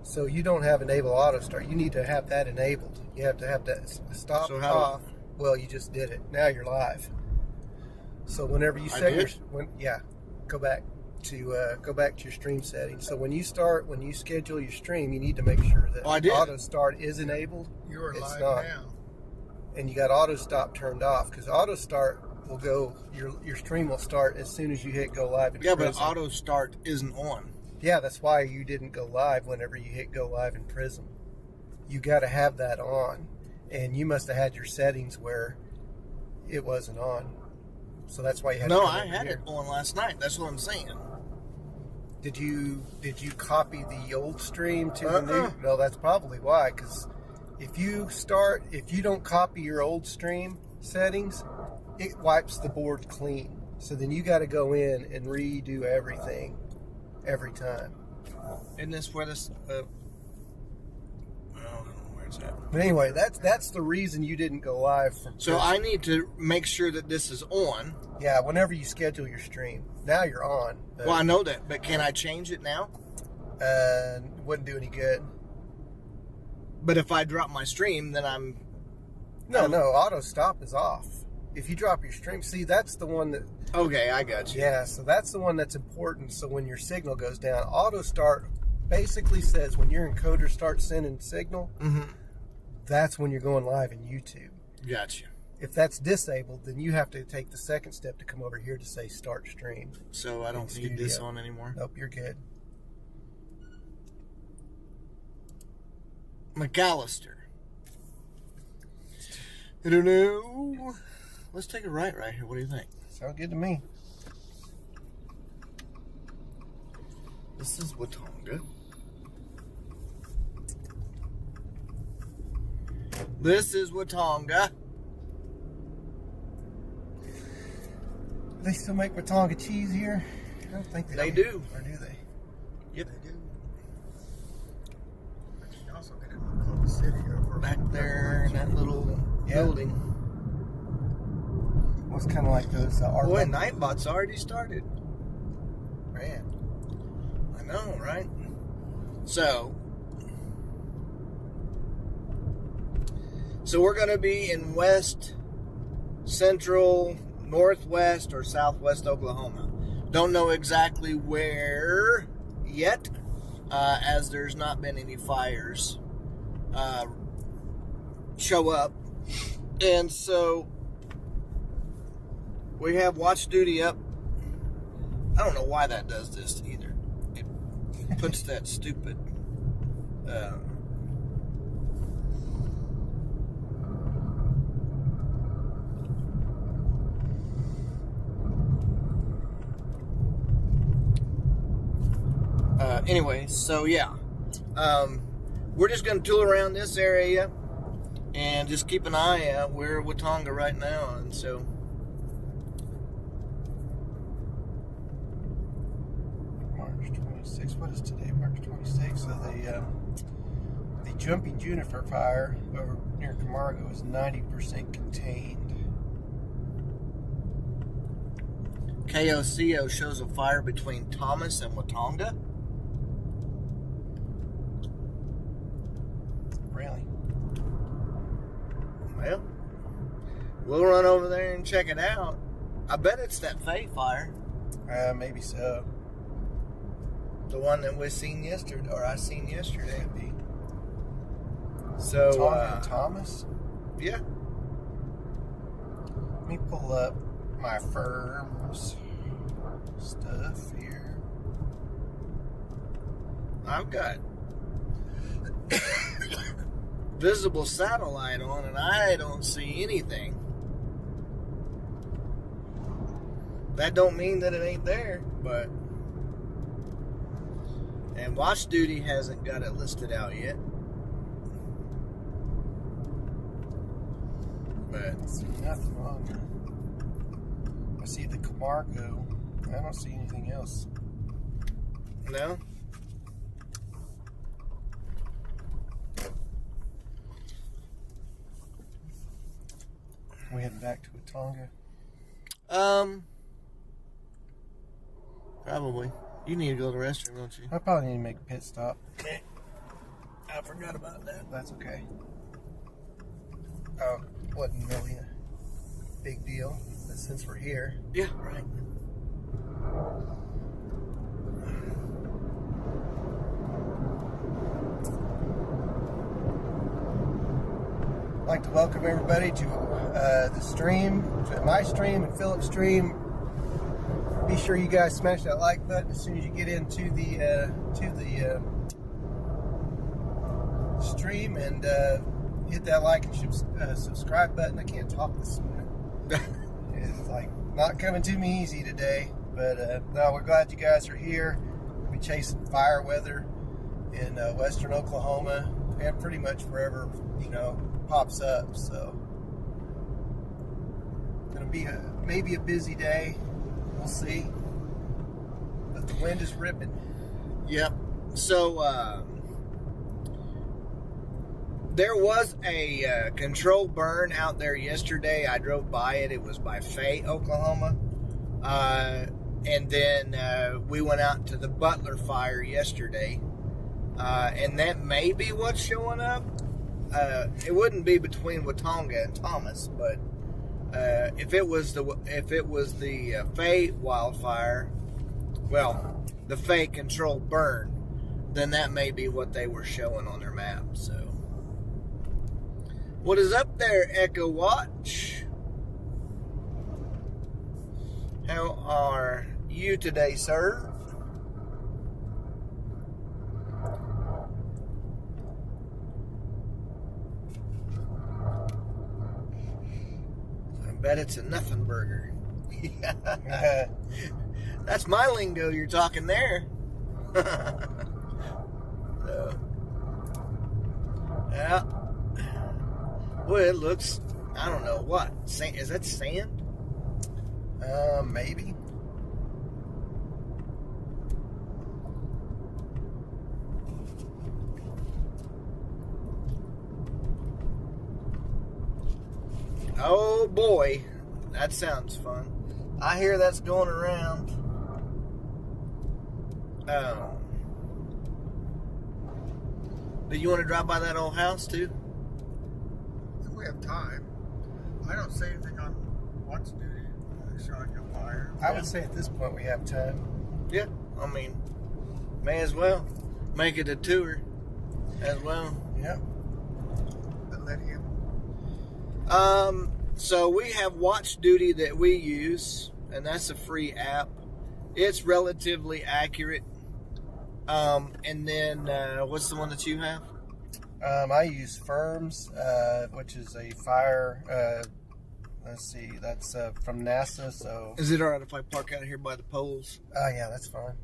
So you don't have enable auto start. You need to have that enabled. You have that stop off. Well, you just did it. Now you're live. So whenever you set go back to your stream settings. So when you schedule your stream, you need to make sure that auto start is enabled. You're live now. And you got auto stop turned off, because auto start will go. Your stream will start as soon as you hit go live. But auto start isn't on. Yeah, that's why you didn't go live whenever you hit go live in Prism. You got to have that on, and you must have had your settings where it wasn't on. So that's why you had. No, I had it on last night. That's what I'm saying. Did you copy the old stream to the new? No, that's probably why. Because if you don't copy your old stream settings, it wipes the board clean. So then you got to go in and redo everything every time. Isn't this where this? I don't know where it's at. But anyway, that's the reason you didn't go live from. So I need to make sure that this is on. Yeah, whenever you schedule your stream. Now you're on. Well, I know that, but can I change it now? Wouldn't do any good. But if I drop my stream, then I'm... No, auto stop is off. If you drop your stream, see, that's the one that... Okay, I got you. Yeah, so that's the one that's important. So when your signal goes down, auto start basically says when your encoder starts sending signal, that's when you're going live in YouTube. Gotcha. If that's disabled, then you have to take the second step to come over here to say start stream. So I don't need this on anymore? Nope, you're good. McAllister. I don't know. Let's take a right here. What do you think? Sounds good to me. This is Watonga. This is Watonga. They still make Watonga cheese here? I don't think they do. Or do they? Yep, they do. But you also get it in Oklahoma City over back there in that little building. Well, it's kind of like those. Boy, Nightbot's already started. Man, I know, right? So we're going to be in west, central, northwest, or southwest Oklahoma. Don't know exactly where yet, as there's not been any fires show up. And so we have watch duty up. I don't know why that does this either. It puts that stupid anyway, so yeah, we're just going to tool around this area and just keep an eye out. We're Watonga right now, and so March 26th. What is today? March 26th. So the jumping juniper fire over near Camargo is 90% contained. KOCO shows a fire between Thomas and Watonga. Really? Well, we'll run over there and check it out. I bet it's that Fay fire. Maybe so. The one that we seen yesterday, or I seen yesterday. So, Thomas? Yeah. Let me pull up my firm's stuff here. I've got visible satellite on, and I don't see anything. That don't mean that it ain't there, but... And watch duty hasn't got it listed out yet. But I see nothing on there. I see the Camargo. I don't see anything else. no? We heading back to Watonga? Probably. You need to go to the restroom, don't you? I probably need to make a pit stop. I forgot about that. That's okay. Oh, wasn't really a big deal, but since we're here. Yeah, right. I'd like to welcome everybody to the stream, to my stream and Philip's stream. Be sure you guys smash that like button as soon as you get into the stream, and hit that like and subscribe button. I can't talk this morning. It's like not coming to me easy today, but no, we're glad you guys are here. We'll be chasing fire weather in western Oklahoma and pretty much wherever, you know, pops up. So gonna be maybe a busy day. We'll see. But the wind is ripping. Yep. So there was a controlled burn out there yesterday. I drove by it. It was by Fay, Oklahoma. And then we went out to the Butler fire yesterday. And that may be what's showing up. It wouldn't be between Watonga and Thomas, but if it was the Fay wildfire, well, the Fay controlled burn, then that may be what they were showing on their map. So, what is up there, Echo Watch? How are you today, sir? I bet it's a nothing burger. That's my lingo you're talking there. So, yeah. Well, it looks, I don't know what. Is that sand? Maybe. Oh boy, that sounds fun. I hear that's going around. Do you want to drive by that old house too? If we have time. I don't see anything on watch duty showing a fire. I would say at this point we have time. Yeah, I mean, may as well make it a tour as well. Yep. But let him. So we have Watch Duty that we use, and that's a free app. It's relatively accurate. And then what's the one that you have? I use Firms, which is a fire. Let's see, that's from NASA. So Is it alright if I park out here by the poles? yeah, that's fine.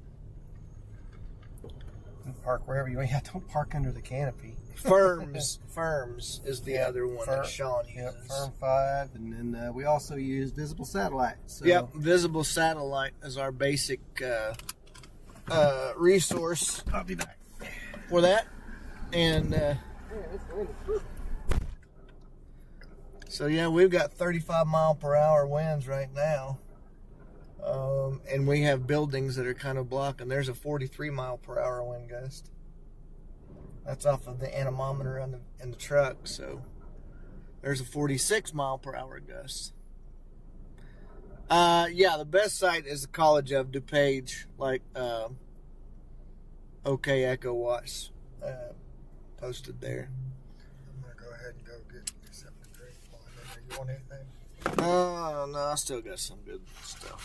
You can park wherever you want. Yeah, don't park under the canopy. Firms is the other one that Firm, Sean uses. Yep, Firm 5, and then we also use Visible Satellite. So. Yep, Visible Satellite is our basic resource. I'll be back for that. And so yeah, we've got 35 mile per hour winds right now. And we have buildings that are kind of blocking. There's a 43 mile per hour wind gust. That's off of the anemometer in the truck. So there's a 46 mile per hour gust. Yeah, the best site is the College of DuPage, like OK Echo Watch posted there. I'm going to go ahead and go get something to drink while I'm in there. You want anything? No, I still got some good stuff.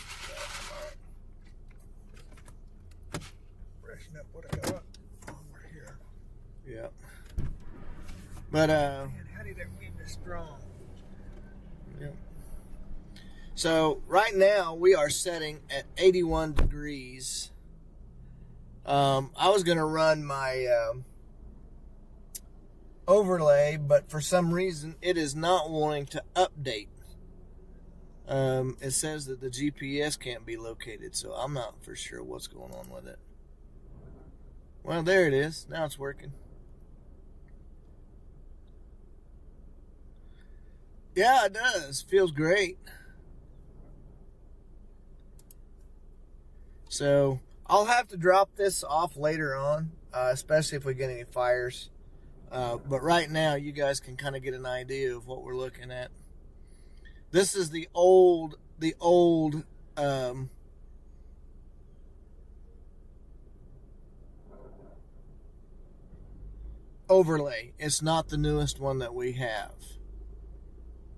Freshen up what I got while we're here. Yeah. But, Man, how did that wind be strong? yeah. So, right now, we are setting at 81 degrees. I was going to run my overlay, but for some reason, it is not wanting to update. It says that the GPS can't be located, so I'm not for sure what's going on with it. Well, there it is. Now it's working. Yeah, it does. Feels great. So, I'll have to drop this off later on, especially if we get any fires. But right now, you guys can kind of get an idea of what we're looking at. This is the old overlay. It's not the newest one that we have.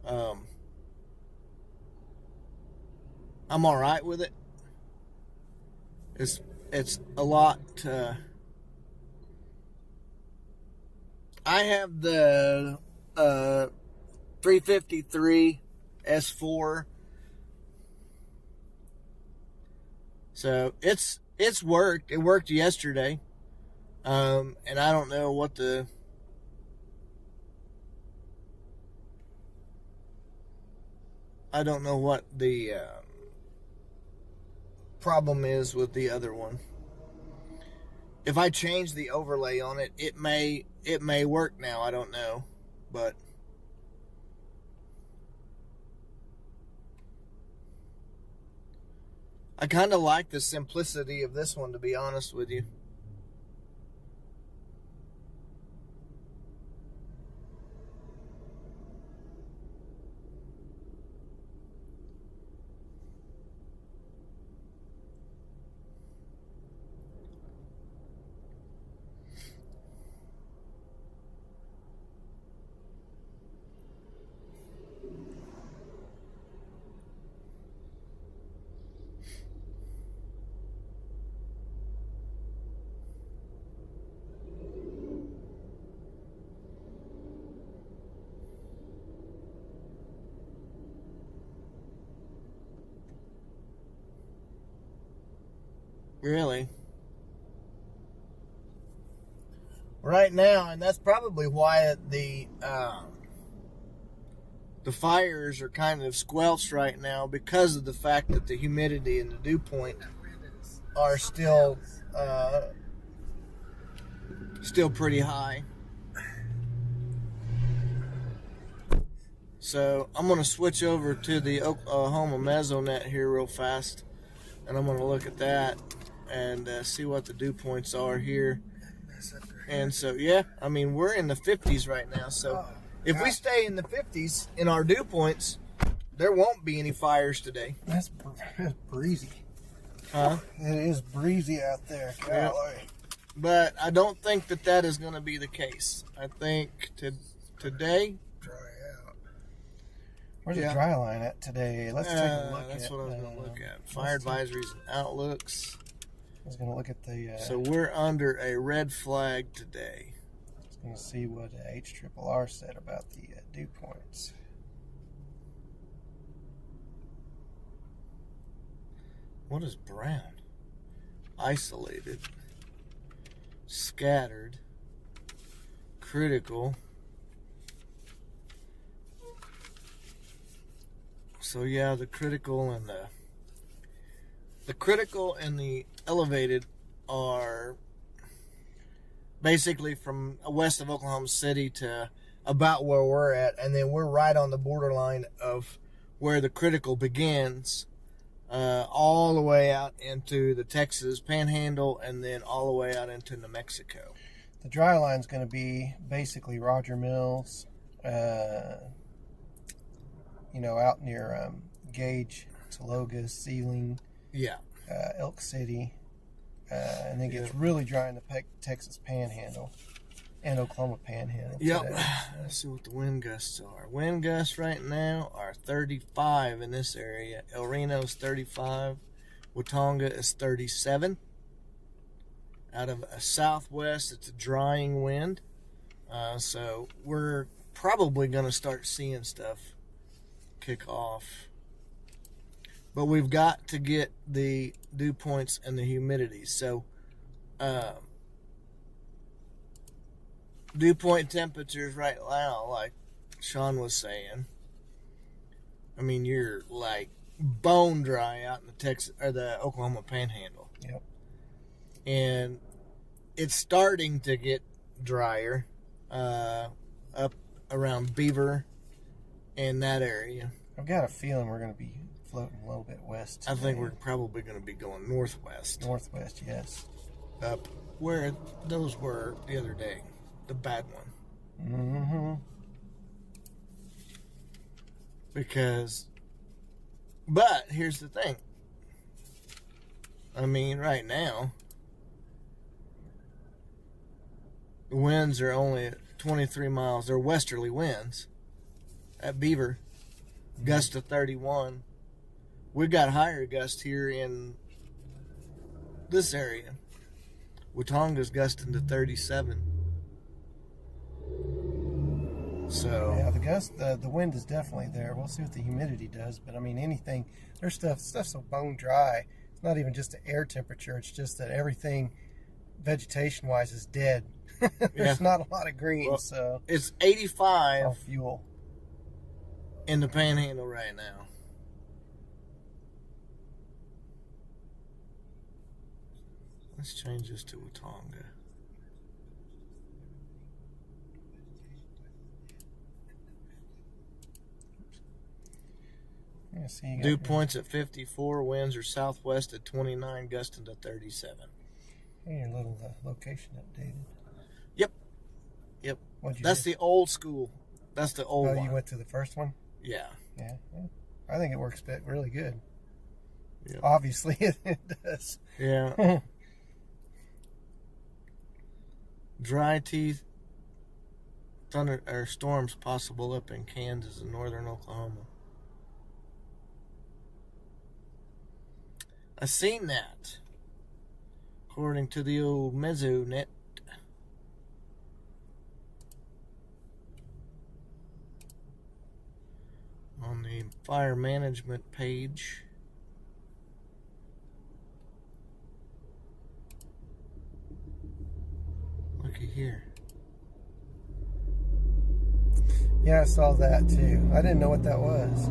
I'm all right with it. It's a lot. I have the 353 S4, so it's worked. It worked yesterday, and I don't know what the problem is with the other one. If I change the overlay on it, it may work now. I don't know, but I kind of like the simplicity of this one, to be honest with you. Really? Right now, and that's probably why the fires are kind of squelched right now, because of the fact that the humidity and the dew point are still pretty high. So I'm going to switch over to the Oklahoma Mesonet here real fast, and I'm going to look at that and see what the dew points are here. And so, yeah, I mean, we're in the 50s right now. So if we stay in the 50s in our dew points, there won't be any fires today. That's breezy. Huh? It is breezy out there. Yeah. But I don't think that is going to be the case. I think today... Dry out. Where's the dry line at today? Let's take a look. That's what I was going to look at. Fire advisories and outlooks. I was going to look at the... so we're under a red flag today. I was going to see what HRRR said about the dew points. What is brown? Isolated. Scattered. Critical. So yeah, the critical and the elevated are basically from west of Oklahoma City to about where we're at, and then we're right on the borderline of where the critical begins, all the way out into the Texas Panhandle, and then all the way out into New Mexico. The dry line's going to be basically Roger Mills, out near Gage, Taloga, Sealing, Elk City, and then gets really dry in the Texas Panhandle and Oklahoma Panhandle. Yep. Today. Let's see what the wind gusts are. Wind gusts right now are 35 in this area. El Reno's 35. Watonga is 37. Out of a southwest, it's a drying wind. So we're probably going to start seeing stuff kick off. But we've got to get the dew points and the humidity. So, dew point temperatures right now, like Sean was saying, I mean, you're like bone dry out in the Texas or the Oklahoma Panhandle. Yep. And it's starting to get drier up around Beaver and that area. I've got a feeling we're going to be floating a little bit west today. I think we're probably going to be going northwest. Northwest, yes. Up where those were the other day. The bad one. Mm-hmm. But here's the thing. I mean, right now, the winds are only at 23 miles. They're westerly winds at Beaver. Gust of 31. We got higher gusts here in this area. Watonga's gusting to 37. So yeah, the gust, the wind is definitely there. We'll see what the humidity does, but I mean, anything. There's stuff's so bone dry. It's not even just the air temperature. It's just that everything, vegetation wise, is dead. There's not a lot of green. Well, so it's 85. All fuel in the Panhandle right now. Let's change this to Watonga. Yeah, see, Dew points at 54, winds are southwest at 29, gusting to 37. Hey, your little location updated. Yep. That's the old school. That's the old one. You went to the first one? Yeah. I think it works really good. Yep. Obviously, it does. Yeah. Dry teeth, thunder or storms possible up in Kansas and northern Oklahoma. I seen that, according to the old Mesonet. On the fire management page. Looky here. Yeah, I saw that too. I didn't know what that was.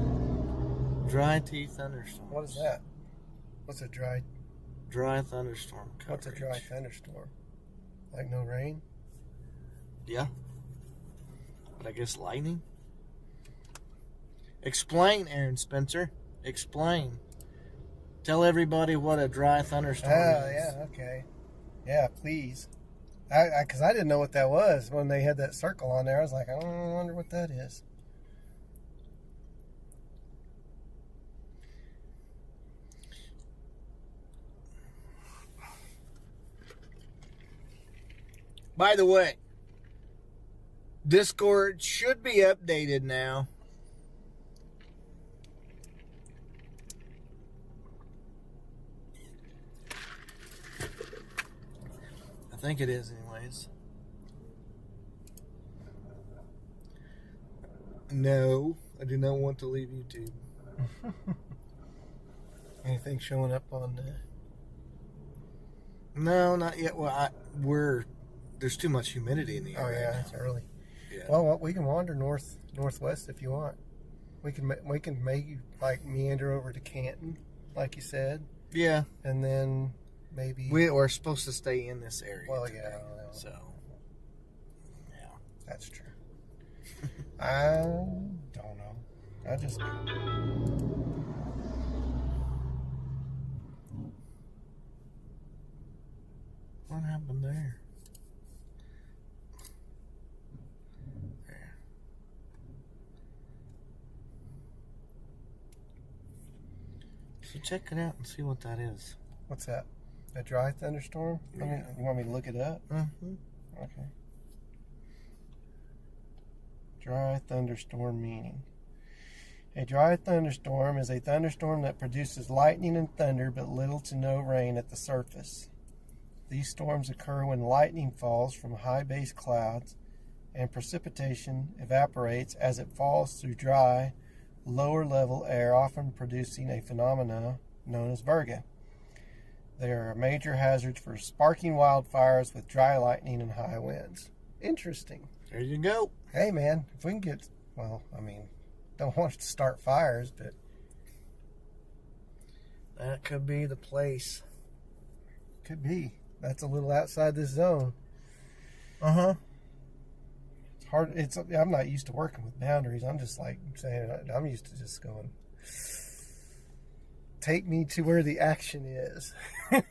Dry teeth thunderstorm. What is that? What's a dry thunderstorm coverage? What's a dry thunderstorm? Like no rain? Yeah. But I guess lightning? Explain, Aaron Spencer. Explain. Tell everybody what a dry thunderstorm is. Yeah, okay. Yeah, please. Because I didn't know what that was when they had that circle on there. I was like, I wonder what that is. By the way, Discord should be updated now. I think it is anyways. No, I do not want to leave YouTube. Anything showing up on the... No, not yet. Well, there's too much humidity in the air. Oh yeah, it's early. Yeah. Well, we can wander northwest if you want. We can maybe like meander over to Canton, like you said. Yeah. And then maybe we're supposed to stay in this area. Well, today, yeah. So. Yeah. That's true. I don't know. I just. What happened there? So check it out and see what that is. What's that? A dry thunderstorm? Yeah. I mean, you want me to look it up? Mm-hmm. Okay. Dry thunderstorm meaning. A dry thunderstorm is a thunderstorm that produces lightning and thunder but little to no rain at the surface. These storms occur when lightning falls from high base clouds and precipitation evaporates as it falls through dry, lower level air, often producing a phenomenon known as virga. They are a major hazard for sparking wildfires with dry lightning and high winds. Interesting. There you go. Hey man, if we can get, well, I mean, don't want to start fires, but that could be the place. Could be. That's a little outside this zone. Uh-huh. It's hard. I'm not used to working with boundaries. I'm just like saying, I'm used to just going, take me to where the action is.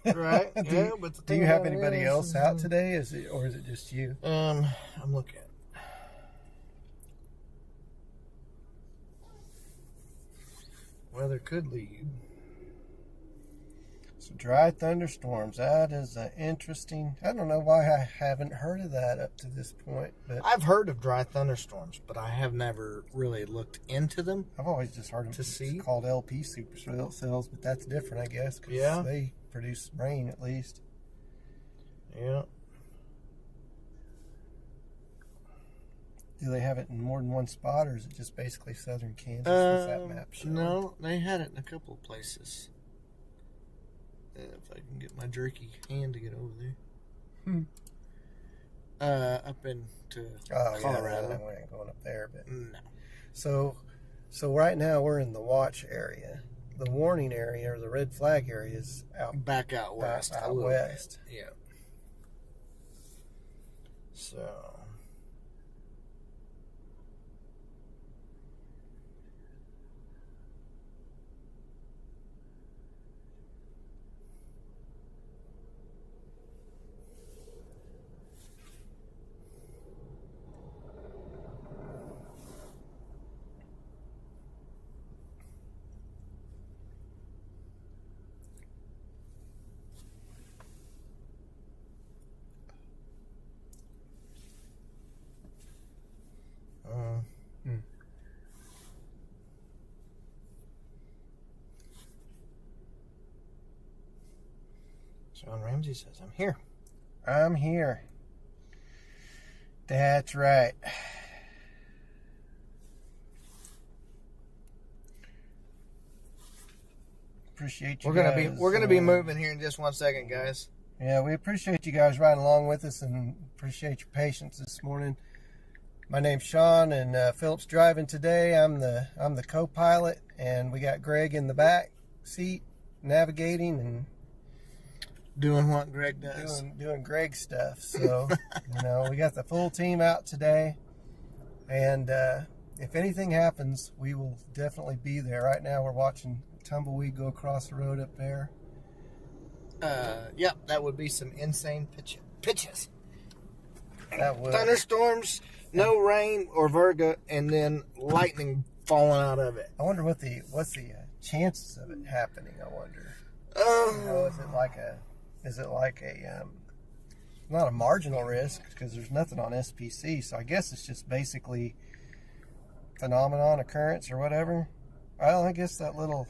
Right. Do you have anybody else out today? Or is it just you? I'm looking. weather could lead. So dry thunderstorms, that is interesting. I don't know why I haven't heard of that up to this point. But I've heard of dry thunderstorms, but I have never really looked into them. I've always just heard them to see. called LP supercells, but that's different, I guess, because they produce rain at least. Yeah. Do they have it in more than one spot, or is it just basically southern Kansas? Does that map show? No, they had it in a couple of places. If I can get my jerky hand to get over there. Up into Colorado. Yeah, we ain't going up there, but no. So right now we're in the watch area. The warning area or the red flag area is Back out west. Out west. Yeah. So. John Ramsey says, I'm here. I'm here. That's right. Appreciate you. We're gonna be moving here in just 1 second, guys. Yeah, we appreciate you guys riding along with us and appreciate your patience this morning. My name's Sean, and Philip's driving today. I'm the co-pilot, and we got Greg in the back seat navigating and doing what Greg does. Doing Greg stuff. So, we got the full team out today. And if anything happens, we will definitely be there. Right now, we're watching tumbleweed go across the road up there. That would be some insane pitches. That would. Thunderstorms, no rain or virga, and then lightning falling out of it. I wonder what's the chances of it happening. I wonder. Is it like a not a marginal risk because there's nothing on SPC, so I guess it's just basically phenomenon occurrence or whatever. Well, I guess their little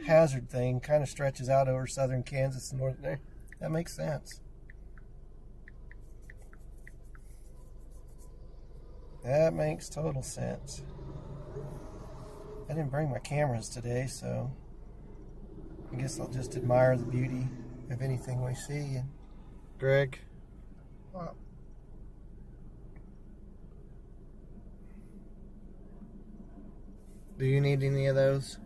hazard thing kind of stretches out over southern Kansas and northern there. That makes sense. That makes total sense. I didn't bring my cameras today, so I guess I'll just admire the beauty of anything we see. And Greg? Well, do you need any of those?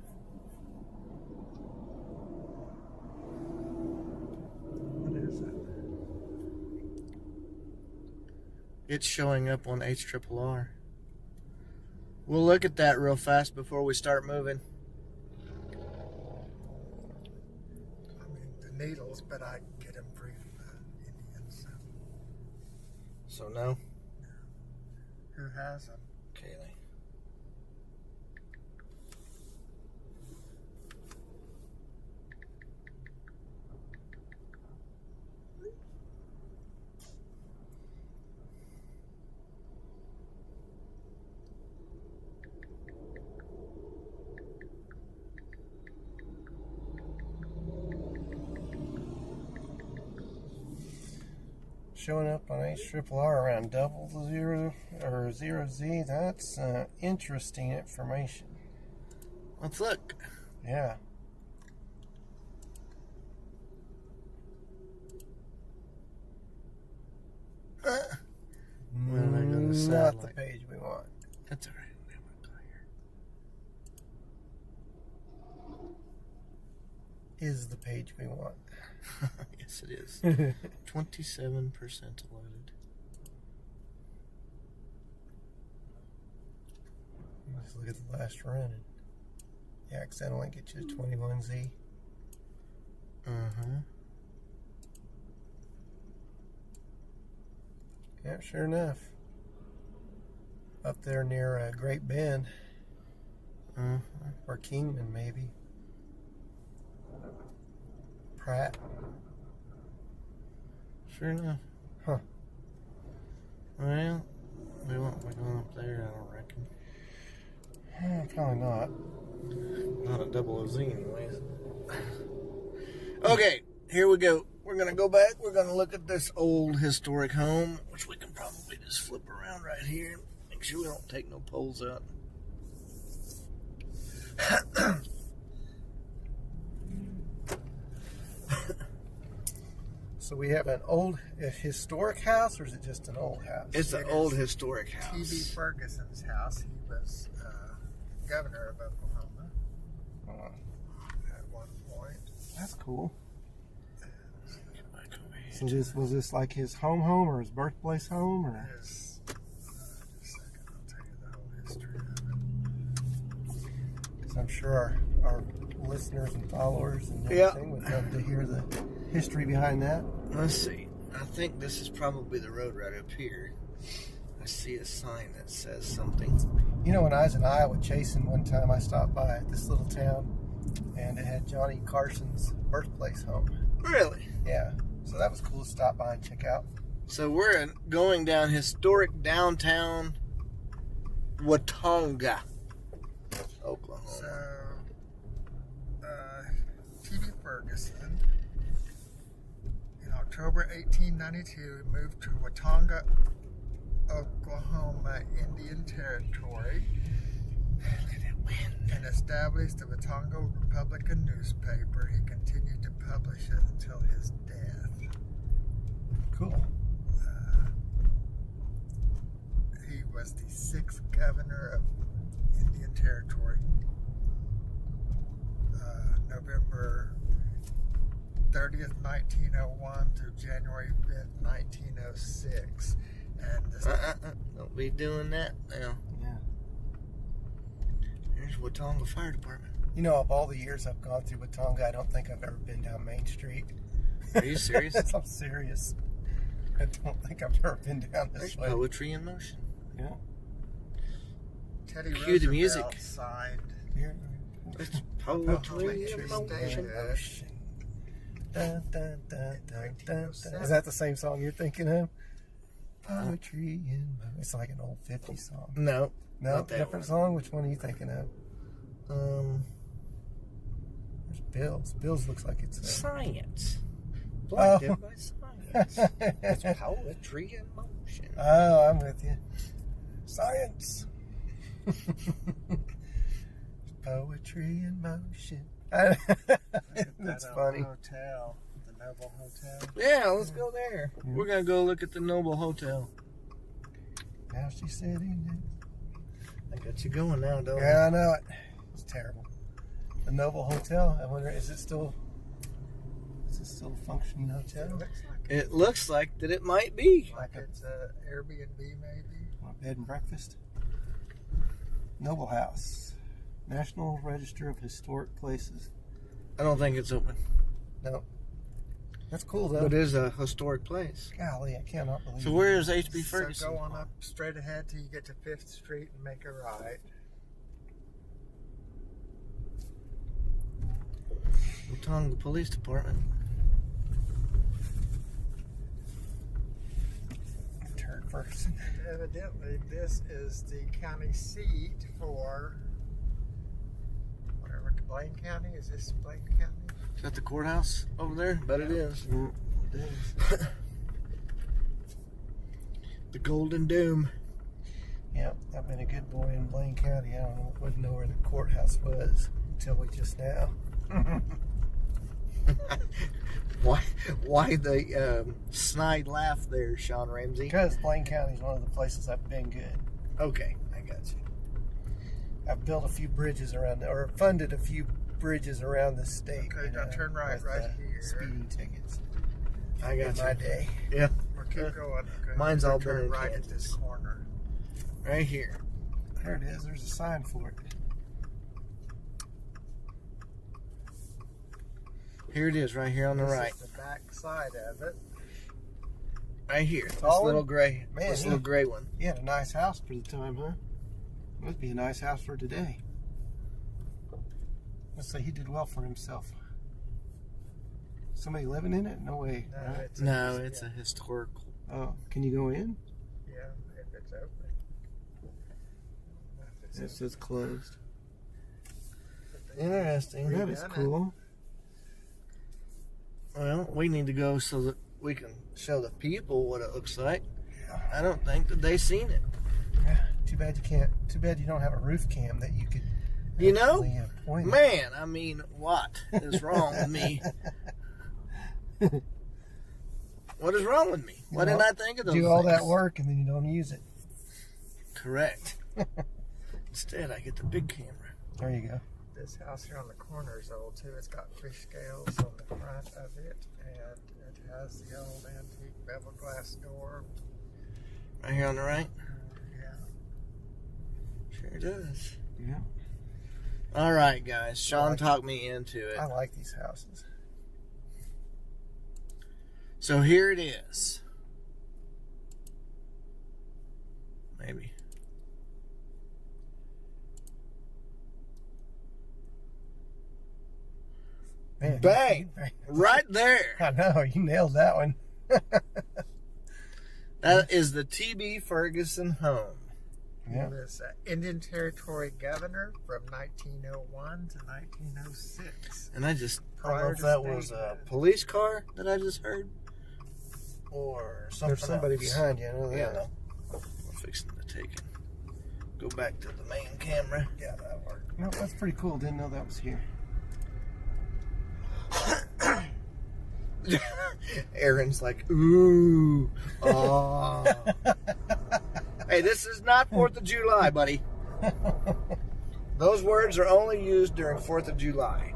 What is it? It's showing up on HRRR. We'll look at that real fast before we start moving. I mean, the needles, but I get them free from the Indians. So no? Who has them? Kaylee. showing up on HRRR around 00 or 0Z. That's interesting information. Let's look. Yeah. Not the page we want. That's all right. Is the page we want. Yes, it is. 27% loaded. Let's look at the last run. Yeah, accidentally get you to 21Z. Yeah, sure enough. Up there near Great Bend. Or Kingman, maybe. Pratt. Sure enough. Huh. Well, we won't be going up there, I don't reckon. Probably not. Not a double OZ anyways. Okay, here we go. We're going to go back. We're going to look at this old historic home, which we can probably just flip around right here. Make sure we don't take no poles out. So we have a historic house, or is it just an old house? It's an old historic house. T.B. Ferguson's house. He was governor of Oklahoma at one point. That's cool. So was this like his home or his birthplace home, or? His, just a second, I'll tell you the whole history of it. Because I'm sure our listeners and followers and everything would love to hear the history behind that. Let's see. I think this is probably the road right up here. I see a sign that says something. You know, when I was in Iowa chasing one time, I stopped by this little town, and it had Johnny Carson's birthplace home. Really? Yeah. So that was cool to stop by and check out. So we're going down historic downtown Watonga, Oklahoma. So, T.B. Ferguson, in October 1892, moved to Watonga, Oklahoma, Indian Territory, and established the Watonga Republican newspaper. He continued to publish it until his death. Cool. He was the 6th governor of Indian Territory. November 30th, 1901 through January 5th, 1906. And this Don't be doing that now. Yeah. Here's Watonga Fire Department. You know, of all the years I've gone through Watonga, I don't think I've ever been down Main Street. Are you serious? I'm serious. I don't think I've ever been down this There's way. poetry in motion. Yeah. Teddy Cue the Roosevelt music. signed. Here. It's poetry in Motion. motion. Dun, dun, dun, dun, dun, dun. Is that the same song you're thinking of? Poetry in motion. It's like an old 50s song. No. No, Not that different one. song? Which one are you thinking of? There's Bill's. Bill's looks like it's Science. Oh. Blinded by science. It's poetry in motion. Oh, I'm with you. Science. Poetry in motion. That's funny. Hotel, the Noble Hotel. Yeah, let's go there. Yeah. We're going to go look at the Noble Hotel. Now she's sitting I got you going now, don't there. Yeah, I know it. It's terrible. The Noble Hotel. I wonder, is it still a functioning hotel? It looks like that it might be. Like it's a Airbnb maybe. Or a bed and breakfast. Noble House. National Register of Historic Places. I don't think it's open. No. That's cool, though. But it is a historic place. Golly, I cannot believe So it. where is H.B. Ferguson? So go on up straight ahead till you get to 5th Street and make a right. Watonga Police Department. Turn Ferguson. Evidently, this is the county seat for whatever, Blaine County. Is this Blaine County? Is that the courthouse over there? Bet it is. It is. The Golden Doom. Yep, I've been a good boy in Blaine County. Wouldn't know where the courthouse was until just now. Why the snide laugh there, Sean Ramsey? Because Blaine County is one of the places I've been good. Okay, I got you. I've built a few bridges around, or funded a few bridges around the state. Okay, now turn right with, right here. Speeding tickets. I got In you. my day. Yeah, We'll keep going. Okay. Mine's all turn been in right at Kansas. this corner. right here. There it is. There's a sign for it. Here it is, right here on the This right. is the back side of it. Right here. This All in? little gray. Man, This he- little gray one. You had a nice house for the time, huh? Must be a nice house for today. Let's say he did well for himself. Somebody living in it? No way. No, right? it's a historical. Oh, can you go in? Yeah, if it's open. It says closed. Interesting. That is cool. Well, we need to go so that we can show the people what it looks like. Yeah. I don't think that they've seen it. Yeah. Too bad you can't. Too bad you don't have a roof cam that you could. You know, actually, point at. man, I mean, what is wrong with me? What is wrong with me? Why didn't I think of those Do all things? that work and then you don't use it. Correct. Instead, I get the big camera. There you go. This house here on the corner is old too. It's got fish scales on the front of it, and it has the old antique bevel glass door. Right here on the right? Yeah. Sure does. Yeah. All right, guys. Sean like talked me into it. I like these houses. So here it is. Maybe. Man, Bang! Right there. I know, you nailed that one. That is the T.B. Ferguson home. Yeah. He was Indian Territory governor from 1901 to 1906. And I don't know Prior if to that was a statehood. police car that I just heard. Or something There's somebody else. behind you. I know that. Yeah. We're fixing to take it. Go back to the main camera. Yeah, that worked. No, that's pretty cool. Didn't know that was here. Aaron's like, ooh. Oh. Hey, this is not 4th of July, buddy. Those words are only used during 4th of July.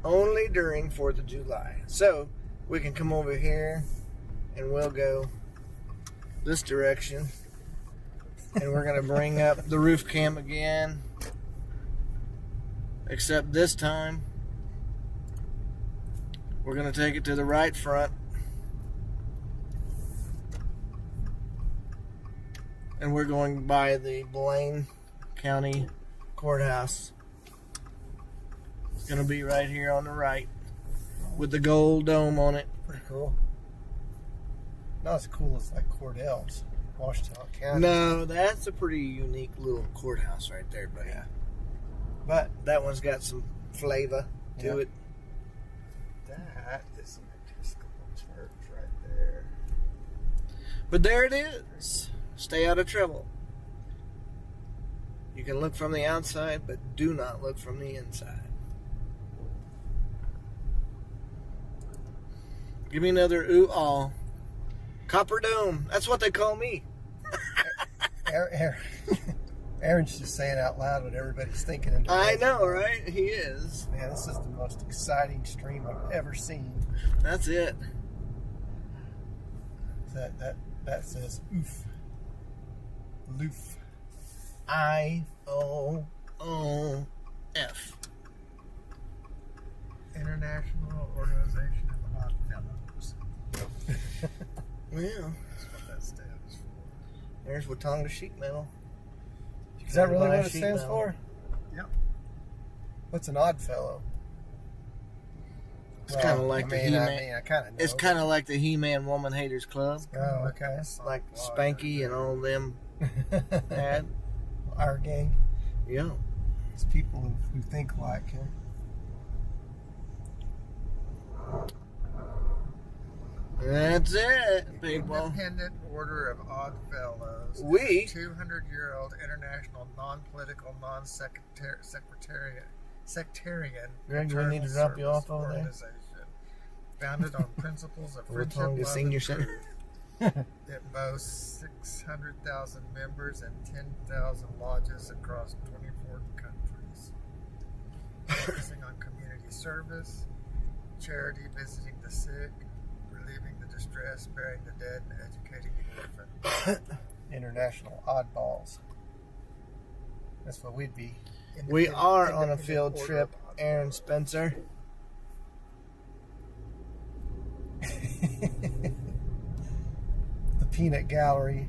Only during 4th of July. So, we can come over here and we'll go this direction. And we're going to bring up the roof cam again. Except this time, we're going to take it to the right front. And we're going by the Blaine County Courthouse. It's going to be right here on the right with the gold dome on it. Pretty cool. Not as cool as like Cordell's, Washington County. No, that's a pretty unique little courthouse right there, buddy. Yeah. But that one's got some flavor to Yeah. it. That is an Episcopal church right there. But there it is. Stay out of trouble. You can look from the outside, but do not look from the inside. Give me another ooh-ah. Copper Dome. That's what they call me. Aaron's just saying out loud what everybody's thinking. In I know, right? He is. Man, this is the most exciting stream I've ever seen. That's it. That says oof. Loof. I-O-O-F. International Organization of Odd Fellows. Well, That's what that stands for. there's Watonga Sheet Metal. Is that really Buy what it sheet stands metal. for? Yep. What's an odd fellow? It's kind of like the He-Man. I kind of know. It's kind of like the He-Man Woman Haters Club. Oh, okay. Like Spanky and all them had. Our gang. Yeah. It's people who think like him. That's it, people. Independent Order of Odd Fellows. We? 200-year-old international non-political, non-sectarian Greg, do we need to drop you off over there? organization, founded on principles of friendship, Watonga love, Senior and Center. truth. It boasts 600,000 members and 10,000 lodges across 24 countries, focusing on community service, charity, visiting the sick, relieving the distress, burying the dead, and educating the orphan. International oddballs. That's what we'd be. We are on a Independent field Order trip, of Odd Aaron Fellows. Spencer. The peanut gallery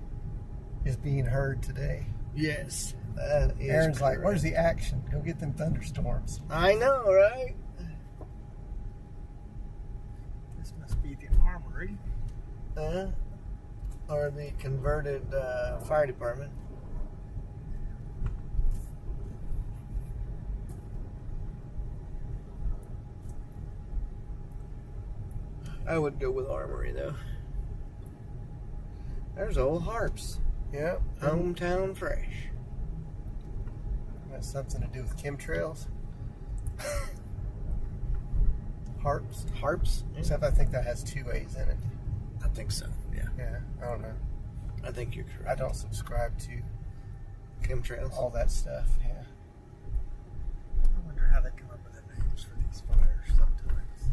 is being heard today. Yes, that is Aaron's like, correct. where's the action? Go get them thunderstorms. I know, right? This must be the armory. Or the converted fire department. I would go with armory though. There's old Harps. Yep. Hometown fresh. Got something to do with chemtrails. Harps. Harps? Except I think that has 2 A's in it. I think so, yeah. Yeah, I don't know. I think you're correct. I don't subscribe to Chemtrails? all that stuff. Yeah. I wonder how they come up with the names for these fires sometimes.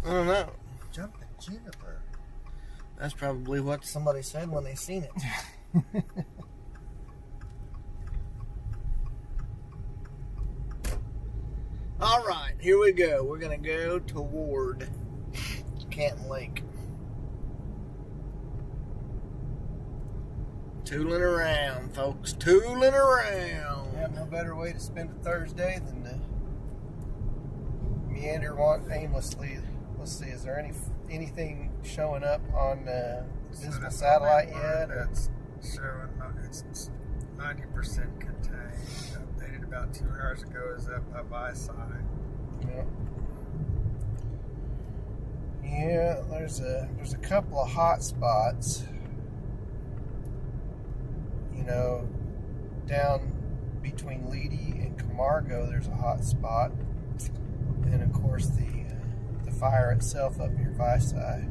I don't know. Jumping juniper. That's probably what somebody said when they seen it. All right, here we go. We're going to go toward Canton Lake. Tooling around, folks. Tooling around. Yeah, no better way to spend a Thursday than to meander aimlessly. Let's see, is there anything showing up on visible satellite yet? That's showing it's 90% contained. Updated about 2 hours ago is up by side. Yeah, there's a couple of hot spots. You know, down between Leedy and Camargo, there's a hot spot, and of course the fire itself up near Visai.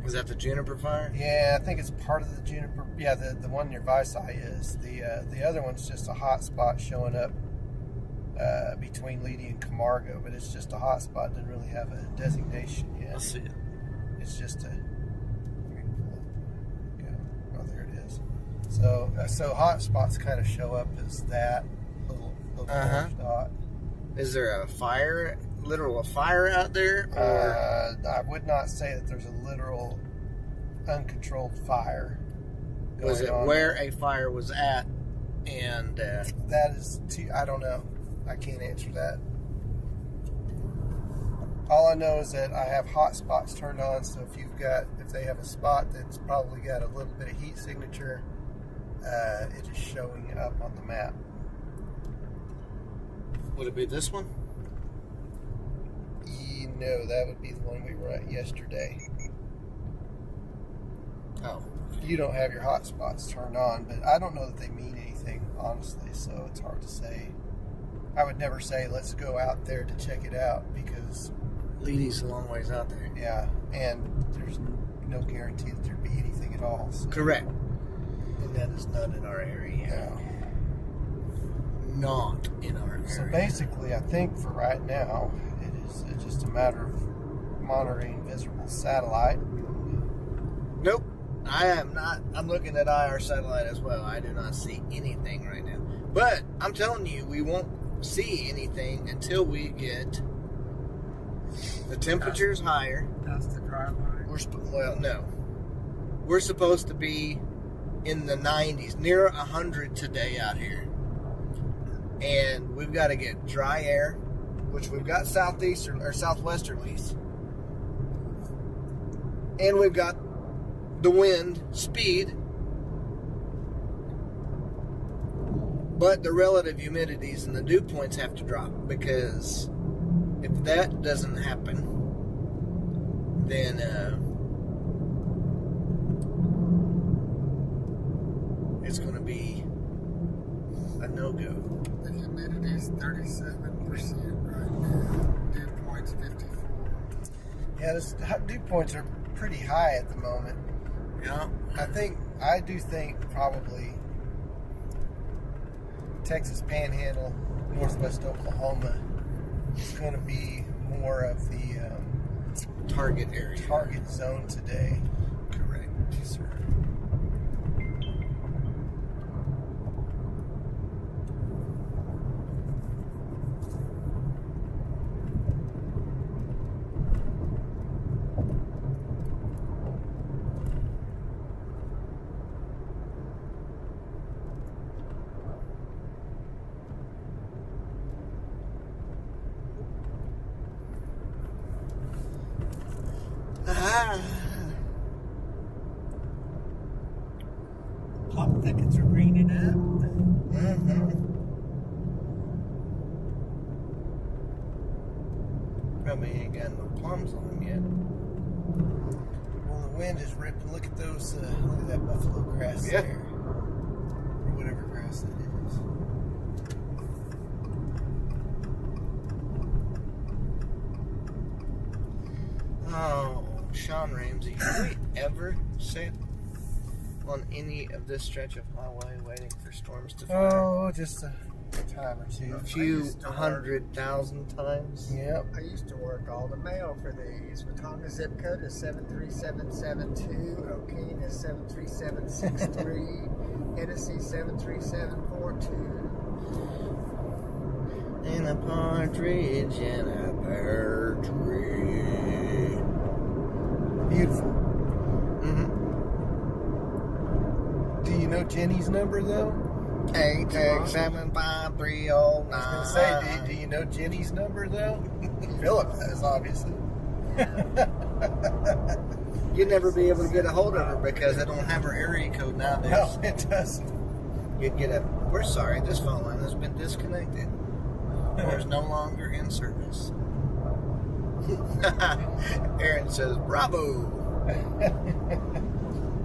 Is that the juniper fire? Yeah, I think it's part of the juniper. Yeah, the one near Visai is. The other one's just a hot spot showing up between Leedy and Camargo, but it's just a hot spot. Doesn't really have a designation yet. Let's see it. It's just a. Let me pull it. Go. Oh, there it is. So hot spots kind of show up as that little orange dot. Is there a fire, literal fire out there? Or I would not say that there's a literal uncontrolled fire. was it going on where there. a fire was at? And That is, I don't know. I can't answer that. All I know is that I have hot spots turned on, so if they have a spot that's probably got a little bit of heat signature, it is showing up on the map. would it be this one? No, that would be the one we were at yesterday. Oh. You don't have your hot spots turned on, but I don't know that they mean anything, honestly, so it's hard to say. I would never say, let's go out there to check it out, because... Leedy's a long ways out there. Yeah, and there's no guarantee that there'd be anything at all. So. Correct. And that is not in our area. No. Not in our area. So basically, I think for right now, it's just a matter of monitoring visible satellite. Nope. I am not. I'm looking at IR satellite as well. I do not see anything right now. But I'm telling you, we won't see anything until we get the temperatures higher. That's the dry line. No. We're supposed to be in the 90s, near 100 today out here. And we've got to get dry air, which we've got southeastern or southwesterlies. And we've got the wind speed. But the relative humidities and the dew points have to drop, because if that doesn't happen, then it's going to be a no-go. The humidity is 37% right now. Dew point's 54. Yeah, the dew points are pretty high at the moment. Yeah. I do think probably Texas Panhandle, Northwest Oklahoma is going to be more of the Target area. target zone today. Correct. Yes, sir. thickets are greening up. Probably ain't got no plums on them yet. Well, the wind is ripping. Look at those. Look at that buffalo grass Yeah. there, or whatever grass that is. Oh, Sean Ramsey, have we ever sat on any of this stretch of highway waiting for storms to fire? Oh, just a time or two. A few 100,000 times? Yep. I used to work all the mail for these. Watonga zip code is 73772. Okeen is 73763. Hennessy 73742. And a partridge in a pear tree. Beautiful. Mm-hmm. Do you know Jenny's number though? 8675309. I was gonna say, do you know Jenny's number though? Philip does, obviously. You'd never be able to get a hold of her because they don't have her area code nowadays. No, it doesn't. You'd get a, we're sorry, this phone line has been disconnected. Or is no longer in service. Aaron says, bravo.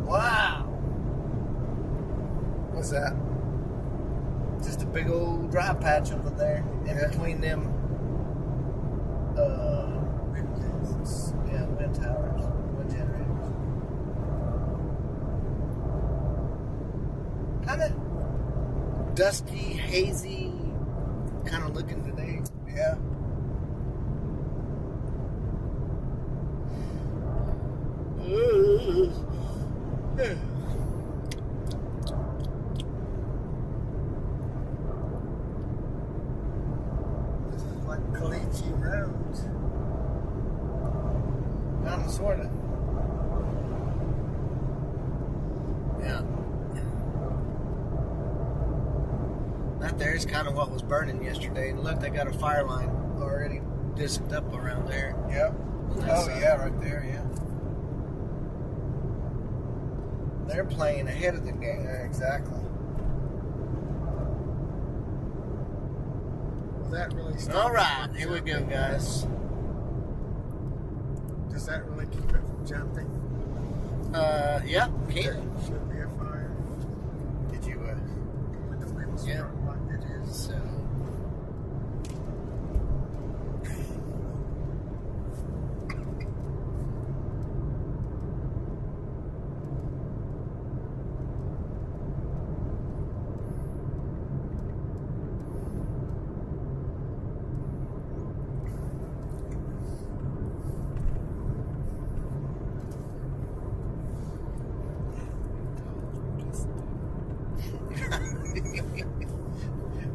Wow. What's that? Just a big old dry patch over there in between them wind towers, wind generators. Kind of dusty, hazy kind of looking today. Yeah. This is like Caliche Roads. Kind of, sort of. Yeah. That there's kind of what was burning yesterday. And look, they got a fire line already disked up around there. Yep. On that Oh, side. yeah, right there, yeah. They're playing ahead of the game. Yeah, exactly. Will that really stop? All right, it from here we go, jumping? guys. Does that really keep it from jumping? Yeah, There can. should be a fire. Did you, With the wind Yeah. strong like it is. So.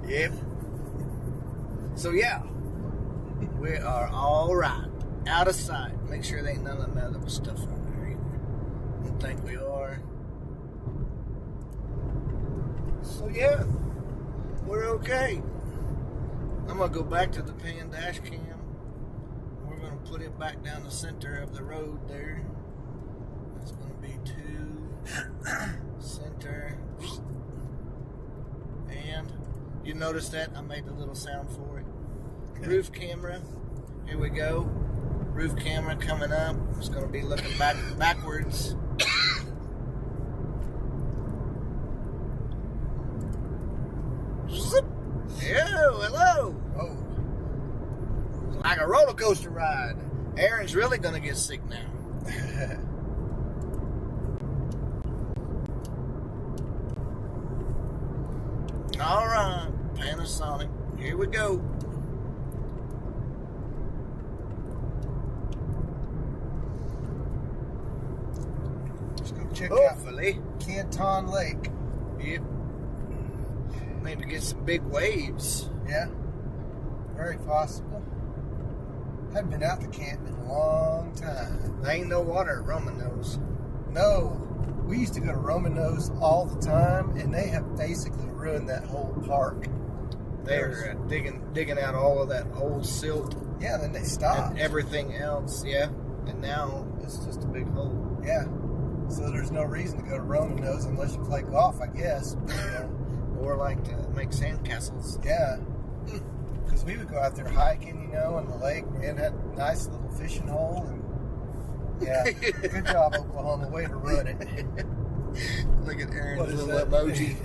Yep. So yeah, we are all right. Out of sight. Make sure there ain't none of that other stuff on there either. Don't think we are. So yeah, we're okay. I'm gonna go back to the pan dash cam. We're gonna put it back down the center of the road there. That's gonna be 2 center. And you notice that I made the little sound for it. Roof camera. Here we go. Roof camera coming up. It's going to be looking backwards. Zip. Hello. oh, Like a roller coaster ride. Aaron's really going to get sick now. All right, Panasonic. Here we go. let's go check Hopefully. out Canton Lake. Yep. Maybe get some big waves. Yeah, very possible. Haven't been out to Canton in a long time. There ain't no water at Roman Nose. No, we used to go to Roman Nose all the time, and they have basically ruined that whole park. They're digging out all of that old silt Yeah, then they stopped. and everything else. Yeah, and now it's just a big hole. Yeah, So there's no reason to go to Romano's unless you play golf, I guess. Or like to make sandcastles. Yeah. Because we would go out there hiking, on the lake, man, that nice little fishing hole. And yeah, good job, Oklahoma. Way to run it. Look at Aaron's little that? emoji.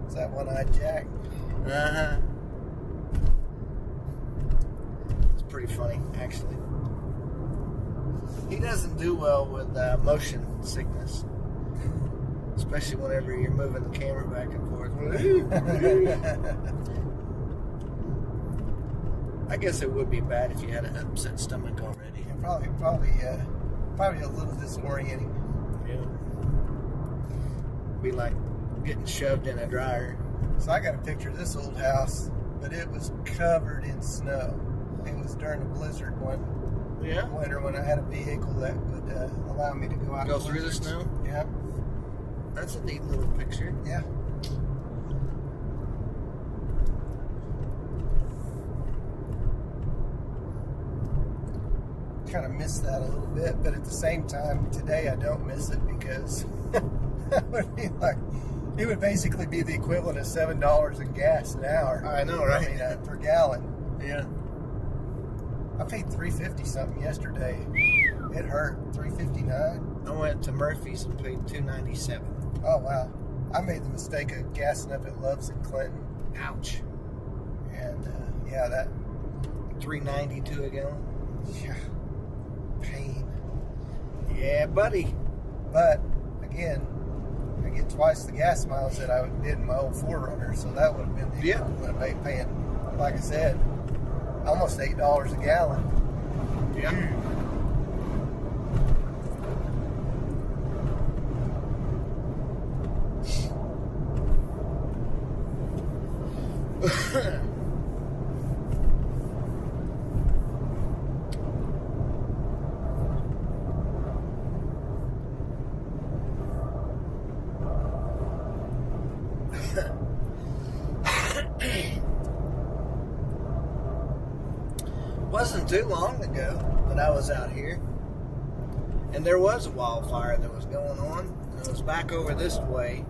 Is that One-Eyed Jack? Uh-huh. It's pretty funny, actually. He doesn't do well with motion sickness. Especially whenever you're moving the camera back and forth. I guess it would be bad if you had an upset stomach already. Yeah, probably a little disorienting. Yeah. Be like getting shoved in a dryer. So I got a picture of this old house, but it was covered in snow. It was during the blizzard winter when I had a vehicle that would allow me to go out. Go through the snow? Yeah. That's a neat little picture. Yeah. Kind of miss that a little bit, but at the same time, today I don't miss it because that would be like, it would basically be the equivalent of $7 in gas an hour. I know, right? I mean, per gallon. Yeah. I paid $3.50 something yesterday. It hurt. $3.59. I went to Murphy's and paid $2.97. Oh wow! I made the mistake of gassing up at Love's in Clinton. Ouch. And yeah, that $3.92 a gallon. Yeah, pain. Yeah, buddy. But again, I get twice the gas miles that I did in my old 4Runner, so that would have been the equivalent of paying, like I said, almost $8 a gallon. Yeah. Wasn't too long ago that I was out here, and there was a wildfire that was going on. It was back over this way,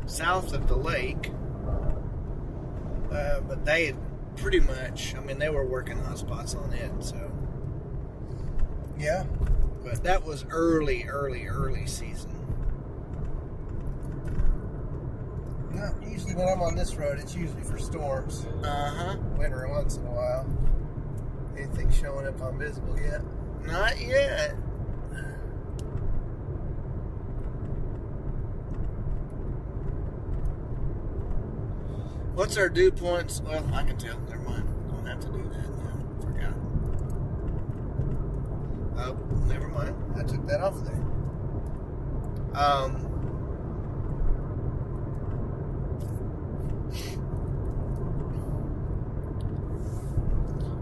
south of the lake, but they had pretty much, they were working hotspots on it, so. Yeah. But that was early season. No, usually when I'm on this road, it's usually for storms. Uh-huh. Winter once in a while. Anything showing up on visible yet? Not yet. What's our dew points? Well, I can tell. Never mind. Don't have to do that now. Forgot. Oh, never mind. I took that off there.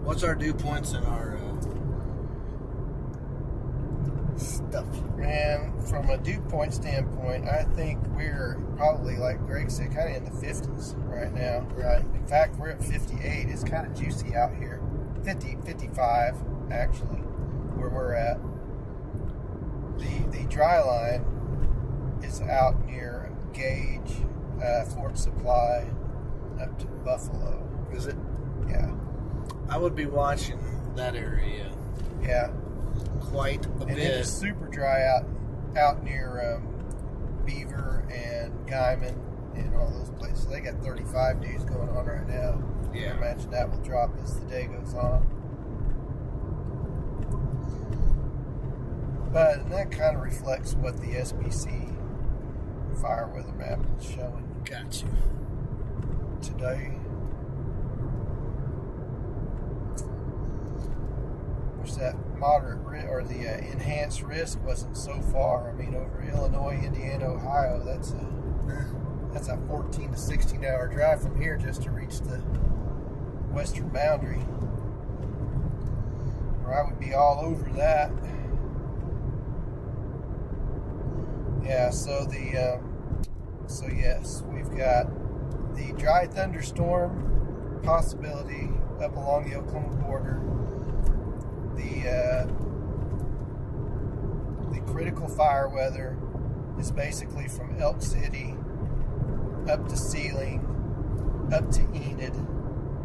What's our dew points in our stuff? And from a dew point standpoint, I think we're probably, like Greg said, kind of in the 50s right now. Right. In fact, we're at 58. It's kind of juicy out here. 55, actually, where we're at. The dry line is out near Gage, Fort Supply, up to Buffalo. Is it? Yeah. I would be watching that area. Yeah. Quite a And bit. it is super dry out near Beaver and Guyman and all those places. They got 35 days going on right now. Yeah. I imagine that will drop as the day goes on. But that kind of reflects what the SPC fire weather map is showing Got you. today. Which that moderate or the enhanced risk wasn't so far. I mean, over Illinois, Indiana, Ohio, that's a 14 to 16 hour drive from here just to reach the western boundary, where I would be all over that. Yeah, so so yes, we've got the dry thunderstorm possibility up along the Oklahoma border. The the critical fire weather is basically from Elk City up to Ceiling, up to Enid.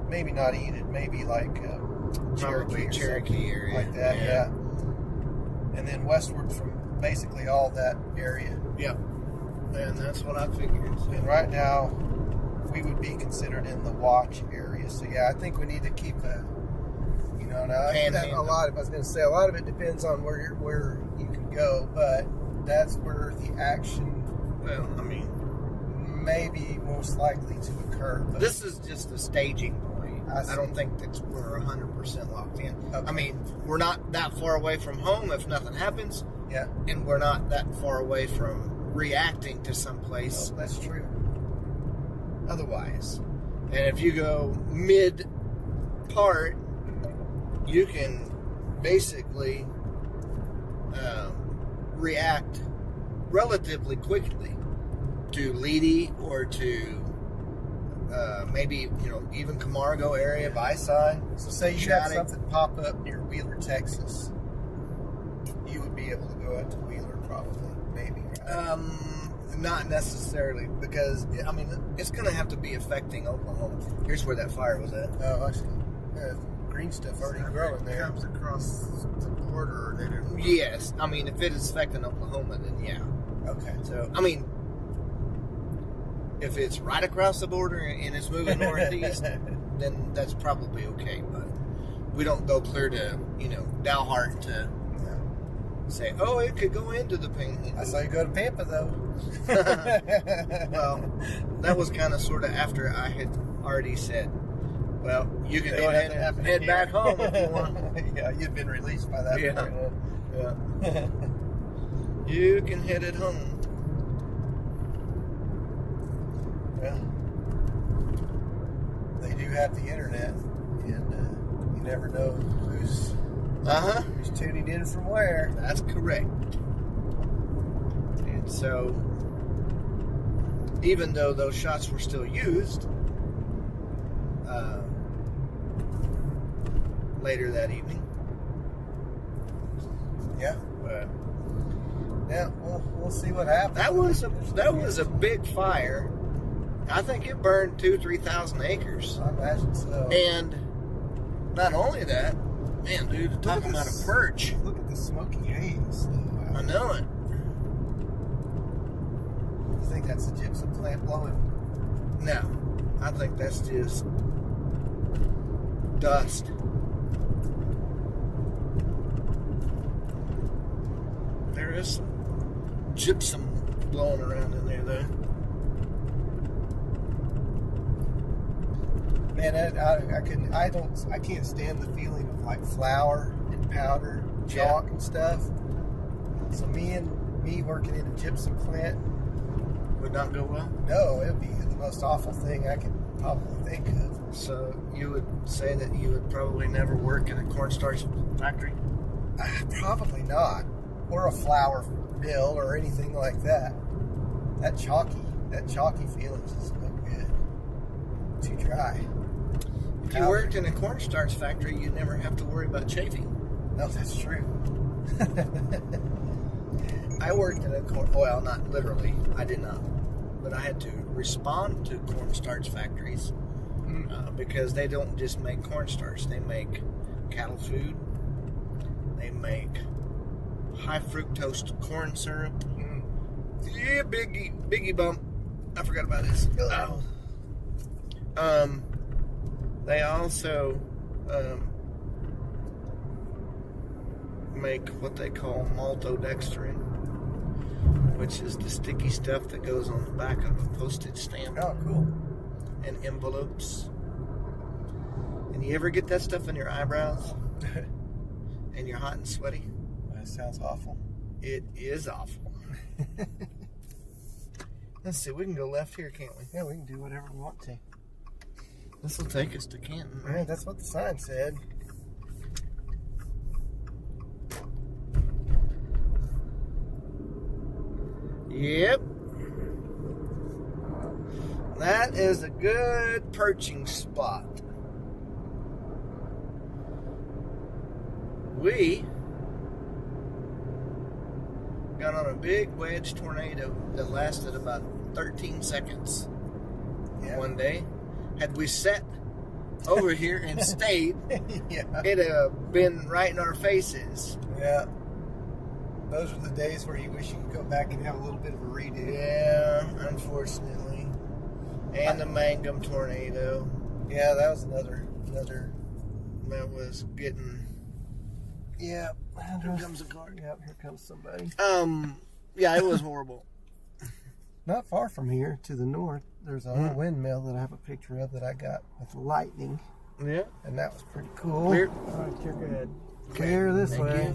Maybe not Enid, maybe like Cherokee area. Like that, yeah. And then westward from basically all that area. Yeah. And that's what I figured. And right now, we would be considered in the watch area. So yeah, I think we need to keep a, now a lot of, I was going to say, a lot of it depends on where you can go, but that's where the action, maybe most likely to occur. But this is just a staging point. I don't think that we're 100% locked in. Okay. We're not that far away from home if nothing happens. Yeah. And we're not that far away from reacting to someplace. Oh, that's true. Otherwise. And if you go mid-part, you can basically react relatively quickly to Leedy or to maybe, even Camargo area, Byside. So say you had something pop up near Wheeler, Texas. You would be able to go out to Wheeler probably, maybe, right? Not necessarily, because, it's going to have to be affecting Oklahoma. Here's where that fire was at. Oh, I see. Green stuff already growing there. It comes across the border. They didn't. Yes. If it is affecting Oklahoma, then yeah. Okay. So, if it's right across the border and it's moving northeast, then that's probably okay. But we don't go clear to, Dalhart to say, oh, it could go into the Panhandle. I saw you go to Pampa, though. Well, that was kind of sort of after I had already said, well, you can go ahead and head back home if you want. Yeah, you'd been released by that point. Yeah. You can head it home. Well, they do have the internet, and you never know who's tuning in from where. That's correct. And so, even though those shots were still used, later that evening. Yeah. But yeah, we'll see what happens. That was a big fire. I think it burned 2,000-3,000 acres. I imagine so. And not only that, man, dude, talking about a perch. Look at the smoky haze. I know it. You think that's the gypsum plant blowing? No, I think that's just dust. There is some gypsum blowing around in there, though. Man, I can't stand the feeling of like flour and powder, chalk and stuff. So me working in a gypsum plant Would not go well? No, it would be the most awful thing I could probably think of. So you would say that you would probably never work in a cornstarch factory? Probably not. Or a flour mill or anything like that. That chalky feeling is just no good. Too dry. If you worked in a cornstarch factory, you'd never have to worry about chafing. No, that's true. I worked in well, not literally, I did not, but I had to respond to cornstarch factories because they don't just make cornstarch, they make cattle food, they make high fructose corn syrup. Yeah, biggie bump. I forgot about this. They also make what they call maltodextrin, which is the sticky stuff that goes on the back of a postage stamp. Oh, cool. And envelopes. And you ever get that stuff in your eyebrows? And you're hot and sweaty? That sounds awful. It is awful. Let's see, we can go left here, can't we? Yeah, we can do whatever we want to. This will take us to Canton. Yeah, that's what the sign said. Yep. That is a good perching spot. got on a big wedge tornado that lasted about 13 seconds one day. Had we sat over here and stayed, it'd have been right in our faces. Yeah. Those are the days where you wish you could go back and have a little bit of a redo. Yeah, unfortunately. And the Mangum tornado. Yeah, that was another. That was getting. Yeah. Here comes a car. Yep, here comes somebody. Yeah, it was horrible. Not far from here to the north, there's a old windmill that I have a picture of that I got with lightning. Yeah. And that was pretty cool. Clear. All right, check ahead. Clear this Thank way. you.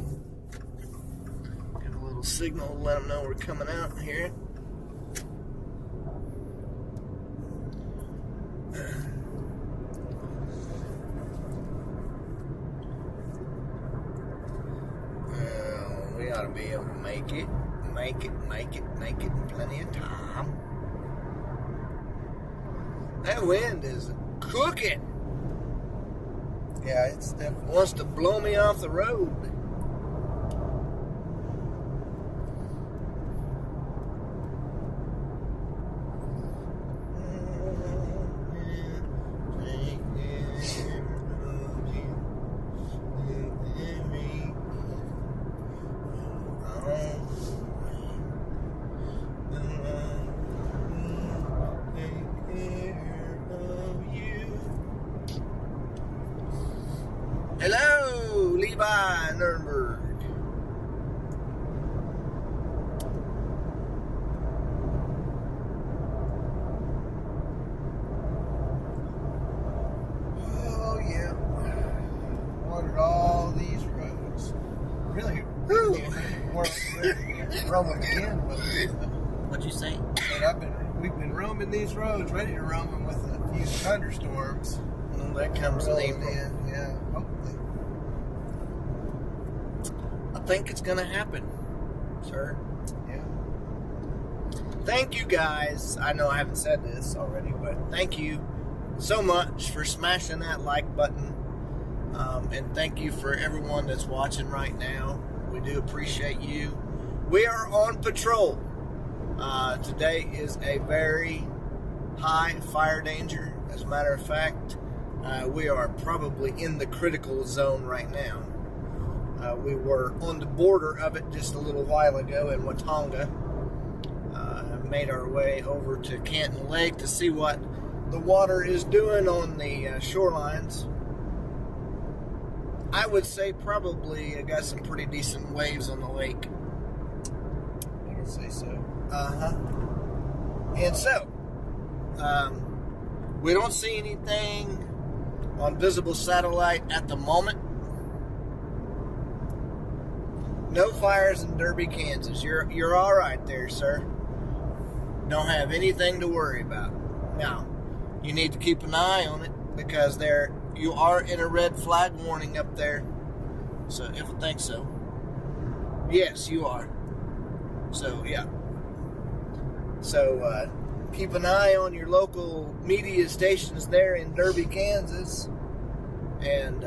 Give a little signal to let them know we're coming out here. We ought to be able to make it in plenty of time. That wind is cooking. Yeah, it's definitely. Wants to blow me off the road. Hello, Levi Nuremberg. Oh, yeah. Wandered all these roads. Really, we're roaming again. What'd you say? But we've been roaming these roads, ready to roam them with a few thunderstorms. Well, that comes in April. Yeah, hopefully. I think it's going to happen, sir. Yeah. Thank you guys. I know I haven't said this already, but thank you so much for smashing that like button. And thank you for everyone that's watching right now. We do appreciate you. We are on patrol. Today is a very high fire danger. As a matter of fact, we are probably in the critical zone right now. We were on the border of it just a little while ago in Watonga. Made our way over to Canton Lake to see what the water is doing on the shorelines. I would say probably got some pretty decent waves on the lake. I would say so. And so, we don't see anything on visible satellite at the moment. No fires in Derby, Kansas. You're all right there, sir. Don't have anything to worry about. Now, you need to keep an eye on it because you are in a red flag warning up there. So, if I think so. Yes, you are. So, yeah. So, keep an eye on your local media stations there in Derby, Kansas. And,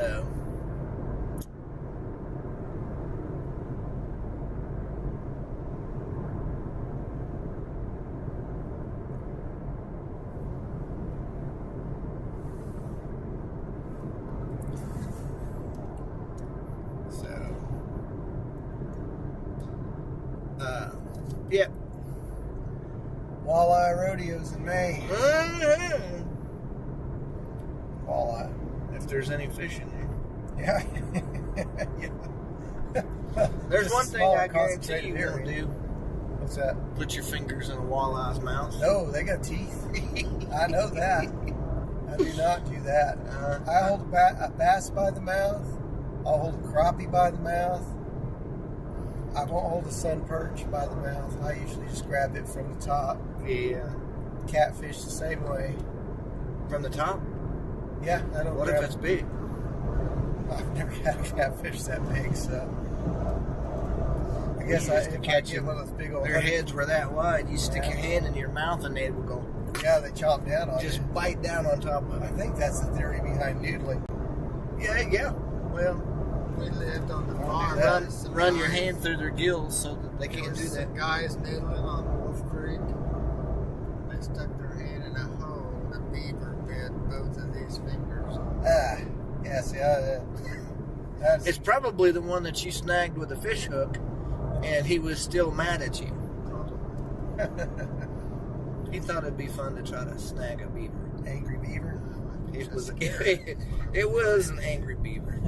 yeah. Walleye rodeos in May. Walleye. If there's any fish in there. Yeah. Yeah. There's Just one thing small, I guarantee you concentrated won't area. do. What's that? Put your fingers in a walleye's mouth. No, they got teeth. I know that. I do not do that. I hold a bass by the mouth. I'll hold a crappie by the mouth. I won't hold a sun perch by the mouth. I usually just grab it from the top. Yeah. Catfish the same way. From the top? Yeah, I don't. What if it's big? I've never had a catfish that big, so I guess if I get one of those big old. Their heads were that wide. You stick your hand in your mouth and they will go. Yeah, they chomp down on Just it. bite down on top of I it. think that's the theory behind noodling. Yeah. Well, we lived on the farm. Run your hand through their gills so that they can't do that. Guys noodling on Wolf Creek. They stuck their hand in a hole. The beaver bit both of these fingers. Yeah, see, that's... It's probably the one that you snagged with a fish hook, and he was still mad at you. He thought it'd be fun to try to snag a beaver. Angry beaver? It was an angry beaver.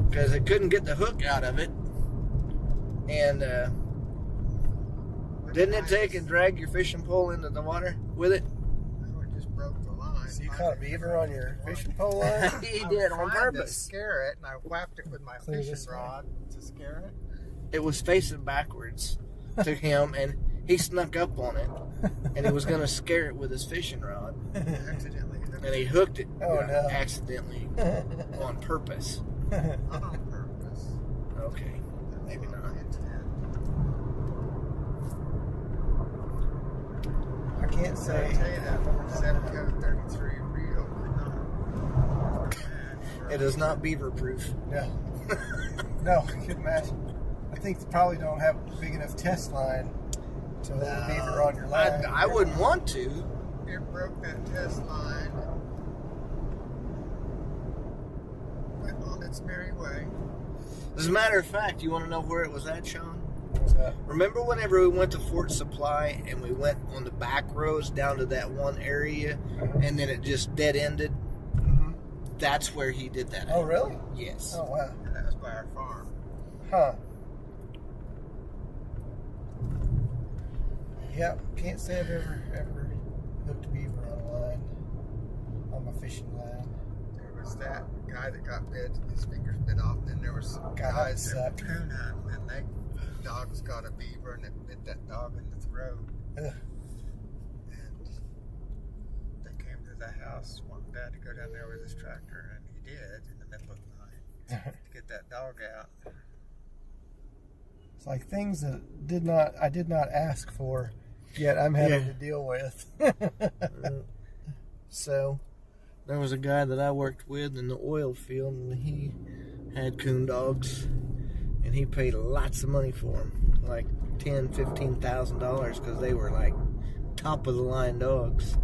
Because it couldn't get the hook out of it. And didn't it take and drag your fishing pole into the water with it? No, it just broke the line. So you caught a beaver on your fishing pole line? He did on purpose. To scare it, and I whacked it with my fishing rod to scare it. It was facing backwards to him, and he snuck up on it, and he was going to scare it with his fishing rod. Accidentally. And he hooked it accidentally on purpose. Not on purpose. Okay, maybe not. I can't So say. I tell you that 733 reel could not. It is not beaver proof. No. No, I can imagine. I think they probably don't have a big enough test line to hold a beaver on your line. I wouldn't want to. It broke that test line. Went on its merry way. As a matter of fact, you want to know where it was at, Sean? What's that? Remember whenever we went to Fort Supply and we went on the back roads down to that one area and then it just dead ended? Mm-hmm. That's where he did that. Oh, really? Yes. Oh, wow. That was by our farm. Huh. Yeah, can't say I've ever hooked a beaver on a line, on my fishing line. There was that guy that got bit, his fingers bit off, and then there was some God, guys that that coon hunting, and dogs got a beaver and it bit that dog in the throat. Ugh. And they came to the house, wanted Dad to go down there with his tractor, and he did in the middle of the night to get that dog out. It's like things that I did not ask for, yet I'm having to deal with. So, there was a guy that I worked with in the oil field, and he had coon dogs, and he paid lots of money for them, like $10,000-$15,000, because they were like top of the line dogs.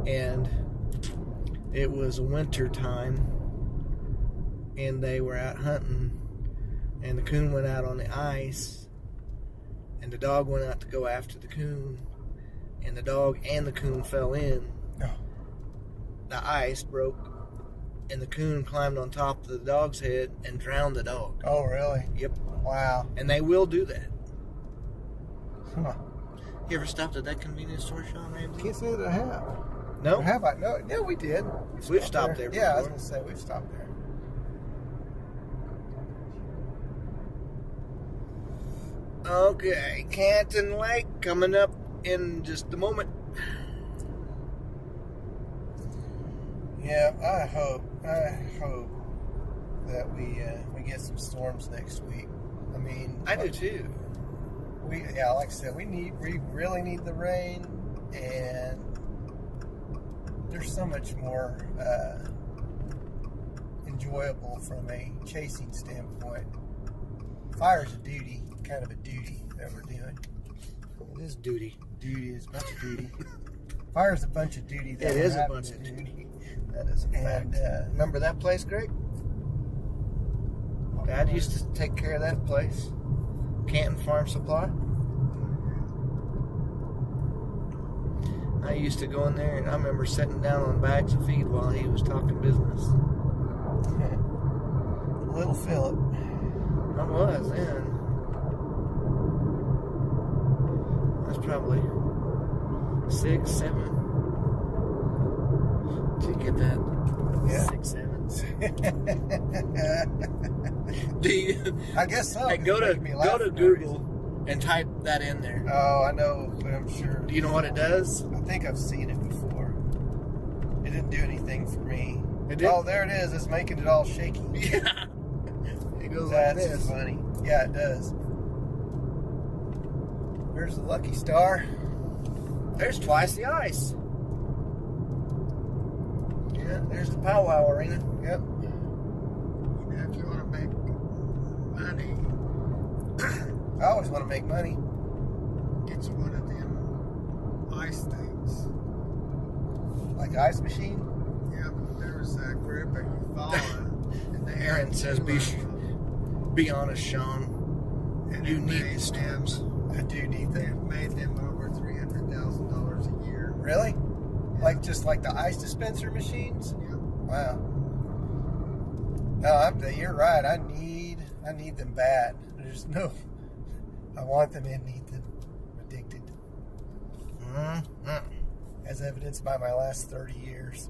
And it was winter time, and they were out hunting, and the coon went out on the ice, and the dog went out to go after the coon, and the dog and the coon fell in. The ice broke, and the coon climbed on top of the dog's head and drowned the dog. Oh, really? Yep. Wow. And they will do that. Huh. You ever stopped at that convenience store, Sean Ramsey? Can't say that I have. No? Or have I? No, yeah, we did. We've stopped there Yeah, I was before. going to say, we've stopped there. Okay, Canton Lake coming up in just a moment. Yeah, I hope that we get some storms next week. I mean, I do too. Like I said, we really need the rain, and there's so much more enjoyable from a chasing standpoint. Fire's a duty, kind of a duty that we're doing. It is duty. Duty is a bunch of duty. Fire's a bunch of duty. It is a bunch of duty. That is a fact. Remember that place, Greg? Dad used to take care of that place. Canton Farm Supply. I used to go in there, and I remember sitting down on bags of feed while he was talking business. Little Philip. I was then. I was probably 6, 7. Did you get that? Yeah. 6, 7. Do you? I guess so. Hey, go to Google and type that in there. Oh, I know, but I'm sure. Do you know what it does? I think I've seen it before. It didn't do anything for me. It did? Oh, there it is. It's making it all shaky. Yeah. It goes That's like this. funny. Yeah, it does. There's the Lucky Star. There's twice the ice. Yeah, there's the powwow arena. Yep. You have I always want to make money. Get you one of them ice things. Like an ice machine? Yeah, there's a group that you follow. And they Aaron have says, two be honest, Sean. and You it need made the storms. I do need It them. made them over $300,000 a year. Really? Yeah. Like just like the ice dispenser machines? Yeah. Wow. No, you're right. I need them bad. There's no. I want them and need them. I'm addicted. As evidenced by my last 30 years.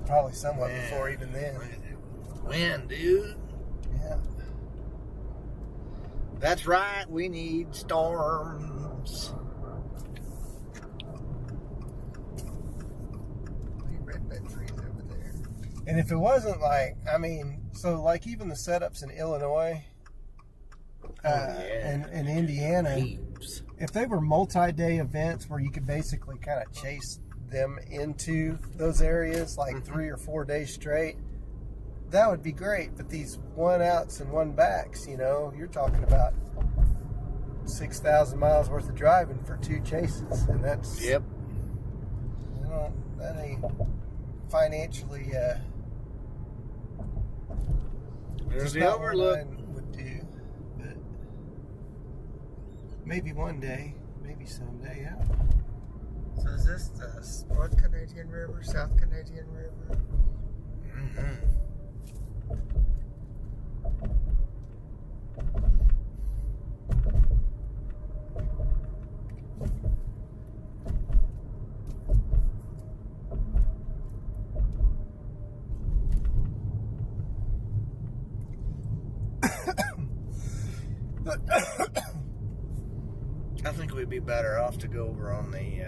Probably somewhat before even then. When, dude? Yeah. That's right. We need storms. Redbud trees over there. And if it wasn't like, so like even the setups in Illinois and Indiana, Heaps. if they were multi-day events where you could basically kind of chase them into those areas like 3 or 4 days straight, that would be great. But these one outs and one backs, you're talking about 6,000 miles worth of driving for 2 chases, and that's Yep. that ain't financially There's just the not what overlook. I would do. But maybe one day, maybe someday, yeah. So is this the North Canadian River, South Canadian River? I think we'd be better off to go over on the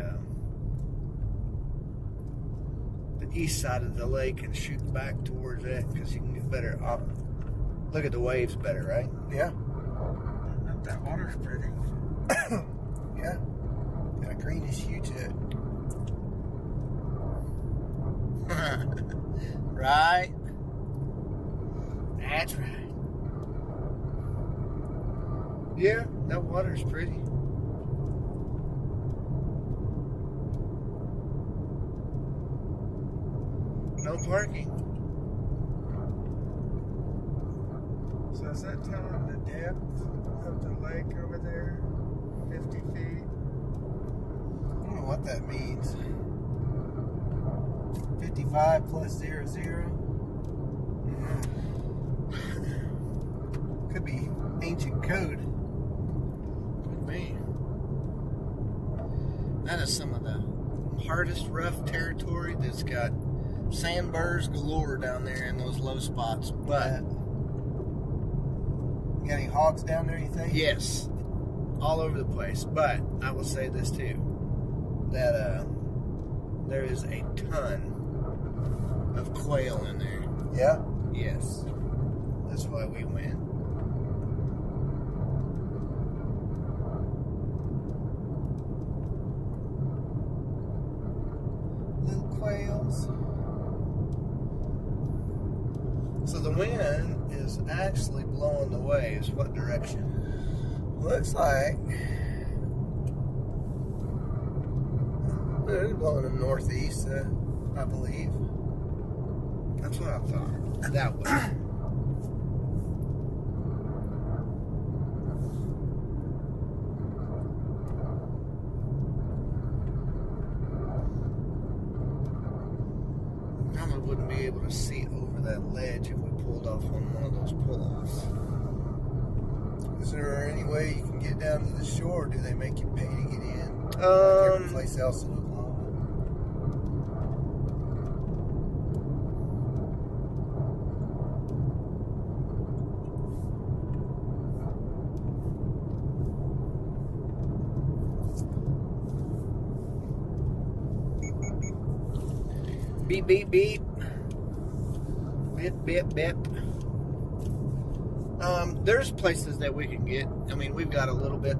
east side of the lake and shoot back towards that, because you can get better. Look at the waves better, right? Yeah. That water's pretty. Yeah. Got a greenish hue to it. Right? That's right. Yeah, that water's pretty. No parking. So is that telling the depth of the lake over there? 50 feet? I don't know what that means. 55 plus 00. Could be ancient code. Could be. That is some of the hardest rough territory that's got sandbars galore down there in those low spots. But You got any hogs down there, you think? yes, all over the place. But I will say this too, that there is a ton of quail in there. Yeah? Yes, that's why we went. Little quails. So the wind is actually blowing the waves. What direction? Looks like it's blowing in the northeast, I believe. That's what I thought. That way. Probably wouldn't be able to see over that ledge if we pulled off on one of those pull-offs. Is there any way you can get down to the shore? Do they make you pay to get in? Like every place else in Oklahoma. Beep, beep, beep. Bip, bip, bip. There's places that we can get. I mean, we've got a little bit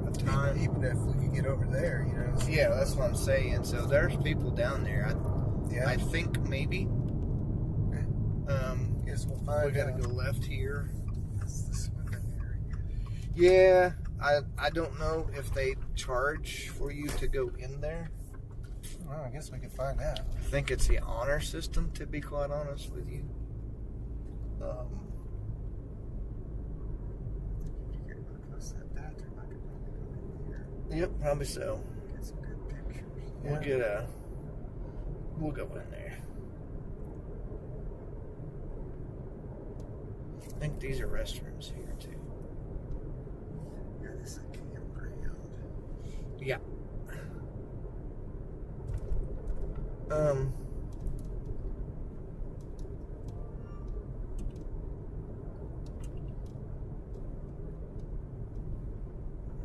of time. Even if we could get over there, Yeah, that's what I'm saying. So there's people down there. Yeah. I think maybe. Guess we'll find We gotta out. go left here. That's this one. Yeah, I don't know if they charge for you to go in there. Well, I guess we could find out. I think it's the honor system, to be quite honest with you. Yep, probably so. Get some good pictures. Yeah. We'll go in there. I think these are restrooms here too. Yeah, this is a campground. Yeah.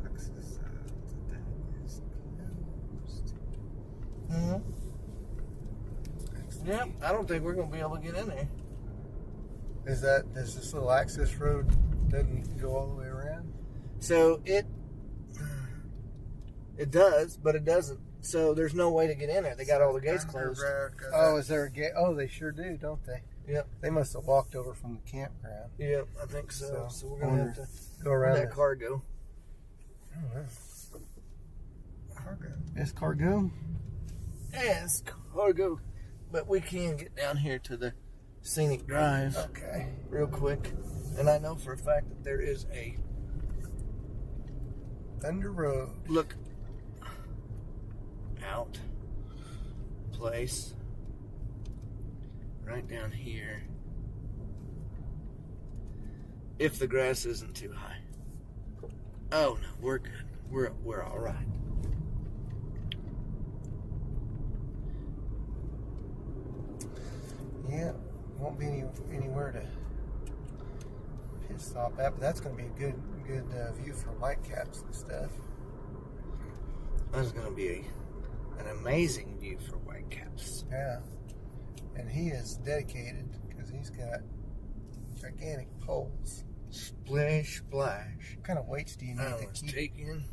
Access that is closed. Yep. I don't think we're gonna be able to get in there. Does this little access road doesn't go all the way around? So it does, but it doesn't. So there's no way to get in there. They got all the gates closed. Oh, is there a gate? Oh, they sure do, don't they? Yep. They must have walked over from the campground. Yep, I think so. So we're gonna have to go around that cargo. I don't know. Cargo. Is cargo? Yes, cargo. But we can get down here to the Scenic Drive. Okay. Real quick. And I know for a fact that there is a Thunder Road. look out place right down here. If the grass isn't too high. Oh no, we're good. We're all right. Yeah, won't be anywhere to pit stop at, but that's going to be a good view for whitecaps and stuff. That's going to be an amazing view for whitecaps. Yeah, and he is dedicated because he's got gigantic poles. Splish splash. What kind of weights do you need I to was keep? taking.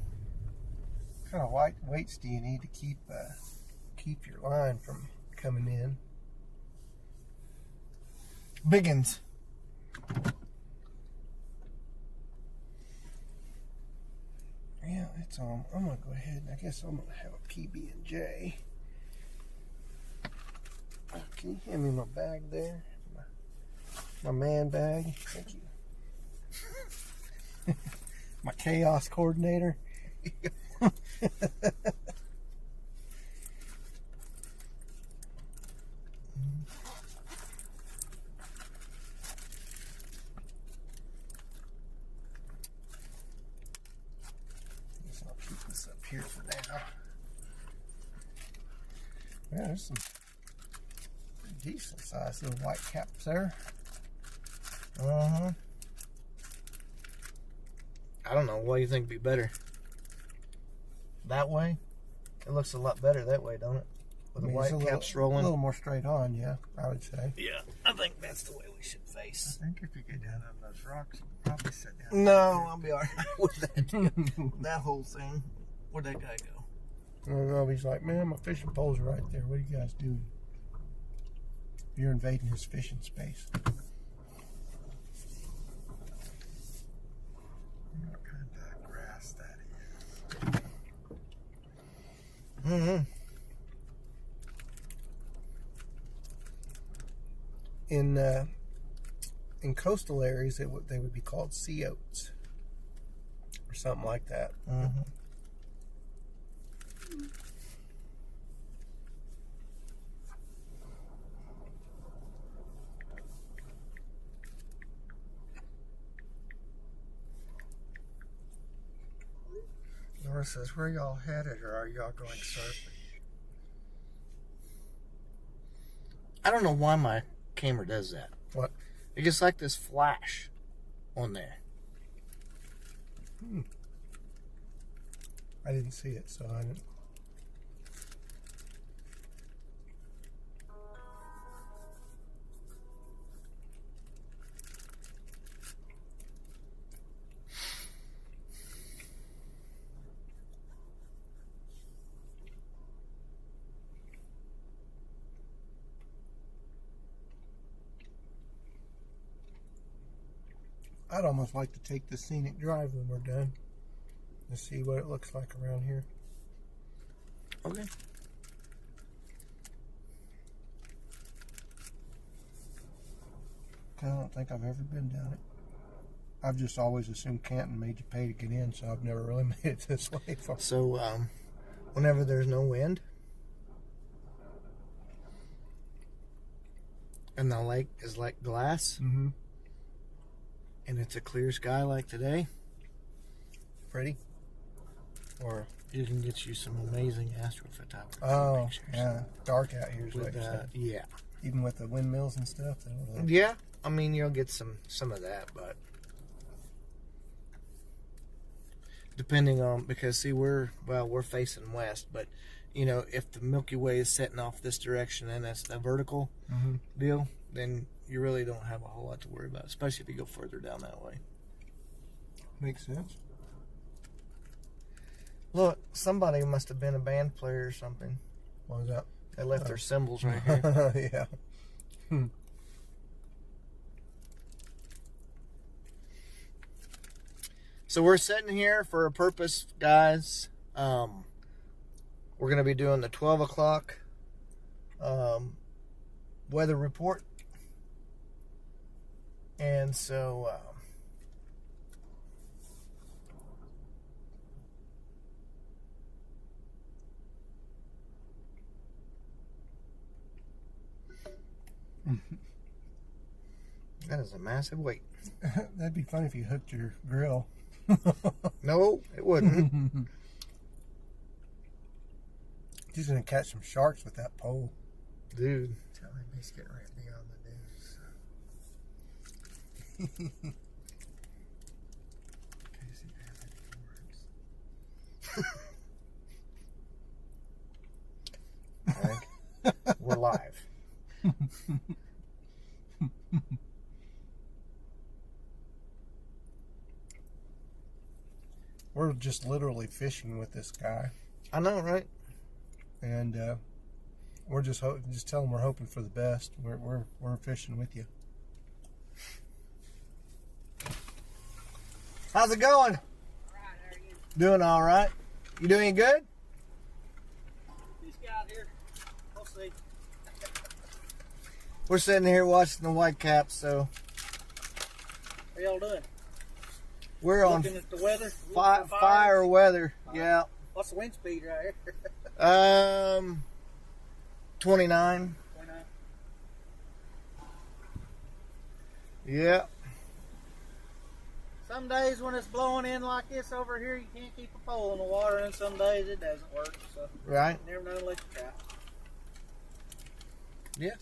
What kind of weights do you need to keep your line from coming in? Biggins. Yeah, it's on. I'm gonna go ahead and I guess I'm gonna have a PB and J. Can you hand me my bag there? My man bag. Thank you. My chaos coordinator. I'll keep this up here for now. Yeah, there's some decent sized little white caps there. I don't know. What do you think would be better? That way? It looks a lot better that way, don't it? With the white caps rolling. A little more straight on, yeah, I would say. Yeah, I think that's the way we should face. I think if you get down on those rocks, you can probably sit down. No, I'll be alright with that. That whole thing. Where'd that guy go? I don't know. He's like, man, my fishing poles are right there. What are you guys doing? You're invading his fishing space. What kind of grass that is? In coastal areas, they would be called sea oats or something like that. Laura says, where y'all headed, or are y'all going surfing? I don't know why my camera does that. What? It gets like this flash on there. I didn't see it, so I didn't. I'd almost like to take the scenic drive when we're done and see what it looks like around here. Okay. I don't think I've ever been down it. I've just always assumed Canton made you pay to get in, so I've never really made it this way far. So, whenever there's no wind and the lake is like glass, Mm-hmm. and it's a clear sky like today, Pretty. or you can get you some amazing astrophotography Oh, pictures. yeah. Dark out here is what With, you're saying. yeah. Even with the windmills and stuff. They don't look- Yeah, I mean, you'll get some of that, but depending on, because see, we're facing west, but you know, if the Milky Way is setting off this direction and that's the vertical Mm-hmm. deal, then you really don't have a whole lot to worry about, especially if you go further down that way. Makes sense. Look, somebody must have been a band player or something. What was that? They left their symbols right here. Yeah. So we're sitting here for a purpose, guys. We're going to be doing the 12 o'clock weather report. And so that is a massive weight. That'd be funny if you hooked your grill. No, it wouldn't. He's gonna catch some sharks with that pole. Dude. Tell him he's getting ready to be on the news. Casey Abbott Fords. We're live. We're just literally fishing with this guy, I know, right? and we're just tell him we're hoping for the best. We're fishing with you. How's it going? Alright, how are you? Doing all right. You doing good? These guys here, we'll see. We're sitting here watching the Whitecaps, so What y'all doing? we're on Looking at the weather? fire weather. Yeah. What's the wind speed right here? 29. 29. Yeah. Some days when it's blowing in like this over here, you can't keep a pole in the water, and some days it doesn't work. So Right. you never know unless you try. Yeah.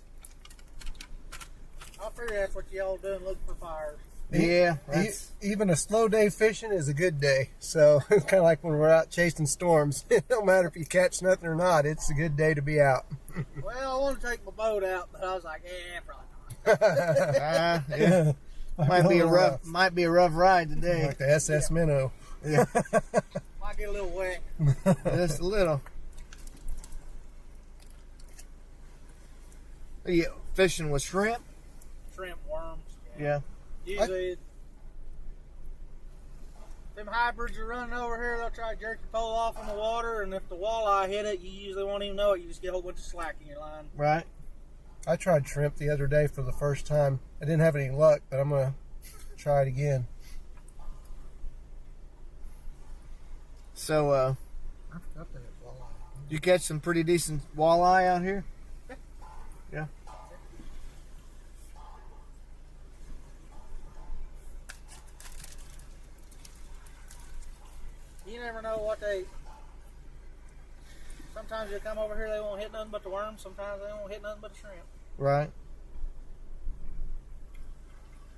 I figure that's what y'all doing, looking for fires. Yeah. That's, Even a slow day fishing is a good day. So it's kind of like when we're out chasing storms. It don't matter if you catch nothing or not. It's a good day to be out. Well, I want to take my boat out, but I was like, probably not. yeah. Might be a rough ride today. Like the SS Minnow. Yeah. Might get a little wet. Just a little. Yeah. Fishing with shrimp. Shrimp, worms. Yeah. Usually, them hybrids are running over here, they'll try to jerk your pole off in the water, and if the walleye hit it, you usually won't even know it. You just get a whole bunch of slack in your line. Right. I tried shrimp the other day for the first time. I didn't have any luck, but I'm going to try it again. So, I forgot that walleye. you catch some pretty decent walleye out here? Yeah. You never know what they... Sometimes they come over here, they won't hit nothing but the worms. Sometimes they won't hit nothing but the shrimp. Right.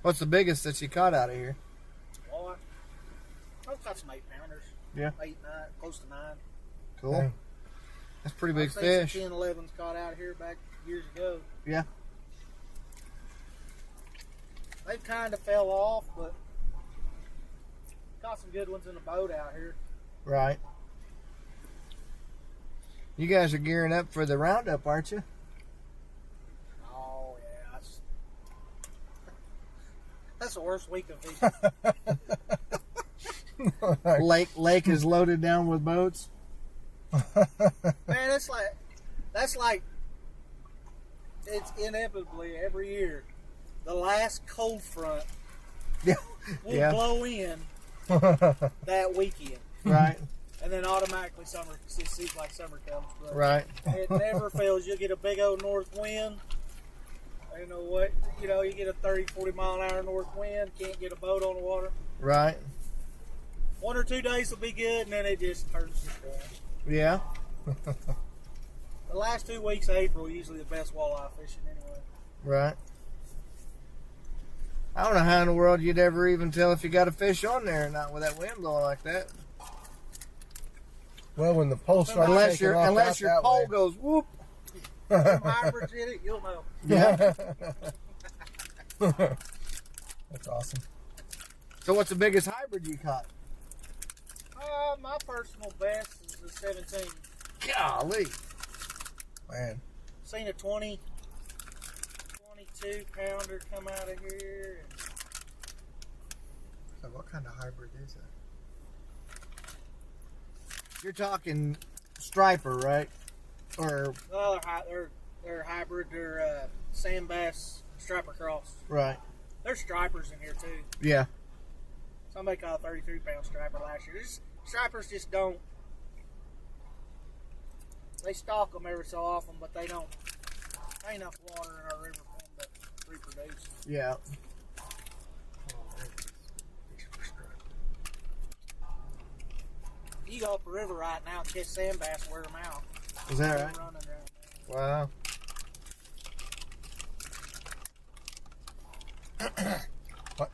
What's the biggest that you caught out of here? Walleye. I've caught some 8-pounders. Yeah. 8, 9, close to 9. Cool. Okay. That's pretty big I've seen fish. some 10, 11s caught out here back years ago. Yeah. They kind of fell off, but caught some good ones in the boat out here. Right. You guys are gearing up for the roundup, aren't you? Oh yeah, that's That's the worst week of fishing. Lake is loaded down with boats. Man, that's like it's inevitably every year. The last cold front will blow in that weekend. Right. And then automatically summer, it seems like summer comes. But Right. it never fails. You'll get a big old north wind. You know what? You know, you get a 30, 40 mile an hour north wind. Can't get a boat on the water. Right. 1 or 2 days will be good, and then it just turns to storm. Yeah. The last 2 weeks of April are usually the best walleye fishing anyway. Right. I don't know how in the world you'd ever even tell if you got a fish on there or not with that wind blowing like that. Well, when the pole starts Unless your pole way. goes whoop. If hybrids in it, you'll know. Yeah. That's awesome. So what's the biggest hybrid you caught? My personal best is the 17. Golly. Man. Seen a 22 pounder come out of here. So what kind of hybrid is it? You're talking striper, right? Or Well, they're hybrid. They're sand bass striper cross. right. There's stripers in here too. Yeah. Somebody caught a 33-pound striper last year. Stripers just don't. They stalk them every so often, but they don't. There ain't enough water in our river for them to reproduce. Yeah. You go up the river right now and catch sand bass, wear them out. Is that They're right? running around. Wow. What?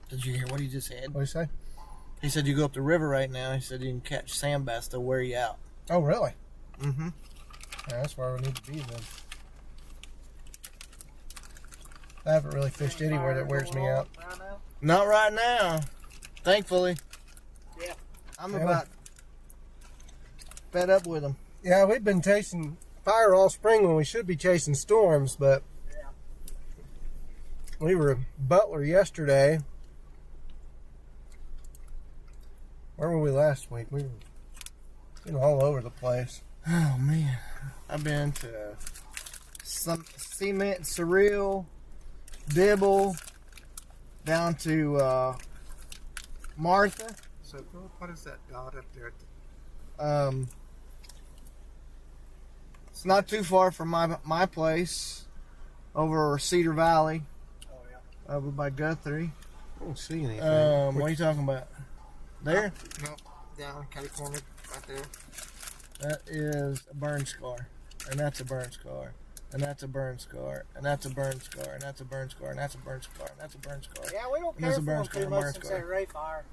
Did you hear what he just said? What do you say? He said you go up the river right now. He said you can catch sand bass. They'll wear you out. Oh, really? Mm-hmm. Yeah, that's where we need to be then. I haven't really fished anywhere that wears me out. Right now? Not right now. Thankfully. Yeah. I'm Yeah. about fed up with them. Yeah, we've been chasing fire all spring when we should be chasing storms, but Yeah. we were in Butler yesterday. Where were we last week? We were all over the place. Oh, man. I've been to some Cement, Surreal, Dibble, down to Martha. So what is that dot up there? It's not too far from my place, over Cedar Valley, Oh, yeah. over by Guthrie. I don't see anything. What are you talking about? There? Nope. Down California, right there. That is a burn scar, and that's a burn scar, and that's a burn scar, and that's a burn scar, and that's a burn scar, and that's a burn scar, and that's a burn scar. Yeah, we don't And care that's for a burn them scar, too a much burn since scar. that Ray fire.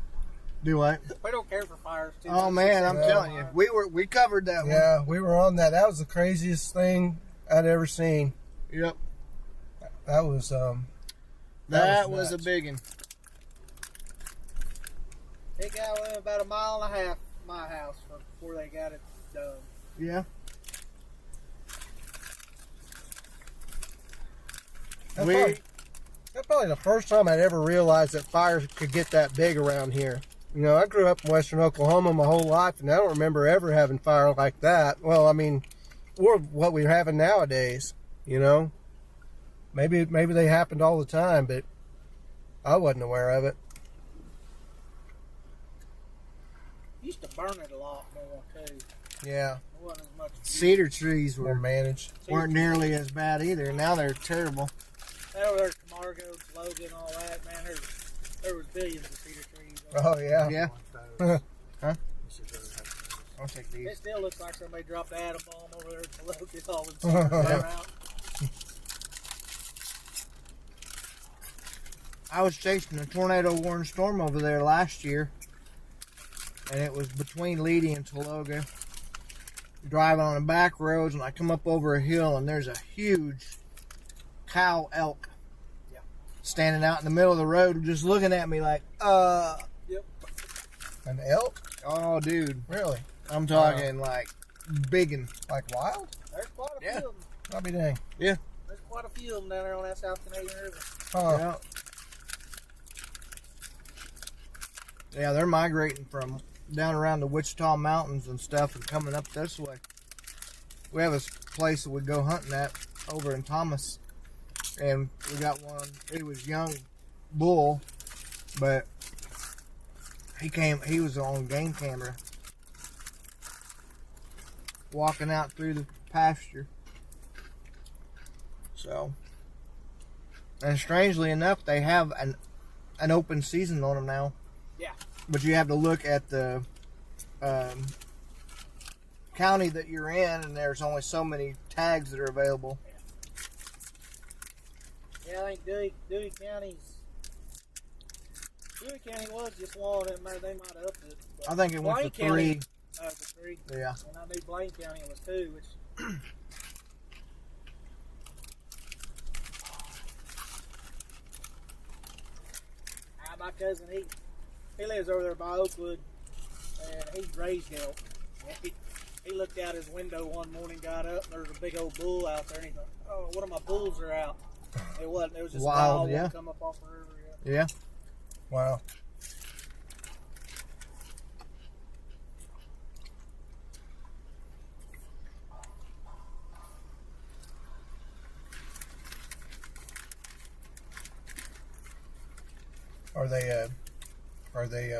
Do what? We don't care for fires too Oh much man, since I'm that telling you, fire. we covered that one. Yeah, we were on that. That was the craziest thing I'd ever seen. Yep. That was That was a nuts. big one. It got within about a mile and a half from my house before they got it done. Yeah. That's probably the first time I'd ever realized that fires could get that big around here. You know, I grew up in western Oklahoma my whole life, and I don't remember ever having fire like that. Well, I mean, or what we're having nowadays, you know. Maybe they happened all the time, but I wasn't aware of it. Used to burn it a lot more too. Yeah, It wasn't as much. Cedar trees more managed. weren't nearly as bad either. Now they're terrible. That over there, Camargo, Logan, all that, man, there was billions of cedar trees. Oh yeah. Yeah. Huh? I'll take It these. still looks like somebody dropped an atom bomb over there at Logan, all the cedars out. I was chasing a tornado warning storm over there last year, and it was between Leedy and Tologa. Driving on the back roads, and I come up over a hill, and there's a huge cow elk standing out in the middle of the road, just looking at me like, Yep. An elk? oh, dude, Really? I'm talking like biggin'. Like wild? There's quite a Yeah. few of them. I'll be dang. There's quite a few of them down there on that South Canadian River. Huh. Yeah. Yeah, they're migrating from down around the Wichita Mountains and stuff and coming up this way. We have a place that we go hunting at over in Thomas, and we got one. He was young bull, but he was on game camera walking out through the pasture. So, and strangely enough, they have an open season on them now. Yeah. But you have to look at the county that you're in, and there's only so many tags that are available. Yeah, I think Dewey County was just one, and they might have upped it. I think it went Blaine to 3. County, to 3. Yeah. And I knew Blaine County was 2, which. My cousin, he lives over there by Oakwood, and he's raised elk. And he looked out his window one morning, got up, and there was a big old bull out there, and he thought, "Oh, one of my bulls are out." It wasn't. It was just wild. a Yeah. come up off the river. Yeah. Wow. Are they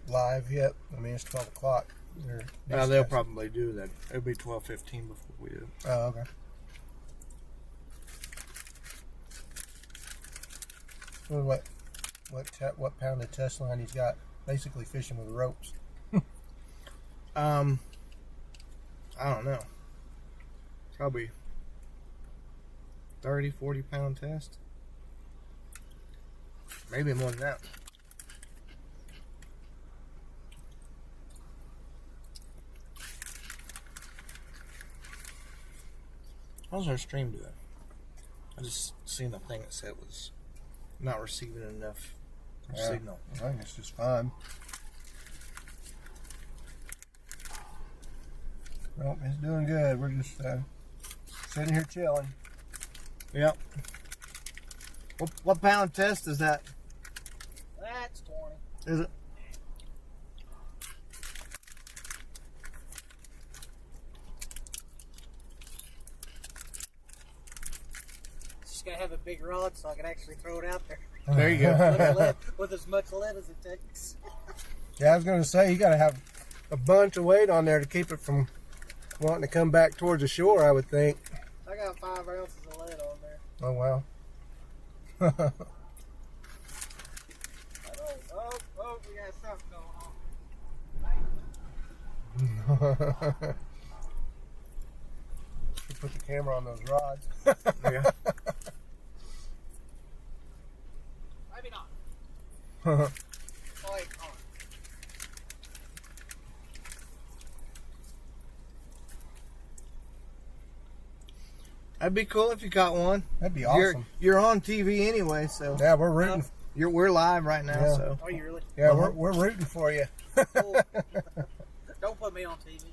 live yet? I mean, it's 12 o'clock. They'll probably do that. It'll be 12:15 before we do. Oh, okay. Well, what pounded test line he's got? Basically fishing with ropes. I don't know. Probably 30, 40 pound test. Maybe more than that. How's our stream doing? I just seen a thing that said it was not receiving enough signal. I think it's just fine. Well, it's doing good. We're just sitting here chilling. Yep. What pound test is that? That's 20. Is it? Just gotta have a big rod so I can actually throw it out there There you go. with as much lead as it takes. Yeah, I was going to say, you got to have a bunch of weight on there to keep it from wanting to come back towards the shore, I would think. I got 5 ounces of lead on there. Oh, wow. Oh, we got something going on. You put the camera on those rods. Yeah. Maybe not. Oh, wait, on. That'd be cool if you caught one. That'd be awesome. You're on TV anyway, so Yeah, we're rooting. we're live right now. Yeah. So Are you really? Yeah, we're rooting for you. Cool. Don't put me on TV.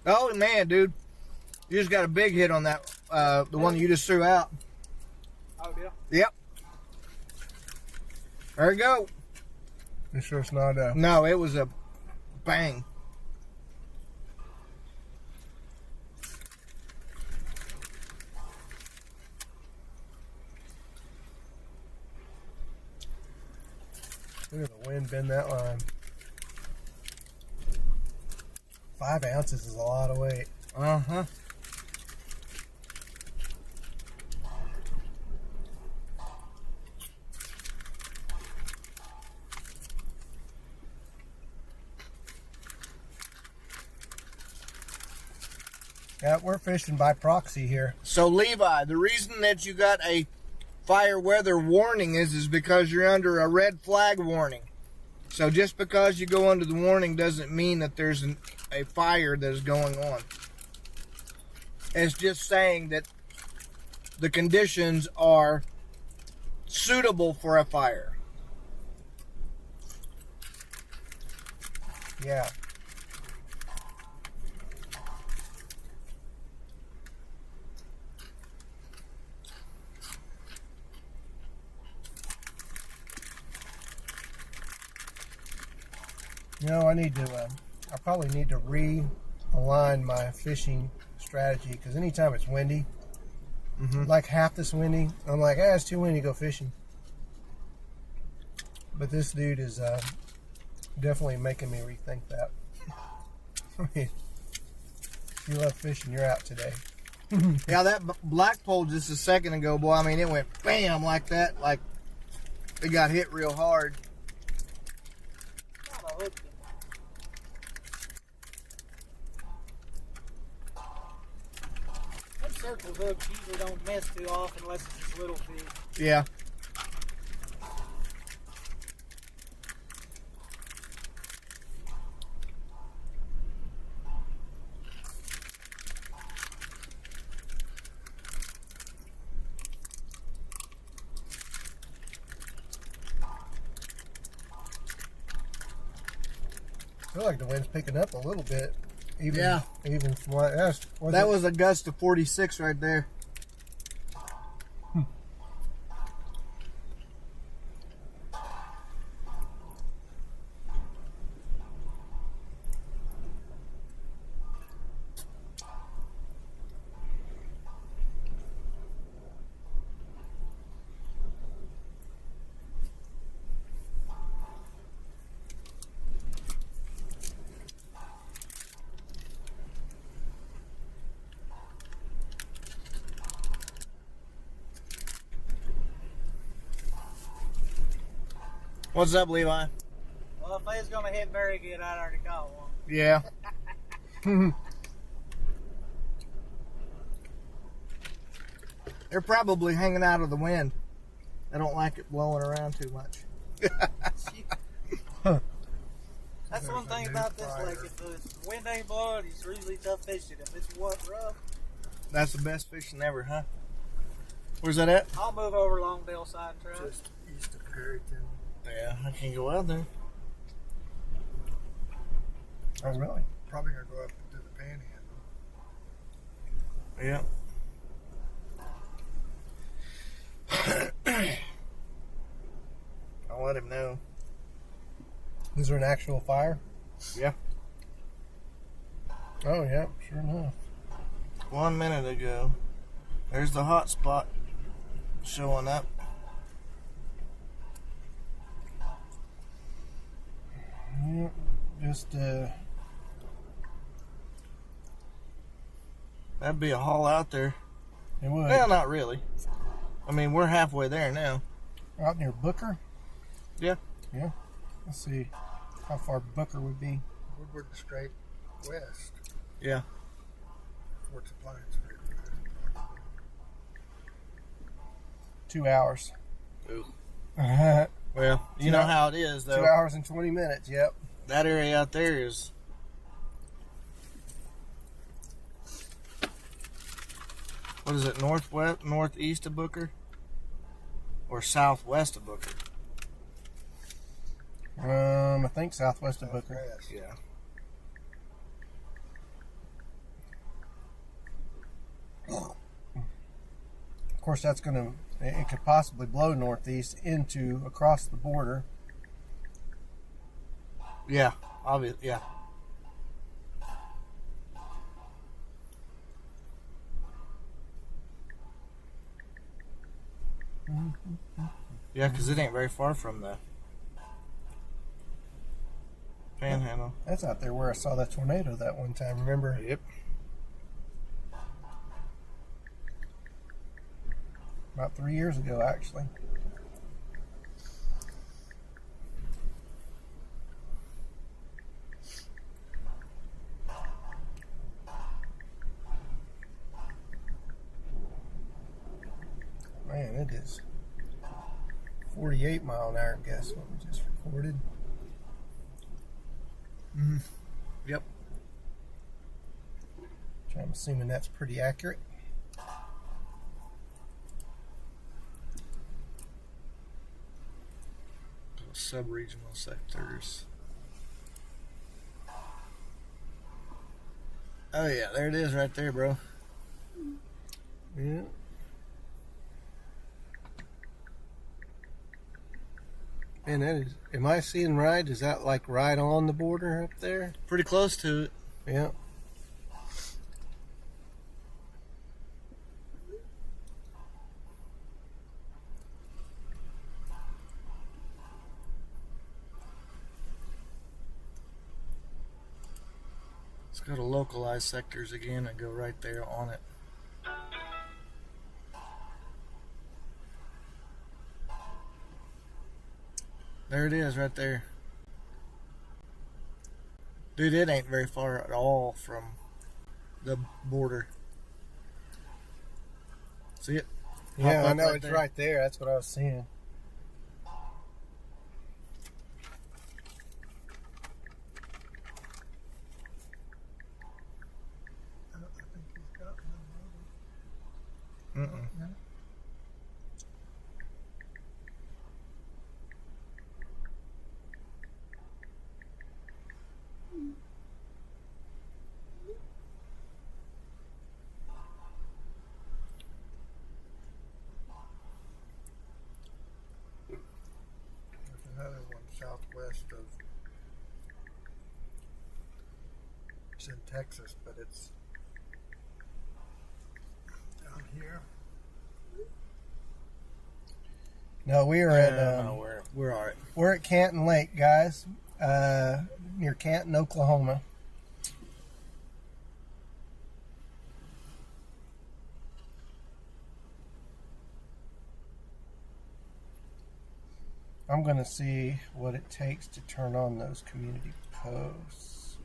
oh man, dude, you just got a big hit on that. The one you just threw out. Oh, yeah? Yep. There you go. You sure it's not No, it was a bang. Look at the wind bend that line. 5 ounces is a lot of weight. Uh-huh. Yeah, we're fishing by proxy here. So Levi, the reason that you got a fire weather warning is because you're under a red flag warning. So just because you go under the warning doesn't mean that there's a fire that is going on. It's just saying that the conditions are suitable for a fire. Yeah. You know, I probably need to realign my fishing strategy because anytime it's windy, like half this windy, I'm like, it's too windy to go fishing. But this dude is definitely making me rethink that. I mean, if you love fishing, you're out today. Yeah, that black pole just a second ago, boy, I mean, it went bam like that. Like, it got hit real hard. Not a hook. Them circle hooks usually don't miss too often unless it's just little fish. Yeah. I feel like the wind's picking up a little bit. Yeah. Even from what That was a gust of 46 right there. What's up, Levi? Well, if it's going to hit very good, I'd already caught one. Yeah. They're probably hanging out of the wind. I don't like it blowing around too much. That's one thing about this lake. If the wind ain't blowing, it's really tough fishing. If it's rough, That's the best fishing ever, huh? Where's that at? I'll move over Longdale side track. Just east of Perryton. Yeah, I can't go out there. Oh, really? Probably gonna go up to the Panhandle. Yeah. I'll let him know. Is there an actual fire? Yeah. Oh, yeah, sure enough. 1 minute ago. There's the hotspot showing up. Yeah, just That'd be a haul out there. it would. Well, not really. I mean, we're halfway there now. Out near Booker? Yeah. Yeah. Let's see how far Booker would be. Woodward straight west. Yeah. Fort Supply straight west. 2 hours. Ooh. 2 Well, you know how it is, though. hours and 20 minutes, yep. That area out there is... What is it, northwest, northeast of Booker? Or southwest of Booker? I think southwest of Booker. Southwest. Yeah. Of course, that's going to, it could possibly blow northeast into across the border. Yeah, obviously, yeah. Yeah, because it ain't very far from the Panhandle. That's out there where I saw that tornado that one time, remember? Yep. About 3 years ago, actually. Man, it is 48 mile an hour guess what we just recorded. Yep. Which I'm assuming that's pretty accurate. Sub-regional sectors. Oh yeah, there it is right there, bro. Yeah. And that is, am I seeing right? Is that like right on the border up there? Pretty close to it. Yeah. Let's go to localized sectors again and go right there on it. There it is right there. Dude, it ain't very far at all from the border. See it? Yeah, Pop I up know right it's there. right there. That's what I was seeing. I think he's got one. Mm-mm. No? There's another one southwest of. It's in Texas, but it's down here. No, we are at No, we're all right. we're at Canton Lake, guys, near Canton, Oklahoma. I'm going to see what it takes to turn on those community posts.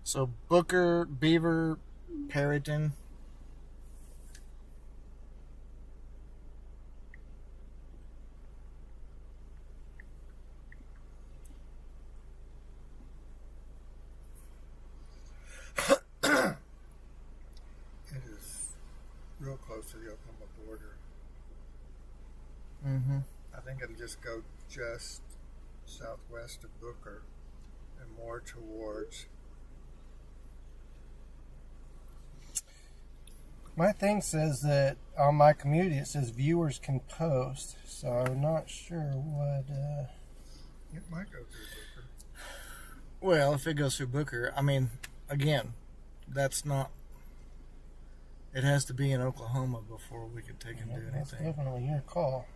So Booker, Beaver, Perryton. It is real close to the Oklahoma border. Mm-hmm. I think it'll just go just southwest of Booker and more towards. My thing says that on my community it says viewers can post, so I'm not sure what. It might go through Booker. Well, if it goes through Booker, I mean, again, that's not. It has to be in Oklahoma before we can take and do That's anything. definitely your call.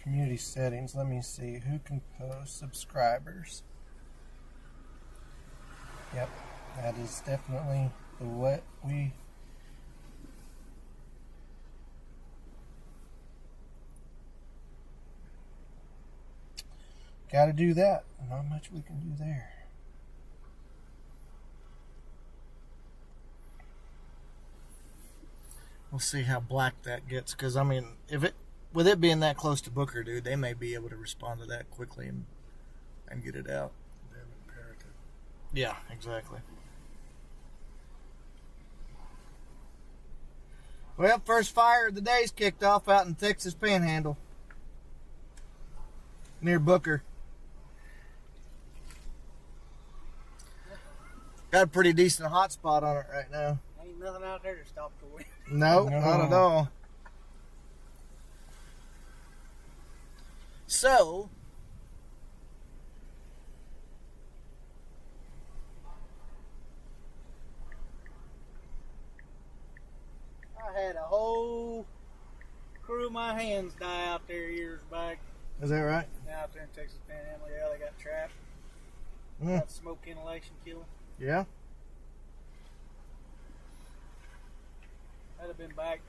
Community settings. Let me see who can post. Subscribers. Yep, that is definitely what we. Got to do that. Not much we can do there. We'll see how black that gets, because I mean, if it with it being that close to Booker, dude, they may be able to respond to that quickly and get it out. They're imperative. Yeah, exactly. Well, first fire of the day's kicked off out in Texas Panhandle near Booker. Got a pretty decent hotspot on it right now. Ain't nothing out there to stop the wind. No, No. not at all. So, I had a whole crew of my hands die out there years back. is that right? Out there in Texas Panhandle, yeah, they got trapped. Mm. Got smoke inhalation killing. Yeah. That'd have been back,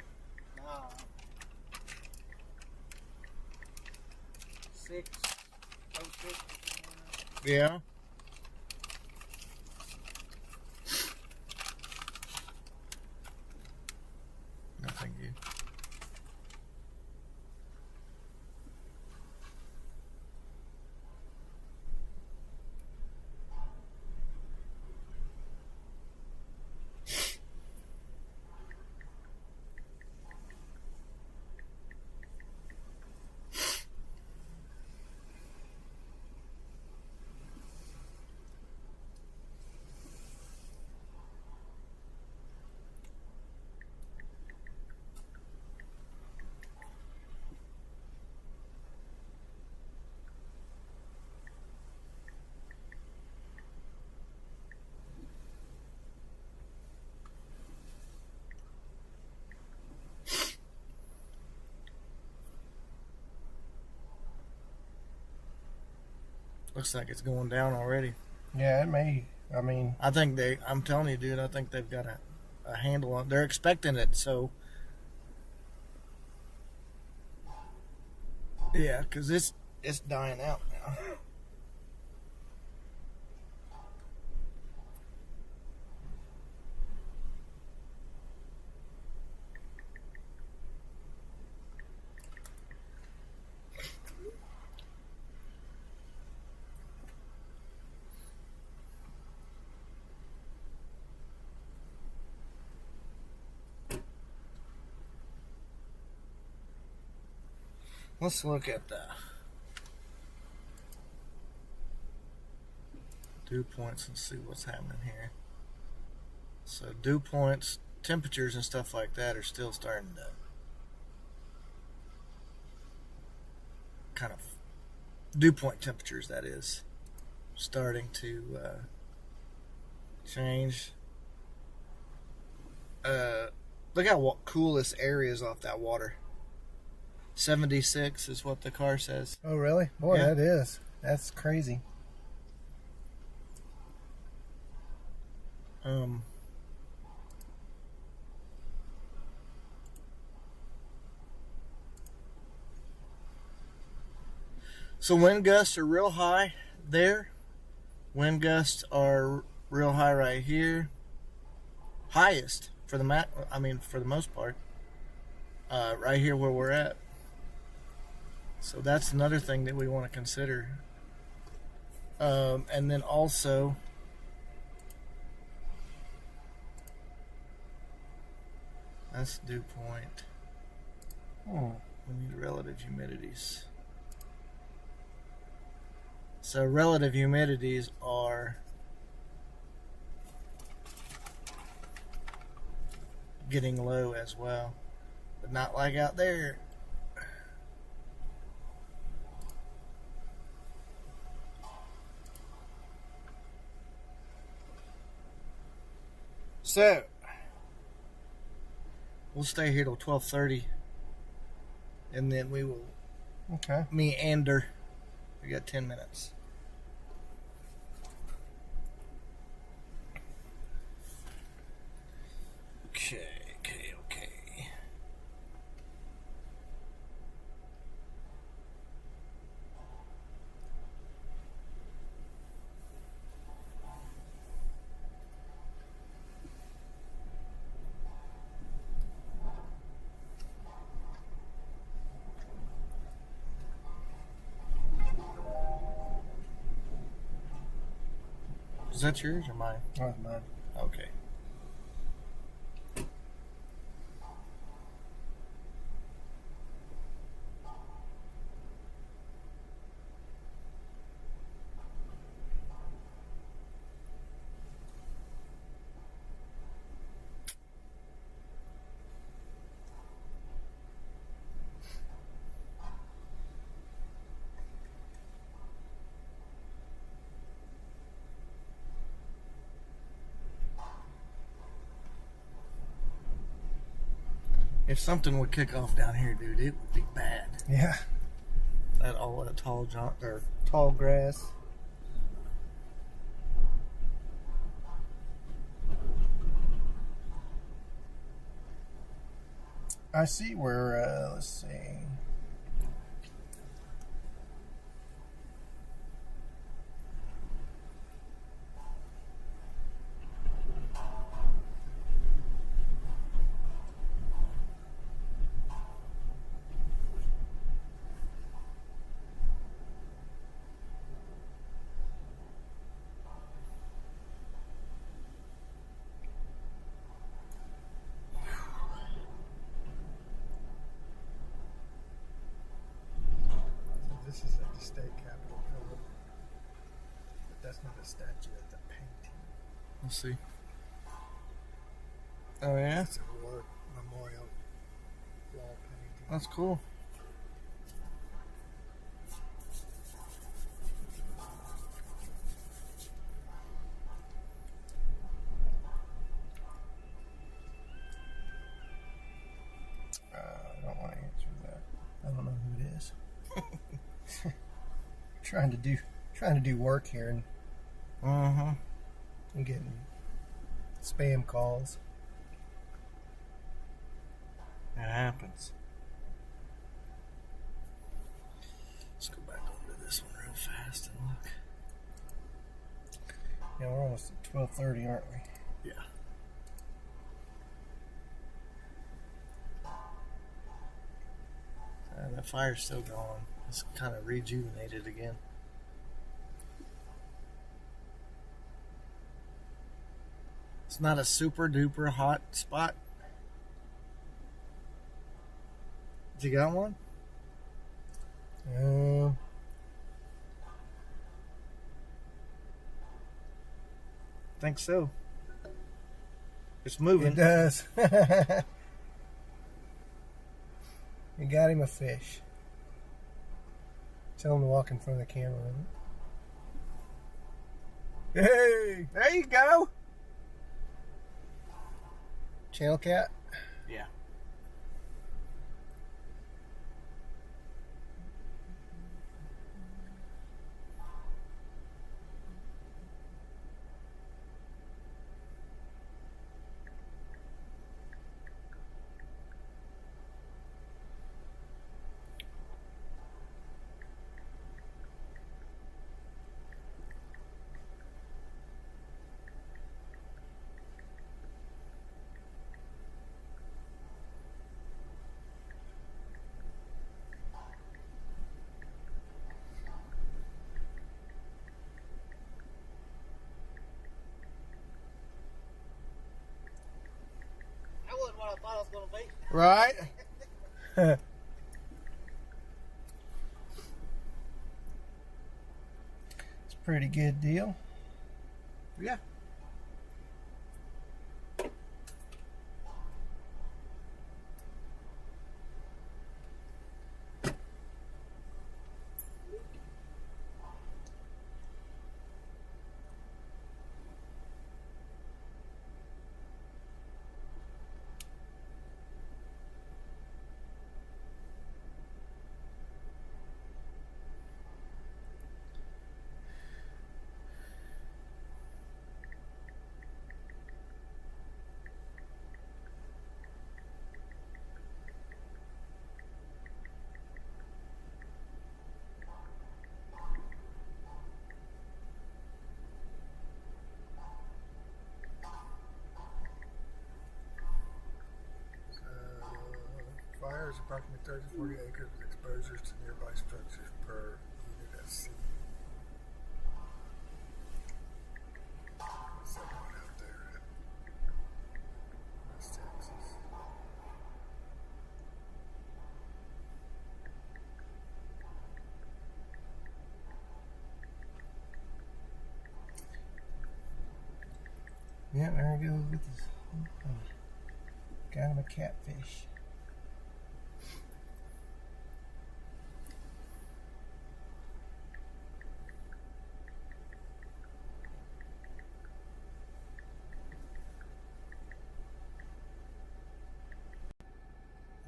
06. Yeah. No, thank you. Looks like it's going down already. Yeah, it may. I mean, I'm telling you, dude, I think they've got a handle on. They're expecting it, so. Yeah, because it's dying out now. Let's look at the dew points and see what's happening here. So dew points, temperatures and stuff like that are still starting to kind of, dew point temperatures, that is, starting to change. Look how cool this area is off that water. 76 is what the car says. oh really? Boy, Yeah. that is. That's crazy. So wind gusts are real high there. Wind gusts are real high right here. Highest for the for the most part, right here where we're at. So that's another thing that we want to consider. And then also, that's dew point. We need relative humidities. So relative humidities are getting low as well, but not like out there. So we'll stay here till 12:30, and then we will meander. We got 10 minutes. Okay. Is that yours or mine? Oh, that's mine. Okay. If something would kick off down here, dude, it would be bad. Yeah. All that tall Tall grass. I see where, let's see. This is at the state capitol building. But that's not a statue, it's a painting. Let's see. Oh, yeah? It's a war memorial wall painting. That's cool. I don't want to answer that. I don't know who it is. trying to do work here and Mm-hmm. I'm getting spam calls. That happens. Let's go back over to this one real fast and look. Yeah, we're almost at 12:30, aren't we? Yeah. That fire's still going. It's kind of rejuvenated again. It's not a super duper hot spot. You got one? Think so. It's moving. It does. You got him a fish. Tell him to walk in front of the camera. Hey! There you go. Channel cat? Yeah. That wasn't what I thought it was going to be. Right? It's a pretty good deal. Yeah. Fires approximately 30 to 40 acres with exposures to nearby structures per unit at sea. What's that one out there at West Texas? Yeah, there he goes with his. Got him a catfish.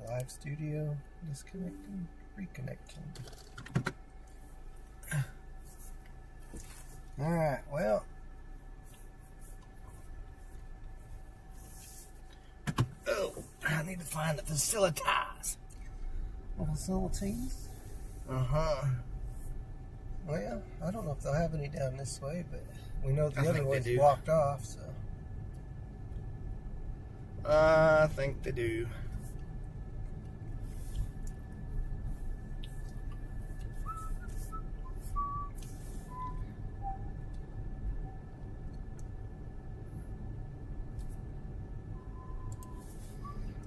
Live studio, disconnecting, reconnecting. Alright, well. Oh, I need to find the facilities. The facilities? Uh-huh. Well, I don't know if they'll have any down this way, but we know the I other think they one's do. blocked off, so. I think they do.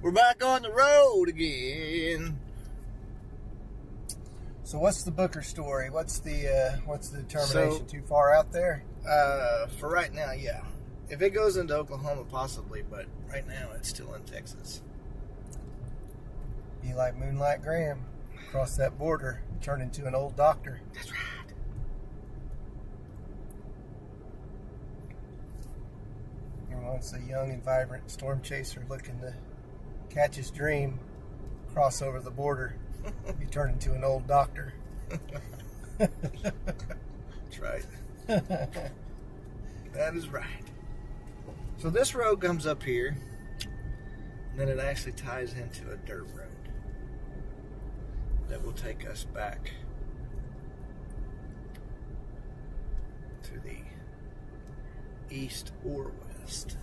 We're back on the road again. So what's the Booker story? What's the determination? So- Too far out there? For right now, yeah. If it goes into Oklahoma, possibly, but right now it's still in Texas. Be like Moonlight Graham. Cross that border, turn into an old doctor. That's right. You're once a young and vibrant storm chaser looking to catch his dream, cross over the border, you turn into an old doctor. That's right. That is right. So this road comes up here, and then it actually ties into a dirt road that will take us back to the east or west.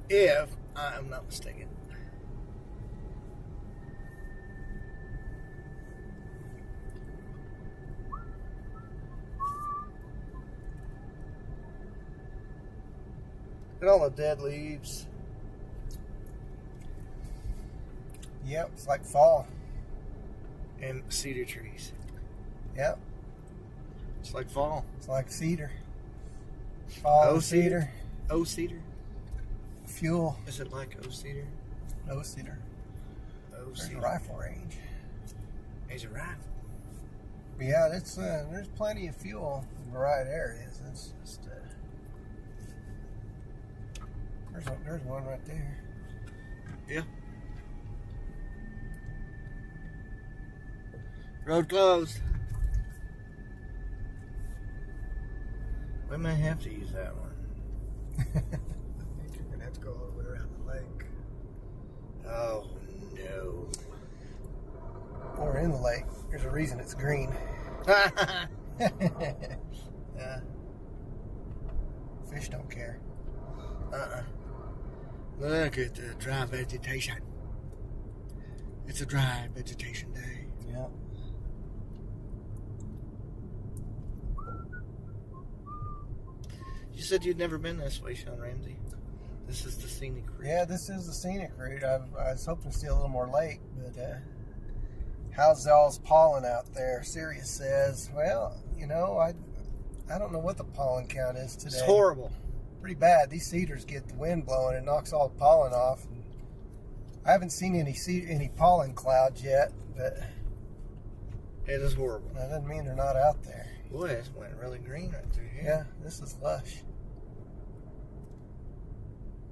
If I'm not mistaken. Look at all the dead leaves. Yep, it's like fall. And cedar trees. Yep, It's like fall. it's like cedar. Fall Oh, and cedar. Oh, cedar? Fuel. Is it like oh, cedar? No cedar. Oh, There's cedar. a rifle range. Is it rifle? But yeah, there's plenty of fuel in the right areas. It's just there's one right there. Yeah. Road closed. We may have to use that one. I think you're going to have to go all the way around the lake. Oh, no. Or in the lake. There's a reason it's green. Yeah. Fish don't care. Look at the dry vegetation. It's a dry vegetation day. Yep. You said you'd never been this way, Sean Ramsey. This is the scenic route. Yeah, this is the scenic route. I was hoping to see a little more lake, but how's y'all's pollen out there? Sirius says, well, you know, I don't know what the pollen count is today. It's horrible. Pretty bad. These cedars get the wind blowing and knocks all the pollen off. I haven't seen any pollen clouds yet, but It is horrible. that doesn't mean they're not out there. Boy, it went really green right through here. Yeah, this is lush.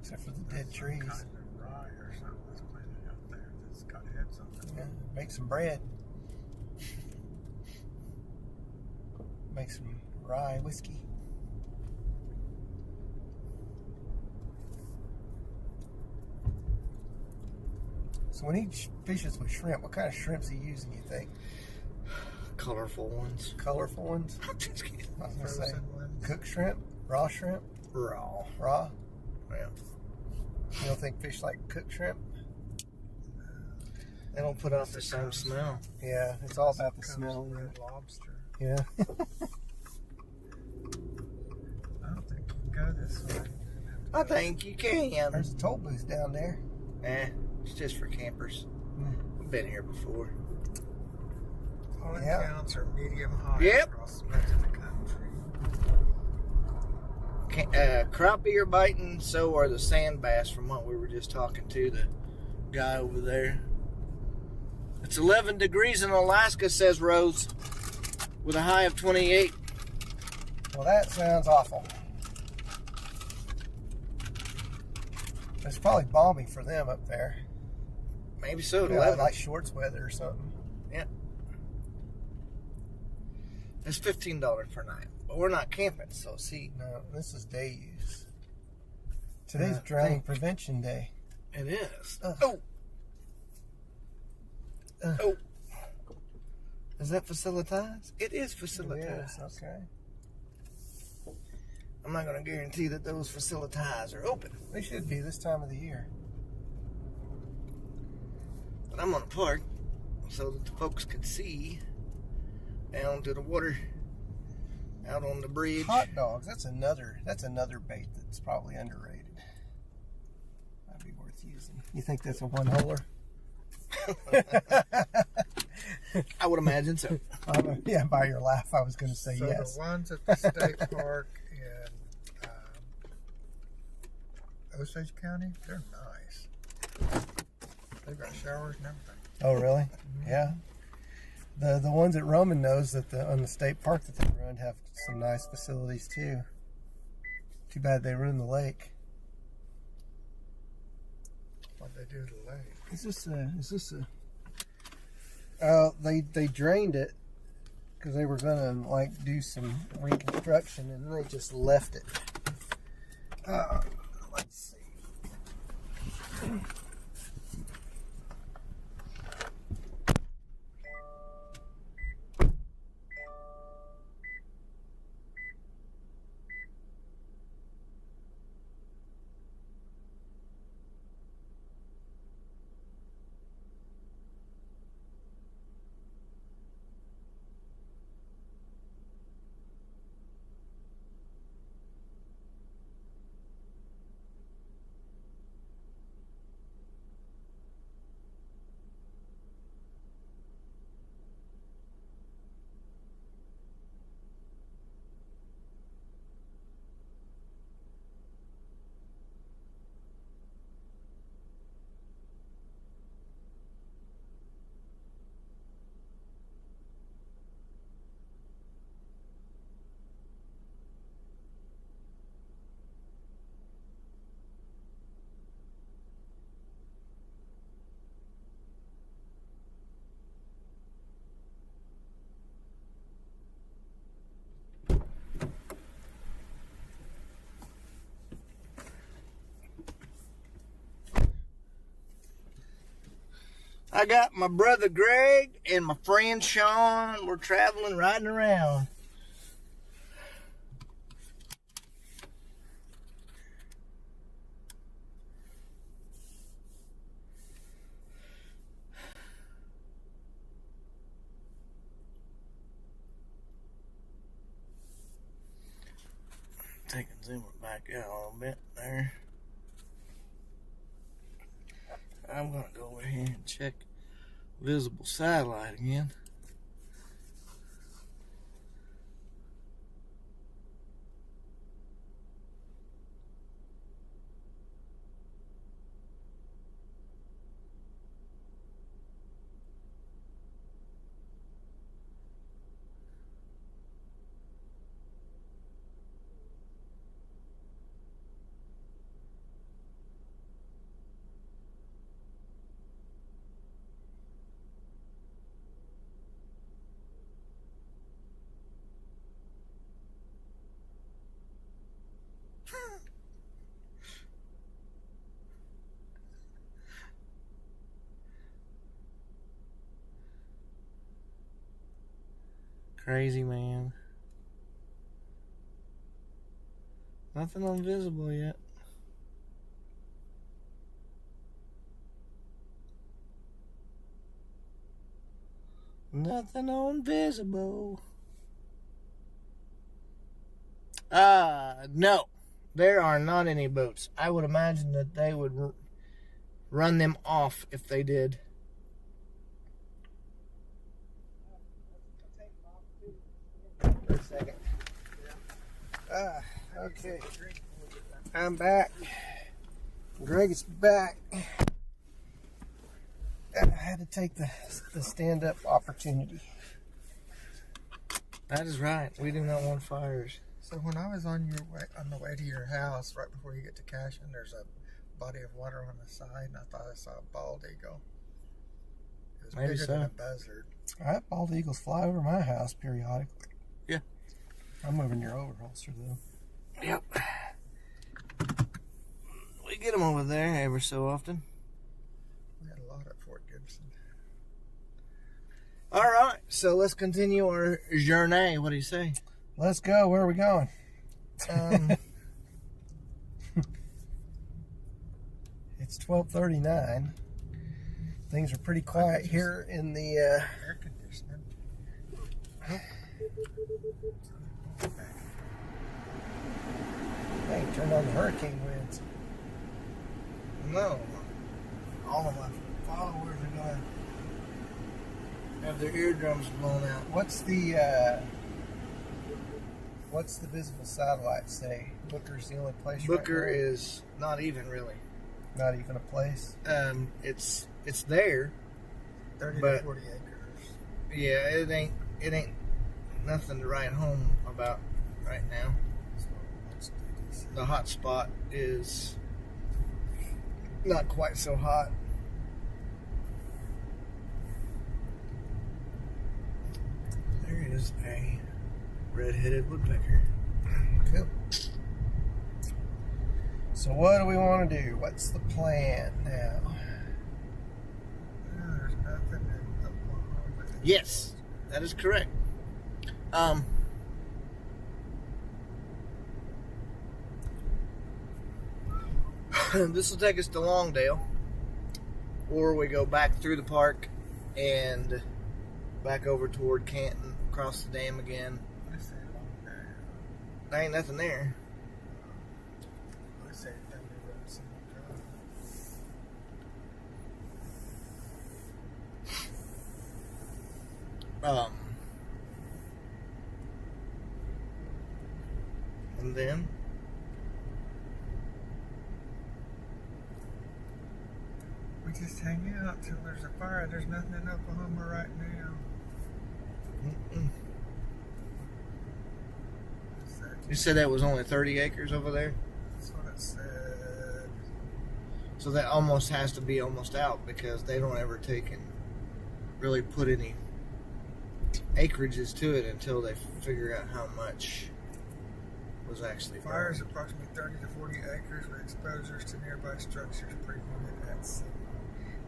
Except for the dead trees. Kind of rye or something that's planted out there that's got heads on it. Yeah, make some bread. Make some rye whiskey. So when he fishes with shrimp, what kind of shrimps he using, you think? Colorful ones. Colorful ones? I'm just kidding. I was going to say Frozen ones. cooked shrimp? Raw shrimp? Raw. Raw? Yeah. You don't think fish like cooked shrimp? They don't put off the same smell. Yeah, it's all about the Comes smell. red lobster. Yeah. I don't think you can go this way. You're gonna have to I think you can. There's a toll booth down there. It's just for campers. We've been here before. Pollen Yeah. counts are medium high Yep. across much of the country. Crappie are biting, so are the sand bass from what we were just talking to the guy over there. It's 11 degrees in Alaska, says Rose, with a high of 28. Well, that sounds awful. It's probably balmy for them up there. Maybe so. Yeah, 11. like shorts weather or something. Yeah. It's $15 per night. But we're not camping, so see. No, this is day use. Today's Uh, drowning thank- prevention day. It is. Oh. Oh. Is that facilitized? It is facilitized. Yes, okay. I'm not going to guarantee that those facilitized are open. They should be this time of the year. But I'm going to park so that the folks can see down to the water out on the bridge. Hot dogs. That's another bait that's probably underrated. That'd be worth using. You think that's a one-holer? I would imagine so. Yeah, by your laugh, I was going to say So yes. the ones at the state park in Osage County, they're nice. They've got showers and everything. Oh, really? Yeah. The ones that Roman knows that on the state park that they run have some nice facilities too. Too bad they ruined the lake. What'd they do to the lake? Is this a? They drained it because they were gonna like do some reconstruction, and they just left it. Let's see. I got my brother Greg and my friend Sean. We're traveling, riding around. Taking zoom it back out a little bit there. I'm going to go over here and check visible satellite again. Crazy, man. Nothing on visible yet. Nothing on visible. No. There are not any boats. I would imagine that they would run them off if they did. For a second. Okay. I'm back. Greg is back. I had to take the stand-up opportunity. That is right. We do not want fires. So when I was on the way to your house, right before you get to Cashin, there's a body of water on the side, and I thought I saw a bald eagle. It was Maybe bigger so. than a buzzard. I have bald eagles fly over my house periodically. Yeah. I'm moving your overholster though. Yep. We get them over there every so often. We had a lot at Fort Gibson. All right, so let's continue our journey. What do you say? Let's go. Where are we going? It's 12:39. Things are pretty quiet here in the Air conditioning. Hey, turned on the hurricane winds. No. All of my followers are going to have their eardrums blown out. What's the visible satellite say? Booker's the only place. Booker right now? is not even really. Not even a place. It's there. 30 But- to 40 acres. Yeah, it ain't nothing to write home about right now. So let's do this. The hotspot is not quite so hot. There it is. Red-headed woodpecker. Cool. So what do we want to do? What's the plan now? There's nothing in Oklahoma. Yes, that is correct. This will take us to Longdale, or we go back through the park and back over toward Canton, across the dam again. I say Longdale. There ain't nothing there. I say Thunderstorms Discussion. And then We just hang out till there's a fire. There's nothing in Oklahoma right now. You said that was only 30 acres over there? That's what it said. So that almost has to be almost out, because they don't ever take and really put any acreages to it until they figure out how much was actually Fire is burned. approximately 30 to 40 acres with exposures to nearby structures per unit at sea.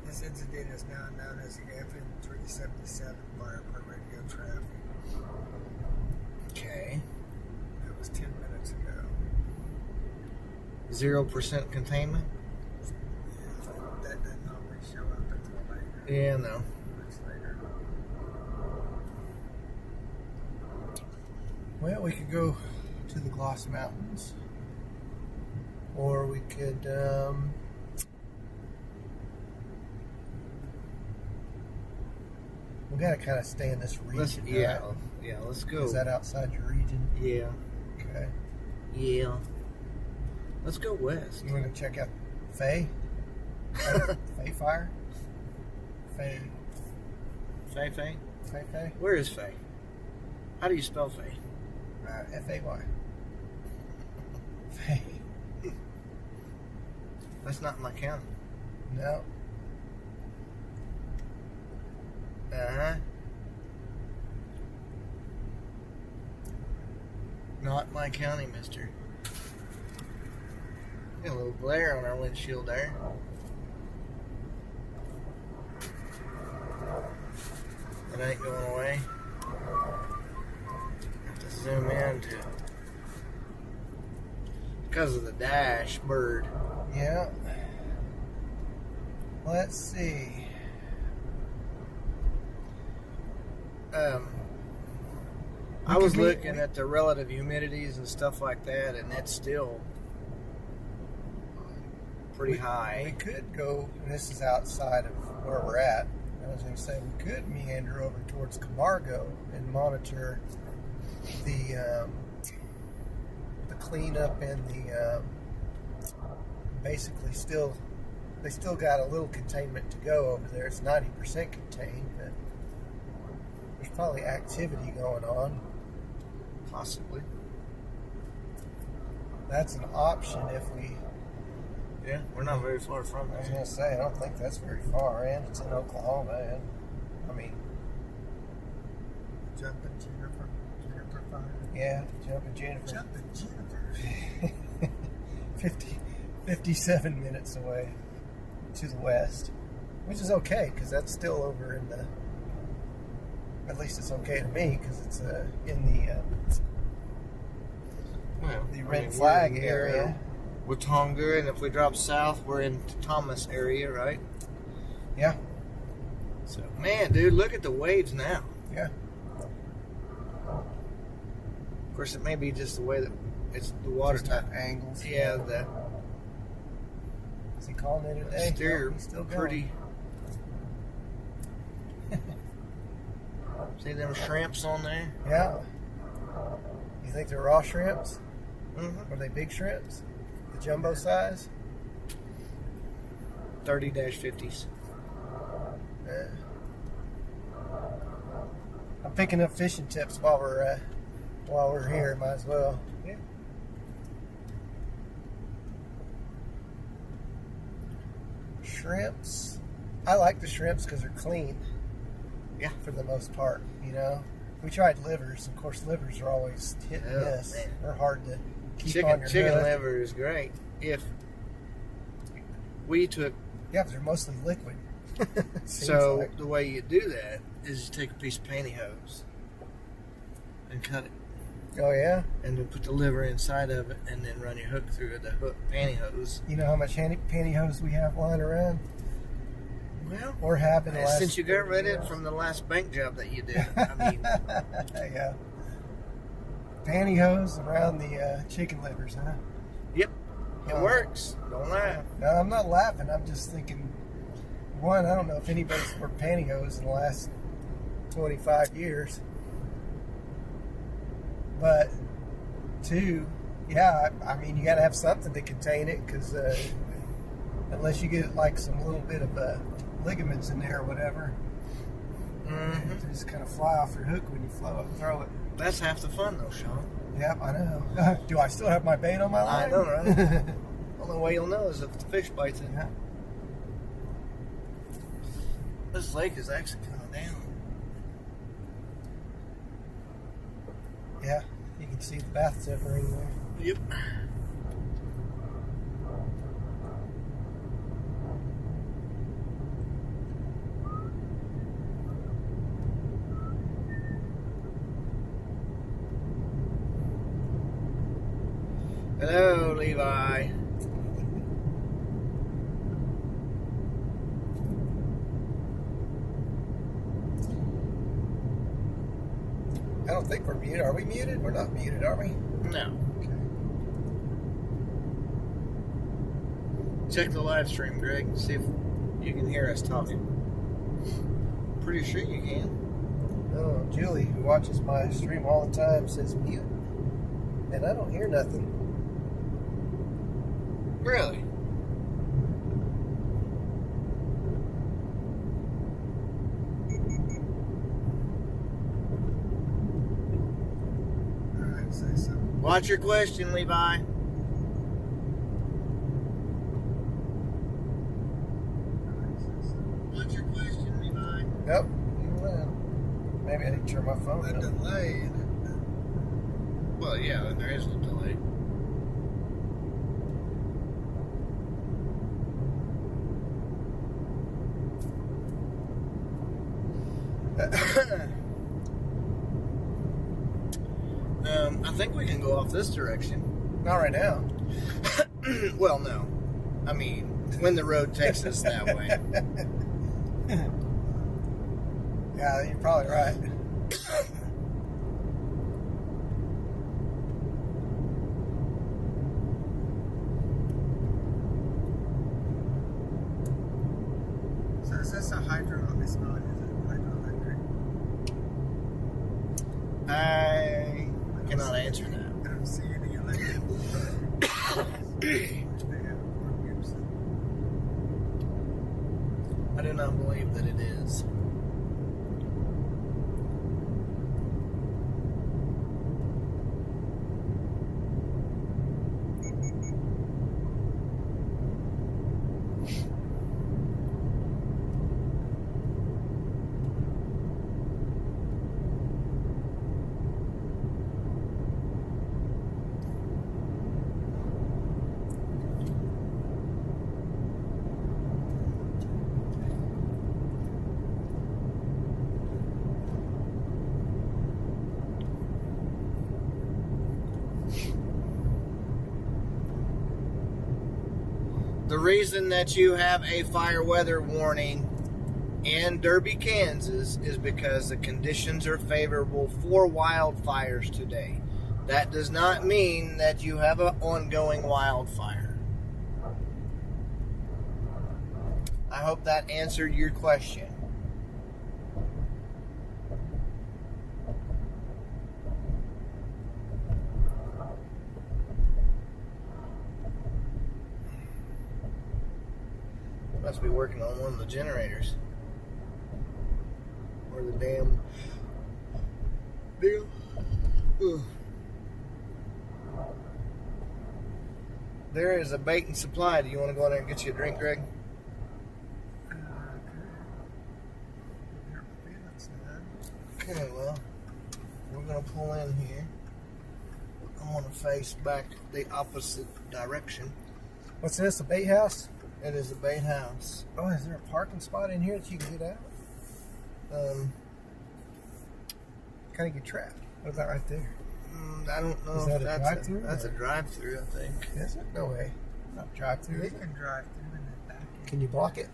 This incident is now known as the FM 377 fire per radio traffic. Okay. That was 10 minutes ago. 0% containment? Yeah, that didn't always show up until later. Yeah, no. Much later. Well, we could go to the Gloss Mountains, or we could we gotta kind of stay in this region. Yeah, right? yeah, let's go. Is that outside your region? Yeah, Okay. yeah. Let's go west. You want to check out Faye? Faye Fire? Faye? Faye, Faye? Faye? Where is Faye? How do you spell Faye? F-A-Y. Faye. That's not my county. No. Uh-huh. Not my county, mister. Got a little glare on our windshield there. It ain't going away. Have to zoom in to, because of the dash bird. Yeah. Let's see. I was looking at the relative humidities and stuff like that, and it's still pretty high. We could go, and this is outside of where we're at. I was going to say we could meander over towards Camargo and monitor the cleanup and the basically they still got a little containment to go over there. It's 90% contained, but there's probably activity going on. Possibly. That's an option if we. Yeah, we're not very far from I was there. going to say, I don't think that's very far, and it's in Oklahoma, and I mean, Jumping Juniper fire. yeah, jumping Jennifer. Jumping Juniper. 57 minutes away to the west, which is okay because that's still over in the. At least it's okay to me because it's in the red flag area. Watonga, and if we drop south, we're in Thomas area, right? Yeah, So, man, dude, look at the waves now. yeah. Of course, it may be just the way that it's the water Just type. angles. Yeah, the Is he calling it a day? steer No, he's still going. pretty. See them shrimps on there? Yeah. You think they're raw shrimps? Mm-hmm. Are they big shrimps? The jumbo size? 30-50s. Yeah. I'm picking up fishing tips while we're here. Might as well. Yeah. Shrimps. I like the shrimps because they're clean. Yeah. For the most part, you know, We tried livers. Of course, livers are always hit and miss. Man. They're hard to keep on your Chicken hook. liver is great. If we took... Yeah, but they're mostly liquid. So like. the way you do that is you take a piece of pantyhose and cut it. Oh, yeah? And then put the liver inside of it and then run your hook through the hook pantyhose. You know how much pantyhose we have lying around? Well, or have in the last since you got rid of it years. from the last bank job that you did. I mean, yeah. Pantyhose around the chicken livers, huh? yep, it works. Don't laugh. No, I'm not laughing. I'm just thinking, one, I don't know if anybody's wore pantyhose in the last 25 years. But two, yeah, I mean, you got to have something to contain it because unless you get like some little bit of ligaments in there or whatever, they just kind of fly off your hook when you throw it. That's half the fun, though, Sean. Yep, I know. Do I still have my bait on my line? I know, right? Only way you'll know is if the fish bites it. Yeah. This lake is actually coming down. Yeah, you can see the bathtub ring there. Yep. Hello, Levi. I don't think we're muted. Are we muted? We're not muted, are we? No. Okay. Check the live stream, Greg. See if you can hear us talking. Pretty sure you can. Oh, Julie, who watches my stream all the time, says mute. And I don't hear nothing. Really? Alright, say something. What's your question, Levi? What's your question, Levi? Nope. You win. Maybe I need to turn my phone The up. delay. Well, yeah, there is a delay. I think we can go off this direction. Not right now. Well, no. I mean, when the road takes us that way. Yeah, you're probably right. So is this a hydro? It's not, is it hydroelectric? I cannot answer that. I don't see any electric. I do not believe that it is. The reason that you have a fire weather warning in Derby, Kansas is because the conditions are favorable for wildfires today. That does not mean that you have an ongoing wildfire. I hope that answered your question. Must be working on one of the generators. Or the damn deal. Ugh. There is a bait and supply. Do you want to go in there and get you a drink, Greg? Okay, well. we're going to pull in here. I'm going to face back the opposite direction. What's this, a bait house? It is a bait house. Oh, is there a parking spot in here that you can get out? Kind of get trapped. What about right there? I don't know. Is that a drive-through? That's a drive-through, I think. Is it? No way. Not drive-through. You can drive through in the back end. Can you block it?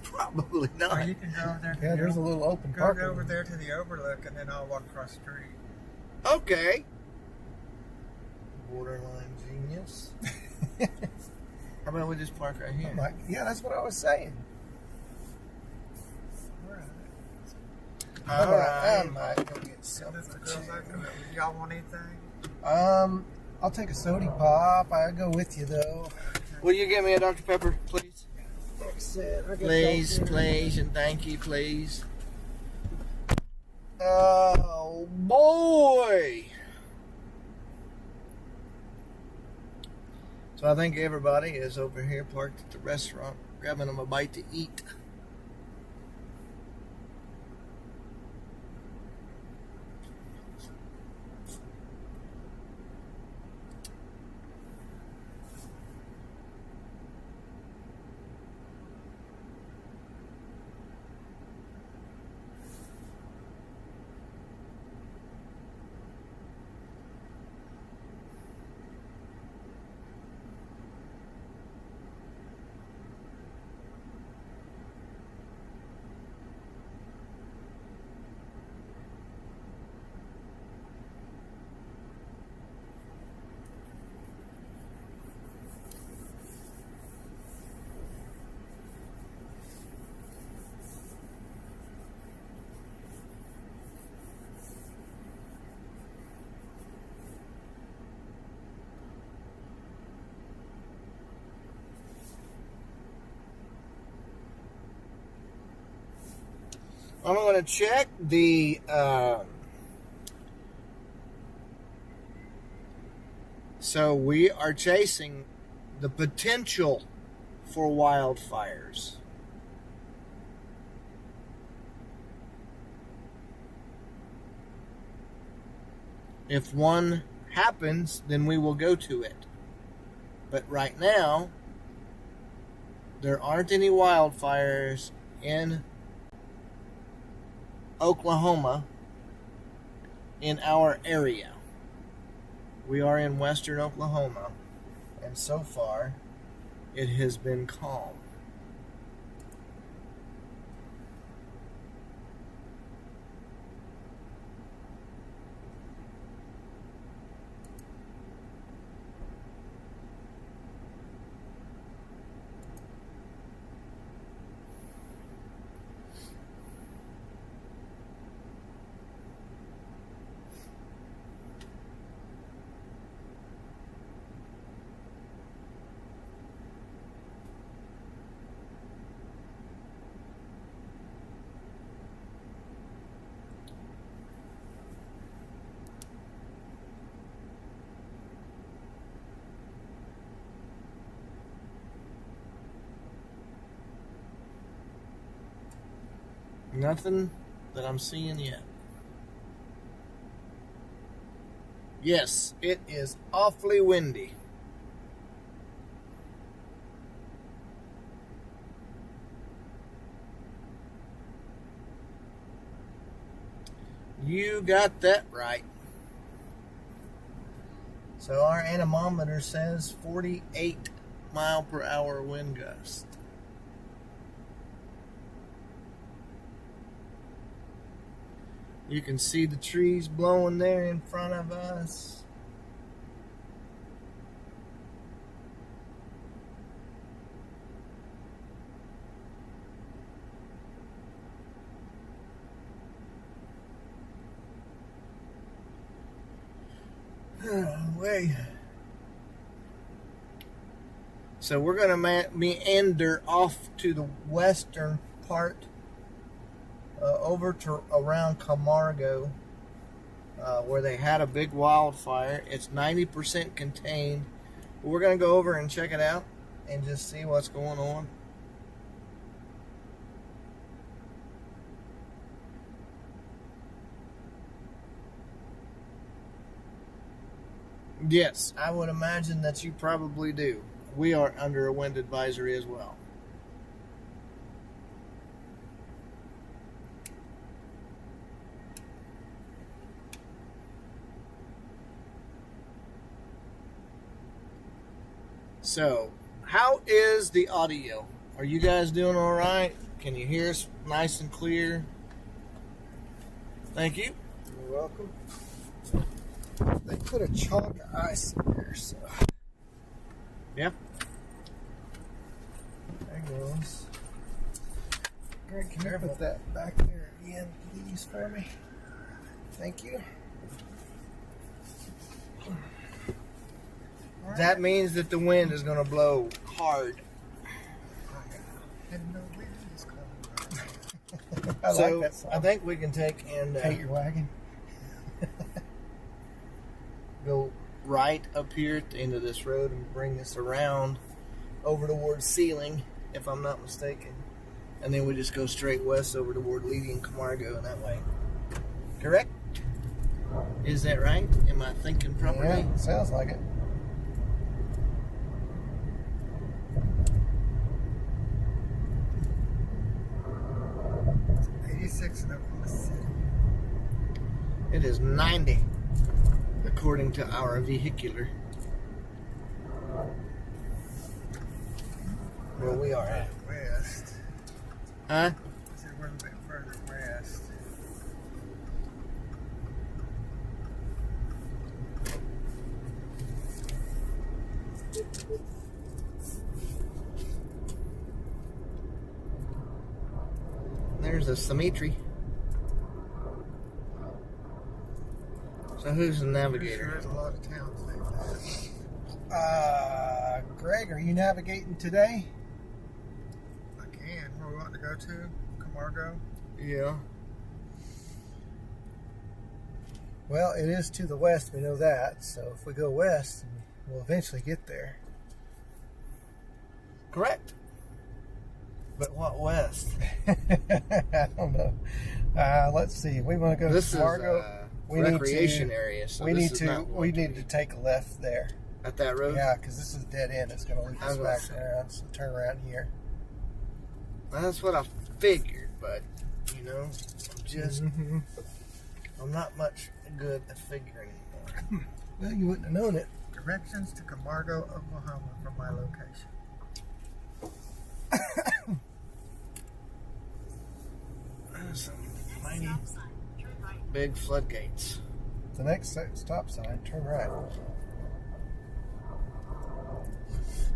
Probably not. Or you can go over there. Yeah, there's a little open Go parking. over there to the overlook, and then I'll walk across the street. Okay. Borderline genius. How about we just park right here? I'm like, yeah, that's what I was saying. All right. I might go get something. That's the girls I go. Y'all want anything? I'll take a soda pop. I'll go with you though. Will you get me a Dr. Pepper, please? Like I said, I got Please, Dr. please, and thank you, please. Oh, boy. So I think everybody is over here parked at the restaurant, grabbing them a bite to eat. I'm going to check the so we are chasing the potential for wildfires. If one happens, then we will go to it. But right now, there aren't any wildfires in Oklahoma in our area. We are in western Oklahoma, and so far it has been calm. Nothing that I'm seeing yet. Yes, it is awfully windy. You got that right. So our anemometer says 48 mile per hour wind gust. You can see the trees blowing there in front of us. Wait. So we're going to meander off to the western part. Over to around Camargo, where they had a big wildfire. It's 90% contained. We're going to go over and check it out and just see what's going on. Yes, I would imagine that you probably do. We are under a wind advisory as well. So, how is the audio? Are you guys doing all right? Can you hear us nice and clear? Thank you. You're welcome. They put a chunk of ice in there, so. Yeah. There goes. Greg, can you put that back there again, please, for me? Thank you. That means that the wind is going to blow hard. And no wind is coming. I So like that song. I think we can take and Hate Your Wagon. go right up here at the end of this road and bring this around over towards Ceiling, if I'm not mistaken. And then we just go straight west over toward Levy and Camargo in that way. Correct? Is that right? Am I thinking properly? Yeah, sounds like it. '86 in Oklahoma City. It is 90, according to our vehicular. Where we are at. West. Huh? I said we're a bit further west. There's the cemetery. So who's the Sure, navigator? there's a lot of towns named that. Greg, are you navigating today? I can. Where we want to go to? Camargo? Yeah. Well, it is to the west, we know that. So if we go west, we'll eventually get there. Correct. But what west? I don't know. Let's see. We want to go This to is Camargo. a We need recreation to- area. So we this need is to. not We one need to take a left there. at that road. Yeah, because this is a dead end. It's going to lead I us was back gonna say. around. So turn around here. That's what I figured, but you know, Mhm. I'm not much good at figuring anymore. Well, you wouldn't have known it. Directions to Camargo, Oklahoma from my location. There's some mighty big floodgates. The next stop sign. Turn right.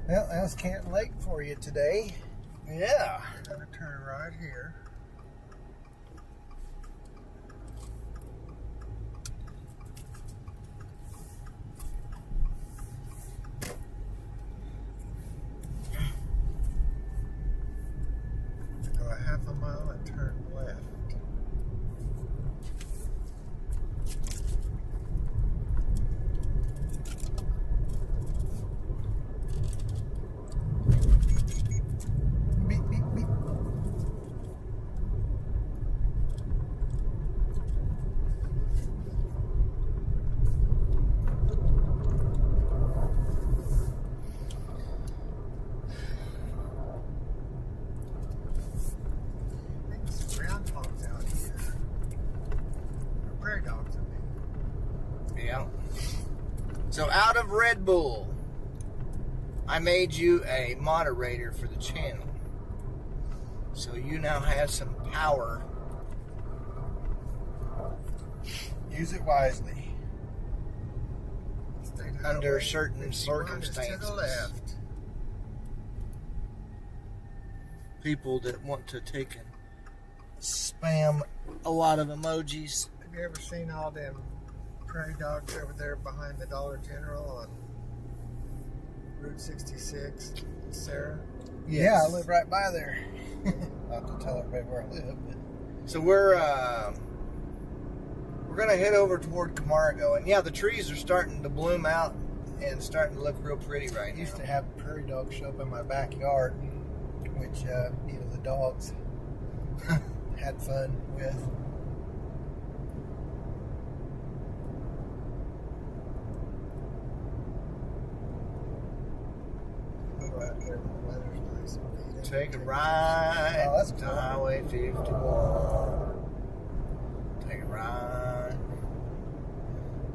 Well, that's Canton Lake for you today. Yeah. We're going to turn right here. Go a half a mile and turn left. Beep, beep, beep. There's groundhogs out here. Or prairie dogs, I mean. Yeah. So out of Red Bull, I made you a moderator for the channel. So you now have some power. Use it wisely. State Under Highway certain 51 is circumstances. To the left. People that want to take and spam a lot of emojis. Have you ever seen all them prairie dogs over there behind the Dollar General on Route 66, Sarah? Yeah, I live right by there. Not to tell everybody where I live, but So we're gonna head over toward Camargo, and yeah, the trees are starting to bloom out and starting to look real pretty right I now. used to have prairie dogs show up in my backyard, which the dogs had fun with. Take a ride. Oh, that's to cool. Highway 51. Take a ride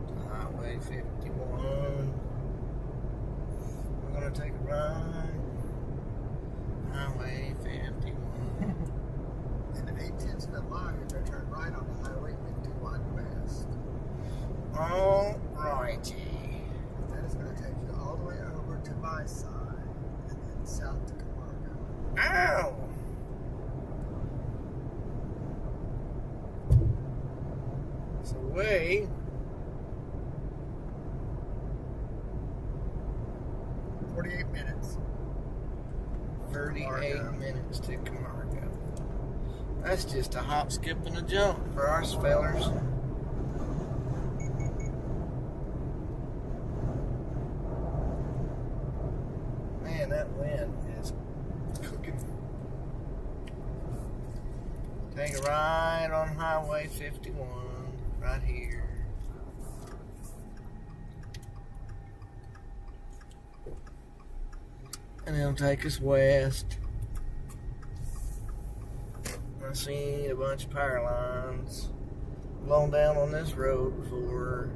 to Highway 51. We're gonna take a ride. Highway 51. And at 8/10 of a mile, you're going to turn right on the Highway 51 west. Alrighty. That is going to take you all the way over to my side and then south to Camargo. Ow! So we 48 minutes. 38 Camargo. minutes to Camargo. That's just a hop, skip, and a jump for our fellers. Man, that wind is cooking. Take a ride on Highway 51 right here. And it'll take us west. I've seen a bunch of power lines blown down on this road before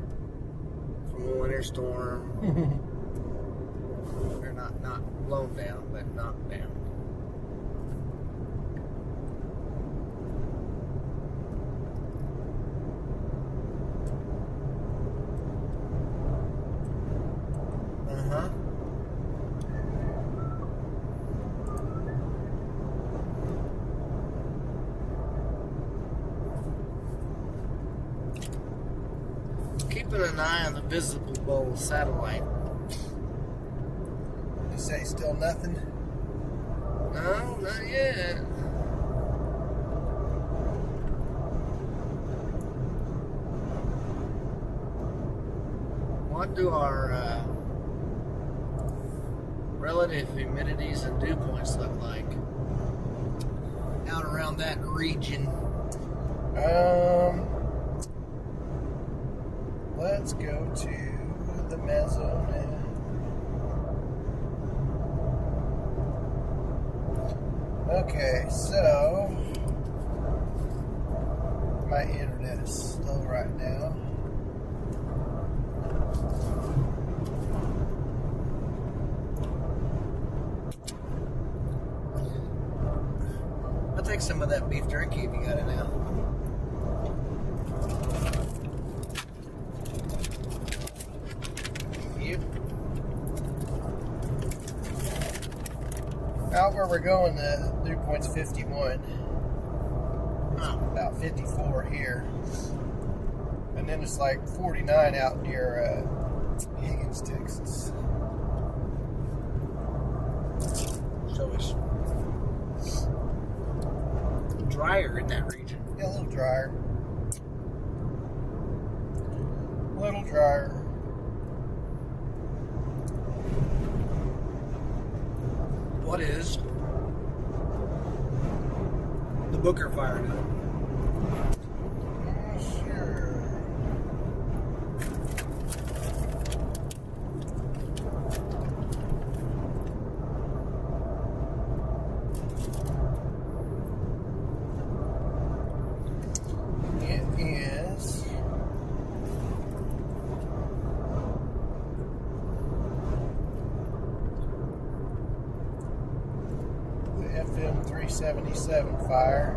from a winter storm. Or not blown down, but knocked down. Uh-huh. Keeping an eye on the visible satellite. You say still nothing? No, not yet. What do our relative humidities and dew points look like out around that region? Let's go to the mesonet. Okay, so my internet is slow right now. I'll take some of that beef jerky if you got it now. You? Out where we're going, the dew point's 51. Oh. About 54 here. And then it's like 49 out near Higgins, Texas. So it's drier in that region. Yeah, a little drier. A little drier. What is the Booker fire doing? Sure. It is the FM 377 fire.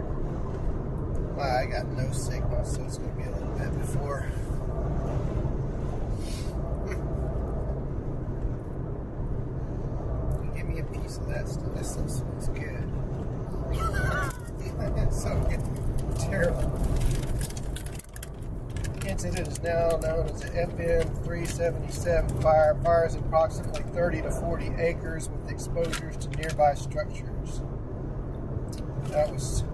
Wow, I got no signal, so it's going to be a little bit before. Give me a piece of that stuff. This stuff smells good. It's so good. Terrible. Incident is now known as the FM 377 fire. Fires approximately 30 to 40 acres with exposures to nearby structures. That was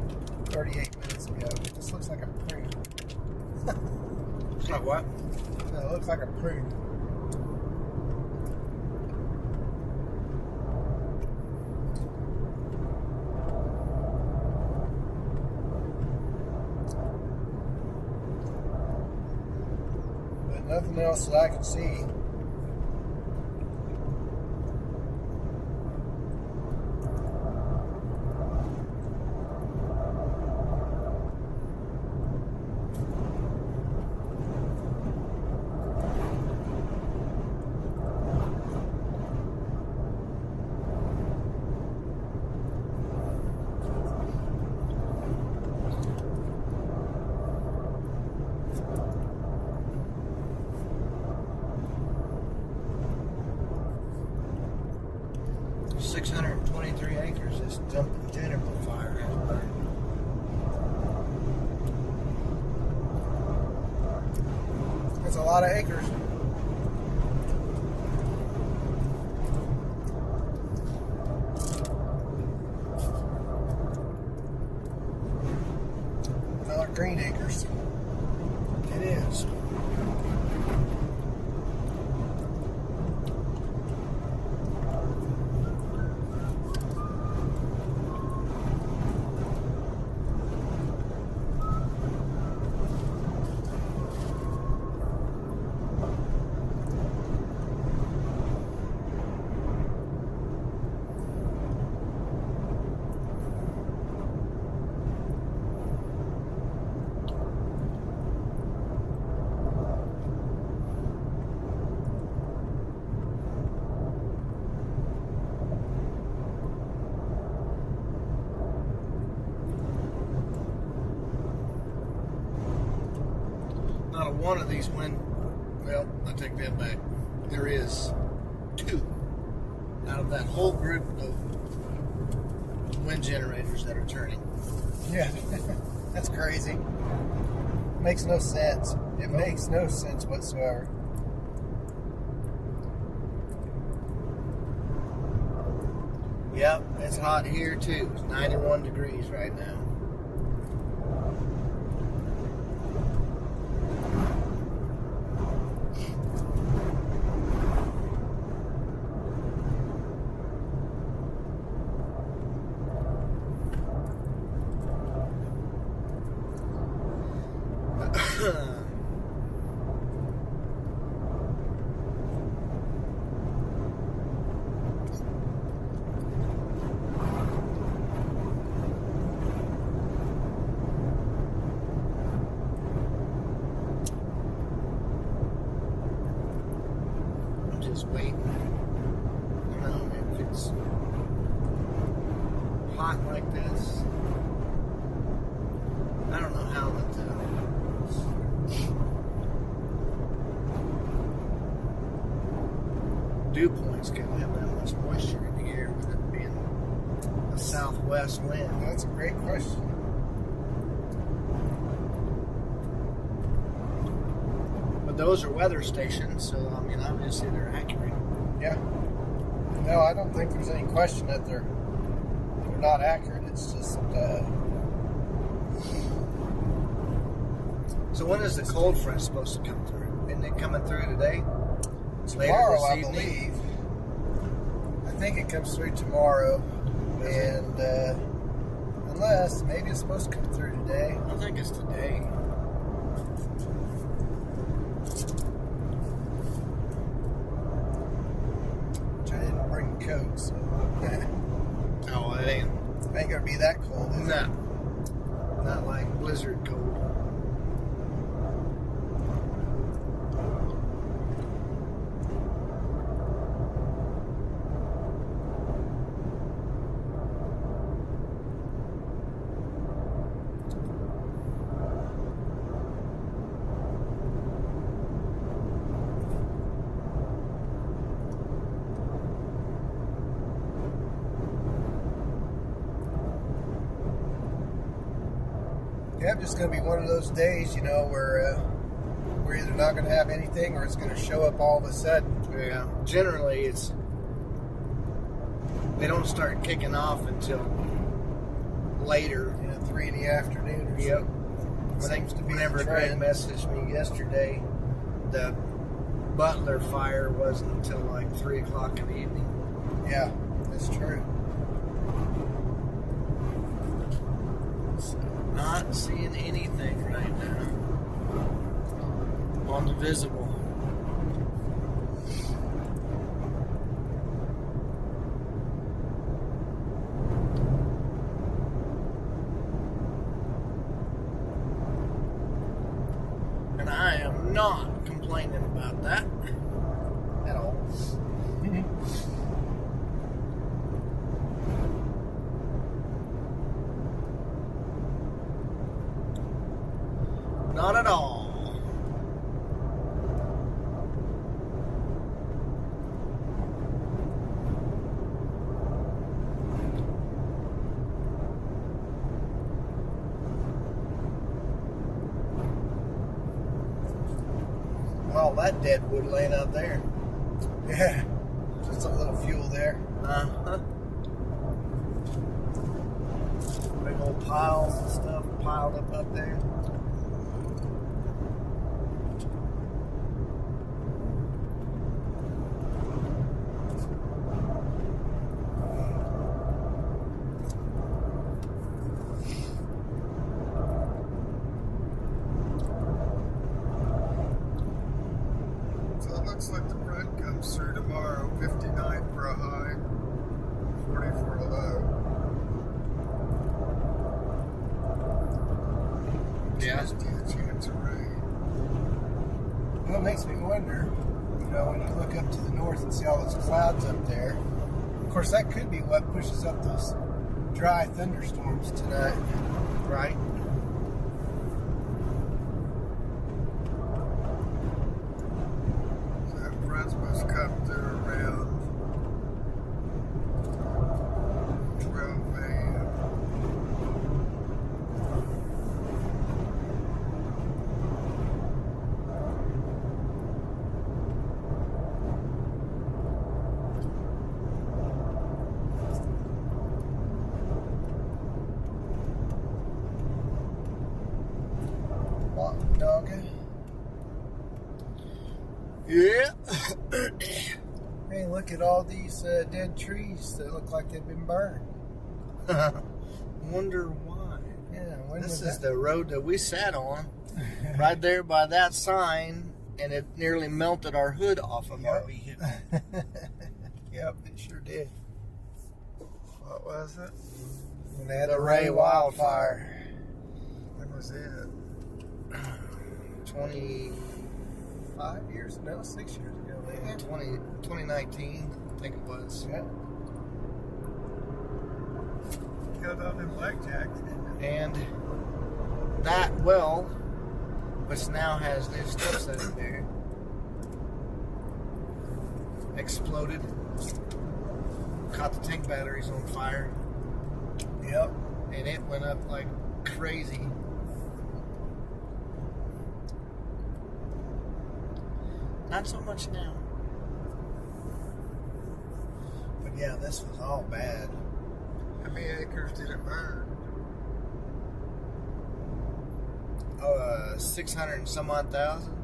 38 minutes ago. This looks like a prune. Like what? No, it looks like a prune. But nothing else that I can see. 23 acres this dumping juniper fire has burned. That's a lot of acres. Not green acres. It is. Not a one of these wind. Well, I take that back. There is two out of that whole group of wind generators that are turning. Yeah, that's crazy. Makes no sense. It makes no sense whatsoever. Yep, it's hot here too. It's 91 degrees right now. I'm just waiting. I don't know if it's hot like this. I don't know how dew point's going to have that much moisture in the air with it being a southwest wind. That's a great question. But those are weather stations, so I mean, obviously they're accurate. Yeah. No, I don't think there's any question that they're not accurate. It's just So when is the cold front supposed to come through? Isn't it coming through today? tomorrow, I evening? believe. I think it comes through tomorrow, and unless maybe it's supposed to come through today. I think it's today. Which I didn't bring coat, so Oh, it ain't. ain't gonna be that cold, is it? No. Not like blizzard cold. Yeah, it's just going to be one of those days, you know, where we're either not going to have anything or it's going to show up all of a sudden. Yeah. Generally, they don't start kicking off until later. You know, 3 in the afternoon or Yep. something. Seems to be Whenever the Greg trend. messaged me yesterday, the Butler fire wasn't until like 3 o'clock in the evening. Yeah, that's true. Not seeing anything right now on the visible. And I am not complaining about that at all. Not at all. that dead wood laying out there. Yeah. Just a little fuel there. Uh-huh. Big old piles and stuff piled up there. So it looks like the front comes through tomorrow. 59 for a high, 40 for a low. Yeah. Just a chance of rain. Well, it makes me wonder, you know, when you look up to the north and see all those clouds up there. Of course, that could be what pushes up those dry thunderstorms tonight, right? So that front must come through around 12 a.m. Watonga. Yeah. Hey, look at all these dead trees that look like they've been burned. Wonder why. Yeah, when This was is that? the road that we sat on, right there by that sign, and it nearly melted our hood off of our vehicle. Yep, it sure did. What was it? When they had The Ray wildfire. When was it? 25 years? No, 6 years ago. Man. 2019, I think it was. Yeah. Got on in blackjack. And that well, which now has new stuff set in there, exploded. Caught the tank batteries on fire. Yep. And it went up like crazy. Not so much now. But yeah, this was all bad. How many acres did it burn? 600 and some odd thousand.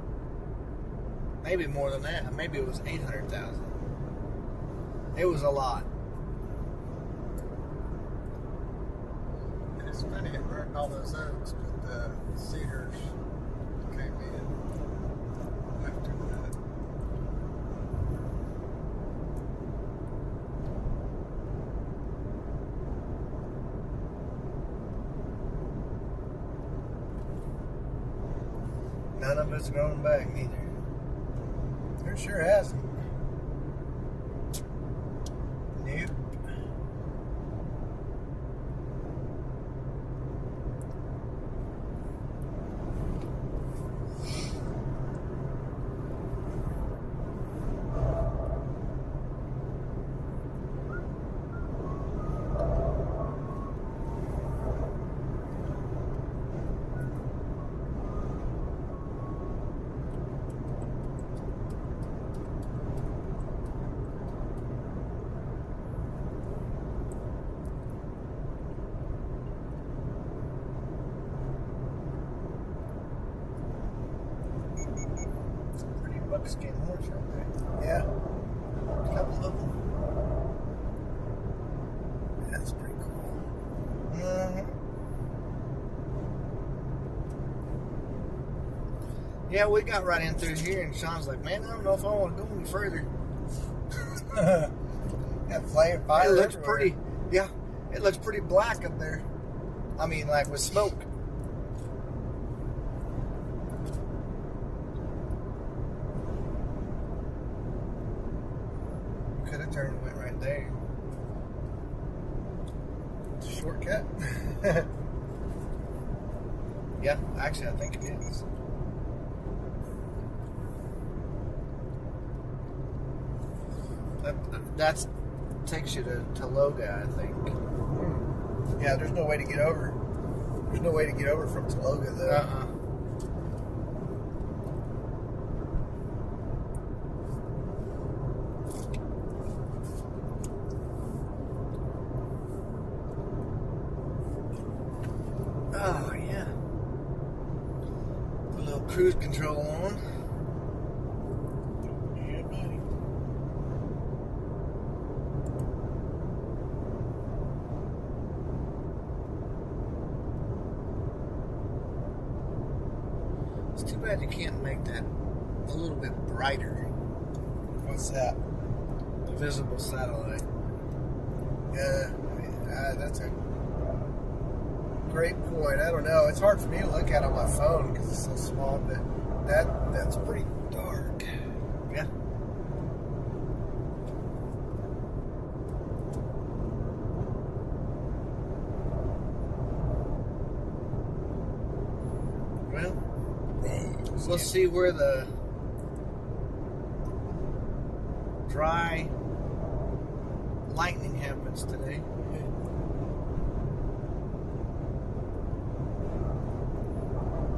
Maybe more than that. Maybe it was 800,000. It was a lot. And it's funny, it burned all those oaks, but the cedars came in after that. None of it's going back neither. It sure hasn't. Nope. Buckskin horse right there. Yeah. A couple of them. That's pretty cool. Yeah, we got right in through here, and Sean's like, "Man, I don't know if I want to go any further." That flame fire. It looks everywhere. pretty. Yeah, it looks pretty black up there. I mean, like with smoke. Could have turned and went right there. It's a shortcut. Yeah, actually, I think it is. That takes you to Loga, I think. Yeah, there's no way to get over. There's no way to get over from Tologa, though. cruise control on. Yeah, buddy. It's too bad you can't make that a little bit brighter. What's that? The visible satellite. Yeah, that's a great point. I don't know. It's hard for me to look at on my phone because it's so small, but that's pretty dark. Yeah. Well, we'll see where the dry lightning happens today.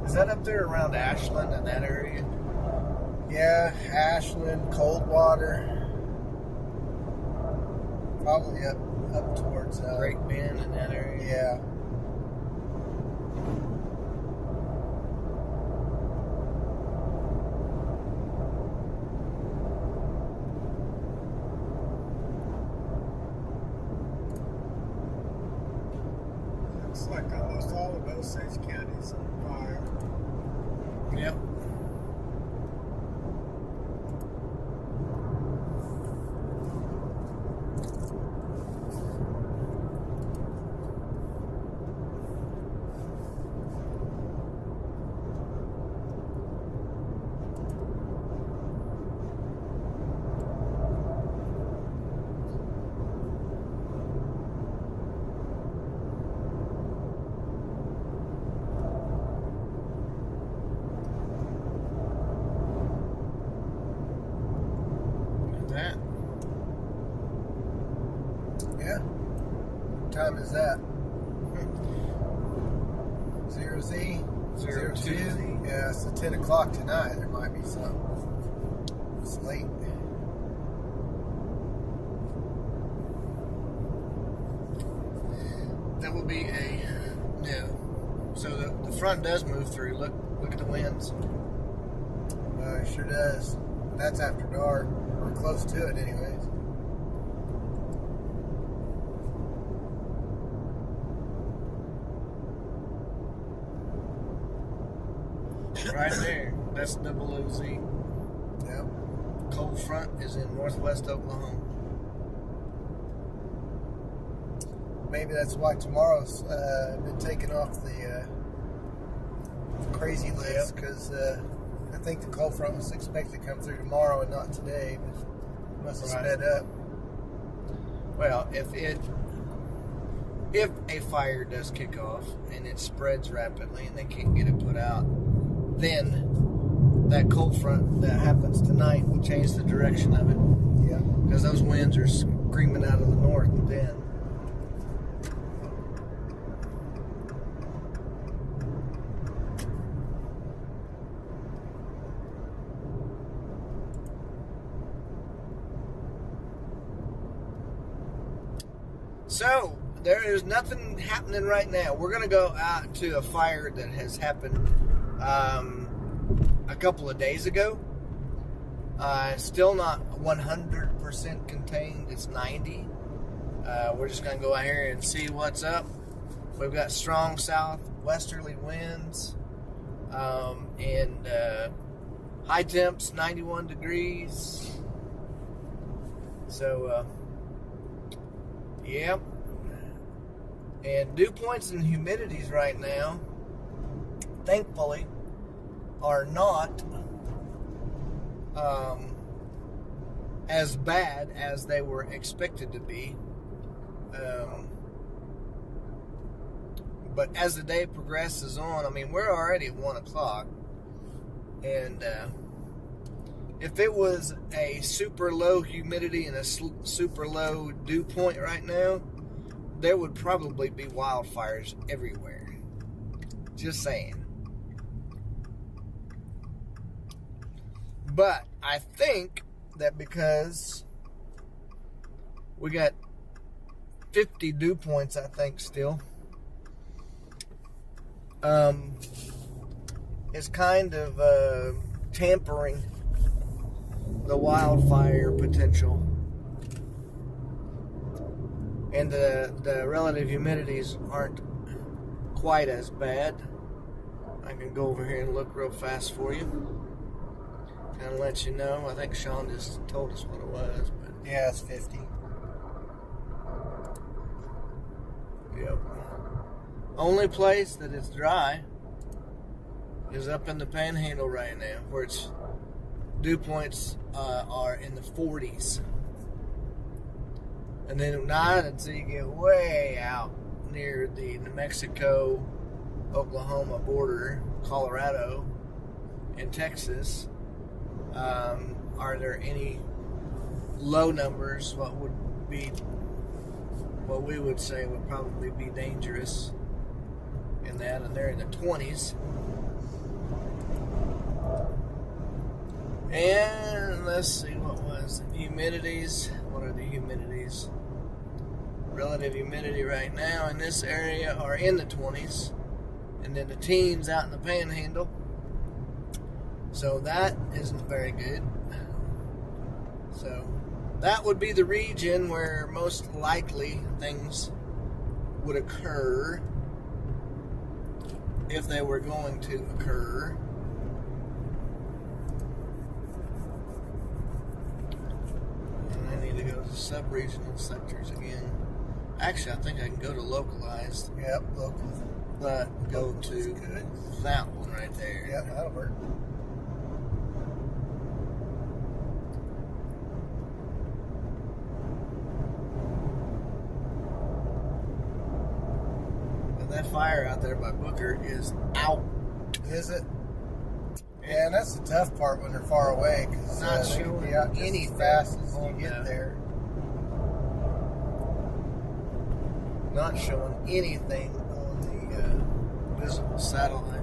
Is that up there around Ashland in that area? Yeah, Ashland, Coldwater, probably up towards Great Bend in that area? Yeah. Looks like almost all of Osage County's on fire. Yep. That. Yeah. What time is that? 0Z? 02? Yeah, it's at 10 o'clock tonight. There might be something. It's late. That will be a no. So the front does move through. Look at the winds. It sure does. That's after dark. We're close to it anyways. Right there. That's OZ. Yep. Cold front is in northwest Oklahoma. Maybe that's why tomorrow's been taken off the crazy list, because I think the cold front was expected to come through tomorrow and not today, but it must have sped up. Well, if a fire does kick off and it spreads rapidly and they can't get it put out, then that cold front that happens tonight will change the direction of it. Yeah. Because those winds are screaming out of the north then. So, there is nothing happening right now. We're going to go out to a fire that has happened a couple of days ago. Still not 100% contained. It's 90. We're just going to go out here and see what's up. We've got strong southwesterly winds and high temps, 91 degrees. So, yeah. And dew points and humidities right now, thankfully, are not as bad as they were expected to be. But as the day progresses on, I mean, we're already at 1 o'clock. And if it was a super low humidity and a super low dew point right now, there would probably be wildfires everywhere. Just saying. But I think that because we got 50 dew points, is kind of tampering the wildfire potential. And the relative humidities aren't quite as bad. I can go over here and look real fast for you. Kind of let you know. I think Sean just told us what it was. But Yeah, it's 50. yep. Only place that it's dry is up in the Panhandle right now, where its dew points are in the 40s. And then not until you get way out near the New Mexico, Oklahoma border, Colorado, and Texas, are there any low numbers, what we would say would probably be dangerous in that, and they're in the 20s. And let's see, what was the humidities? What are the humidities? Relative humidity right now in this area are in the 20s, and then the teens out in the Panhandle. So that isn't very good. So that would be the region where most likely things would occur if they were going to occur. And I need to go to sub-regional sectors again. Actually, I think I can go to localized. Yep, local. But go Local's to good. that one right there. Yep, that'll work. And that fire out there by Booker is out. Is it? Yeah, and that's the tough part when they're far away, because Not they can showing be out just anything as fast as you on get that. there. Not showing anything on the visible satellite.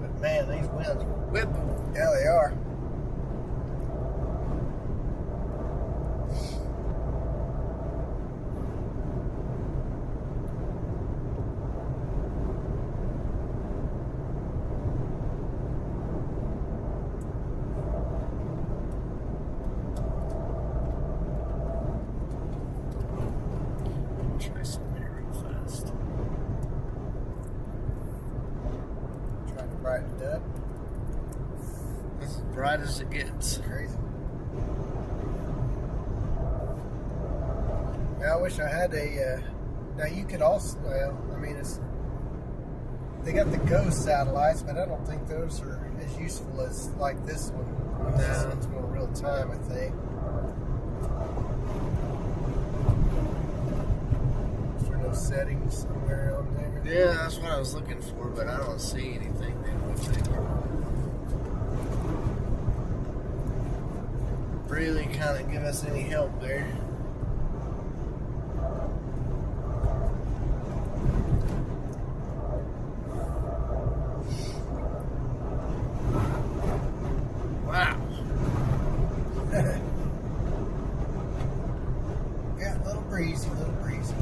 But man, these winds are whipping. Yeah, they are. Try something here real fast. Trying to brighten it up. That's as bright as it gets. Crazy. Yeah, I wish I had a. Now you could also. Well, I mean, they got the ghost satellites, but I don't think those are as useful as like this one. This No. one's more real time, I think. Is there no settings somewhere on there? Yeah, that's what I was looking for, but I don't see anything that would really kind of give us any help there. Wow. Yeah, a little breezy, little breezy.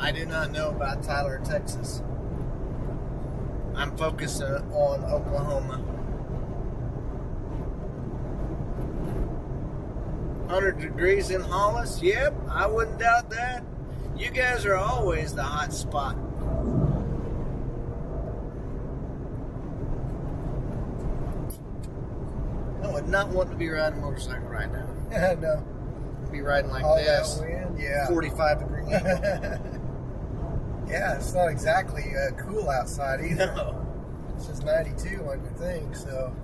I do not know about Tyler, Texas. I'm focusing on Oklahoma. 100 degrees in Hollis. Yep, I wouldn't doubt that. You guys are always the hot spot. I would not want to be riding a motorcycle right now. No. I'd be riding like All this. that wind, yeah. 45 degrees. Yeah, it's not exactly cool outside either. No. It's just 92 on your thing, so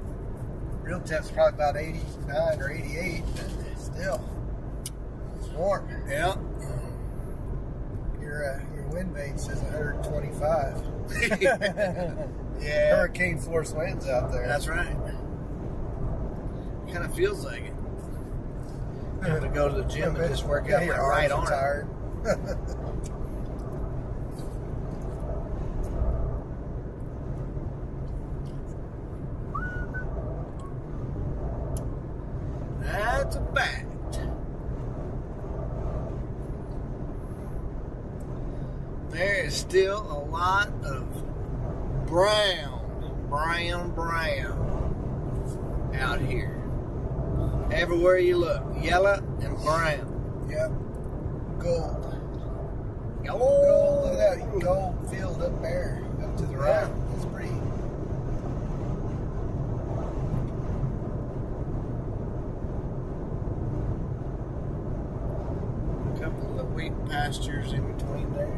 real temp's probably about 89 or 88, but still, it's warm. Yeah. Your wind vane says 125. Yeah. Hurricane force winds out there. That's right. Kind of feels like it. I'm going to go to the gym and just work out your my right arms are arm. tired. That's a fact. There is still a lot of brown out here. Everywhere you look, yellow and brown. Yep. Gold. Oh, Gold. Look at that gold field up there, up to the right. That's pretty. A couple of wheat pastures in between there.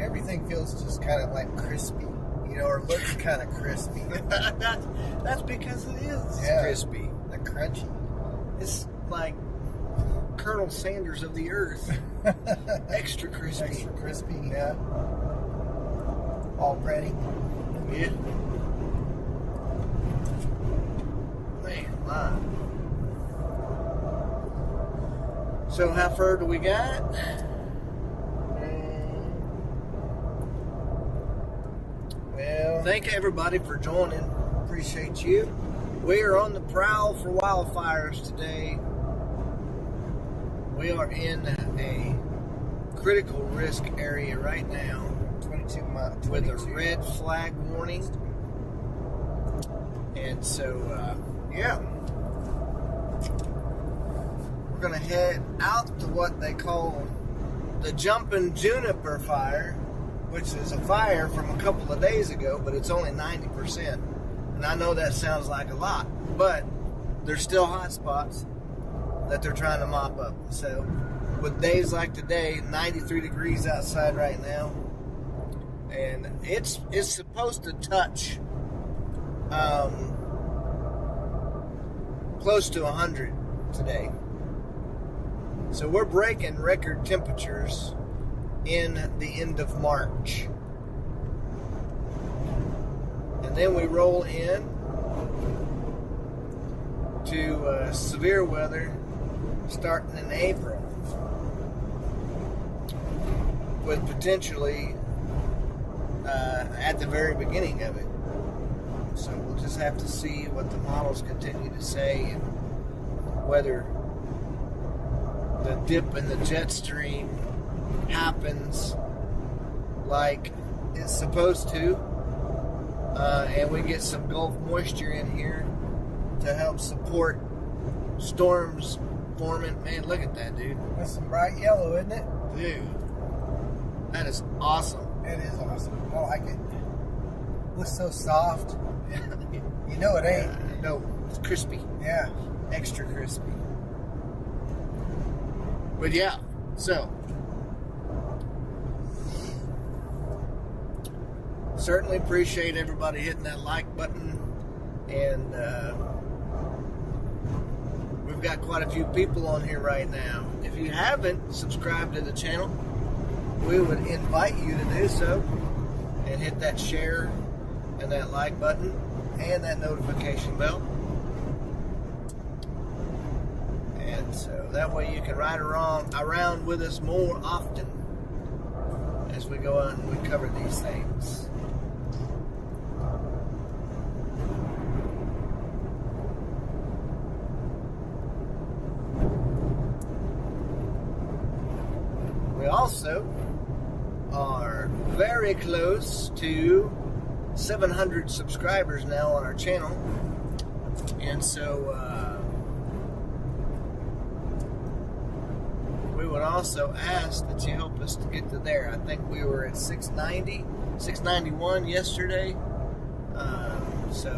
Everything feels just kind of like crispy, or looks kind of crispy. That's because it is crispy. Like crunchy. It's like Colonel Sanders of the earth. Extra crispy. Extra crispy, yeah. All ready. Yeah. Man, wow. So how far do we got? Well, Thank everybody for joining. Appreciate you. We are on the prowl for wildfires today. We are in a critical risk area right now 22 miles with a red flag warning. And so, yeah. We're going to head out to what they call the Jumpin' Juniper Fire, which is a fire from a couple of days ago, but it's only 90%. And I know that sounds like a lot, but there's still hot spots that they're trying to mop up. So with days like today, 93 degrees outside right now, and it's supposed to touch close to 100 today. So we're breaking record temperatures in the end of March. And then we roll in to severe weather starting in April, with potentially at the very beginning of it. So we'll just have to see what the models continue to say and whether the dip in the jet stream happens like it's supposed to, and we get some Gulf moisture in here to help support storms forming. Man, look at that, dude. That's some bright yellow, isn't it? Dude, that is awesome. It is awesome. I like it. Looks so soft. You know it ain't. No, it's crispy. Yeah. Extra crispy. But yeah, so certainly appreciate everybody hitting that like button, and we've got quite a few people on here right now. If you haven't subscribed to the channel, we would invite you to do so and hit that share and that like button and that notification bell. And so that way you can ride around with us more often as we go out and we cover these things. We also are very close to 700 subscribers now on our channel, and so we would also ask that you help us to get to there. I think we were at 690, 691 yesterday. So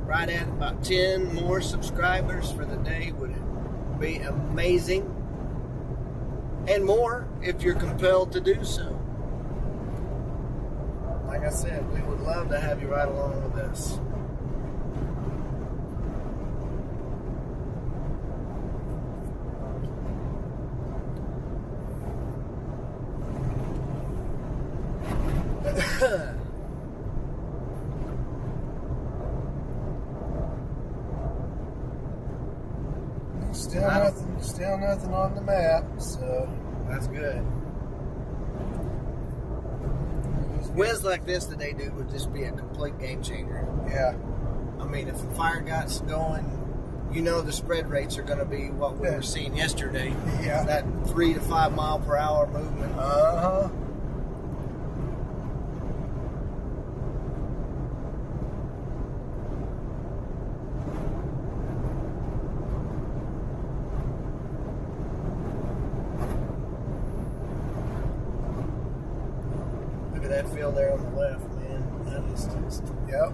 right at about 10 more subscribers for the day would be amazing. And more if you're compelled to do so. Like I said, we would love to have you right along with us. Still nothing on the map, so that's good. Winds like this today, dude, would just be a complete game changer. Yeah. I mean, if the fire got going, you know the spread rates are going to be what we were seeing yesterday. Yeah. That 3 to 5 mile per hour movement. Uh-huh. That field there on the left, man. That is just. Yep.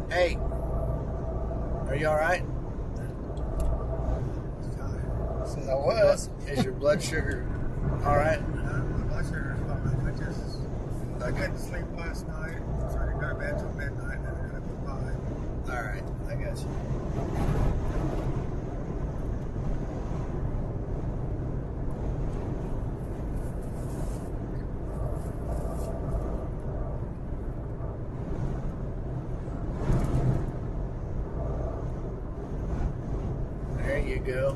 Hey, are you all right? I was. Is your blood sugar all right? My blood sugar is fine. I couldn't sleep last night, so I didn't go to bed till midnight, and I got up at 5. All right, I got you. There you go.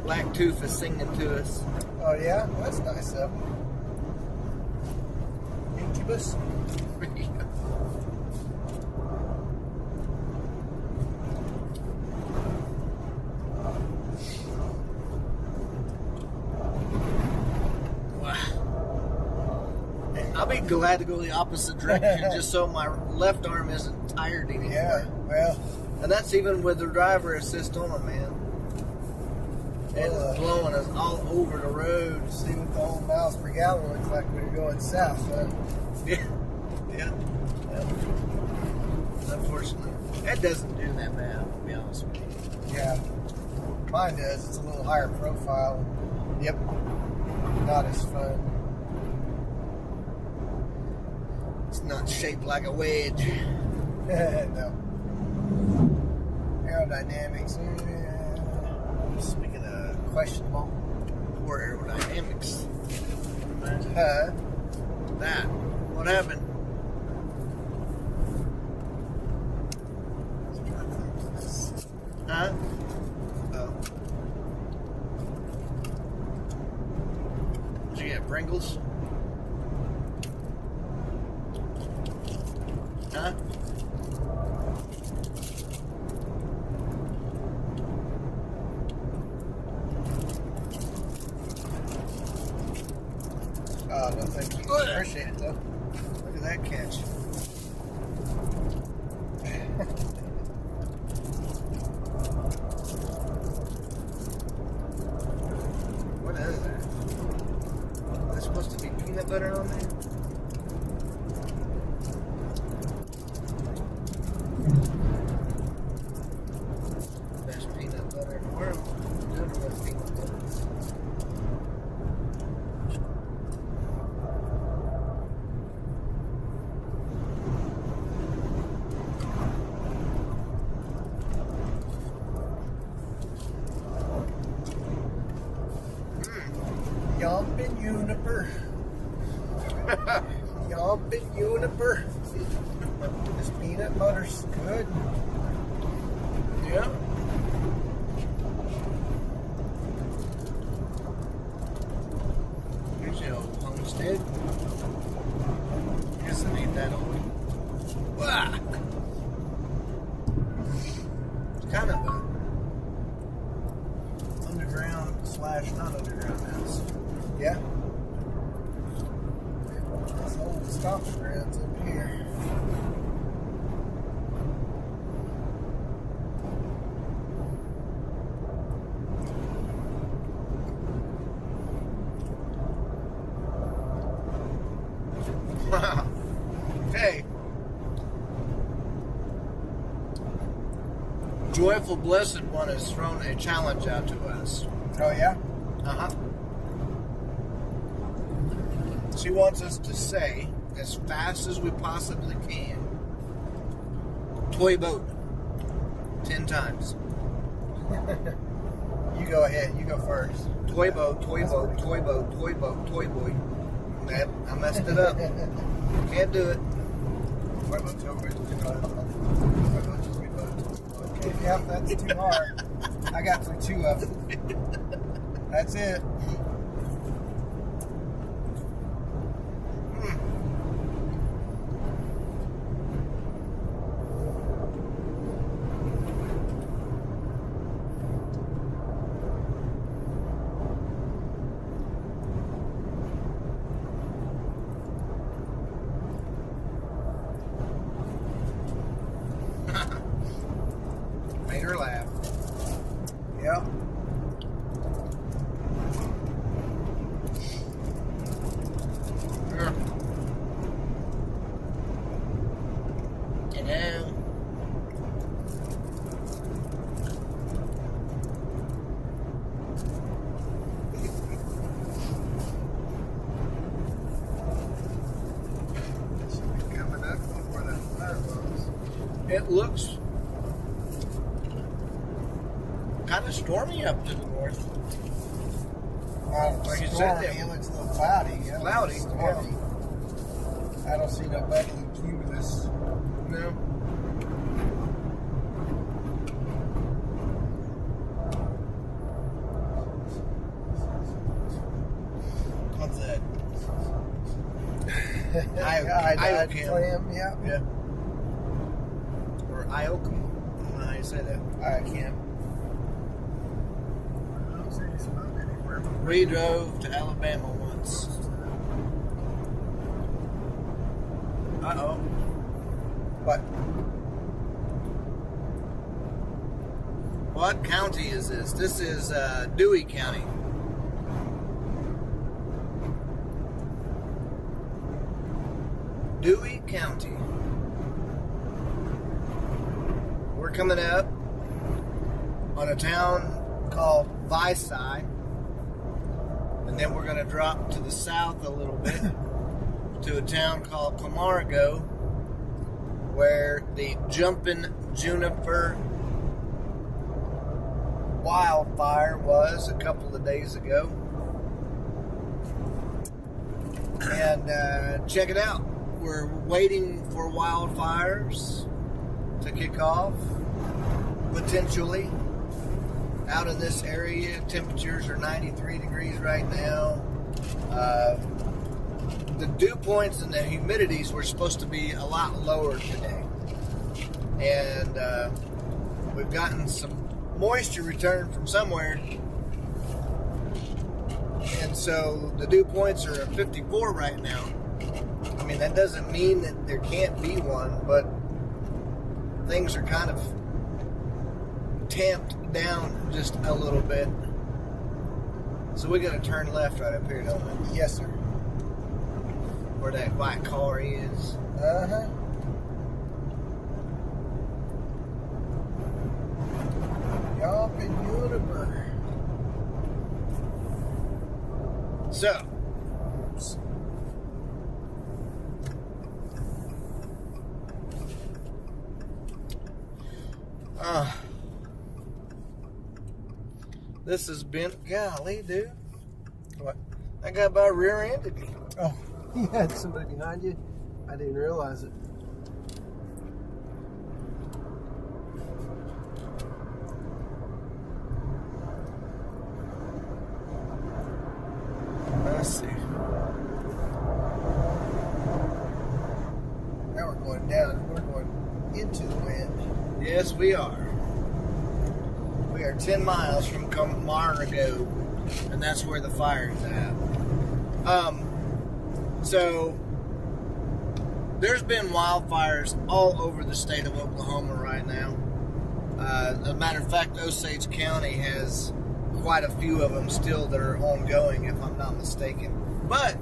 Blacktooth is singing to us. Oh yeah, that's nice of him. Incubus. Wow. I'll be glad to go the opposite direction just so my left arm isn't tired anymore. Yeah, well. And that's even with the driver assist on, man. It's blowing us all over the road. See what the whole miles per gallon looks like when you're going south, huh? Yeah. Unfortunately. It doesn't do that bad, to be honest with you. Yeah. Mine does. It's a little higher profile. Yep. Not as fun. It's not shaped like a wedge. No. Aerodynamics. Speaking of Questionable. poor aerodynamics. Huh? That. What happened? Huh? Oh. Did you get Pringles? Huh? Oh, no, thank you. Appreciate it, though. Look at that catch. What is that? Is there supposed to be peanut butter on there? There's peanut butter. Where good with peanut butter? Yumpin' Uniper. Yumpin' Uniper. This peanut butter's good. Yeah. Here's your old homestead. Here's the name. underground / not underground house. Yeah. This old stomping grounds up here. Okay. Joyful Blessed One has thrown a challenge out to us. Oh, yeah? Uh-huh. She wants us to say, as fast as we possibly can, toy boat 10 times. You go ahead. You go first. Toy boat, toy boat, toy boat, toy boat, toy boy. I messed it up. Can't do it. Okay, yeah, that's too hard. I got through 2 of them. That's it. Made her laugh. Yep. You know. Should be coming up before that fire blows. It looks kind of stormy up to the north. Like you said, Stormy, it looks a little cloudy. Yeah, Cloudy, stormy. I don't see no bubbly cumulus. No. What's that? I Iocam. Clam, yeah. Yeah. Or Iocam. I don't know how you say that. I can't. I don't see any smoke anywhere. We drove to Alabama once. Uh-oh. What? What county is this? This is Dewey County. Dewey County. We're coming up on a town called Vicey, and then we're going to drop to the south a little bit to a town called Camargo, where the Jumpin' Juniper wildfire was a couple of days ago. And check it out. We're waiting for wildfires to kick off, potentially. Out in this area, temperatures are 93 degrees right now. The dew points and the humidities were supposed to be a lot lower today. And we've gotten some moisture return from somewhere. And so the dew points are at 54 right now. I mean, that doesn't mean that there can't be one, but things are kind of tamped down just a little bit. So we got to turn left right up here, don't we? Yes, sir. Where that white car is. Uh-huh. Jumpin' Juniper. So, this has been, golly, dude. What? That guy about rear-ended me. Oh, you had somebody behind you? I didn't realize it. Let's see. Now we're going down. We're going into the wind. Yes, we are. We are 10 miles from Camargo, and that's where the fire's at. So there's been wildfires all over the state of Oklahoma right now. As a matter of fact, Osage County has quite a few of them still that are ongoing, if I'm not mistaken. But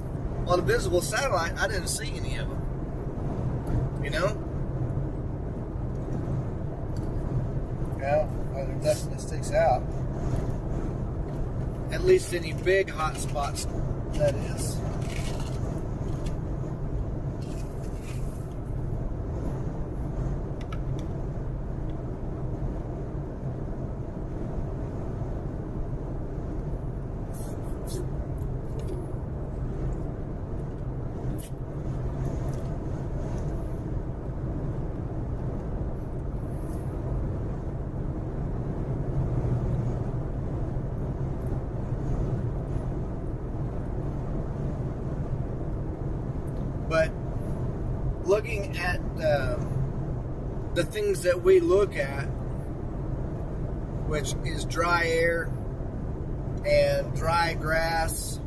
on a visible satellite, I didn't see any of them. You know? Yeah, well, there's nothing that sticks out. At least any big hot spots, that is. But looking at the things that we look at, which is dry air and dry grass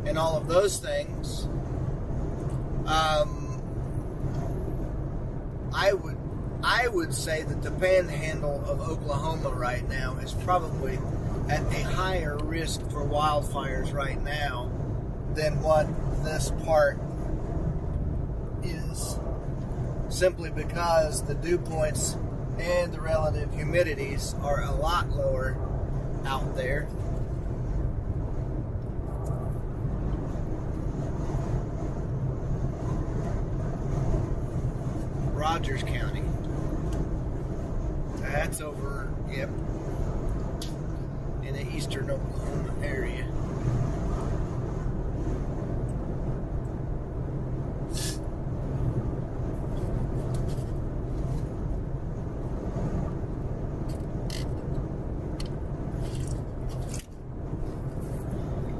and all of those things, I would say that the panhandle of Oklahoma right now is probably at a higher risk for wildfires right now than what this part is, simply because the dew points and the relative humidities are a lot lower out there. Rogers County. That's over, yep, in the eastern Oklahoma area.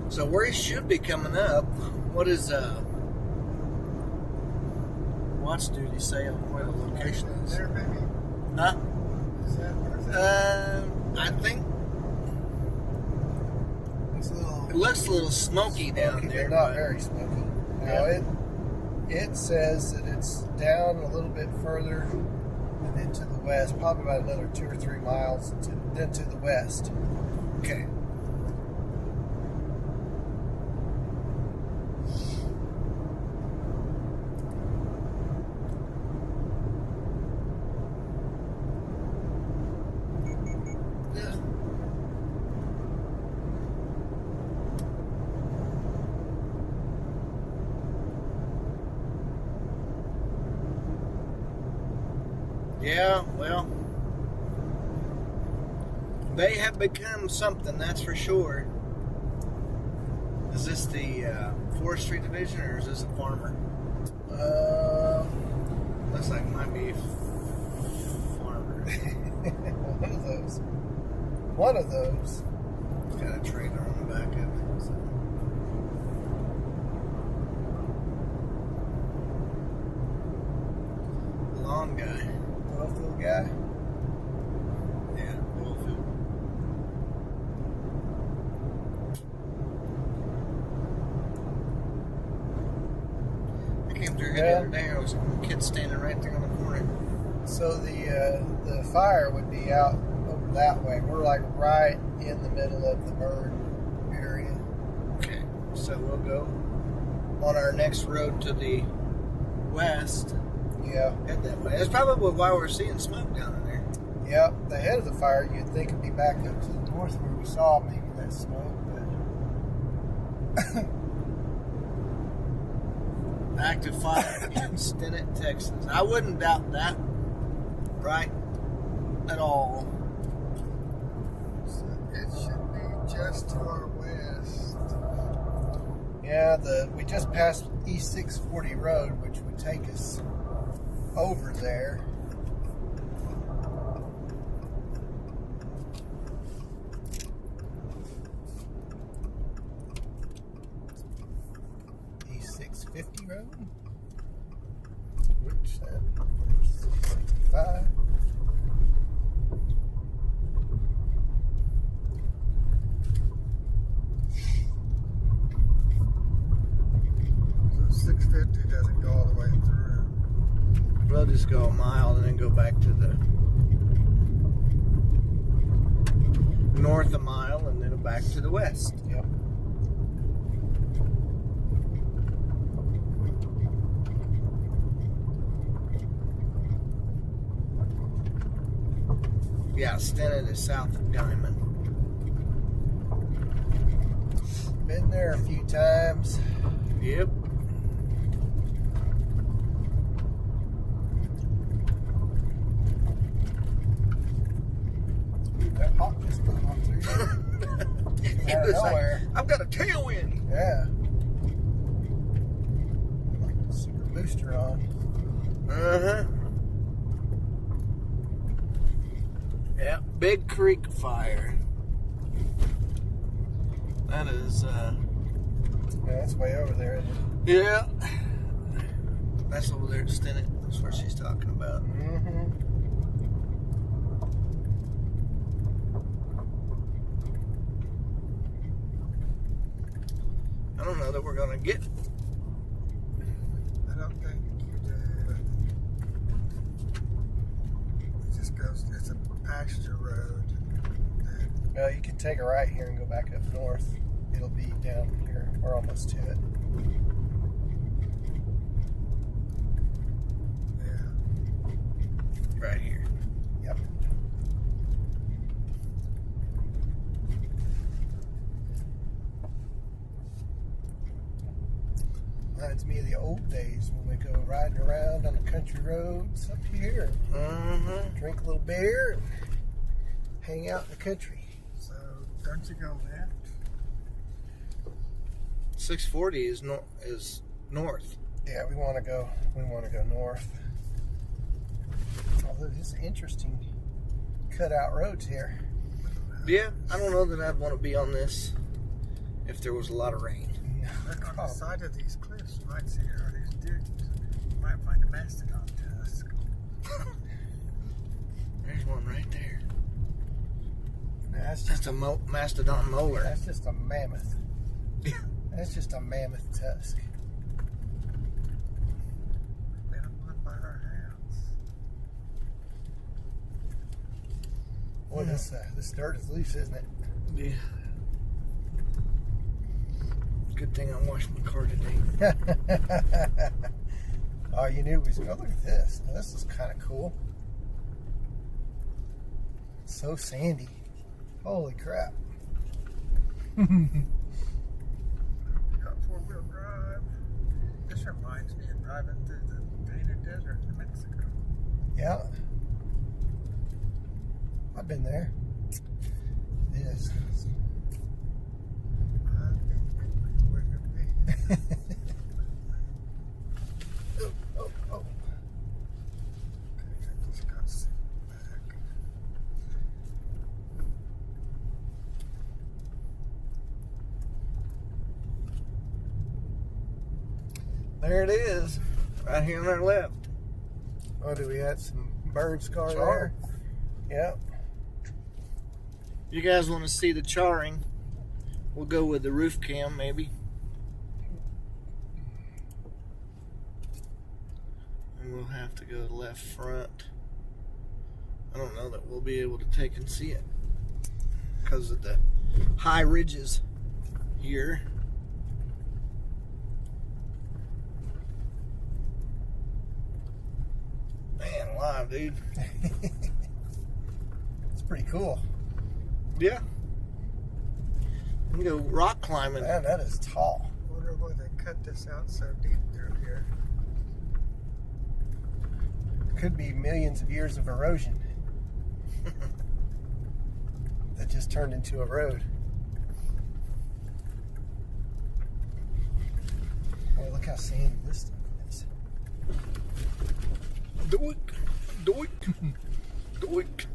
So where he should be coming up, what is watch duty say on where the location is? There, maybe. Huh? Is that? I think It looks a little smoky down there. but not very smoky. Now it says that it's down a little bit further and then to the west, probably about another 2 or 3 miles then to the west. Okay. Yeah, well, they have become something, that's for sure. Is this the forestry division or is this a farmer? Looks like it might be farmer. One of those. It's got a trailer on the back of it. So. Lawn guy. Oilfield guy. Yeah, oilfield. I came through here the other day. There was a kid standing right there on the corner. So the fire would be out over that way. We're like right in the middle of the burn area. Okay, so we'll go on our next road to the west. Yeah. Head that way. That's probably why we're seeing smoke down in there. Yep. The head of the fire, you'd think it'd be back up to the north where we saw maybe that smoke, but Active fire in Scenic, Texas. I wouldn't doubt that, right? At all. So it should be just to our west. yeah, we just passed East 640 Road, which would take us over there. East 650 Road, which that 65. We'll just go a mile and then go back to the north a mile and then back to the west. Yep. Yeah, Stenton is south of Diamond. Been there a few times. Yep. That hawk just flew on through He out of was like, nowhere. I've got a tailwind. Yeah. Like the super booster on. Uh-huh. Yeah, Big Creek Fire. That is, Yeah, that's way over there, isn't it? yeah. That's over there at Scenic. That's what she's talking about. Mm-hmm. I don't know that we're gonna get. I don't think you do. It just goes, it's a pasture road. Well, you can take a right here and go back up north. It'll be down here. We're almost to it. Yeah. Right here. Yep. Reminds me of the old days when we go riding around on the country roads up here, Mm-hmm. drink a little beer, and hang out in the country. So, don't you go left? 640 is north. Yeah, we want to go north. Although there's interesting cutout roads here. Yeah, I don't know that I'd want to be on this if there was a lot of rain. Look on the side of these cliffs, you might see, or these dips. You might find a mastodon tusk. There's one right there. That's That's a mastodon molar. That's just a mammoth. Yeah. That's just a mammoth tusk. Been one by our house. Boy, this dirt is loose, isn't it? Yeah. Good thing I washed my car today. Oh, you knew we was going. Oh, look at this. Now, this is kind of cool. It's so sandy. Holy crap. Got four-wheel drive. This reminds me of driving through the Painted Desert in Mexico. Yeah. I've been there. It is. Oh, oh, oh. Just got to sit back. There it is. Right here on our left. Oh, do we have some burn scar Char. there? Yep. You guys want to see the charring? We'll go with the roof cam, maybe. And we'll have to go left front. I don't know that we'll be able to take and see it because of the high ridges here. Man, alive, dude. It's pretty cool. Yeah. We can go rock climbing. Man, that is tall. I wonder why they cut this out so deep through here. Could be millions of years of erosion that just turned into a road. Boy, look how sandy this stuff is. Doink, doink, doink,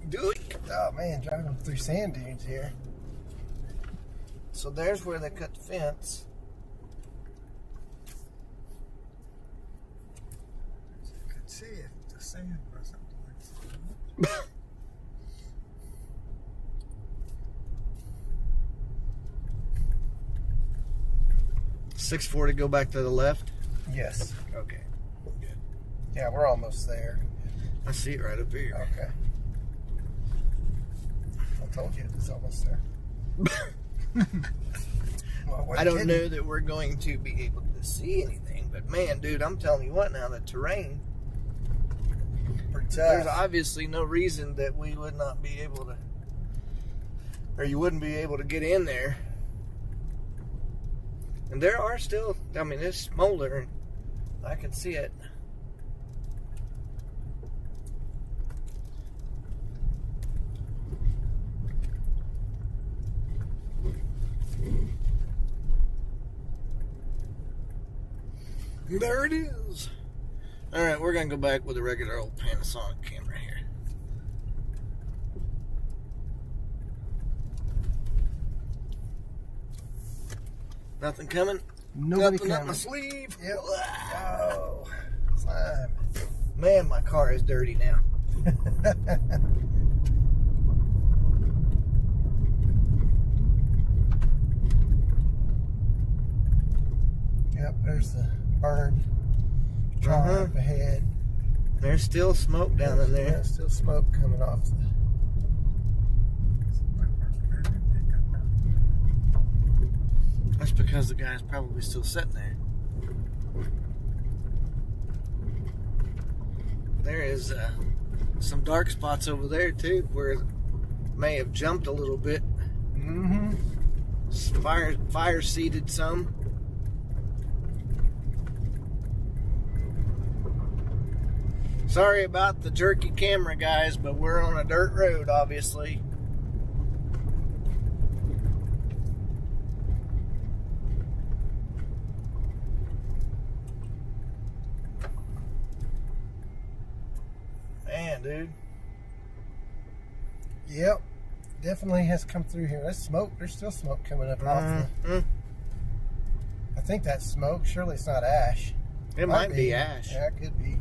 doink. Oh man, driving through sand dunes here. So there's where they cut the fence. As you can see, if the sand wasn't like that. 640, go back to the left. Yes. Okay. Good. Yeah, we're almost there. I see it right up here. Okay. I told you it was almost there. Well, I don't know that we're going to be able to see anything, but man, dude, I'm telling you what now, the terrain, Pretty tough. there's obviously no reason that we would not be able to, or you wouldn't be able to get in there. And there are still, I mean, it's smoldering. I can see it. There it is. Alright, we're going to go back with a regular old Panasonic camera here. Nothing coming? Nobody Nothing up coming. my sleeve? Yep. Oh, slime. Man, my car is dirty now. Yep, there's the burn tar up ahead. There's still smoke down in there. There's still smoke coming off the... That's because the guy's probably still sitting there. There is some dark spots over there too, where it may have jumped a little bit. Mm-hmm. Fire seeded some. Sorry about the jerky camera, guys, but we're on a dirt road, obviously. Man, dude. Yep. Definitely has come through here. There's smoke. There's still smoke coming up off the... I think that's smoke. Surely it's not ash. It might be ash. Yeah, it could be.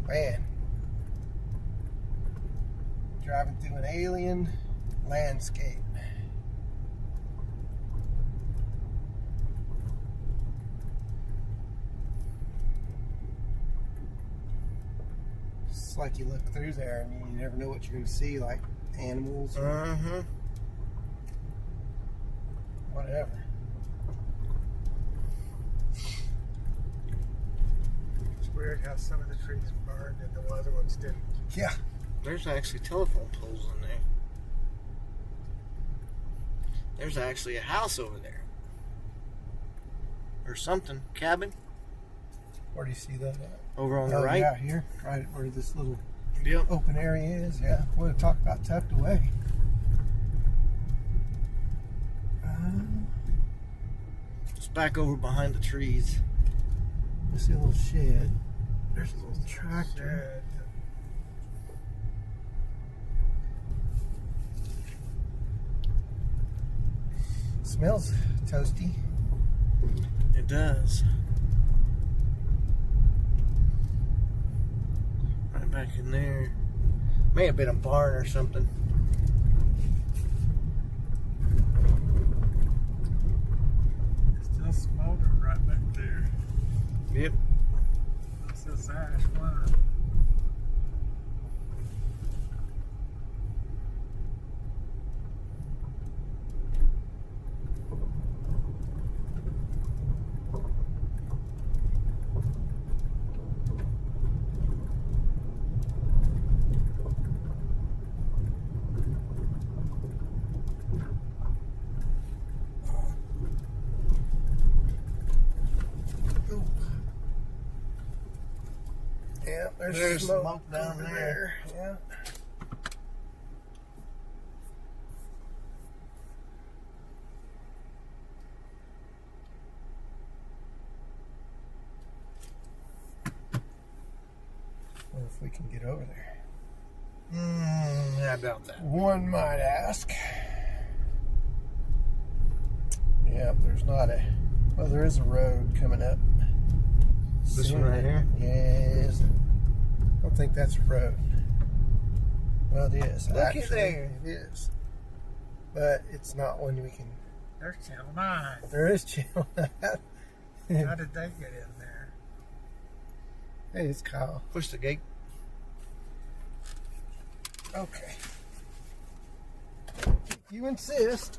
Man. Driving through an alien landscape. It's like you look through there and you never know what you're going to see, like animals or whatever. It's weird how some of the trees burned and the other ones didn't. Yeah. There's actually telephone poles in there. There's actually a house over there. Or something. Cabin. Where do you see that at? Over on the right. Yeah, here. Right where this little Yep. open area is. Yeah. We're going to talk about tucked away. It's back over behind the trees. I see a little shed. There's a little tractor. Smells toasty. It does. Right back in there. May have been a barn or something. It's still smoldering right back there. Yep. It's this ash one. Yeah, There's smoke smoke down over there. Yeah. Wonder if we can get over there. I doubt that. One might ask. Yeah, there's not a... Well, there is a road coming up. This one right here? Yes. I don't think that's a road. Well, it is. Look at Actually, there. it is. But it's not one we can... There's channel 9. There is channel. How did they get in there? Hey, it's Kyle. Push the gate. Okay. If you insist.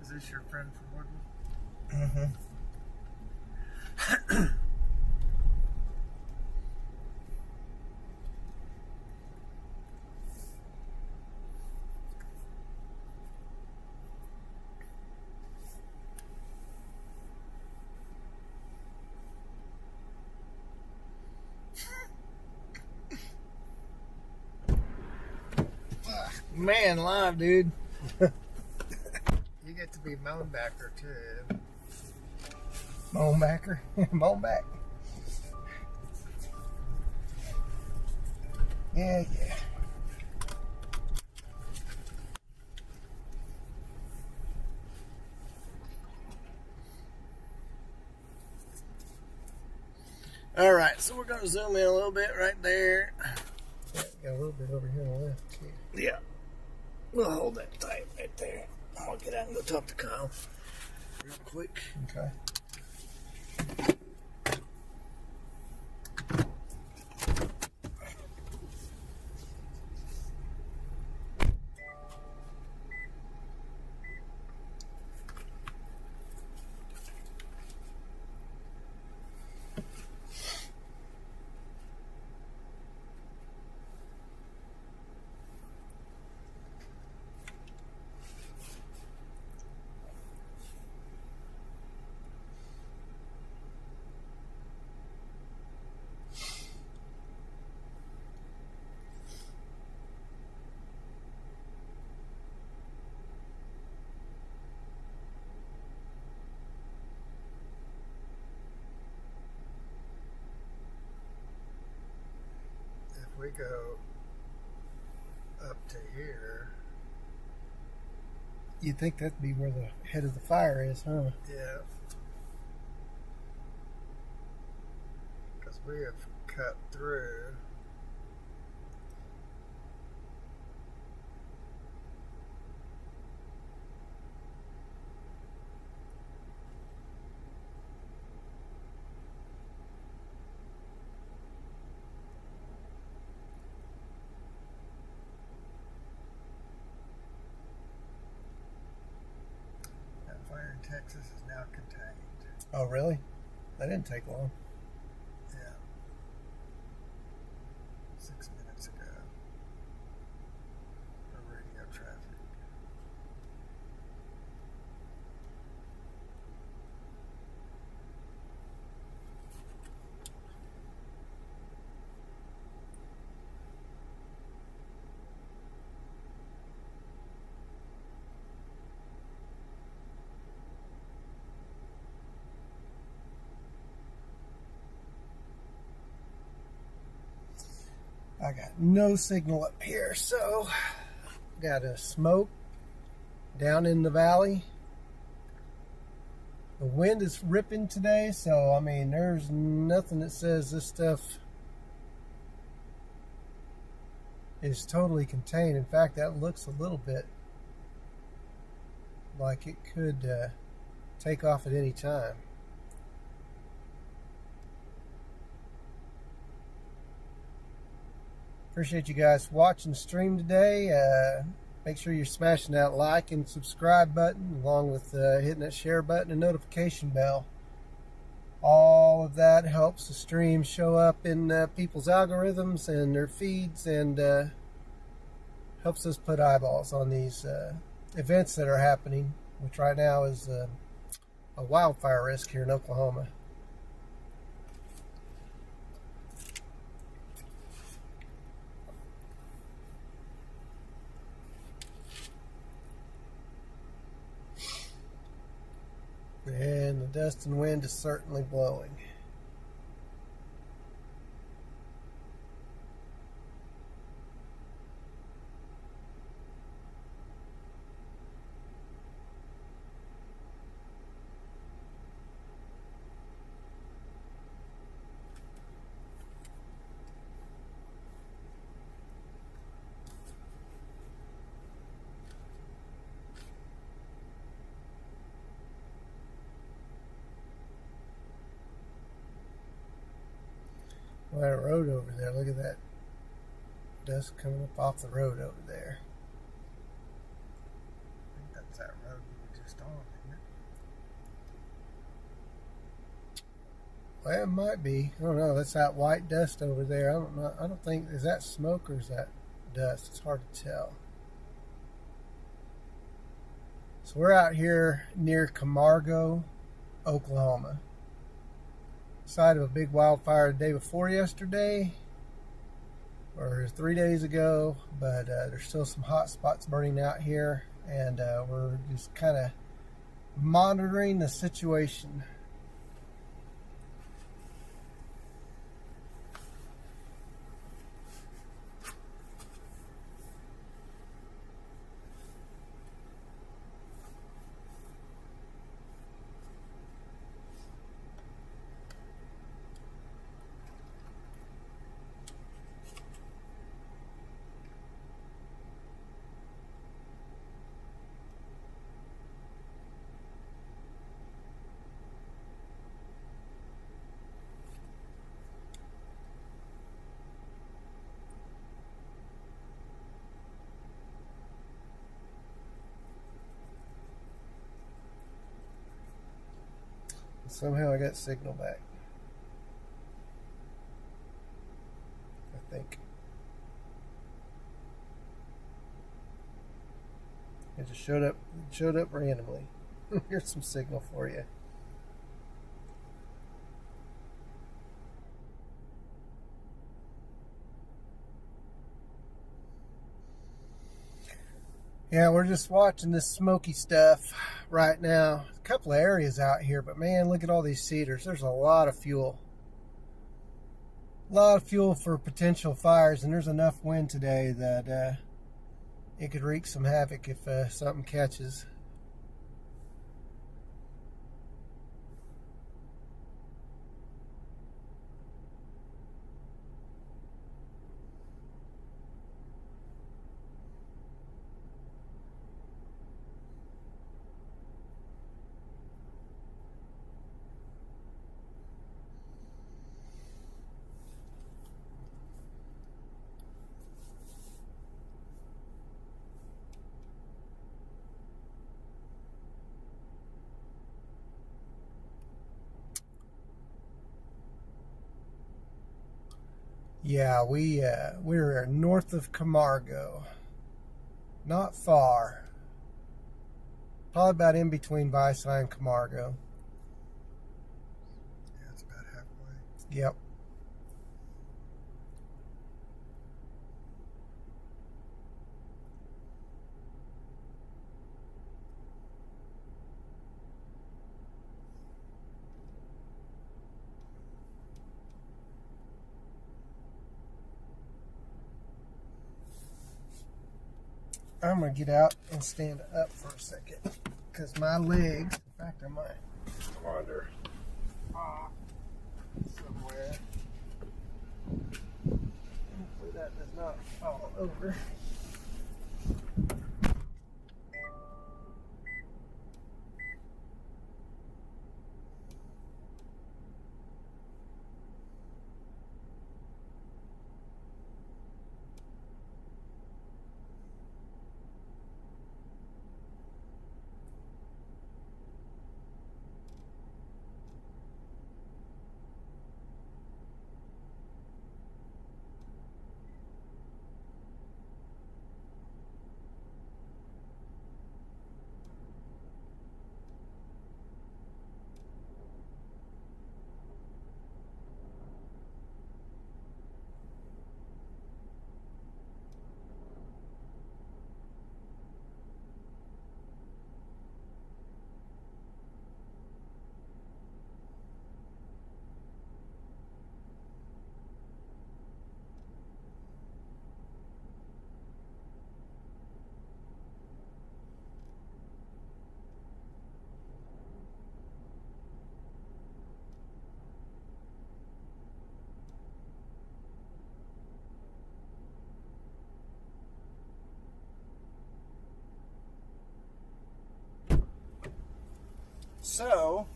Is this your friend from Woodland? Mm-hmm. Man, live, dude. You get to be Moanbacker too. Moan backer. Moan back. Yeah. All right, so we're going to zoom in a little bit right there. Yeah, got a little bit over here on the left too. Yeah. We'll hold that tight right there. I'll get out and go talk to Kyle real quick. Okay. If we go up to here, You'd think that'd be where the head of the fire is, huh? yeah, because we have cut through. That fire in Texas is now contained. Oh, really? That didn't take long. Yeah. 6 minutes ago. For radio traffic. I got no signal up here, so got a smoke down in the valley. The wind is ripping today, so I mean, there's nothing that says this stuff is totally contained. In fact, that looks a little bit like it could take off at any time. Appreciate you guys watching the stream today. Make sure you're smashing that like and subscribe button, along with hitting that share button and notification bell. All of that helps the stream show up in people's algorithms and their feeds, and helps us put eyeballs on these events that are happening, which right now is a wildfire risk here in Oklahoma. And the dust and wind is certainly blowing. that road over there. Look at that dust coming up off the road over there. I think that's that road we were just on, isn't it? Well, it might be. I don't know. That's that white dust over there. I don't know. I don't think, is that smoke or is that dust? It's hard to tell. So we're out here near Camargo, Oklahoma. Site of a big wildfire the day before yesterday, or 3 days ago, but there's still some hot spots burning out here, and we're just kind of monitoring the situation. Somehow I got signal back. I think. It just showed up randomly. Here's some signal for you. Yeah, we're just watching this smoky stuff right now. A couple of areas out here, but man, look at all these cedars. There's a lot of fuel. A lot of fuel for potential fires, and there's enough wind today that it could wreak some havoc if something catches. Yeah, we're north of Camargo. Not far. Probably about in between Visay and Camargo. Yeah, it's about halfway. Yep. I'm going to get out and stand up for a second because my legs, in fact, I might wander off somewhere. Hopefully that does not fall over. So,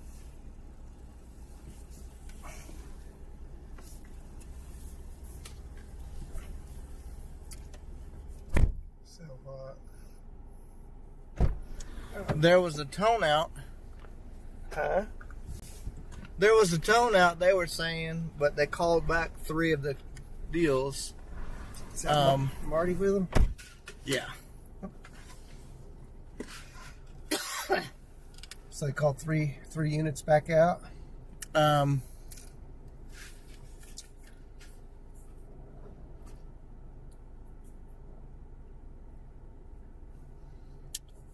What? There was a tone out. Huh? There was a tone out, they were saying, but they called back 3 of the deals. Is that Marty with him? Yeah. So they called three units back out.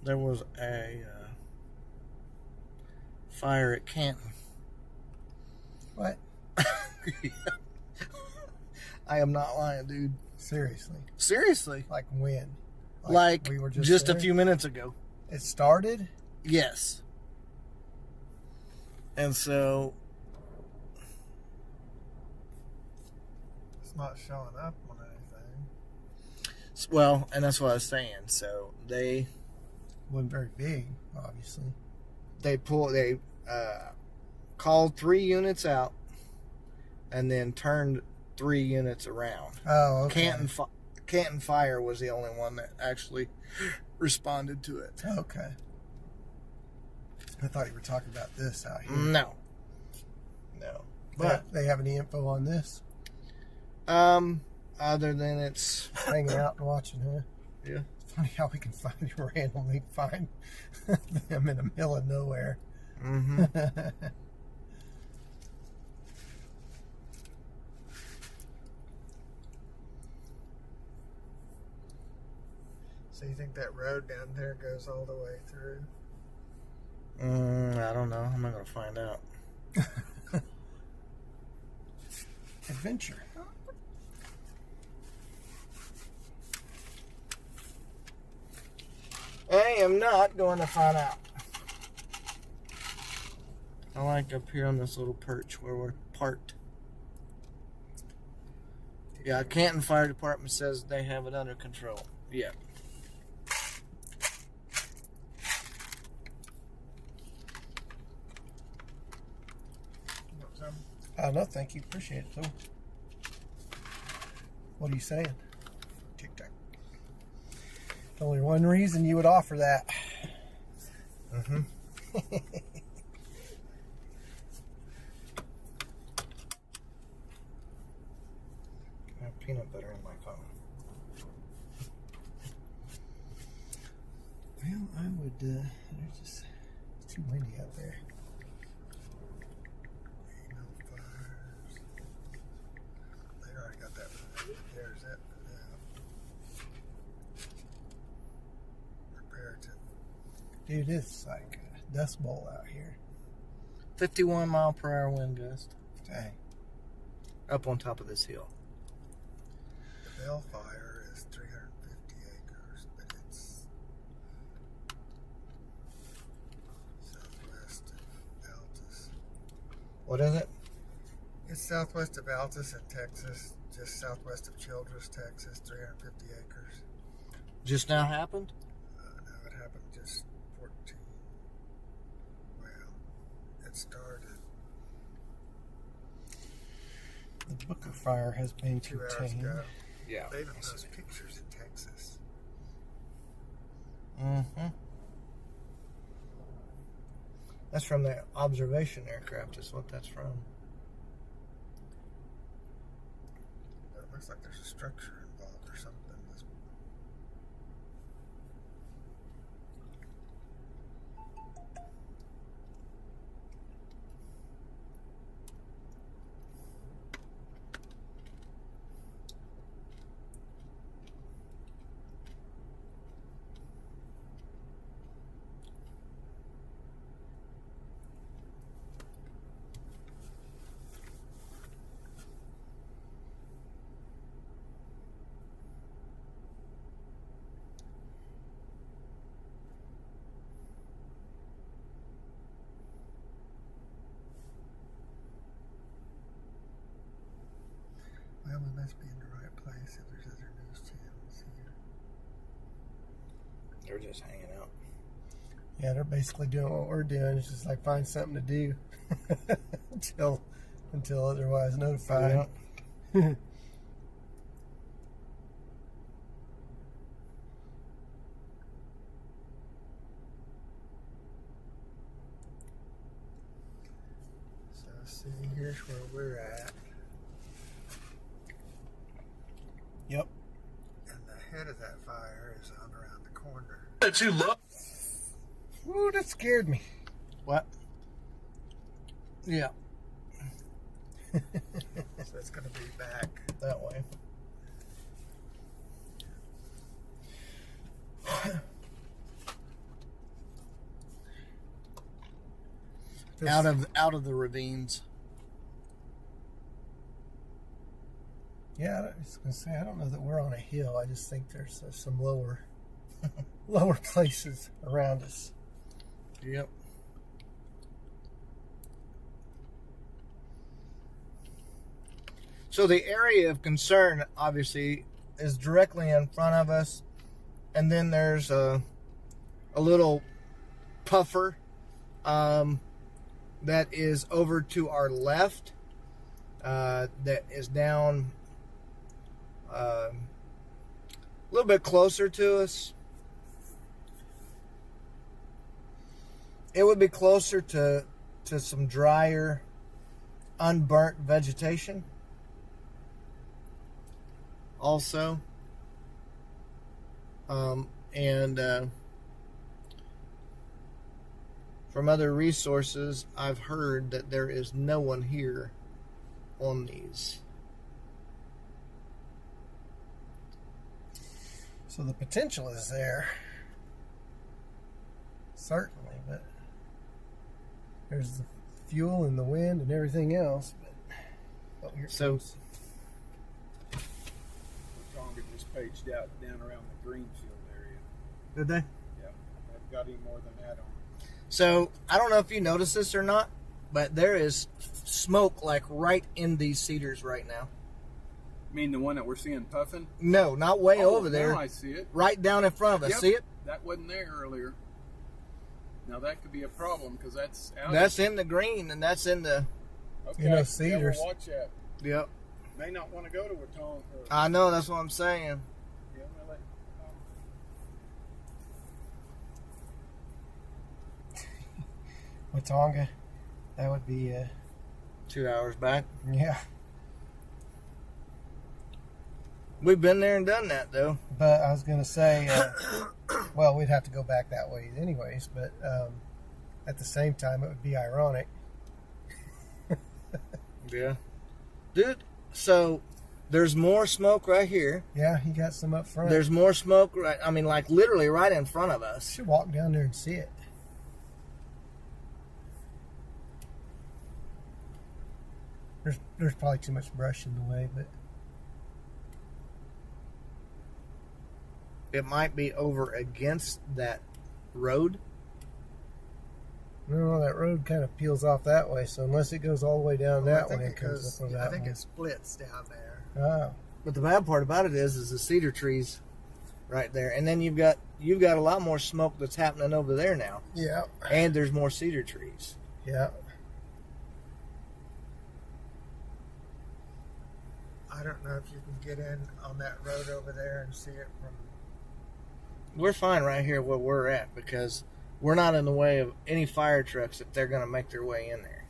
There was a fire at Canton. What? I am not lying, dude. Seriously? Seriously. Like when? Like we were just a there? few minutes ago. It started? Yes. And so It's not showing up on anything. well, and that's what I was saying. So they Wasn't very big, obviously. called 3 units out and then turned 3 units around. Oh, okay. Canton Fire was the only one that actually responded to it. Okay. I thought you were talking about this out here. No. But They have any info on this? other than it's Hanging out and watching, huh? yeah. It's funny how we can randomly find them in the middle of nowhere. Mm-hmm. So you think that road down there goes all the way through? I don't know. I'm not gonna find out. Adventure. I am not going to find out. I like up here on this little perch where we're parked. Yeah, Canton Fire Department says they have it under control. Yeah. No, thank you. Appreciate it, though. What are you saying? Tic-tac. Only one reason you would offer that. Mm-hmm. I have peanut butter in my phone. Well, I would, it's too windy out there. They already got that. There's it. Prepare to. Dude, it's like a dust bowl out here. 51 mile per hour wind gust. Dang. Up on top of this hill. The Bell Fire is 350 acres, but it's southwest of Altus. What is it? It's southwest of Altus in Texas, just southwest of Childress, Texas, 350 acres. Just now happened? No, it happened just 14. Well, it started The Booker Fire has been 2 hours contained. ago. Yeah. They don't post pictures in Texas. Mm-hmm. That's from the observation aircraft is what that's from. But it looks like there's a structure involved or something. Well, we must be in the right place if there's other news channels here. They're just hanging out. Yeah, they're basically doing what we're doing. It's just like find something to do until otherwise notified. See, here's where we're at. Yep. And the head of that fire is on around the corner. Too low. Ooh, that scared me. What? Yeah, So it's going to be back. that way. Out of the ravines. Yeah, I was gonna say I don't know that we're on a hill. I just think there's some lower, lower places around us. Yep. So the area of concern, obviously, is directly in front of us, and then there's a little puffer that is over to our left. That is down a little bit closer to us. It would be closer to some drier, unburnt vegetation. Also, and from other resources, I've heard that there is no one here on these. So the potential is there, certainly, but there's the fuel and the wind and everything else. But here it So- comes. Watonga just paged out down around the Greenfield area. Did they? Yeah, they've got any more than that on. So, I don't know if you noticed this or not, but there is smoke like right in these cedars right now. You mean the one that we're seeing puffing? No, not way Oh, over there. now I see it. Right down in front of us. Yep. See it? That wasn't there earlier. Now that could be a problem because that's out. That's in the green, and that's in the... okay. You know, Yeah, cedars. we'll watch that. Yep. May not want to go to Watonga. I know, that's what I'm saying. Yeah, we'll let- Watonga, that would be 2 hours back. yeah. We've been there and done that, though. But I was gonna say, well, we'd have to go back that way anyways. But at the same time, it would be ironic. Yeah. Dude, so there's more smoke right here. Yeah, he got some up front. There's more smoke, right? I mean, like literally right in front of us. Should walk down there and see it. There's probably too much brush in the way, but It might be over against that road. no, that road kind of peels off that way. So unless it goes all the way down Well, I that think way, it it comes goes. up on I that think one. it splits down there. Oh, But the bad part about it is the cedar trees right there. And then you've got a lot more smoke that's happening over there now. yeah, And there's more cedar trees. yeah. I don't know if you can get in on that road over there and see it from. We're fine right here where we're at because we're not in the way of any fire trucks if they're going to make their way in there.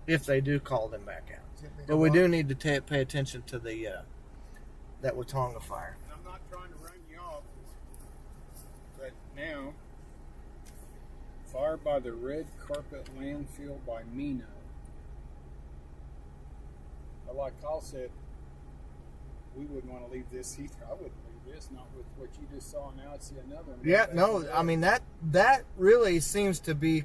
If they do call them back out. But we do need to pay attention to the that Watonga fire. And I'm not trying to run you off, but now, fire by the Red Carpet Landfill by Mino. But like Carl said, we wouldn't want to leave this either. I wouldn't leave this, not with what you just saw. Now I see another one. Yeah, no, I mean that really seems to be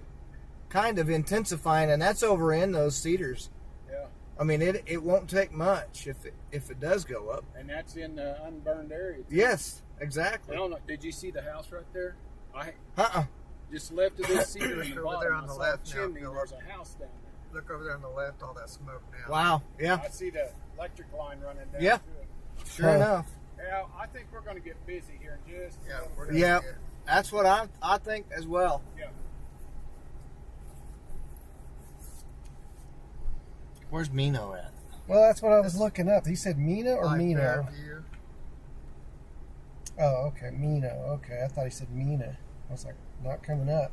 kind of intensifying, and that's over in those cedars. Yeah, I mean it won't take much if it does go up. and that's in the unburned area. too. Yes, I exactly. don't know. Did you see the house right there? I Uh-uh. just left of this cedar in the Over bottom. there on I the saw left a now, chimney. Phil. There's a house down there. Look over there on the left, all that smoke now. Wow. Yeah. I see the electric line running down. Yeah. To it. Sure enough. Yeah, I think we're going to get busy here in just a Yeah, little we're bit. gonna Yeah. get- That's what I think as well. Yeah. Where's Mino at? Well, that's what I was looking up. He said Mina or Live Mino? Fairview. Oh, okay, Mino. Okay, I thought he said Mina. I was like, not coming up.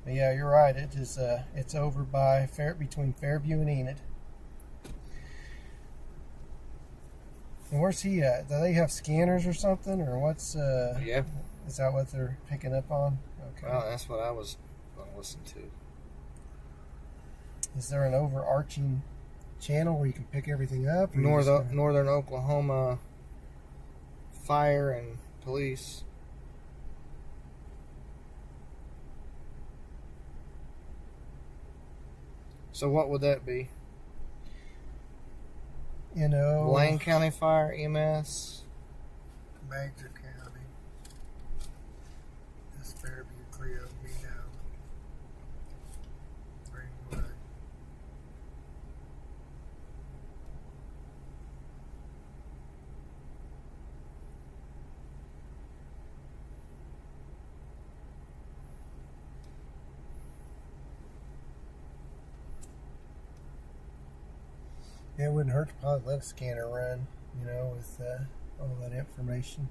But yeah, you're right. It is. It's over by between Fairview and Enid. And where's he at? Do they have scanners or something, or what's? Yeah. Is that what they're picking up on? Okay. Well, that's what I was going to listen to. Is there an overarching channel where you can pick everything up? Northern Oklahoma Fire and Police. So what would that be? You know, Lane County Fire, EMS. Major County. This Fairview, Cleo, Mino, Greenwood. it wouldn't hurt to probably let a scanner run. You know, with all that information.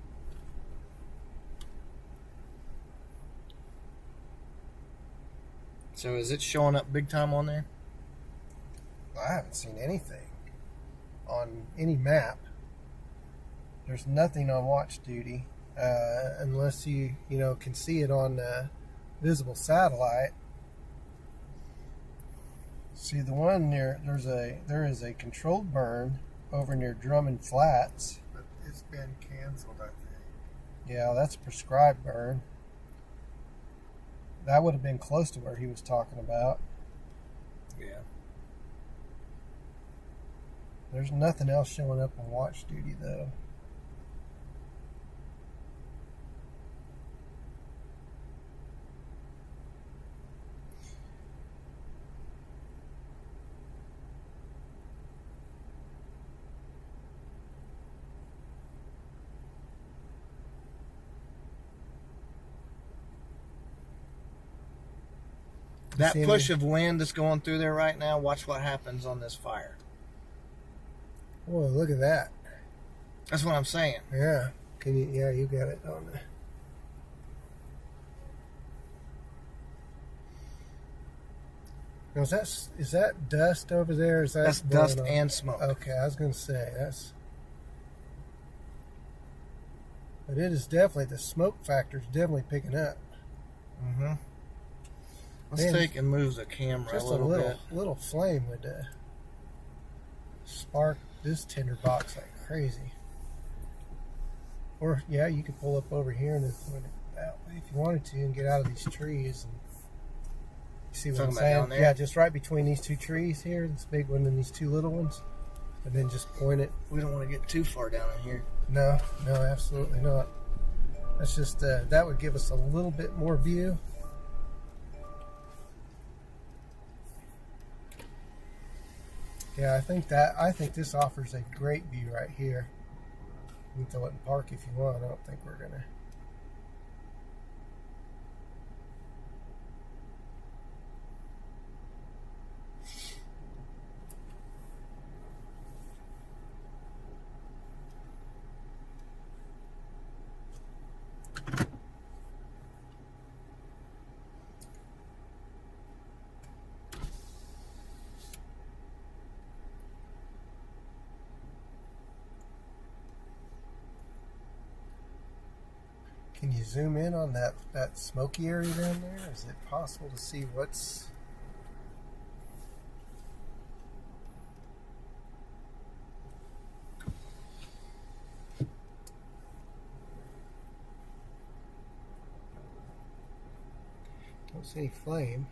So is it showing up big time on there? I haven't seen anything on any map. There's nothing on watch duty unless you can see it on visible satellite. See the one near there is a controlled burn over near Drummond Flats. But it's been canceled, I think. Yeah, that's a prescribed burn. That would have been close to where he was talking about. Yeah. There's nothing else showing up on watch duty though. That push of wind that's going through there right now, watch what happens on this fire. Whoa, look at that. That's what I'm saying. Yeah. Yeah, you got it on there. Now, is that dust over there? That's dust and smoke. Okay, I was going to say that's. But it is definitely, the smoke factor is definitely picking up. Mm-hmm. Let's take and move the camera just a little bit. Little flame would spark this tinderbox like crazy. Or, yeah, you could pull up over here and then point it that way if you wanted to and get out of these trees. And you see what I'm saying? Down there? Yeah, just right between these two trees here, this big one and these two little ones. And then just point it. We don't want to get too far down in here. No, absolutely not. That's just, that would give us a little bit more view. Yeah, I think this offers a great view right here. You can throw it in park if you want. I don't think we're gonna. Can you zoom in on that smoky area down there? Is it possible to see what's... Don't see any flame.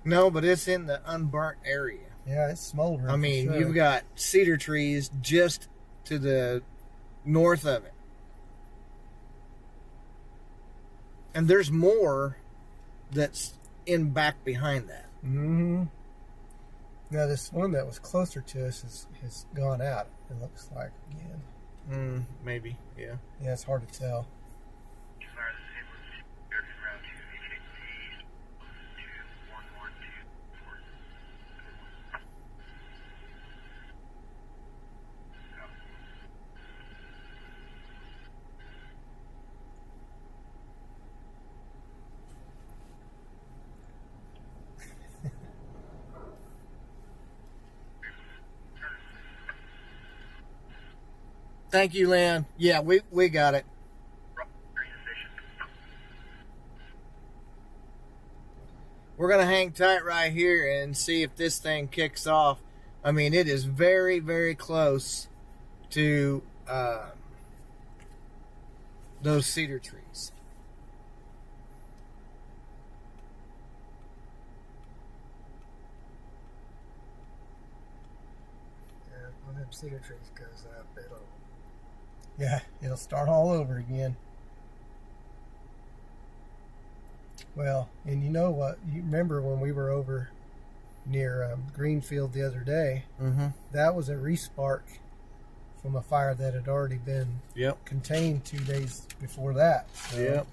No, but it's in the unburnt area. Yeah, it's smoldering. I mean, for sure. You've got cedar trees just to the north of it. And there's more that's in back behind that. Mm-hmm. Now, this one that was closer to us has gone out, it looks like, again. Maybe, yeah. Yeah, it's hard to tell. Thank you, Lynn. Yeah, we got it. We're going to hang tight right here and see if this thing kicks off. I mean, it is very, very close to those cedar trees. Yeah, when them cedar trees goes up, it'll start all over again. Well, and you know what? You remember when we were over near Greenfield the other day? Mm-hmm. That was a respark from a fire that had already been contained 2 days before that. So. Yep.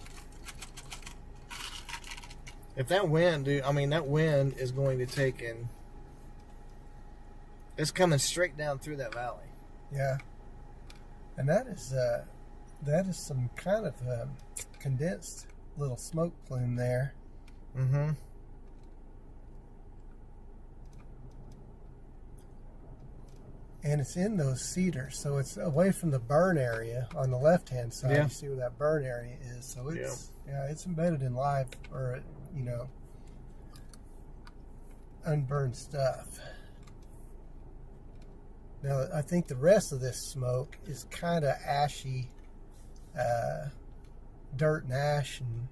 If that wind, dude, I mean, that wind is going to take in. It's coming straight down through that valley. Yeah. And that is some kind of condensed little smoke plume there. Mm-hmm. And it's in those cedars, so it's away from the burn area on the left-hand side. Yeah. You see where that burn area is. So it's it's embedded in live, or unburned stuff. Now, I think the rest of this smoke is kind of ashy, dirt and ash, and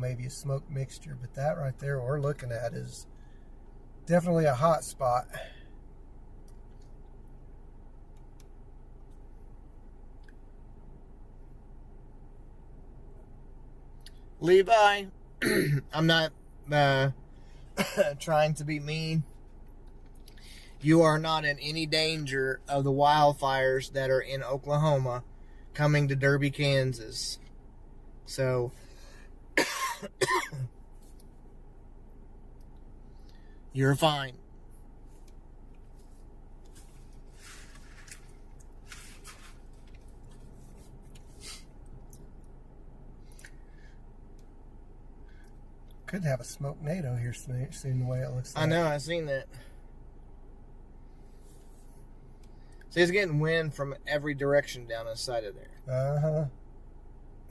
maybe a smoke mixture. But that right there, what we're looking at, is definitely a hot spot. Levi, I'm not trying to be mean. You are not in any danger of the wildfires that are in Oklahoma coming to Derby, Kansas. So, you're fine. Could have a smoke NATO here soon, the way it looks like. I know, I've seen that. So it's getting wind from every direction down the side of there. Uh-huh.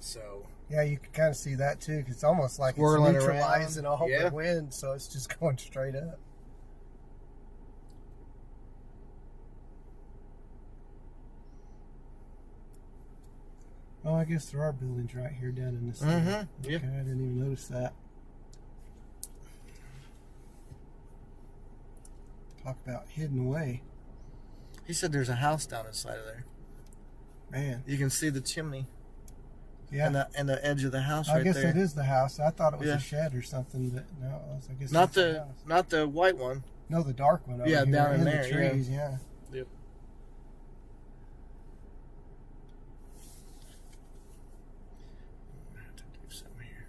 So. Yeah, you can kind of see that too, because it's almost like it's Swirling neutralizing around. all Yeah. the wind, so it's just going straight up. Oh, I guess there are buildings right here down in this area. Mm-hmm. Okay, I didn't even notice that. Talk about hidden away. He said there's a house down inside of there. Man. You can see the chimney. Yeah. And the edge of the house I right guess there. it is the house. I thought it was Yeah. a shed or something, but no, I guess Not it's the the house. not the white one. No, the dark one over Yeah, here down in the there, trees, yeah. Yep. I have to do something here.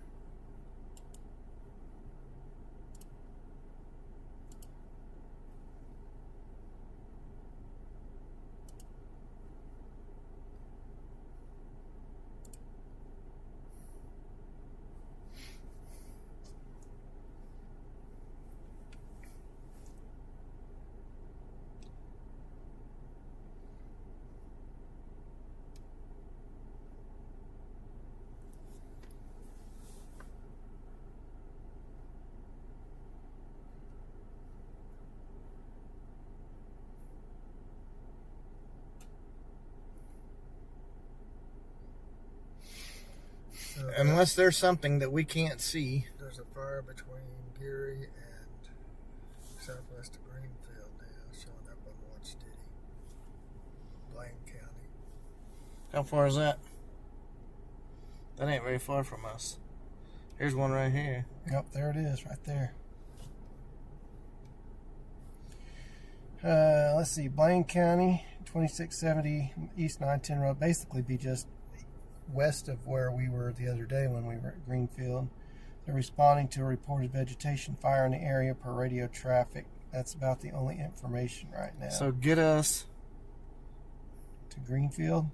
So Unless there's something that we can't see. there's a fire between Geary and southwest of Greenfield now, showing up on Watch Diddy, Blaine County. How far is that? That ain't very far from us. Here's one right here. Yep, there it is, right there. Let's see, Blaine County, 2670 East 910 Road. Basically be just west of where we were the other day when we were at Greenfield. They're responding to a reported vegetation fire in the area per radio traffic. That's about the only information right now. So get us to Greenfield,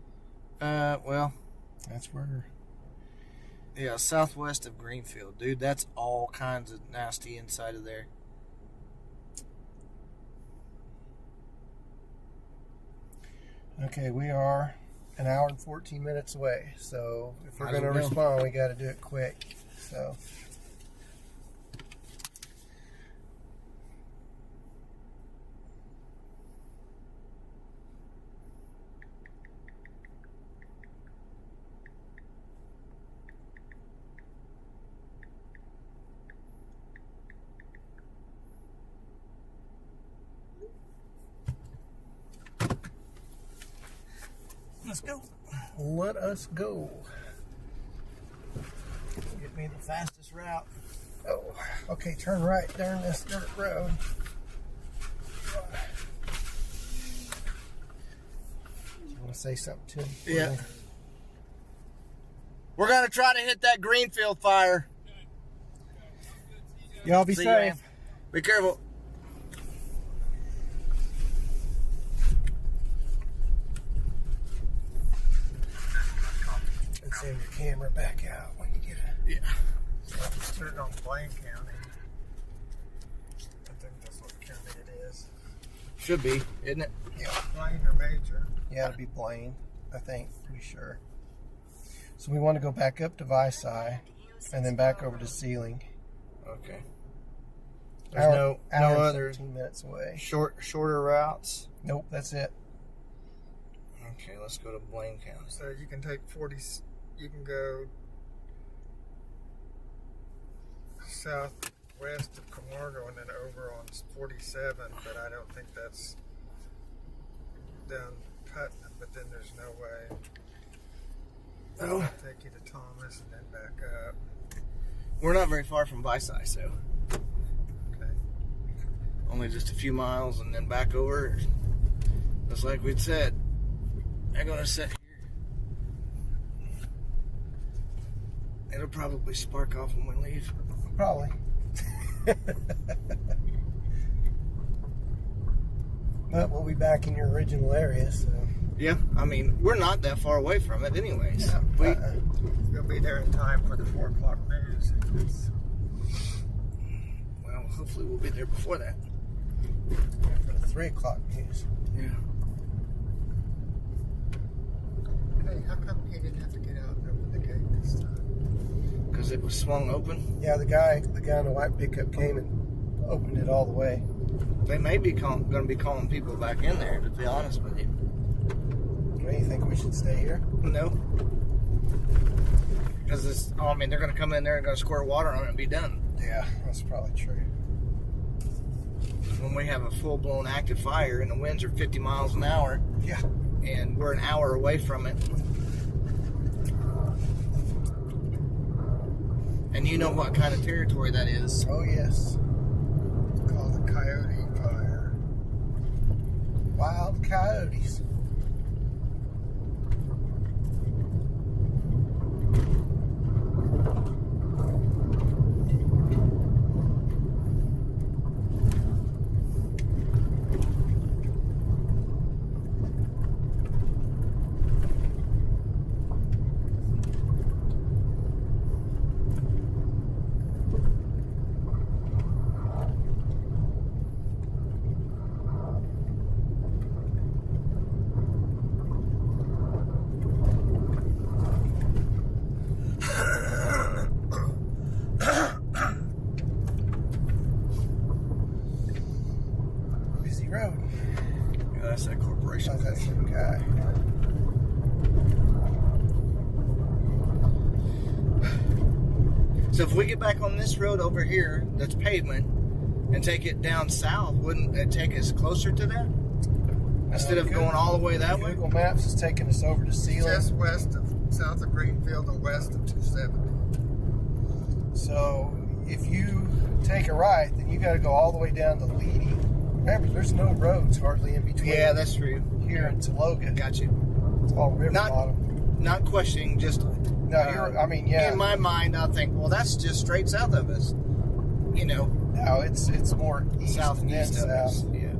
well, that's where. yeah, southwest of Greenfield, dude. That's all kinds of nasty inside of there. Okay, we are an hour and 14 minutes away. So if we're Might going to as well. respond, we got to do it quick. So. Let's go. Let us go. Get me the fastest route. Oh, okay, turn right down this dirt road. You want to say something to him? Yeah. We're going to try to hit that Greenfield fire. Y'all be See you, safe. man. Be careful. And send your camera back out when you get it. Yeah. Put it on Blaine County. I think that's what county it is. Should be, isn't it? Blaine or Major. Yeah, it'll be Blaine, I think, pretty sure. So we want to go back up to Visai and then back over to Ceiling. Okay. There's no hour and other 15 minutes away. shorter routes. Nope, that's it. Okay, let's go to Blaine County. So you can take 40. You can go southwest of Camargo and then over on 47, but I don't think that's down Putnam. But then there's no way. Oh. I'll take you to Thomas and then back up. We're not very far from Visai, so Okay. only just a few miles and then back over. Just like we'd said, they're going to sit here. It'll probably spark off when we leave. Probably. But we'll be back in your original area, so. Yeah, I mean, we're not that far away from it anyways. You'll be there in time for the 4 o'clock news. Well, hopefully we'll be there before that. For the 3 o'clock news. Yeah. Hey, how come he didn't have to get out and open the gate this time? Because it was swung open. Yeah, the guy in the white pickup came and opened it all the way. They may be going to be calling people back in there, to be honest with you. Do you think we should stay here? No. Because they're going to come in there and going to squirt water on it and be done. Yeah, that's probably true. When we have a full-blown active fire and the winds are 50 miles an hour, Yeah. and we're an hour away from it. And you know what kind of territory that is. Oh, yes. It's called the Coyote Fire. Wild coyotes. Busy road. Yeah, that's that corporation. Oh, that's some guy. So if we get back on this road over here, that's pavement, and take it down south, wouldn't it take us closer to that? Instead of going all the way that way? Google Maps is taking us over to Ceiling. Just south of Greenfield and west of 270. So if you take a right, then you got to go all the way down to Leedy. Remember, there's no roads hardly in between. Yeah, that's true. Here in Tologa. Got you. It's all river bottom. Not questioning, just No, yeah. in my mind, I think, well, that's just straight south of us. You know, No, it's more east and then southeast of us. south. Yeah.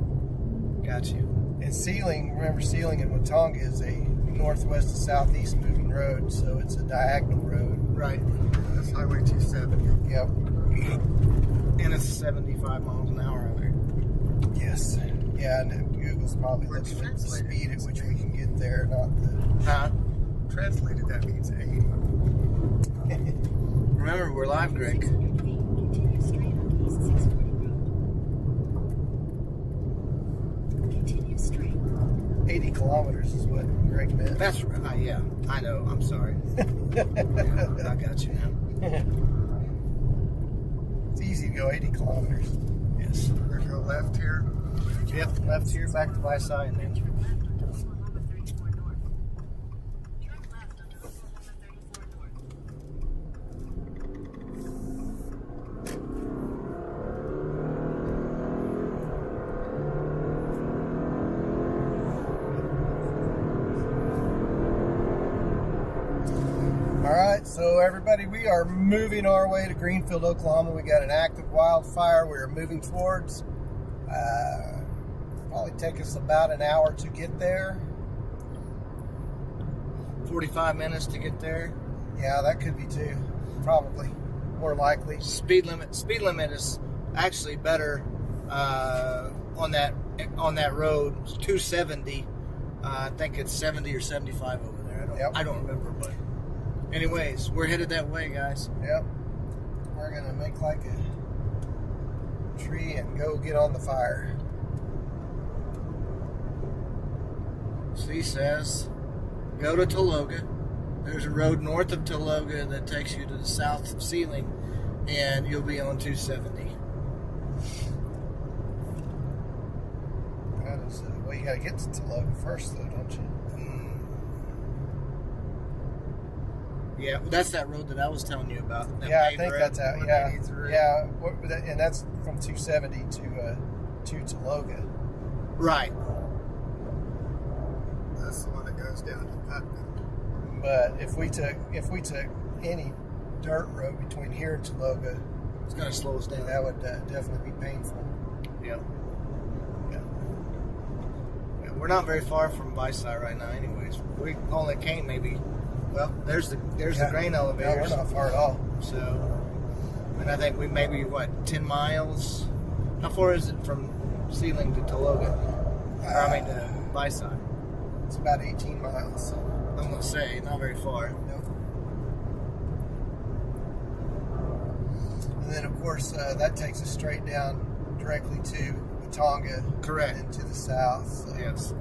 Got you. And Ceiling, remember Ceiling in Watonga is a northwest to southeast moving road, so it's a diagonal road. Right. That's Highway 270. Yep. And it's 75 miles an hour out there. Yes. Yeah, and then Google's probably Which looking at the translated speed at which we can get there, not the. Huh? translated, that means 80. Remember, we're live, Greg. Continue straight on East 640 Road. Continue straight. 80 kilometers is what Greg meant. That's right. Yeah, I know. I'm sorry. Yeah, I got you now. It's easy to go 80 kilometers. Yes. We're going to go left here. Yep. Left here, back to my side, and then. Turn left onto Oklahoma 34 North. Turn left onto Oklahoma 34 North. All right, so everybody, we are moving our way to Greenfield, Oklahoma. We got an active wildfire we're moving towards. Probably take us about an hour to get there. 45 minutes to get there. Yeah, that could be too. Probably. More likely. Speed limit is actually better on that road. It's 270. I think it's 70 or 75 over there. I don't remember, but anyways, we're headed that way, guys. Yep. We're going to make like a tree and go get on the fire. So he says, go to Tologa. There's a road north of Tologa that takes you to the south of Sealing, and you'll be on 270. That is, well, you got to get to Tologa first, though, don't you? Yeah, that's that road that I was telling you about. Yeah, I think road. that's out. Yeah, 183. yeah, and that's from 270 to Tologa. Right. That's the one that goes down to Putnam. But if we took any dirt road between here and Tologa, It's going to slow us down. that would definitely be painful. Yeah. We're not very far from Visai right now, anyways. We only came maybe. Well, there's the grain Yeah, elevators. we're not far at all. So, and I think we maybe 10 miles. How far is it from Sealing to Tologa? To Visai. It's about 18 miles. I'm gonna say not very far. Nope. And then, of course, that takes us straight down directly to Watonga. Correct. And to the south. So Yes.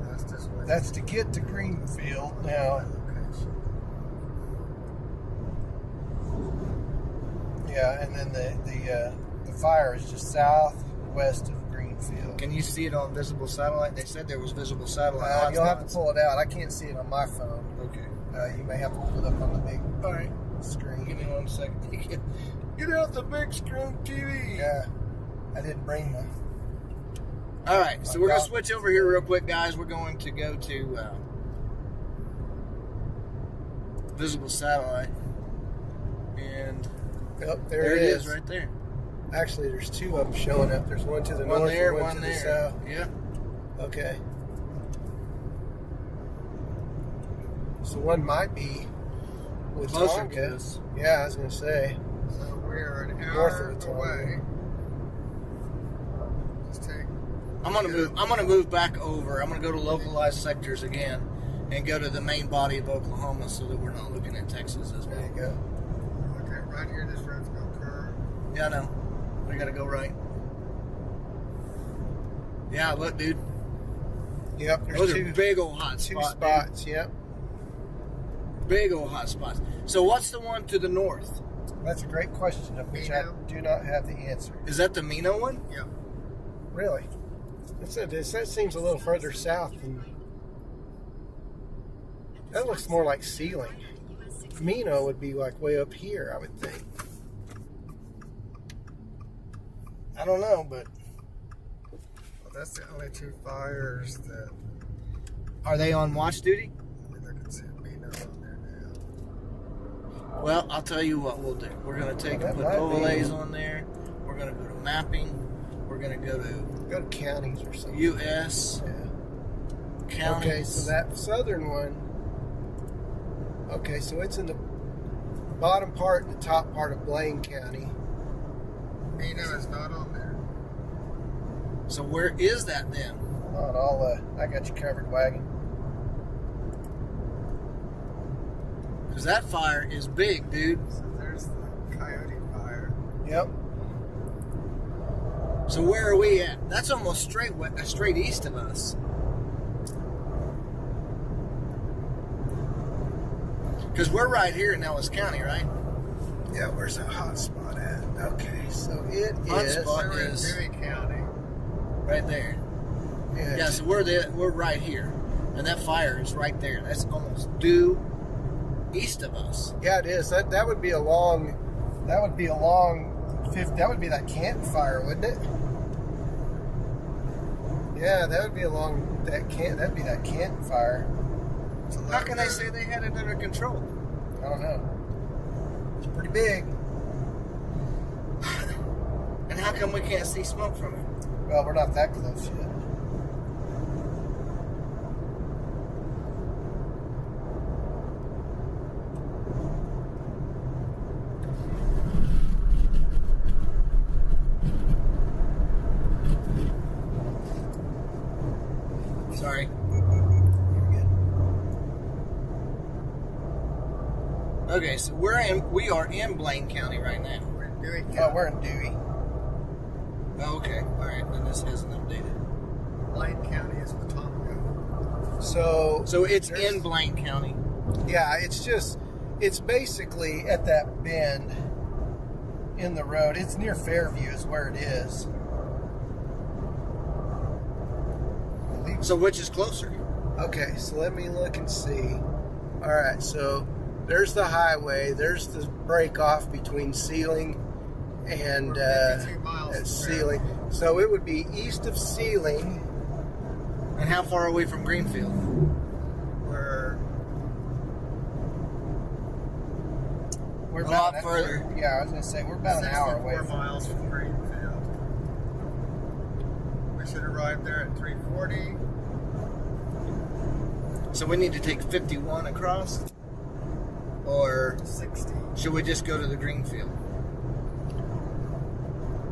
That's just what that's to get to Greenfield now. location. Yeah, and then the fire is just southwest of Greenfield. Can you see it on visible satellite? They said there was visible satellite. You'll have to pull it out. I can't see it on my phone. Okay. You may have to pull it up on the big All right. screen. Give me 1 second. Get out the big screen TV. Yeah, I didn't bring my. All right, so we're going to switch over here real quick, guys. We're going to go to visible satellite. And Yep, there it is right there. Actually, there's two of them showing up. There's one to the One north there, and one to the there. south. Yeah. Okay. So one might be Closer Watonga. to us. Yeah, I was going to say. So we're an North hour of the away. Just take. I'm gonna move back over. I'm gonna go to localized sectors again and go to the main body of Oklahoma so that we're not looking at Texas as There well. you go. Okay, right here, this road's going to curve. Yeah, I know. We gotta go right. Yeah, look, dude. Yep, there's Those two, are big old hot two spots. spots. Yep. Dude. Big old hot spots. So what's the one to the north? That's a great question, of which I Mino. do not have the answer. Is that the Mino one? Yeah. Really? That seems a little further south than. That looks more like Sealing. Mino would be like way up here, I would think. I don't know, but Well, that's the only two fires that are they on watch duty? I can see Mino on there now. Well, I'll tell you what we'll do. We're gonna take and That put might be. overlays on there. We're gonna go to mapping. We're gonna go to Go to counties or something. U.S. Yeah. counties. Okay, so that southern one. Okay, so it's in the bottom part and the top part of Blaine County. Mino is not on there. So where is that then? Hold on, I got you covered, wagon. Because that fire is big, dude. So there's the coyote fire. Yep. So where are we at? That's almost straight east of us. Because we're right here in Ellis County, right? Yeah, where's that hotspot at? Okay, so it Hotspot We're in is Dewey County. right there. Yeah, so we're right here, and that fire is right there. That's almost due east of us. Yeah, it is. That would be a long. That would be a long. That would be that Canton fire, wouldn't it? Yeah, that would be along that That'd be that Canton fire. So How can they say they had it under control? I don't know. It's pretty big. And how come we can't see smoke from it? Well, we're not that close yet. Sorry. Okay, so we are in Blaine County right now. We're in Dewey County. Oh, we're in Dewey. Oh, okay, all right. Then this hasn't updated. Blaine County is Watonga. So it's in Blaine County. yeah, it's basically at that bend in the road. It's near Fairview is where it is. So which is closer? Okay, so let me look and see. All right, so there's the highway. There's the break off between Ceiling and We're 52 miles from Ceiling. So it would be east of Ceiling. And how far are we from Greenfield? We're A about lot further. Yeah, I was gonna say we're about an hour away. 64 miles from Greenfield. We should arrive there at 3:40. So we need to take 51 across? Or 60. should we just go to the Greenfield?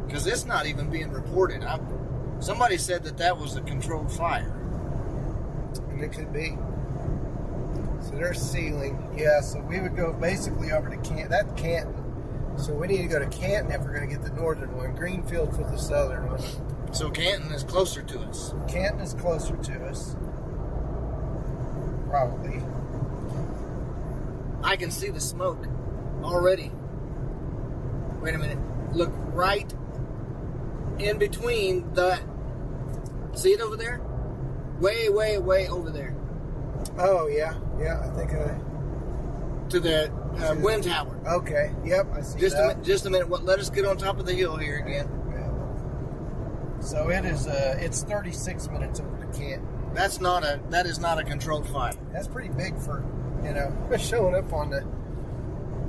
Because it's not even being reported. Somebody said that was a controlled fire. And it could be. So there's Ceiling. Yeah, so we would go basically over to Canton. So we need to go to Canton if we're going to get the northern one. Greenfield for the southern one. So Canton is closer to us. Canton is closer to us. Probably. I can see the smoke already. Wait a minute. Look right in between the... See it over there? Way, way, way over there. Oh, yeah. Yeah, I think To the wind tower. Okay. Yep, I see Just that. just a minute. Let us get on top of the hill here again. So it is. It's 36 minutes over to Canton. That is not a controlled fire. That's pretty big for showing up on the.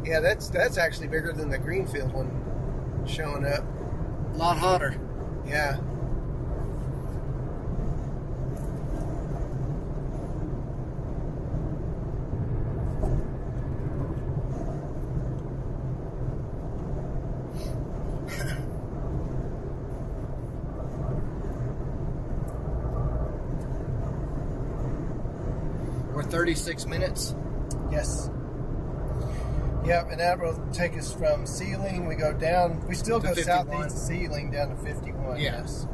Yeah, that's actually bigger than the Greenfield one showing up. A lot hotter. Yeah. We're 36 minutes. Yes. Yep, and that will take us from Ceiling. We go down. We still To go 51. southeast of Ceiling down to 51. Yeah. Yes.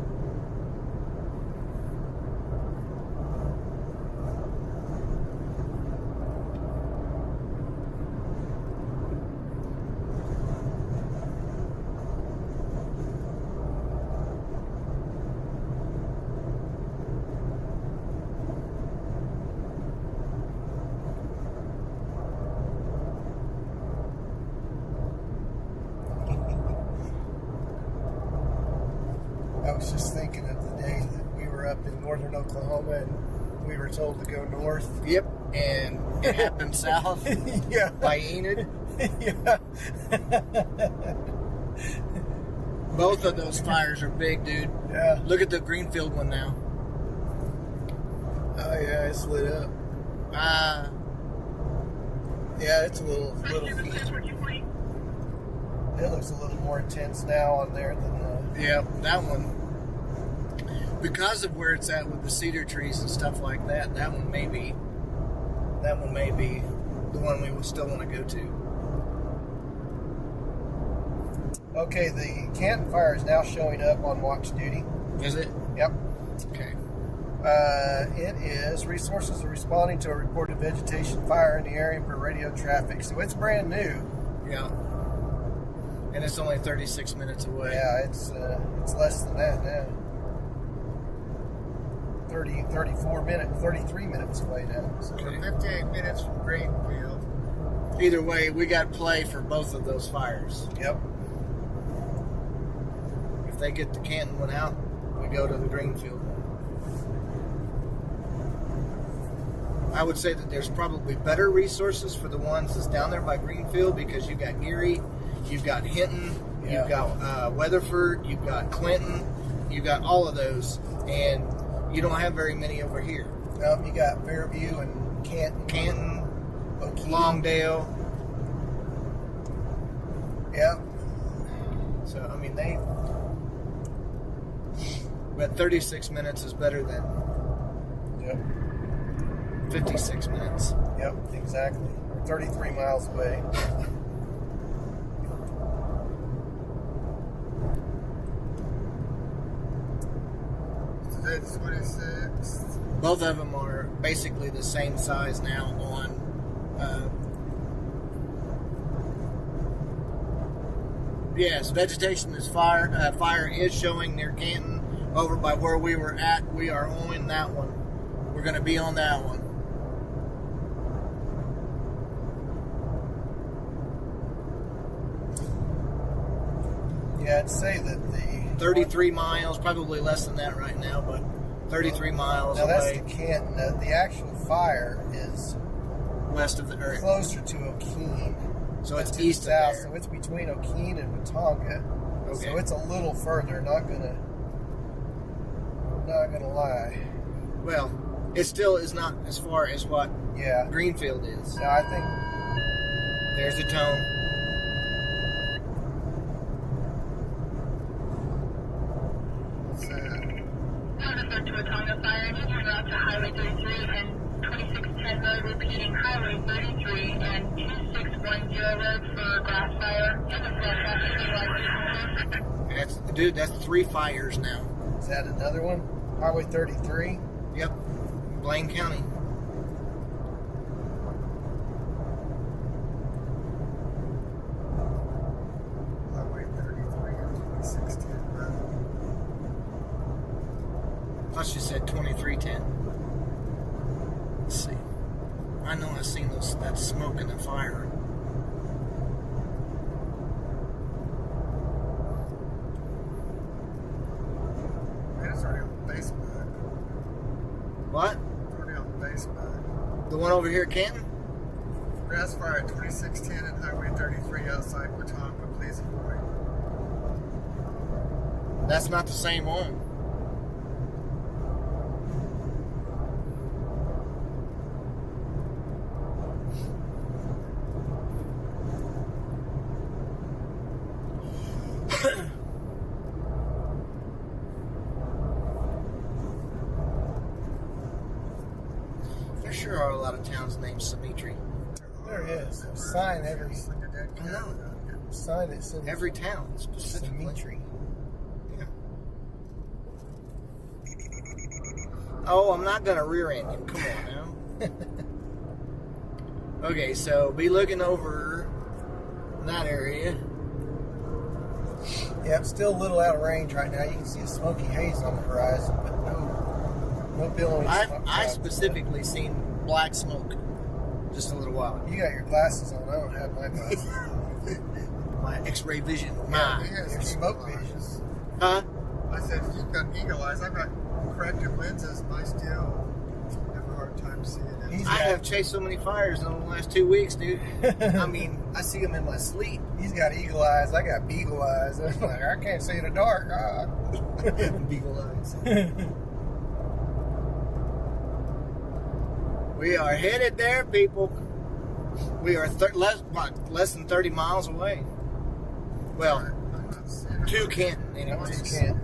I was just thinking of the day that we were up in northern Oklahoma and we were told to go north. Yep. And it happened south Yeah. by Enid. Yeah. Both of those fires are big, dude. Yeah. Look at the Greenfield one now. Oh yeah, it's lit up. Yeah, it's a little. It looks a little more intense now on there than Yeah, that one. because of where it's at with the cedar trees and stuff like that, that one may be the one we would still want to go to. Okay, the Canton fire is now showing up on watch duty. Is it? Yep. Okay. It is resources are responding to a reported vegetation fire in the area per radio traffic. So it's brand new. Yeah. And it's only 36 minutes away. Yeah, it's less than that now. 33 minutes away now. So. We're 58 minutes from Greenfield. Either way, we got play for both of those fires. Yep. If they get the Canton one out, we go to the Greenfield one. I would say that there's probably better resources for the ones that's down there by Greenfield because you've got Geary, you've got Hinton, Yeah. you've got Weatherford, you've got Clinton, you've got all of those, and you don't have very many over here. You got Fairview and Canton, O'Keefe. Longdale. Yep. So, I mean, but 36 minutes is better than Yep. 56 minutes. Yep. Exactly. We're 33 miles away. Today's 26th. Both of them are basically the same size now on yes, vegetation is fire. Fire is showing near Canton. Over by where we were at, we are on that one. We're going to be on that one. Yeah, I'd say that the 33 miles, probably less than that right now, but 33 miles now that's away the Canton. The actual fire is west of the earth. closer to O'Keene. So it's to east the of south, there. so it's between O'Keene and Watonga. Okay. So it's a little further. Not gonna lie. Well, it still is not as far as what Yeah. Greenfield is. No, I think There's the tone. What's that? Thunderstorms to Watonga Fire, engine route to Highway 33 and 2610 Road, repeating Highway 33 and 2610 Road for grass fire. That's 3 fires now. is that another one? Highway 33. Yep. Blaine County. Highway 33 and 2610 Road. I thought you said 2310. Let's see. I know I've seen that smoke and the fire. Man, it's already on Facebook. What? It's already on Facebook. The one over here at Canton? Grass fire at 2610 and Highway 33 outside Watonga. Please avoid. That's not the same one. There sure are a lot of towns named Symmetry. There is a sign every Like a dead I know. cat. sign that says Every town specifically. Dimitri. Yeah. Oh, I'm not gonna rear end you. Come on now. Okay, so be looking over that area. Yeah, it's still a little out of range right now. You can see a smoky haze on the horizon, but no billowing smoke I clouds. specifically seen black smoke just a little while ago. You got your glasses on. I don't have my glasses. My X-ray vision. Yeah, My. he has Your eagle smoke eyes. visions. Huh? I said, if you've got eagle eyes, I've got corrective lenses, and I still have a hard time seeing it. He's I have chased so many fires in the last 2 weeks, dude. I mean, I see them in my sleep. He's got eagle eyes. I got beagle eyes. I'm like, I can't see in the dark. Beagle eyes. We are headed there, people. We are less than 30 miles away. Well, I'm not seeing it. to Canton, anyways. You can't.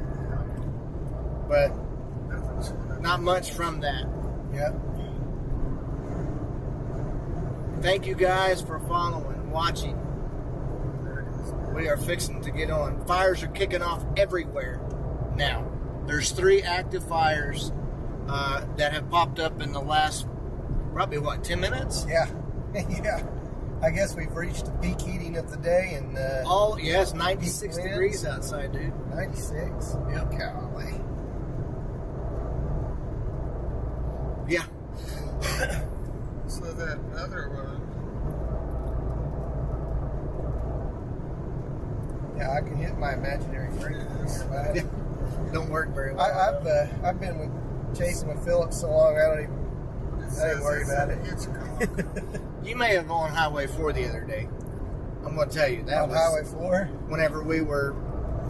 But Not much from that. Yeah. Thank you guys for following, watching. We are fixing to get on. Fires are kicking off everywhere now. There's 3 active fires that have popped up in the last, probably, 10 minutes? Yeah. Yeah. I guess we've reached the peak heating of the day. And yes, 96 degrees outside, dude. 96? Yep. Golly. Yeah. So that other one, Yeah, I can hit my imaginary frequency. Yeah. Don't work very well. I've been chasing with Phillips so long, I ain't worried about it. Hitchcock. You may have gone Highway 4 the other day. I'm going to tell you. That On was Highway 4? whenever we were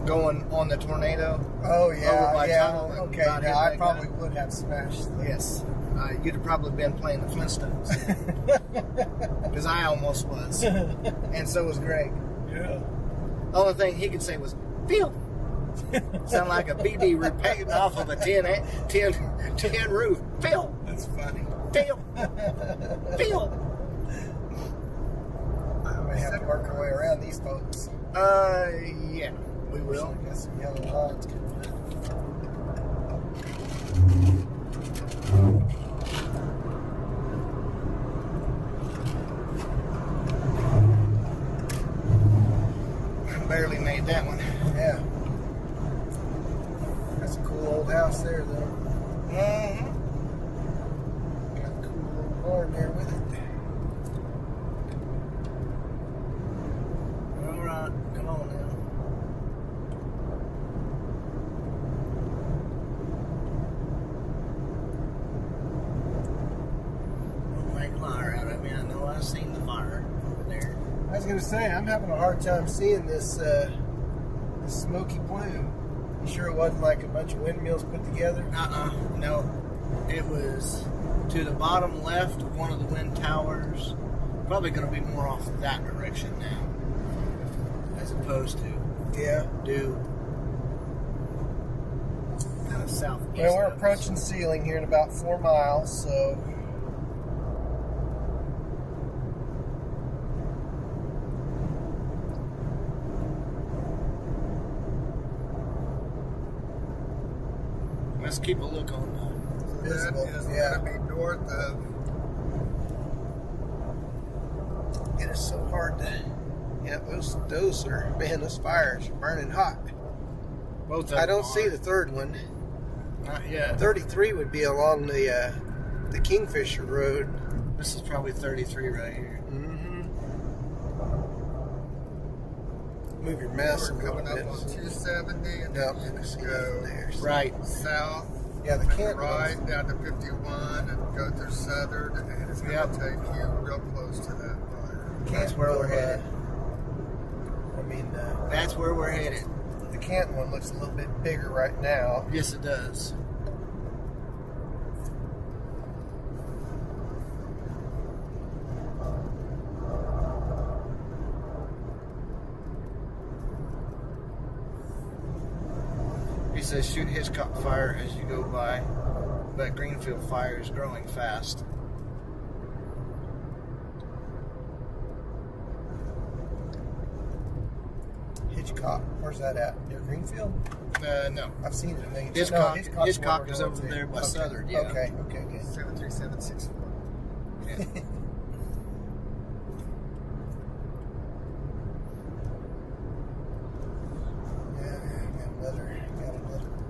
going on the tornado. Oh, Over yeah. by Yeah. Tunnel and Okay, about now I hit that probably guy. would have smashed. Yes. You'd have probably been playing the Flintstones. Because I almost was. And so was Greg. Yeah. The only thing he could say was, Phil. Sound like a BD repeating off of a 10 roof. Phil. That's funny. Phil. Phil. I may have to work our way around these folks. Yeah. We will. I got some yellow lines coming up. Barely made that one. Yeah. That's a cool old house there, though. Mm-hmm. Got a cool little barn there with it. All right. Come on now. Don't make a liar out of me. I know I've seen the fire over there. I was going to say, I'm having a hard time seeing this smoky plume. You sure it wasn't like a bunch of windmills put together? No. It was to the bottom left of one of the wind towers. Probably going to be more off of that direction now, as opposed to Yeah. due kind of southeast. Well, we're of us. approaching ceiling here in about 4 miles, so... Let's keep a look on That Visible, is yeah. going to be north of. It is so hard to... Yeah, those are... Man, those fires are burning hot. both of them. I don't see are. the third one. Not yet. 33 would be along the Kingfisher Road. This is probably 33 right here. Mm-hmm. Move your mouse a We're little coming up bit. on 270, and No, then you see can go there. Right. south, Yeah, the and Canton right ones. down to 51, and go through southern, and it's going Yep. to take you real close to that fire. That's where we're headed. I mean, That's where we're headed. the Canton one looks a little bit bigger right now. Yes, it does. He says shoot Hitchcock fire as you go by, but Greenfield fire is growing fast. Hitchcock, where's that at? Near Greenfield? No. I've seen it a million Hitchcock- Hitchcock's the Hitchcock one we're is going over to. there by Okay. Southern, yeah. Okay, good. 73764. Yeah.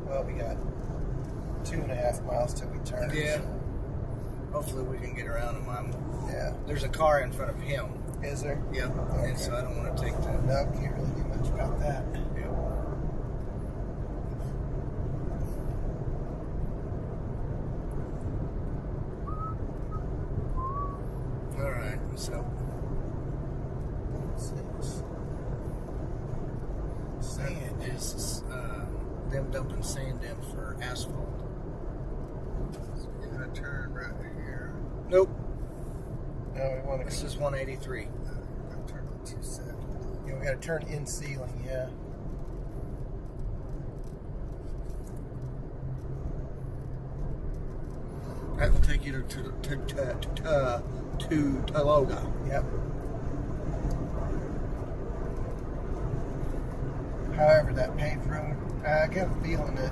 Well, we got 2.5 miles till we turn. Yeah. Hopefully we can get around him. Yeah. There's a car in front of him. Is there? Yep. And so I don't want to take the. No, can't really do much about that. Yep. All right. So. Sand is them dumping sand in for asphalt. So you're going to turn right here. Nope. No, we want This to. is 183. You're going to turn to 270. Yeah, we got to turn in ceiling. Yeah. That will take you to Taloga. Yep. However, that paved road, I get a feeling that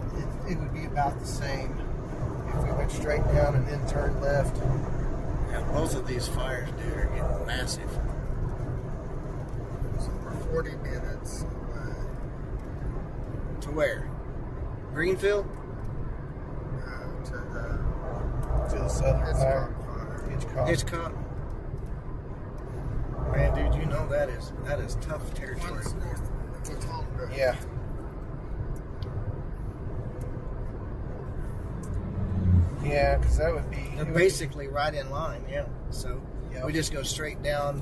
it would be about the same if we went straight down and then turned left. Yeah, both of these fires, dude, are getting massive. So we're 40 minutes away. To where? Greenfield? To To the southern fire. Hitchcock. Hitchcock? Man, dude, you know that is tough territory. One's north of Watonga. Yeah. Yeah, because that would be... They're basically right in line, yeah. So Yep. we just go straight down,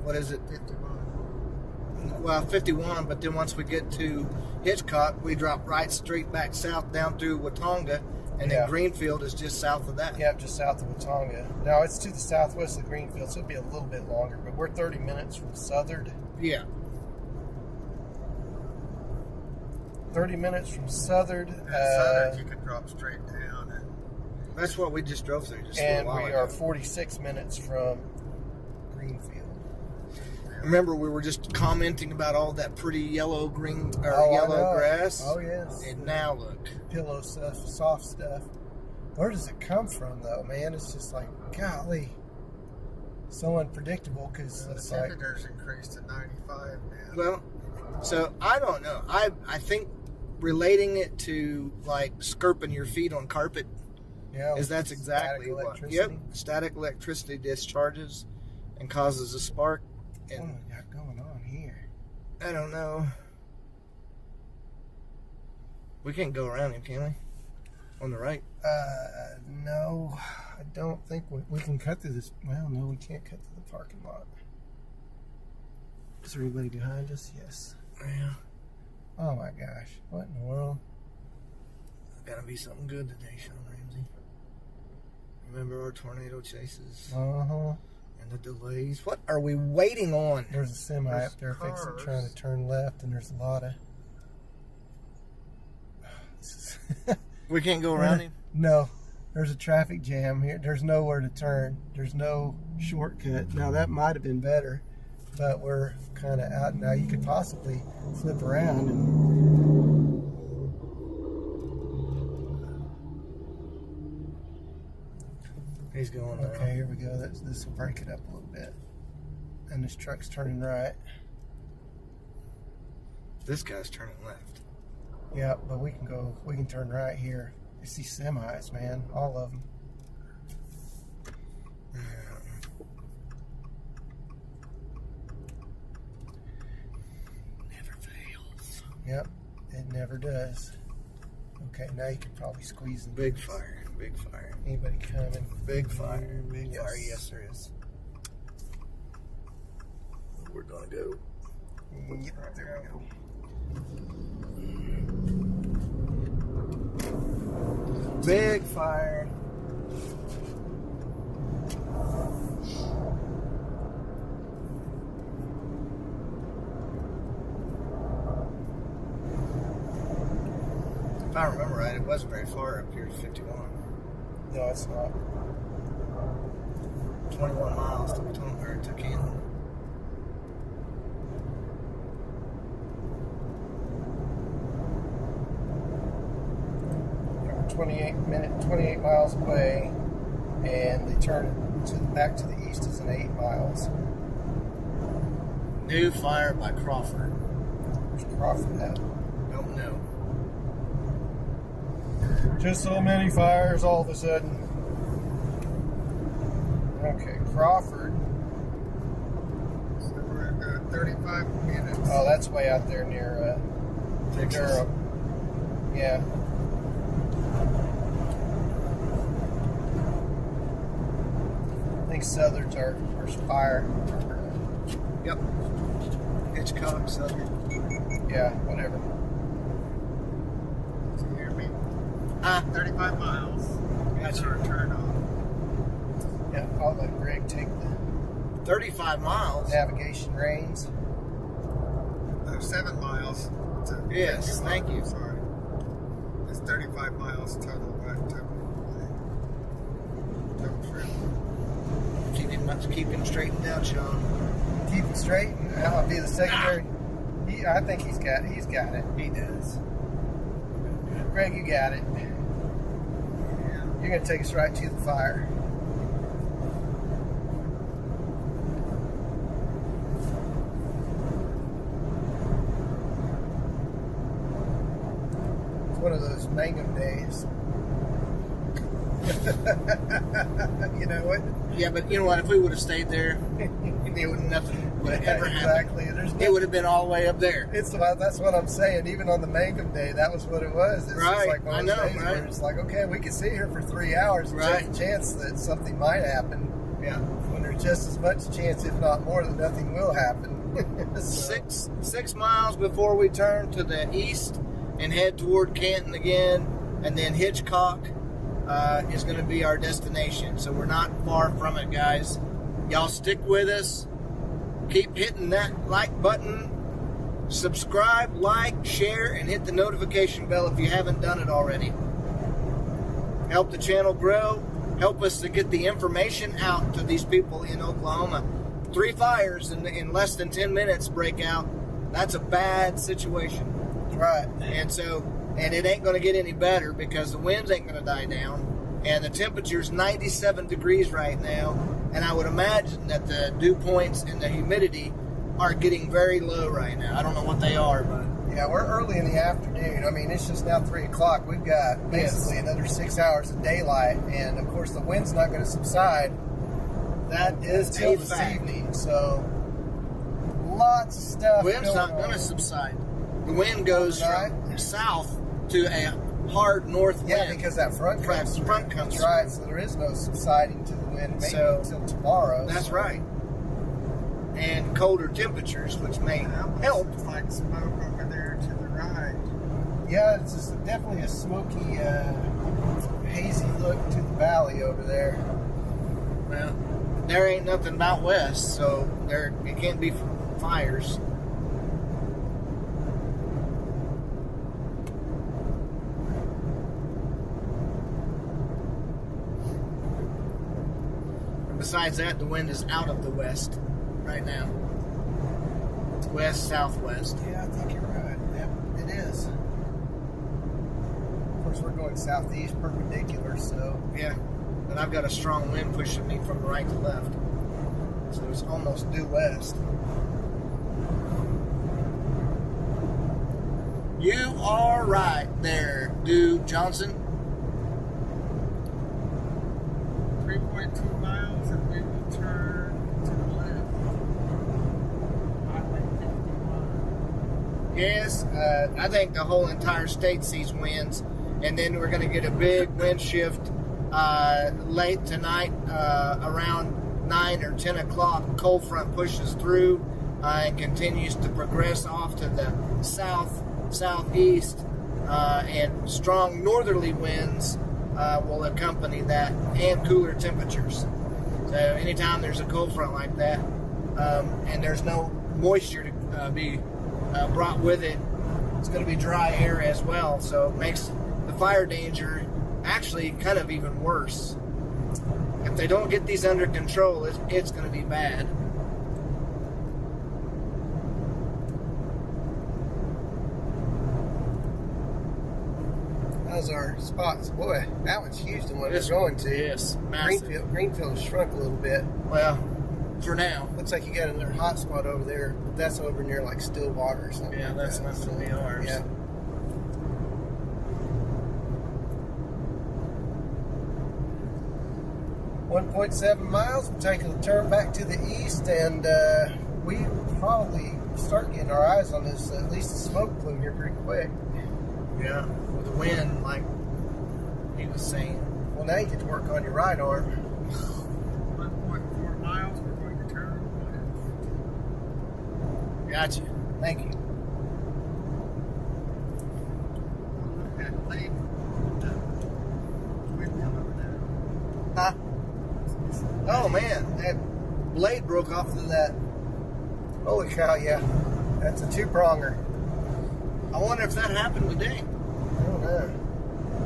what is it? 51. Well, 51, but then once we get to Hitchcock, we drop right straight back south down through Watonga, and Yeah. then Greenfield is just south of that. Yeah, just south of Watonga. Now, it's to the southwest of Greenfield, so it'll be a little bit longer, but we're 30 minutes from Southern. Yeah. 30 minutes from Southern. And Southern, you can drop straight down. And That's what we just drove through just a and little we while are ago. 46 minutes from Greenfield. Remember, we were just commenting about all that pretty yellow green or Oh, I yellow know. grass. Oh, yes. And now look. Pillow stuff, soft stuff. Where does it come from, though, man? It's just like, golly, so unpredictable because the it's like, temperature's increased to 95 now. Well, so I don't know. I think relating it to like skirping your feet on carpet yeah, is that's exactly static what. electricity. Yep, static electricity discharges and causes a spark. What do And we got going on here? I don't know. We can't go around him, can we? On the right. No, I don't think we can cut through this. Well, no, we can't cut through the parking lot. Is there anybody behind us? Yes. Yeah. Oh my gosh, what in the world? Gotta be something good today, Sean Ramsey. Remember our tornado chases Uh-huh. and the delays? What are we waiting on? There's a semi There's up there fixing, cars. trying to turn left, and there's a lot of... This is We can't go around him? No, there's a traffic jam here. There's nowhere to turn. There's no shortcut. Now, that might have been better, but we're kind of out now. You could possibly flip around and... He's going now. Okay, here we go. This will break it up a little bit. And this truck's turning right. This guy's turning left. Yeah, but we can turn right here. It's these semis, man. All of them. Never fails. Yep, it never does. Okay, now you can probably squeeze in. Big fire. Big fire. Anybody coming? Big fire. Big Yes. fire. Yes, there is. We're gonna go. Yep, there we go. Big fire. If I remember right, it wasn't very far up here to 51. No, it's not. 21 miles to Canton. We're 28 miles away, and they turn back to the east is an 8 miles. New fire by Crawford. Where's Crawford at? Don't know. Just so many fires all of a sudden. Okay, Crawford. So we're at 35 minutes. Oh, that's way out there near Texas. Durham. Yeah. I think Southern's our fire. Yep. Hitchcock, Southern. Yeah, whatever. Can you hear me? 35 miles. Gotcha. Our turn off. Yeah, I'll let Greg take the 35 miles. navigation reins. 7 miles. To Yes, thank you. Sorry. It's 35 miles total. But have to keep him straightened out, Sean. Keep him straight, and I'll be the secondary. I think he's got it. He does. Greg, you got it. You're going to take us right to the fire. It's one of those mangum days. You know what? Yeah, but you know what? If we would have stayed there, nothing would have ever happened. Exactly. It would have been all the way up there. That's what I'm saying. Even on the mangum day, that was what it was. It's Right. just like one of those I know, days right? where it's like, okay, we could sit here for 3 hours and Right. take a chance that something might happen. Yeah. When there's just as much chance, if not more, that nothing will happen. So, 6 miles before we turn to the east and head toward Canton again, and then Hitchcock is going to be our destination. So we're not far from it, guys. Y'all stick with us. Keep hitting that like button. Subscribe, like, share, and hit the notification bell if you haven't done it already. Help the channel grow. Help us to get the information out to these people in Oklahoma. 3 fires in less than 10 minutes break out. That's a bad situation. right. And it ain't going to get any better because the winds ain't going to die down. And the temperature's 97 degrees right now. And I would imagine that the dew points and the humidity are getting very low right now. I don't know what they are, but Yeah, we're early in the afternoon. I mean, it's just now 3 o'clock. We've got basically another 6 hours of daylight. And, of course, the wind's not going to subside. that is Until a this fact. evening. So, lots of stuff Wind's not going going to on. subside. The wind goes from Overnight? south to a hard north wind. Yeah, because that front comes through. Front comes That's right. So there is no subsiding to the wind maybe So- until tomorrow. That's so. right. And colder temperatures, which may help. It's like smoke over there to the right. Yeah, it's just definitely a smoky, hazy look to the valley over there. Well, there ain't nothing about west, so it can't be fires. Besides that, the wind is out of the west right now. It's west, southwest. Yeah, I think you're right. Yep, it is. Of course, we're going southeast perpendicular, so Yeah, but I've got a strong wind pushing me from right to left. So it's almost due west. You are right there, Dude Johnson. 3.2 miles, and we will turn to the left. Highway 51. Yes, I think the whole entire state sees winds, and then we're going to get a big wind shift late tonight around 9 or 10 o'clock. Cold front pushes through and continues to progress off to the southeast, and strong northerly winds will accompany that, and cooler temperatures. So anytime there's a cold front like that, and there's no moisture to be brought with it, it's going to be dry air as well. So it makes the fire danger actually kind of even worse. If they don't get these under control, it's going to be bad. those are spots. Boy, that one's huge than what Yes, we're going to. yes, massive. Greenfield has shrunk a little bit. Well, for now. Looks like you got another hotspot over there, but that's over near like Stillwater or something. Yeah, like that's that. not going to be ours. Yeah. .7 miles. We're taking a turn back to the east, and we probably start getting our eyes on this, at least the smoke plume here pretty quick. Yeah, with the wind, like he was saying. Well, now you get to work on your right arm. 1.4 miles, we're going to turn left. Gotcha. Thank you. Look at that lake. Windmill over there. Huh? Oh man, that blade broke off of that. Holy cow, yeah. That's a two-pronger. I wonder if that happened today. I don't know.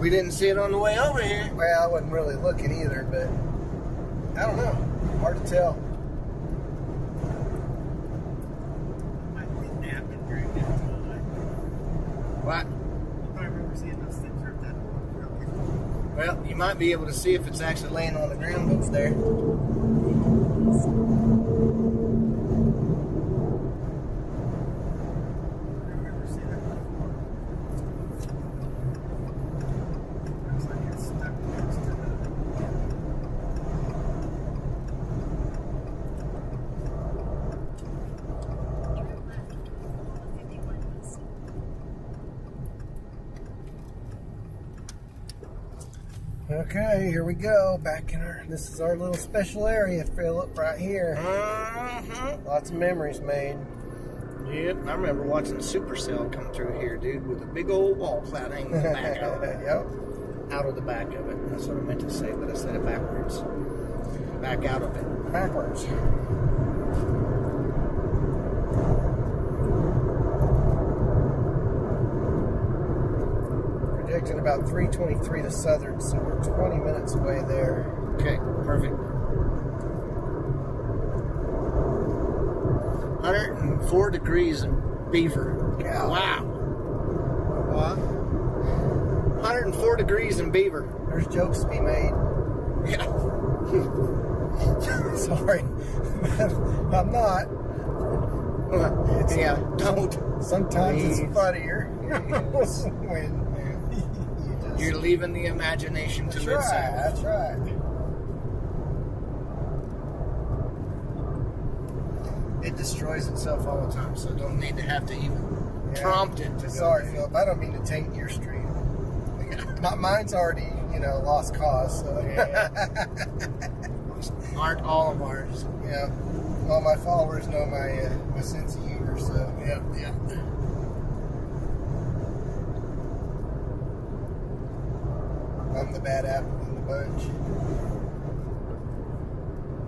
We didn't see it on the way over here. Well, I wasn't really looking either, but I don't know. Hard to tell. I might be napping during that time. What? I remember seeing those things are that really. Well, you might be able to see if it's actually laying on the ground over there. I remember seeing that before. Looks like it's stuck next to the. Okay, here we go. Back in our. This is our little special area, Philip, right here. Lots of memories made. Yep, I remember watching Supercell come through here, dude, with a big old wall cloud hanging in the back of it. Yep. Out of the back of it. That's what I meant to say, but I said it backwards. Back out of it. Backwards. Predicting about 323 to southern, so we're 20 minutes away there. Okay, perfect. 104 degrees in Beaver. Yeah. Wow. What? 104 degrees in Beaver. There's jokes to be made. Yeah. Sorry. I'm not. It's, yeah, don't. Sometimes Please. it's funnier when you You're just... leaving the imagination to That's itself. right, that's right. It destroys itself all the time, so don't need to have to even prompt it to Sorry, go. Philip. I don't mean to taint your stream. Mine's already, lost cause. So. Aren't all of ours. Yeah. All my followers know my sense of humor, so. Yeah, yeah. I'm the bad apple in the bunch.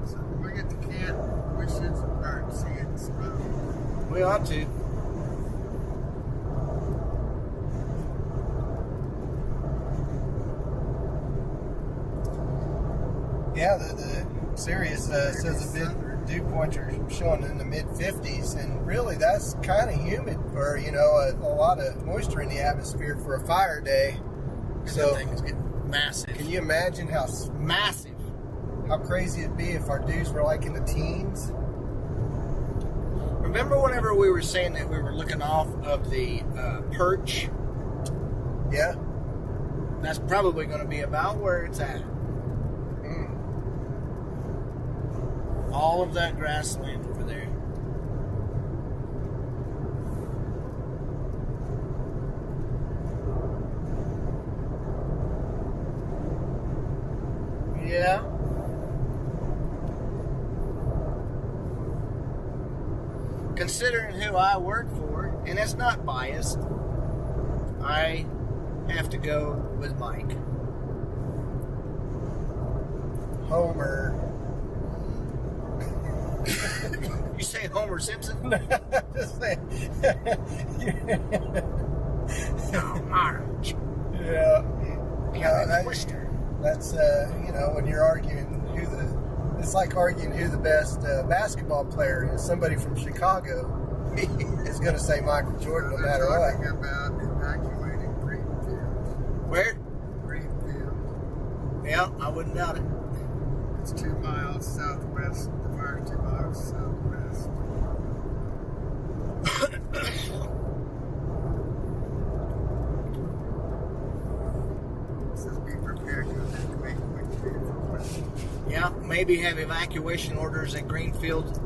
So when we get to Canton, we should start seeing snow. We ought to. Yeah, the Sirius says a bit dew points are showing in the mid 50s, and really that's kind of humid for a lot of moisture in the atmosphere for a fire day. So So thing is getting massive. can you imagine how Massive. crazy it'd be if our dews were like in the teens? Remember whenever we were saying that we were looking off of the perch? Yeah. That's probably going to be about where it's at. All of that grassland over there. Yeah. Considering who I work for, and it's not biased, I have to go with Mike. Homer. You say Homer Simpson? Just saying. No, Marge. Yeah. Yeah, Twister. That's when you're arguing it's like arguing who the best basketball player is. Somebody from Chicago is going to say Michael Jordan no matter They're what. talking about evacuating Greenfield. Where? Greenfield. Yeah, I wouldn't doubt it. It's 2 miles southwest. The fire's 2 miles southwest. It says be prepared to evacuate Greenfield. Yeah, maybe have evacuation orders at Greenfield.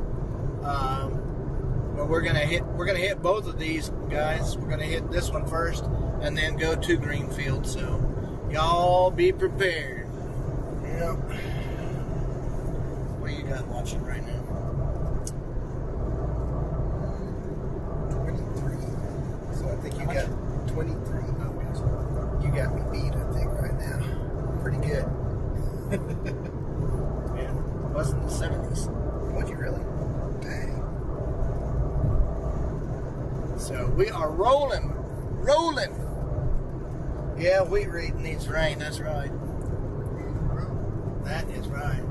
But we're gonna hit both of these guys. We're gonna hit this one first, and then go to Greenfield. So y'all be prepared. Yeah. What do you got watching right now? 23. So I think you got 23. You got me beat, I think, right now. Pretty good. Yeah, it was in the 70s. Would you really? Dang. So we are rolling. Yeah, wheat reed needs rain. That's right. That is right.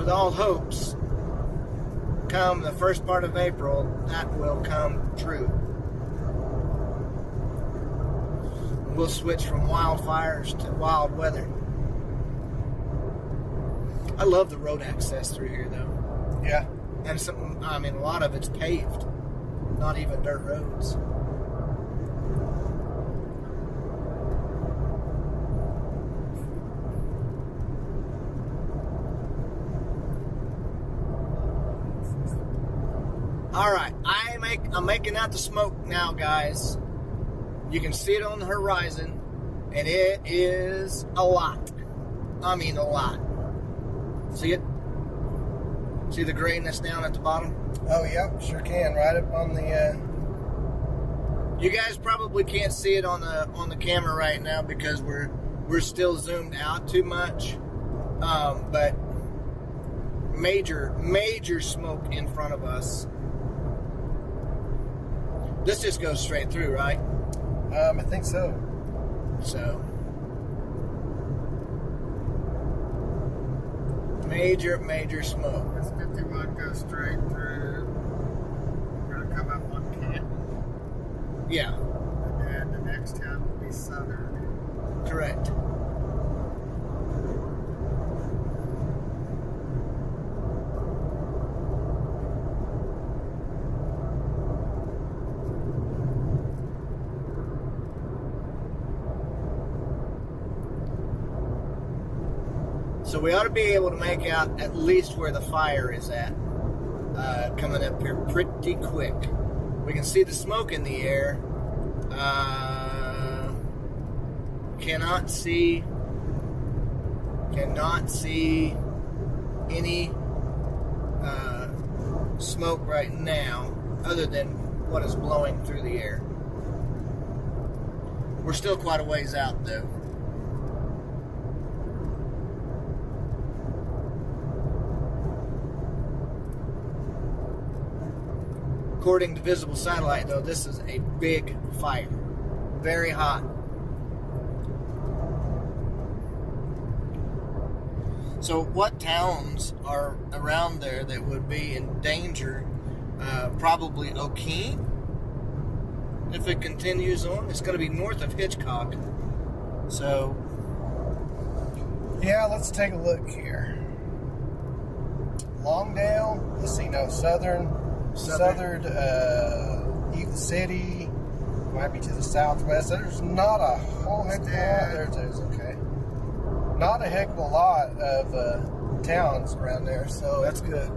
with all hopes, come the first part of April, that will come true. We'll switch from wildfires to wild weather. I love the road access through here, though. Yeah. And a lot of it's paved, not even dirt roads. All right, I'm making out the smoke now, guys. You can see it on the horizon, and it is a lot. I mean, a lot. See it? See the grayness down at the bottom? Oh, yeah, sure can. Right up on the... You guys probably can't see it on the camera right now because we're still zoomed out too much. But major smoke in front of us. This just goes straight through, right? I think so. So, major smoke. This 51 goes straight through. We're going to come up on Canton. Yeah, And then the next town will be Southern. correct. So we ought to be able to make out at least where the fire is at, coming up here pretty quick. We can see the smoke in the air. Cannot see any smoke right now other than what is blowing through the air. We're still quite a ways out, though. According to visible satellite, though, this is a big fire. Very hot. So what towns are around there that would be in danger? Probably O'Keene. If it continues on, it's going to be north of Hitchcock. So, Yeah, let's take a look here. Longdale. Let's see, no, Southern, Eagle City, might be to the southwest. There's not a whole heck of a lot. There's okay. Not a heck of a lot of towns around there, so that's good.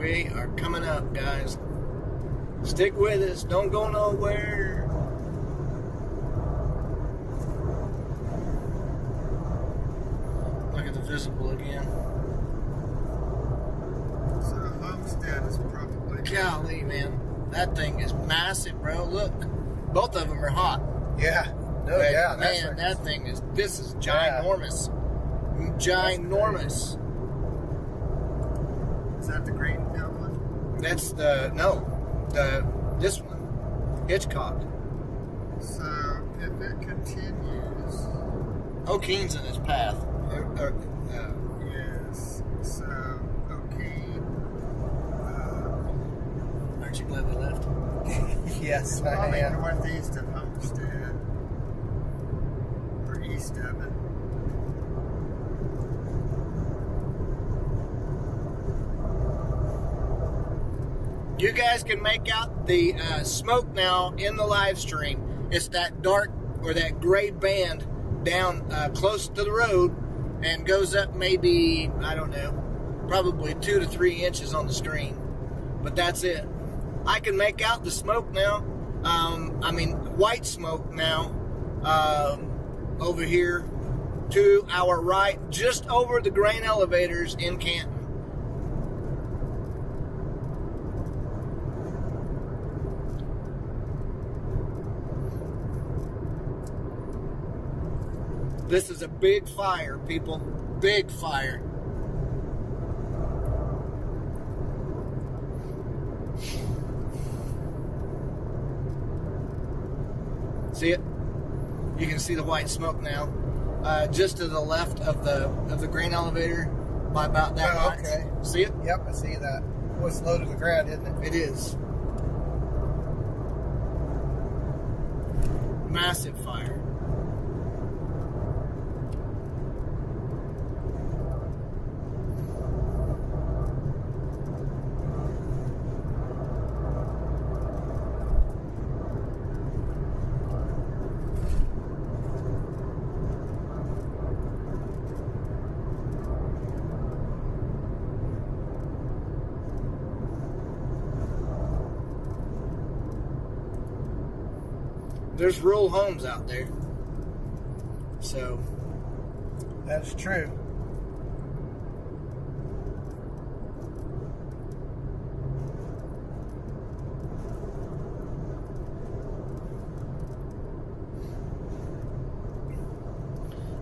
we are coming up, guys. Stick with us. Don't go nowhere. Look at the visible again. So Homestead is probably... Golly, man. That thing is massive, bro. Look. Both of them are hot. Yeah. No, But, yeah. man, that thing is... This is ginormous. Ginormous. Is that the Greenfield one? That's this one. Hitchcock. So if it continues... O'Keene's in his path. Yes. So, O'Keene. Aren't you glad we left? Yes, I Probably am. northeast of Homestead. Or east of it. You guys can make out the smoke now in the live stream. It's that dark or that gray band down close to the road and goes up maybe, I don't know, probably 2 to 3 inches on the screen. But that's it. I can make out the smoke now. White smoke now over here to our right, just over the grain elevators in Canton. This is a big fire, people. Big fire. See it? You can see the white smoke now. Just to the left of the grain elevator by about that line. Okay. See it? Yep, I see that. Well, it's low to the ground, isn't it? It is. Massive fire. There's rural homes out there. So. That's true.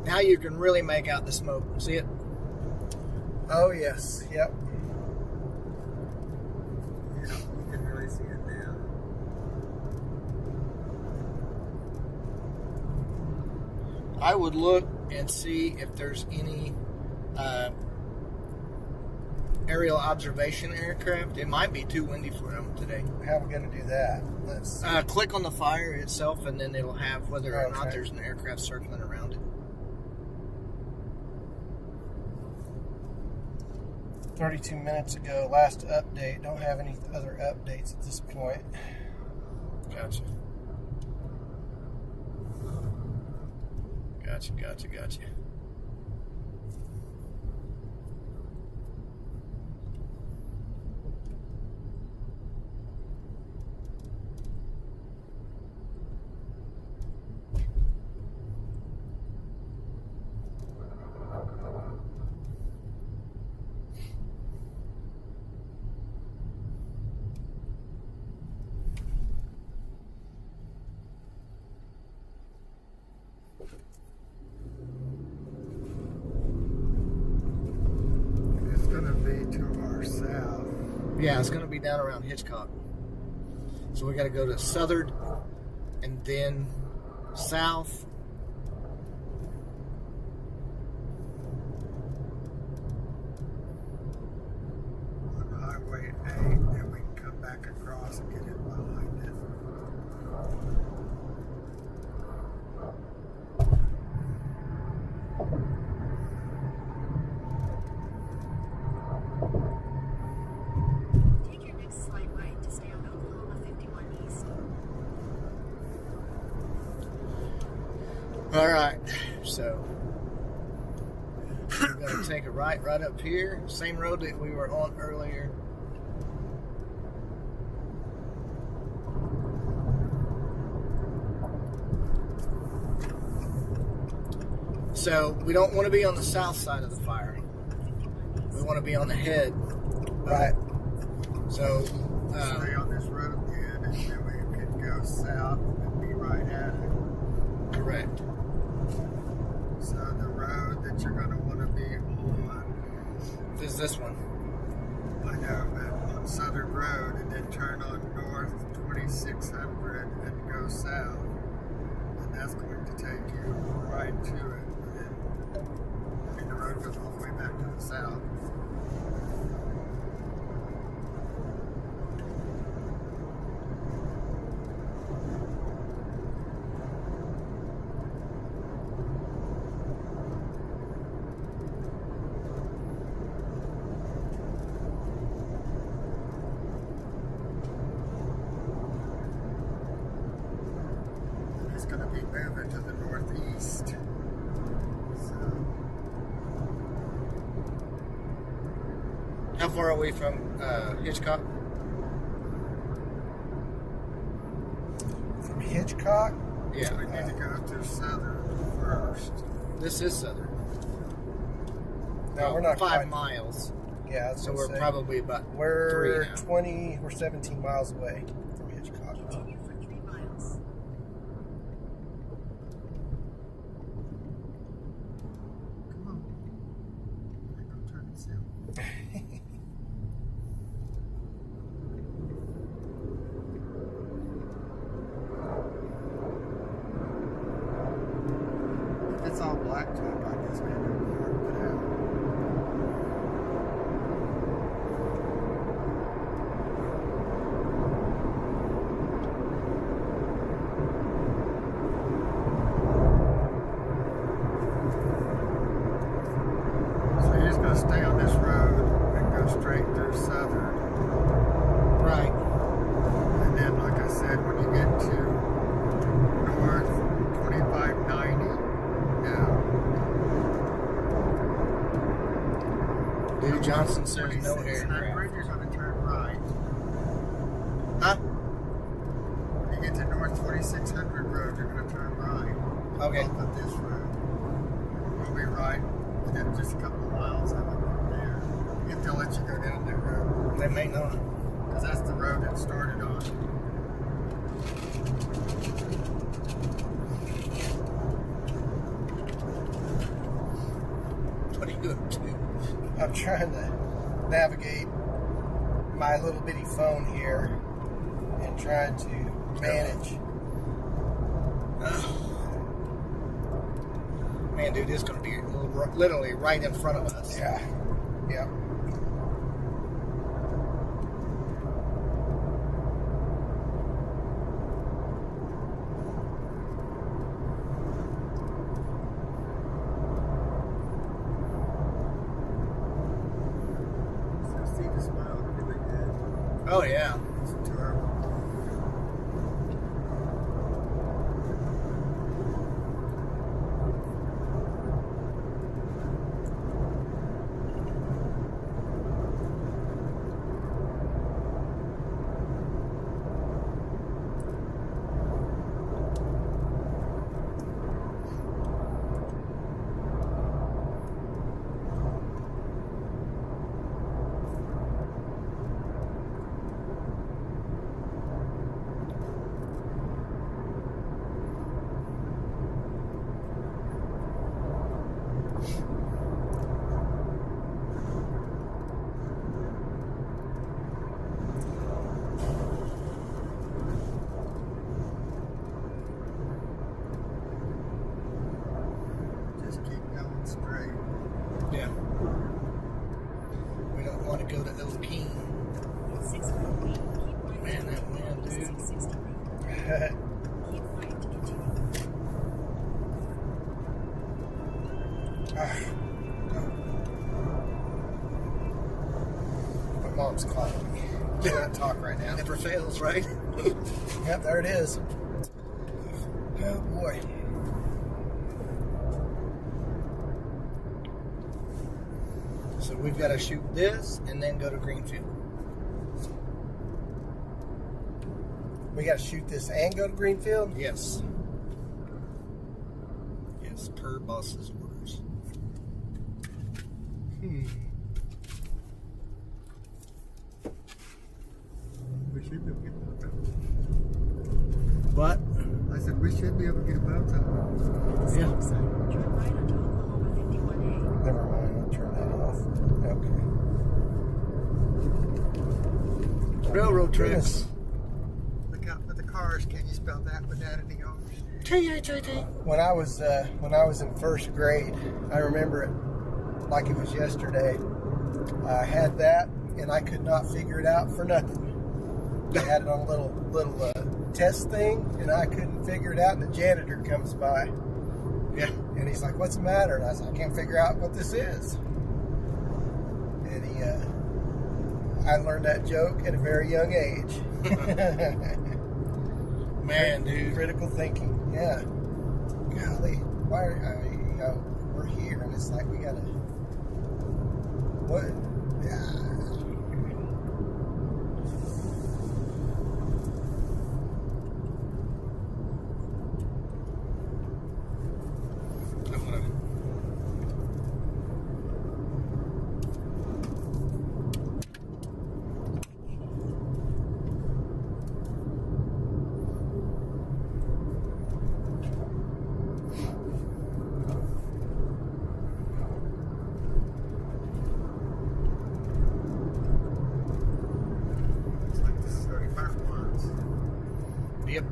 Now you can really make out the smoke. See it? Oh, yes. Yep. Yeah, you can really see it now. I would look and see if there's any aerial observation aircraft. It might be too windy for them today. How are we going to do that? Let's Click on the fire itself, and then it'll have whether or not Okay. there's an aircraft circling around it. 32 minutes ago, last update. Don't have any other updates at this point. Gotcha. Gotcha. It's going to be to our south. Yeah, it's going to be down around Hitchcock. So we got to go to Southern and then south. On Highway 8, and we can come back across and get in behind it. Take your next slight right to stay on Oklahoma 51 East. All right, so we're going to take a right up here, same road that we were on earlier. So we don't want to be on the south side of the fire. We want to be on the head. Right. So Stay on this road then, and then we could go south and be right at it. correct. So the road that you're going to want to be on, Is this one? I know, but on Southern Road, and then turn on north 2600 and go south, and that's going to take you right to it. And the road goes all the way back to the south. And it's going to be moving to the northeast. So, How far are we from Hitchcock? From Hitchcock? Yeah, we need to go to Southern first. this is Southern. No, we're not 5 quite. miles. Yeah, I was So gonna we're say, probably about we're 3 now. we're 17 miles away from Hitchcock. Continue for 3 miles. Come on. I'm going to turn this down. blacktop, I guess maybe we hard to put out. So you're just going to stay on this road and go straight through Southern. Right. And then, like I said, when you get to north 2590, Dude Johnson says no air 2600, craft. you're going to turn right. Huh? When you get to north 2600 road, you're going to turn right. Okay. Off of this road. We'll be right within just a couple of miles of it from there. If they'll let you go down that road. They may not. Because that's the road it started on. What are you doing, too? I'm trying to navigate my little bitty phone here and trying to manage. Man, dude, it's going to be literally right in front of us. Yeah. Yeah. So see the smile really good. Oh, yeah. It's terrible. Just keep going straight. Yeah. We don't want to go to Okeen. 648, keep right Man, that wind, to dude. 660 road. Keep right to continue. My mom's calling me. Can't talk right now. Never fails, right? Yep, there it is. Oh boy. So we've got to shoot this and then go to Greenfield. We got to shoot this and go to Greenfield? Yes. Yes, per boss's orders. We should be able to get both of them. What? I said we should be able to get both of them. At the stop sign, turn right onto Oklahoma 51A. Never mind, I'll turn that off. Okay. Railroad tracks. Look out for the cars. Can you spell that without any R's? When I was in first grade, I remember it like it was yesterday. I had that, and I could not figure it out for nothing. I had it on a little test thing, and I couldn't figure it out. And the janitor comes by, Yeah. and he's like, "What's the matter?" And I said, "I can't figure out what this is." And I learned that joke at a very young age. Man, dude. Critical thinking. Yeah. Golly, why are we're here, and it's like we gotta. What? Yeah. I'm gonna. Looks like this is 35 miles. Yep.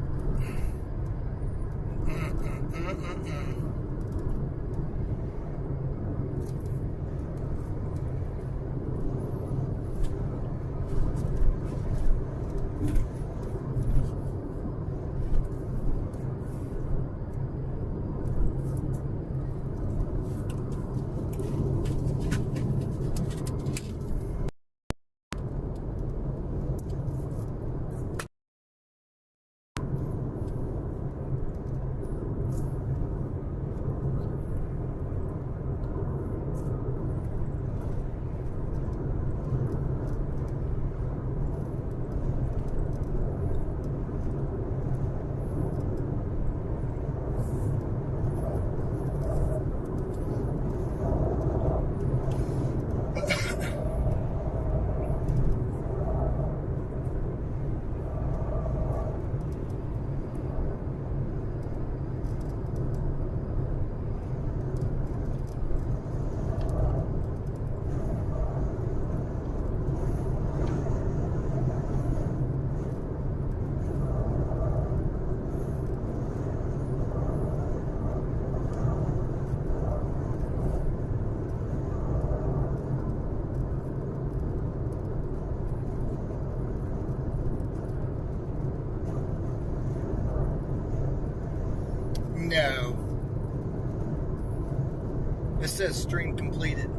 It says stream completed.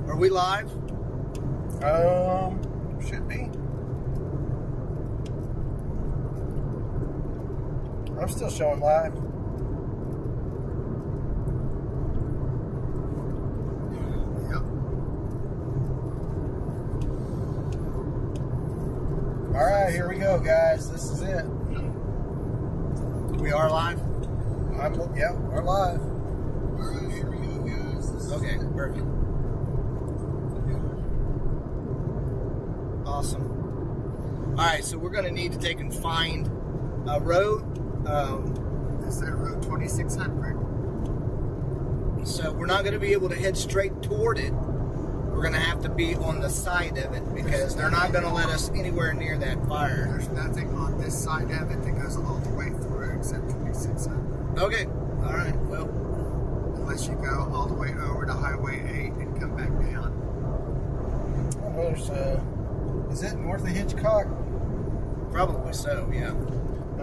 Are we live? Should be. I'm still showing live. Yep. All right, here we go, guys. This is it. We are live? Yeah, we're live. All right, here we go, guys. This is Okay, it. perfect. Awesome. All right, so we're going to need to take and find a road. This is road 2600. So we're not going to be able to head straight toward it. We're going to have to be on the side of it because they're not going to let us anywhere near that fire. There's nothing on this side of it that goes all the way through except 2600. Okay. All right. Well, Unless you go all the way over to Highway 8 and come back down. There's is it north of Hitchcock? probably so, yeah.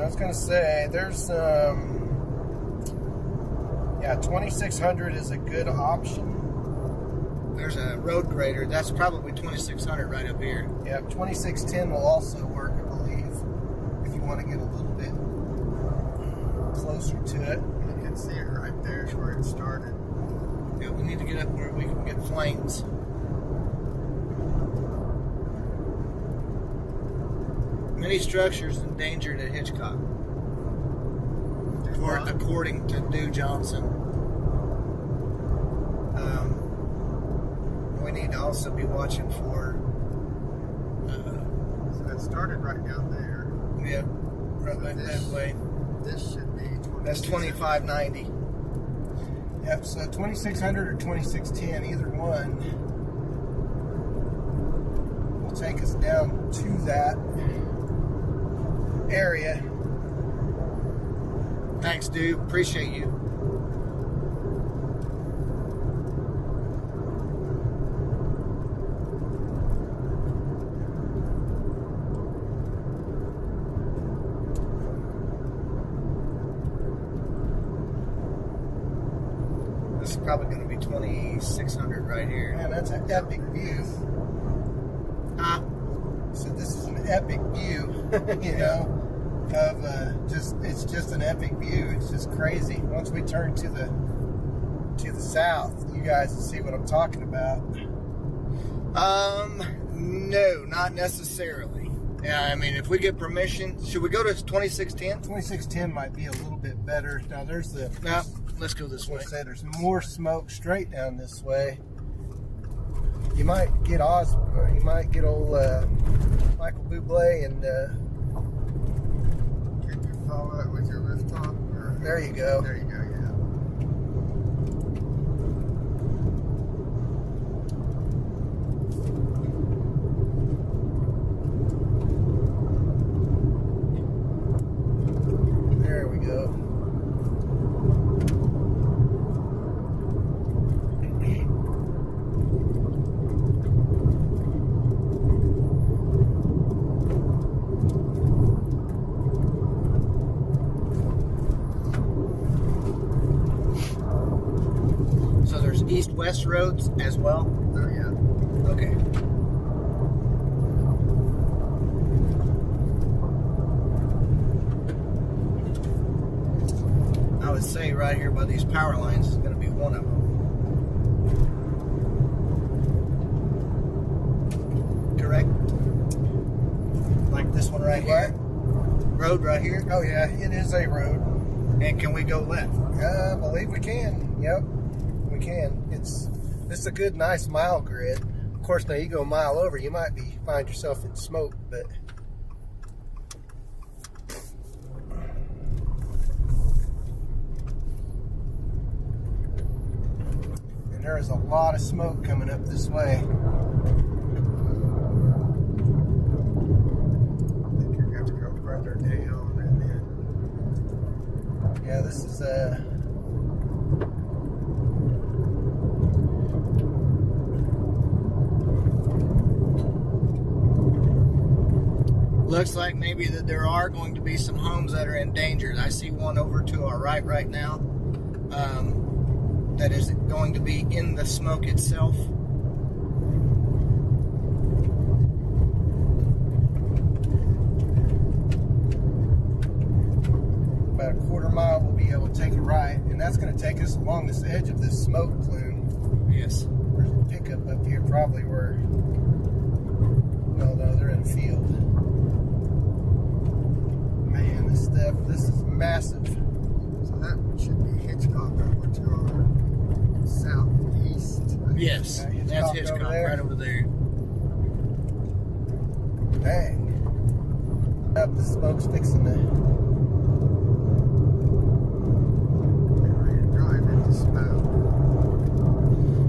I was gonna say there's 2600 is a good option. There's a road grader. That's probably 2600 right up here. Yeah, 2610 will also work, I believe, if you want to get a little bit closer to it. You can see it right there is where it started. Yeah, we need to get up where we can get flames. Many structures endangered at Hitchcock, according to Dew Johnson. We need to also be watching for. So it started right down there. Yeah, right back that way. This should be 2600. That's 2590. Yep, so 2600 or 2610, either one will take us down to that area. Thanks, dude. Appreciate you. This is probably going to be 2600 right here. Man, that's an epic view. So this is an epic view, you know, of it's just an epic view. It's just crazy. Once we turn to the south, you guys will see what I'm talking about. No, not necessarily. Yeah, I mean, if we get permission, should we go to 2610? 2610 might be a little bit better. Now there's the. No, let's go this way. Say there's more smoke straight down this way. You might get old Michael Bublé and. Can you follow it with your rooftop? Or? There you go. There you go, yeah. There we go. So there's east-west roads as well? Oh, yeah. Okay. I would say right here by these power lines is going to be one of them. Correct? Like this one right What? here. Road right here? Oh yeah, it is a road. And can we go left? I believe we can. Yep, we can. It's a good, nice mile grid. Of course, now you go a mile over, you might find yourself in smoke, but and there is a lot of smoke coming up this way. I think you're going to go further down and then. Yeah, this is Looks like maybe that there are going to be some homes that are endangered. I see one over to our right now. that is going to be in the smoke itself. About a quarter mile, we'll be able to take a right, and that's going to take us along this edge of this smoke plume. Yes. There's a pickup up here, probably where. No, they're in a field. Man, this is massive. So that should be Hitchcock over to our southeast. Yes, Yeah, that's Hitchcock Hitchcock over there. right over there. Dang. Up, the smoke's fixing to. Ready to drive into smoke.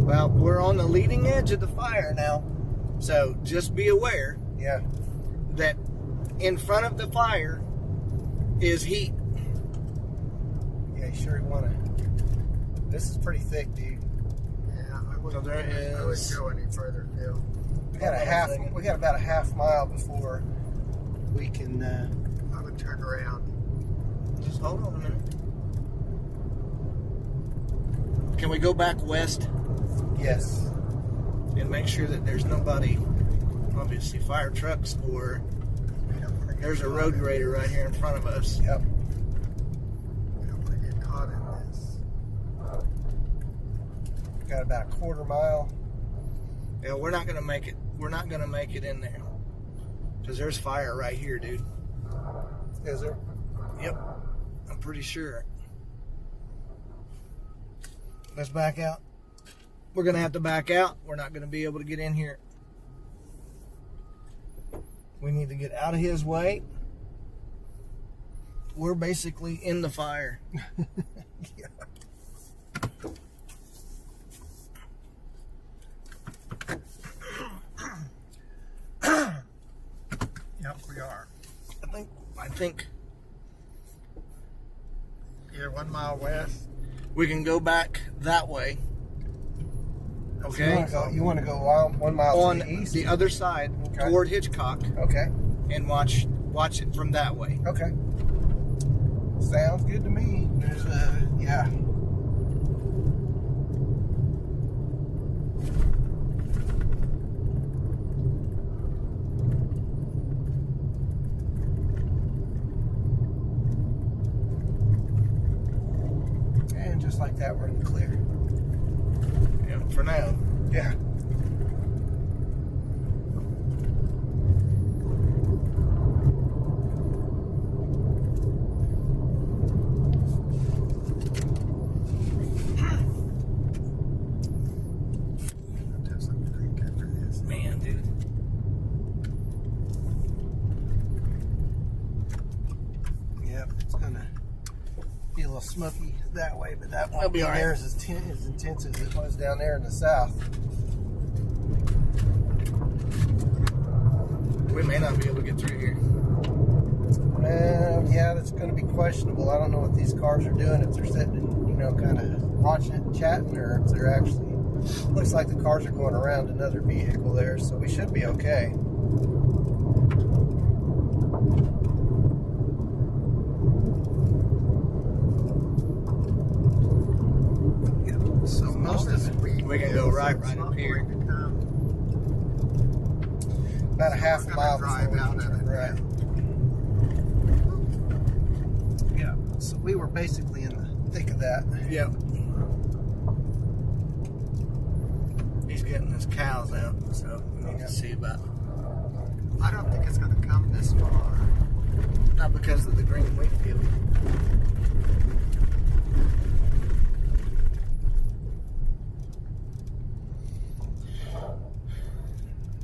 Well, we're on the leading edge of the fire now, so just be aware Yeah. that in front of the fire is heat. Yeah, you sure want to. This is pretty thick, dude. Yeah, I wouldn't, So there I wouldn't is- go any further, Phil. We got about a half mile before we can. I would turn around. Just hold on a minute. Can we go back west Yes. and make sure that there's nobody, obviously fire trucks, or We don't want to get there's a caught road in grader this. right here in front of us. Yep. We don't want to get caught in this. Got about a quarter mile. Yeah, we're not gonna make it. We're not gonna make it in there because there's fire right here, dude. Is there? Yep, I'm pretty sure. Let's back out. We're gonna have to back out. We're not gonna be able to get in here. We need to get out of his way. We're basically in the fire. Yeah. Yep, we are. I think You're 1 mile west. we can go back that way. Okay. You want to go 1 mile On to the east? the other side, Okay. toward Hitchcock, Okay. and watch it from that way. Okay. Sounds good to me. There's yeah. And just like that, we're in the clear. Yeah, for now. Yeah. Let's have something to drink after this. Man, dude. Yep. It's gonna be a little smoky that way, but that That'll won't be be all right. there as intense as it was down there in the south. We may not be able to get through here. Yeah, that's going to be questionable. I don't know what these cars are doing, if they're sitting and, kind of watching it and chatting, or if they're actually... Looks like the cars are going around another vehicle there, so we should be okay. So most of it, We can go right up here. about a half We're gonna mile drive before we out can of turn it. right. Yeah, so we were basically in the thick of that. Yep. He's getting his cows out, so we need to see about. I don't think it's going to come this far. Not because of the green wheat field.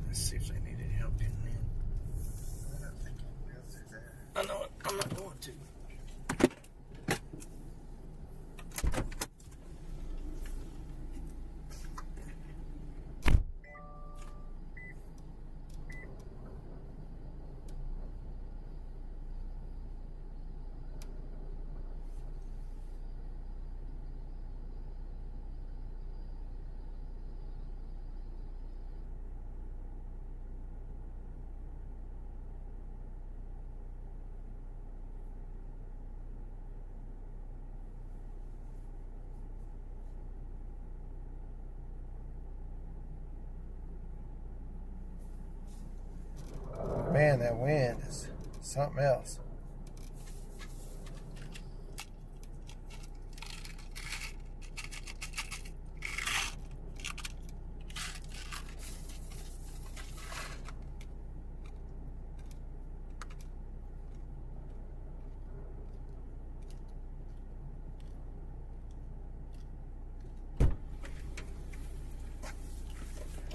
Let's see if they need any help getting in. I don't think it can go through there. I know it. I'm not going to. Man, that wind is something else.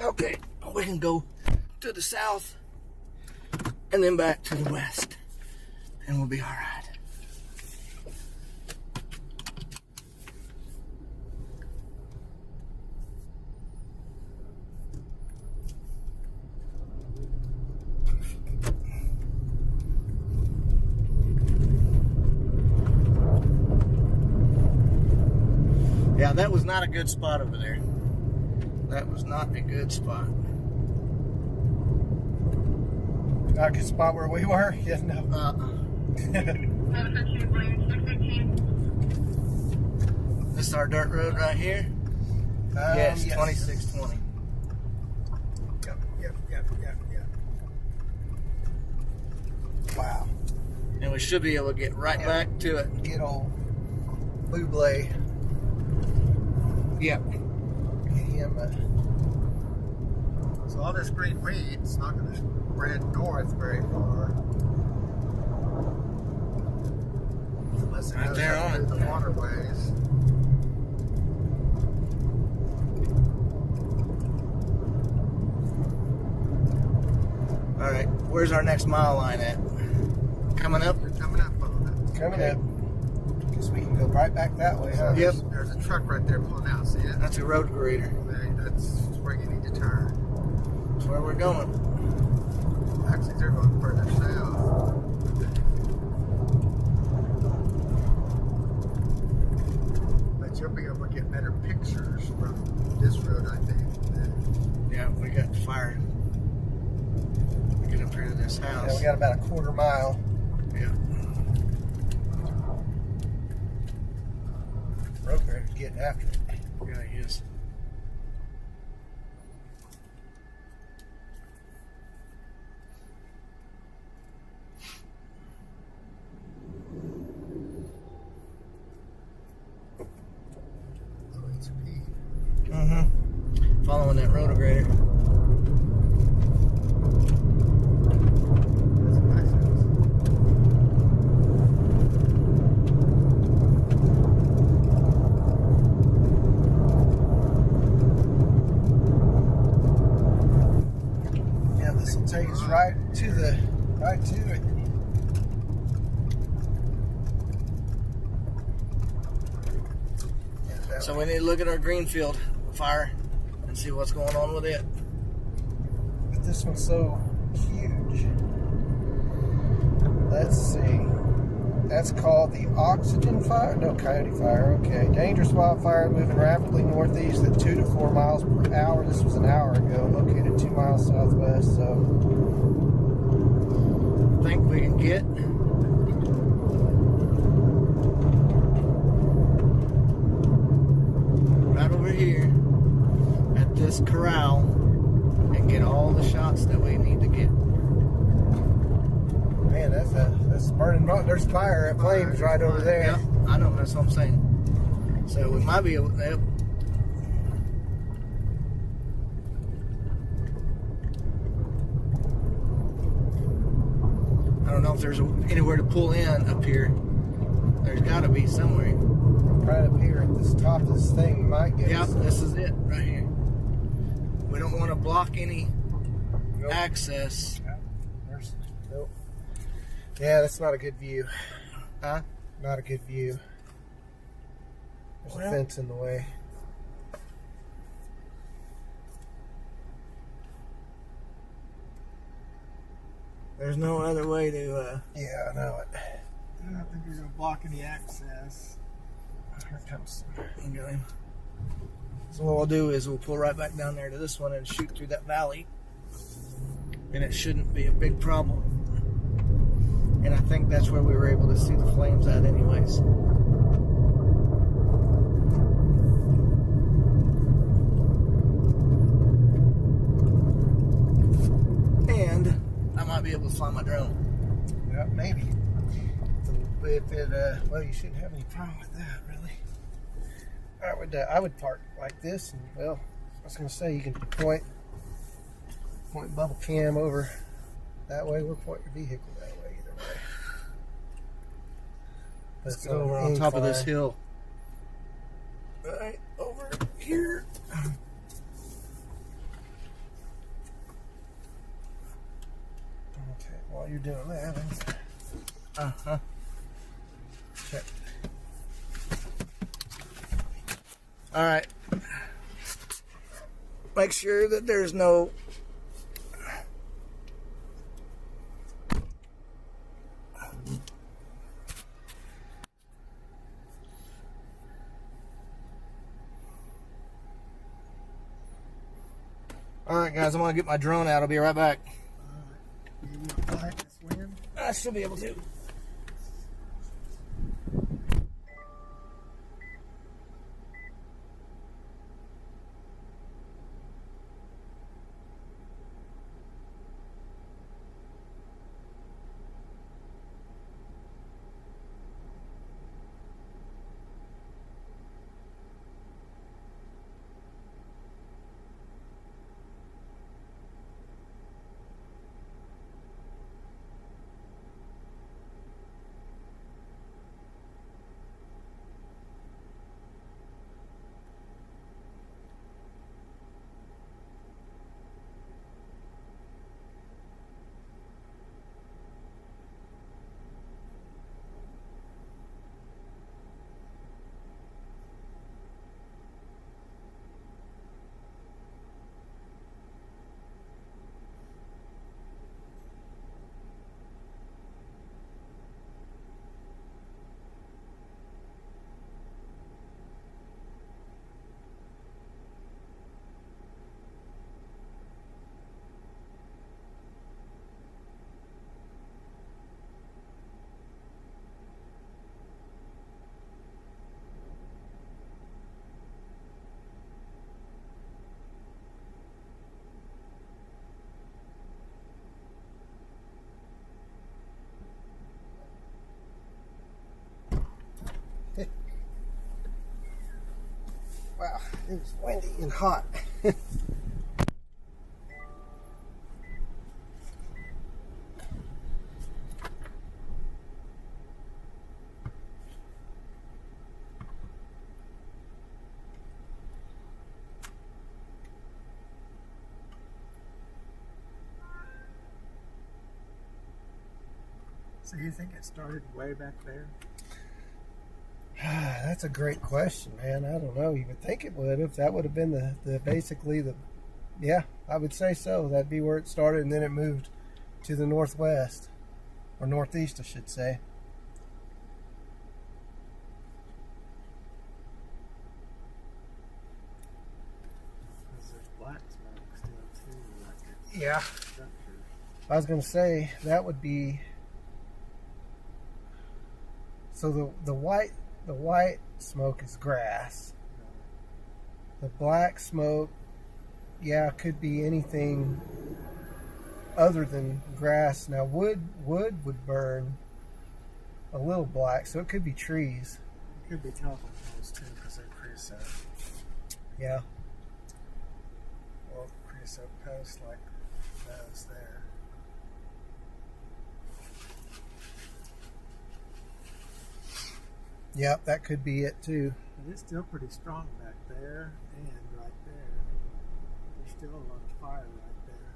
Okay, we can go to the south and then back to the west, and we'll be all right. Yeah, that was not a good spot over there. That was not a good spot. Not a good spot where we were? Yeah, no. This is our dirt road right here. Yes, 2620. Yep. Wow. And we should be able to get right back to it. Good old Buble. Yep. Get him So all this green weed's not going to spread north very far. Unless it Right goes there up on through it. the waterways. All right, where's our next mile line at? Coming up? You're coming up on it. coming up. Guess we can go right back that way, huh? Yep. There's a truck right there pulling out. See it? That's a road grader. That's where you need to turn. That's where we're going. Actually, they're going further south. But you'll be able to get better pictures from this road, I think. Yeah, we got fire. We get up here to this house. Yeah, we got about a quarter mile. Yeah. Road grader's getting after it. Yeah, he is. Oh, it's Pete. Mm-hmm. Following that rotor grader. That's a nice house. Yeah, this will take us right to it. Yeah, So we need to look at our Greenfield fire and see what's going on with it. but this one's so huge. Let's see. That's called the oxygen fire. No, coyote fire. Okay. Dangerous wildfire moving rapidly northeast at 2 to 4 miles per hour. This was an hour ago. Located 2 miles southwest. So I think we can get right over here at this corral and get all the shots that we need to get. man, that's burning. There's fire. That flame's right over there. Yeah, I know. That's what I'm saying. So we might be able to. Yep. I don't know if there's anywhere to pull in up here. There's got to be somewhere. Right up here at this top of this thing, you might get. Yep, some. this is it right here. We don't want to block any Nope. access. Nope. Yeah, that's not a good view. Huh? Not a good view. There's Well- a fence in the way. There's no other way to. Yeah, I know it. I don't think you're going to block any access. Here comes. Get him. So what we'll do is we'll pull right back down there to this one and shoot through that valley, and it shouldn't be a big problem. And I think that's where we were able to see the flames at, anyways. And I might be able to drone. Yeah, maybe. If it, well, you shouldn't have any problem with that, really. I would park like this, and well, I was going to say you can point bubble cam over that way, or point your vehicle that way, either way. Let's get over on top of this hill. Right over here. Okay, while you're doing that, check. All right. Make sure that there's no All right, guys, I'm going to get my drone out. I'll be right back. You want to fight this wind? I should be able to. Wow, it was windy and hot. So you think it started way back there? That's a great question, man. I don't know. You would think it would. If that would have been the basically the, yeah, I would say so. That'd be where it started, and then it moved to the northwest, or northeast, I should say. Because there's black smoke still too, like it's Yeah. structures. I was going to say that would be. So the white smoke is grass. The black smoke, yeah, could be anything other than grass. Now wood would burn a little black, so it could be trees. It could be telephone poles too, because they're creosote. Yeah. Or creosote posts like those there. Yep, that could be it too. But it's still pretty strong back there and right there. There's still a lot of fire right there.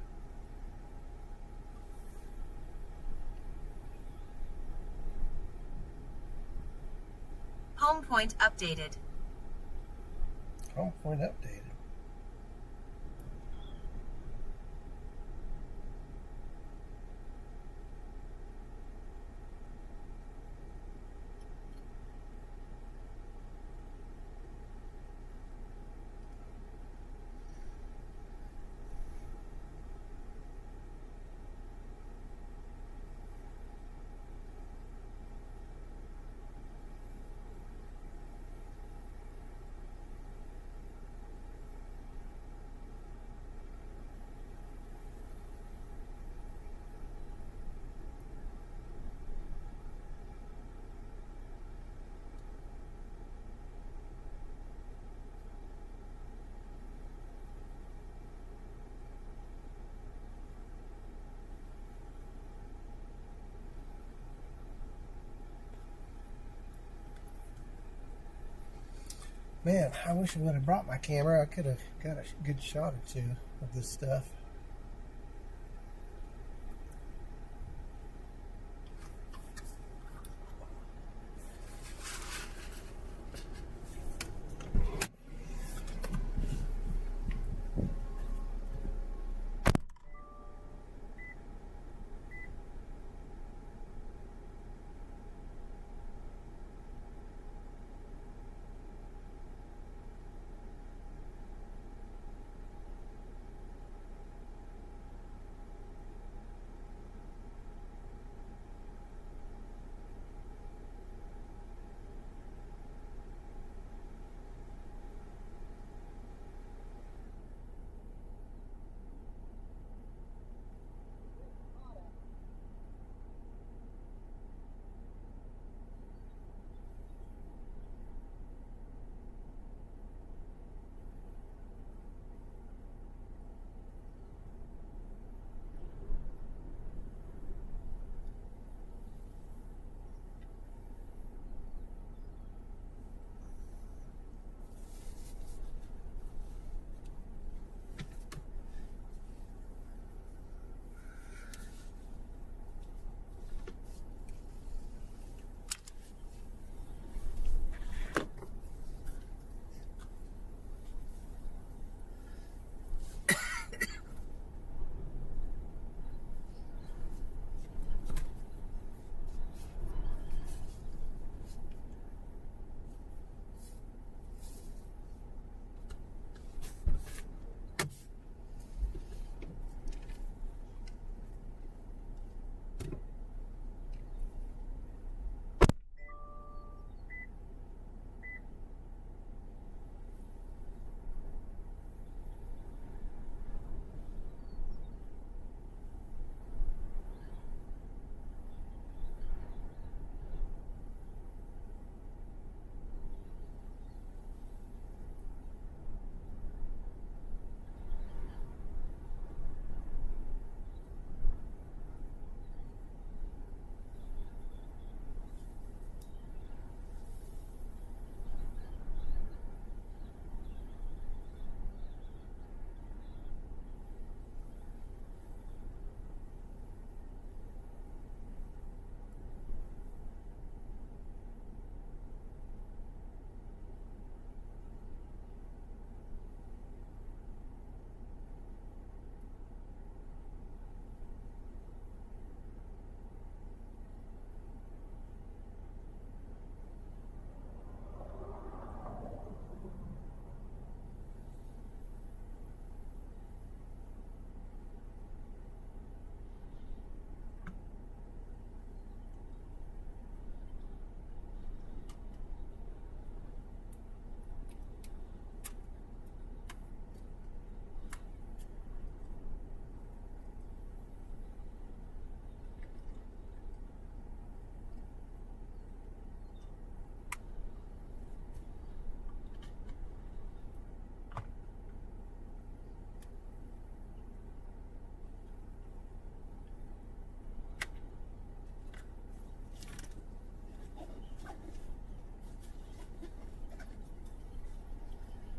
Home point updated. Home point updated. Man, I wish I would have brought my camera. I could have got a good shot or two of this stuff.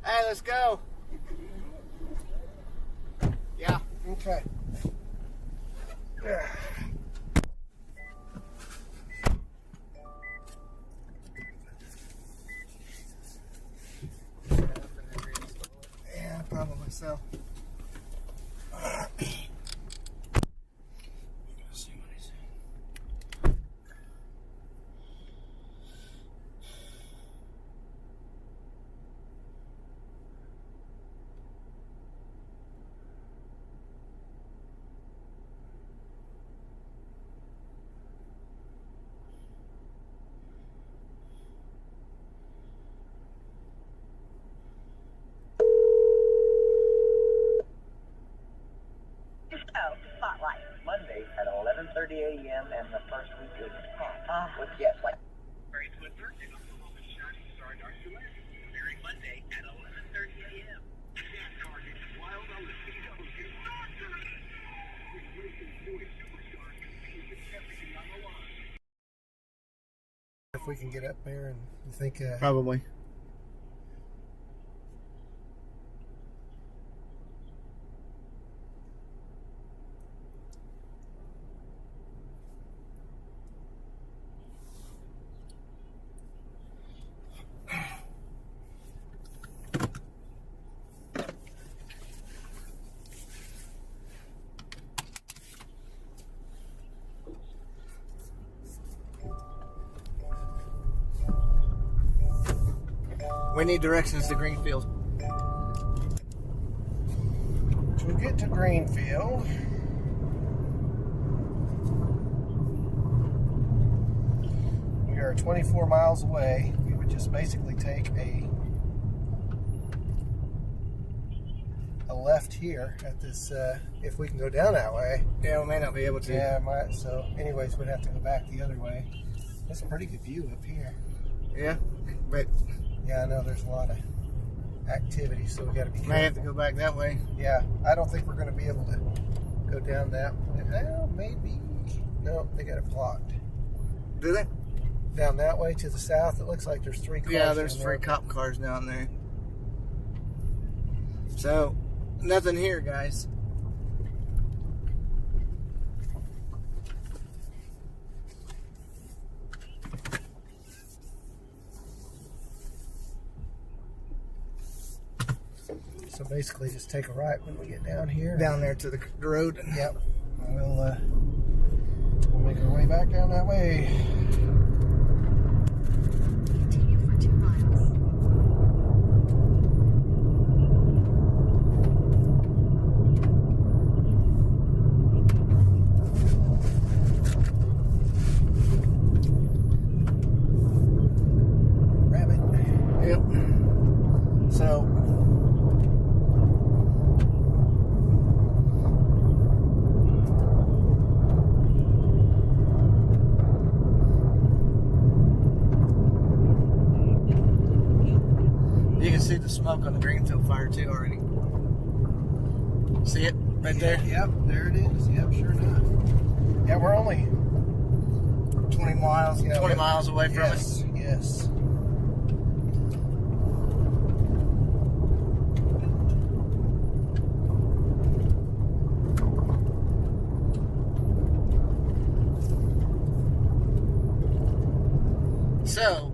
Hey, let's go. Yeah. Okay. Yeah, probably so. Spotlight. Monday at 11:30 a.m. and the first week is packed with guests like Very Twitter and Oklahoma Shining Star Dark Gillette. Every Monday at 11:30 a.m. Gas Target, Wild on the CW. If we can get up there, and you think Probably. We need directions to Greenfield. To get to Greenfield, we are 24 miles away. We would just basically take a left here at this, if we can go down that way. Yeah, we may not be able to. Yeah, might. So anyways, we'd have to go back the other way. That's a pretty good view up here. Yeah, but Yeah, I know there's a lot of activity, so we got to be careful. may have to go back that way. Yeah, I don't think we're going to be able to go down that way. Well, maybe. No, they got it blocked. Do they? Down that way to the south, it looks like there's 3 cars. Yeah, there's down 3 there. cop cars down there. So, nothing here, guys. So basically, just take a right when we get down here. Down there to the road. Yep. And we'll make our way back down that way. Continue for 2 miles. Rabbit. Yep. So. You can see the smoke on the Greenfield fire too already. See it right there? Yep, there it is. Yep, sure enough. Yeah, we're only 20 miles. Yeah, 20 miles away from it. yes, yes. So,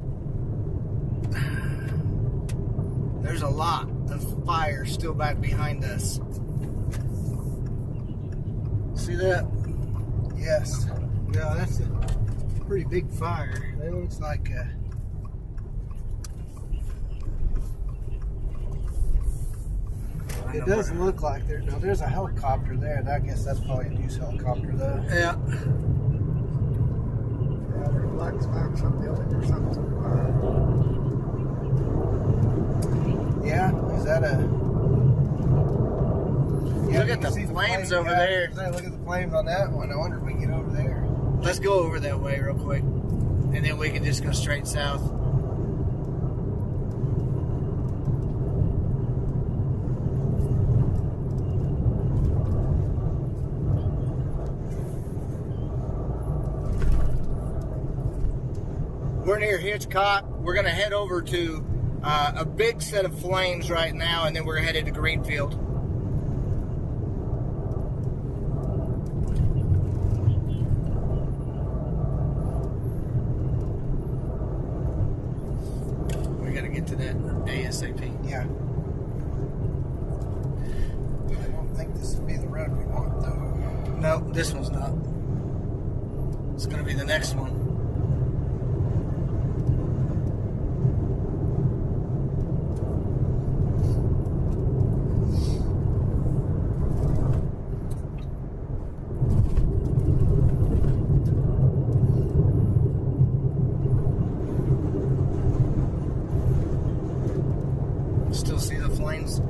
there's a lot of fire still back behind us. See that? Yes. No, that's a pretty big fire. It looks like it doesn't look like there's a helicopter there, and I guess that's probably a news helicopter though. Yeah. Yeah, there's black smokes on the building or something. Yeah, is that a? Yeah, Look you at can the see flames flame- over yeah, there. Look at the flames on that one. I wonder if we can get over there. Let's go over that way real quick. And then we can just go straight south. We're near Hitchcock. We're going to head over to a big set of flames right now, and then we're headed to Greenfield. We got to get to that ASAP. Yeah. I don't think this would be the road we want though. No, this one's not. It's going to be the next one. Still see the flames?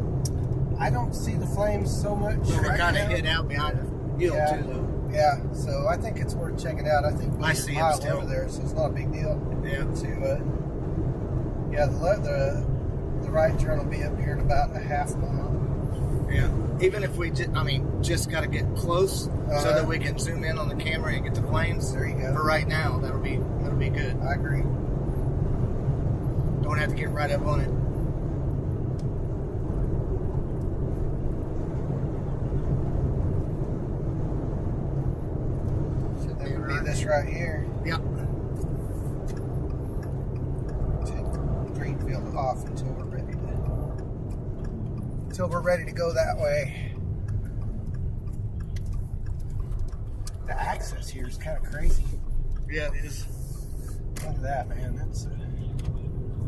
I don't see the flames so much. We're right kind now. of hid out behind the hill Yeah. too, though. Yeah, so I think it's worth checking out. I think I we're see a 'em mile still. over there, so it's not a big deal. Yeah. The right turn will be up here in about a half mile. Yeah. Even if we just got to get close so that we can zoom in on the camera and get the flames. There you go. For right now, that'll be good. I agree. Don't have to get right up on it. So that would be this right here. Yep. Take Greenfield off until we're ready to go that way. The access here is kind of crazy. Yeah, it is. Look at that, man.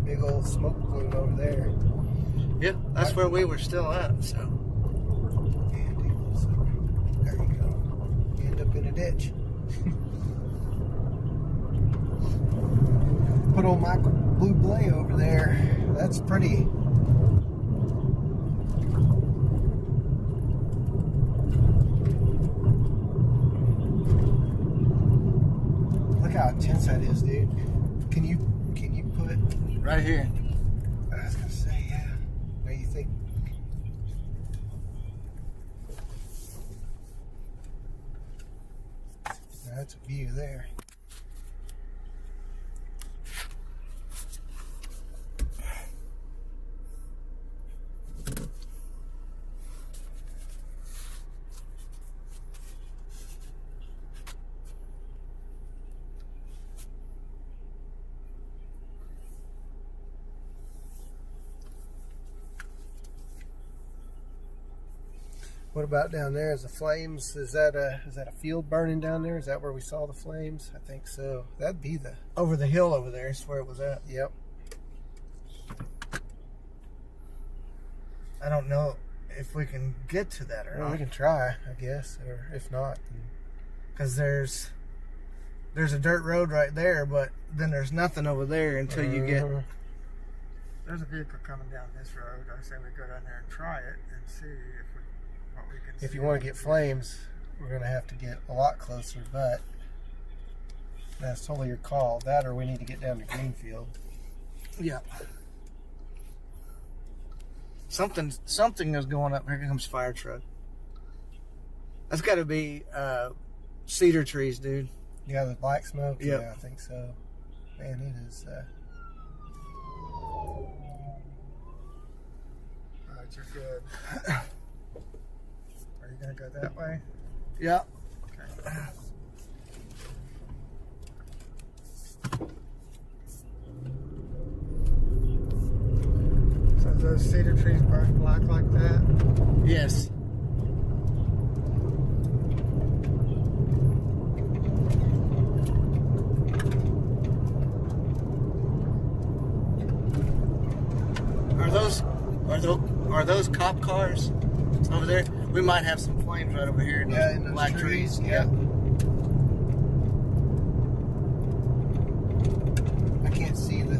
big old smoke plume over there. Yeah, that's where we were still at. So there you go. You end up in a ditch. Put old Michael Blue Blay over there. That's pretty. Look how intense that is, dude. Can you put right here. I was gonna say, yeah. What do you think? That's a view there. What about down there? Is the flames? Is that a field burning down there? Is that where we saw the flames? I think so. That'd be the Over the hill over there is where it was at. Yep. I don't know if we can get to that or Well, we not. can try, I guess, or if not, Because there's a dirt road right there, but then there's nothing over there until you get. There's a vehicle coming down this road. I say we go down there and try it and see what we can see. if you want to get flames, we're going to have to get a lot closer, but that's totally your call. That or we need to get down to Greenfield. Yeah. Something is going up. Here comes fire truck. That's got to be cedar trees, dude. Yeah, the black smoke? Yep. Yeah, I think so. Man, it is... Alright, you're good. Are you going to go that way? Yeah. Okay. So those cedar trees burn black like that? Yes. Are those cop cars over there? We might have some flames right over here in those in those black trees. Yeah. I can't see the...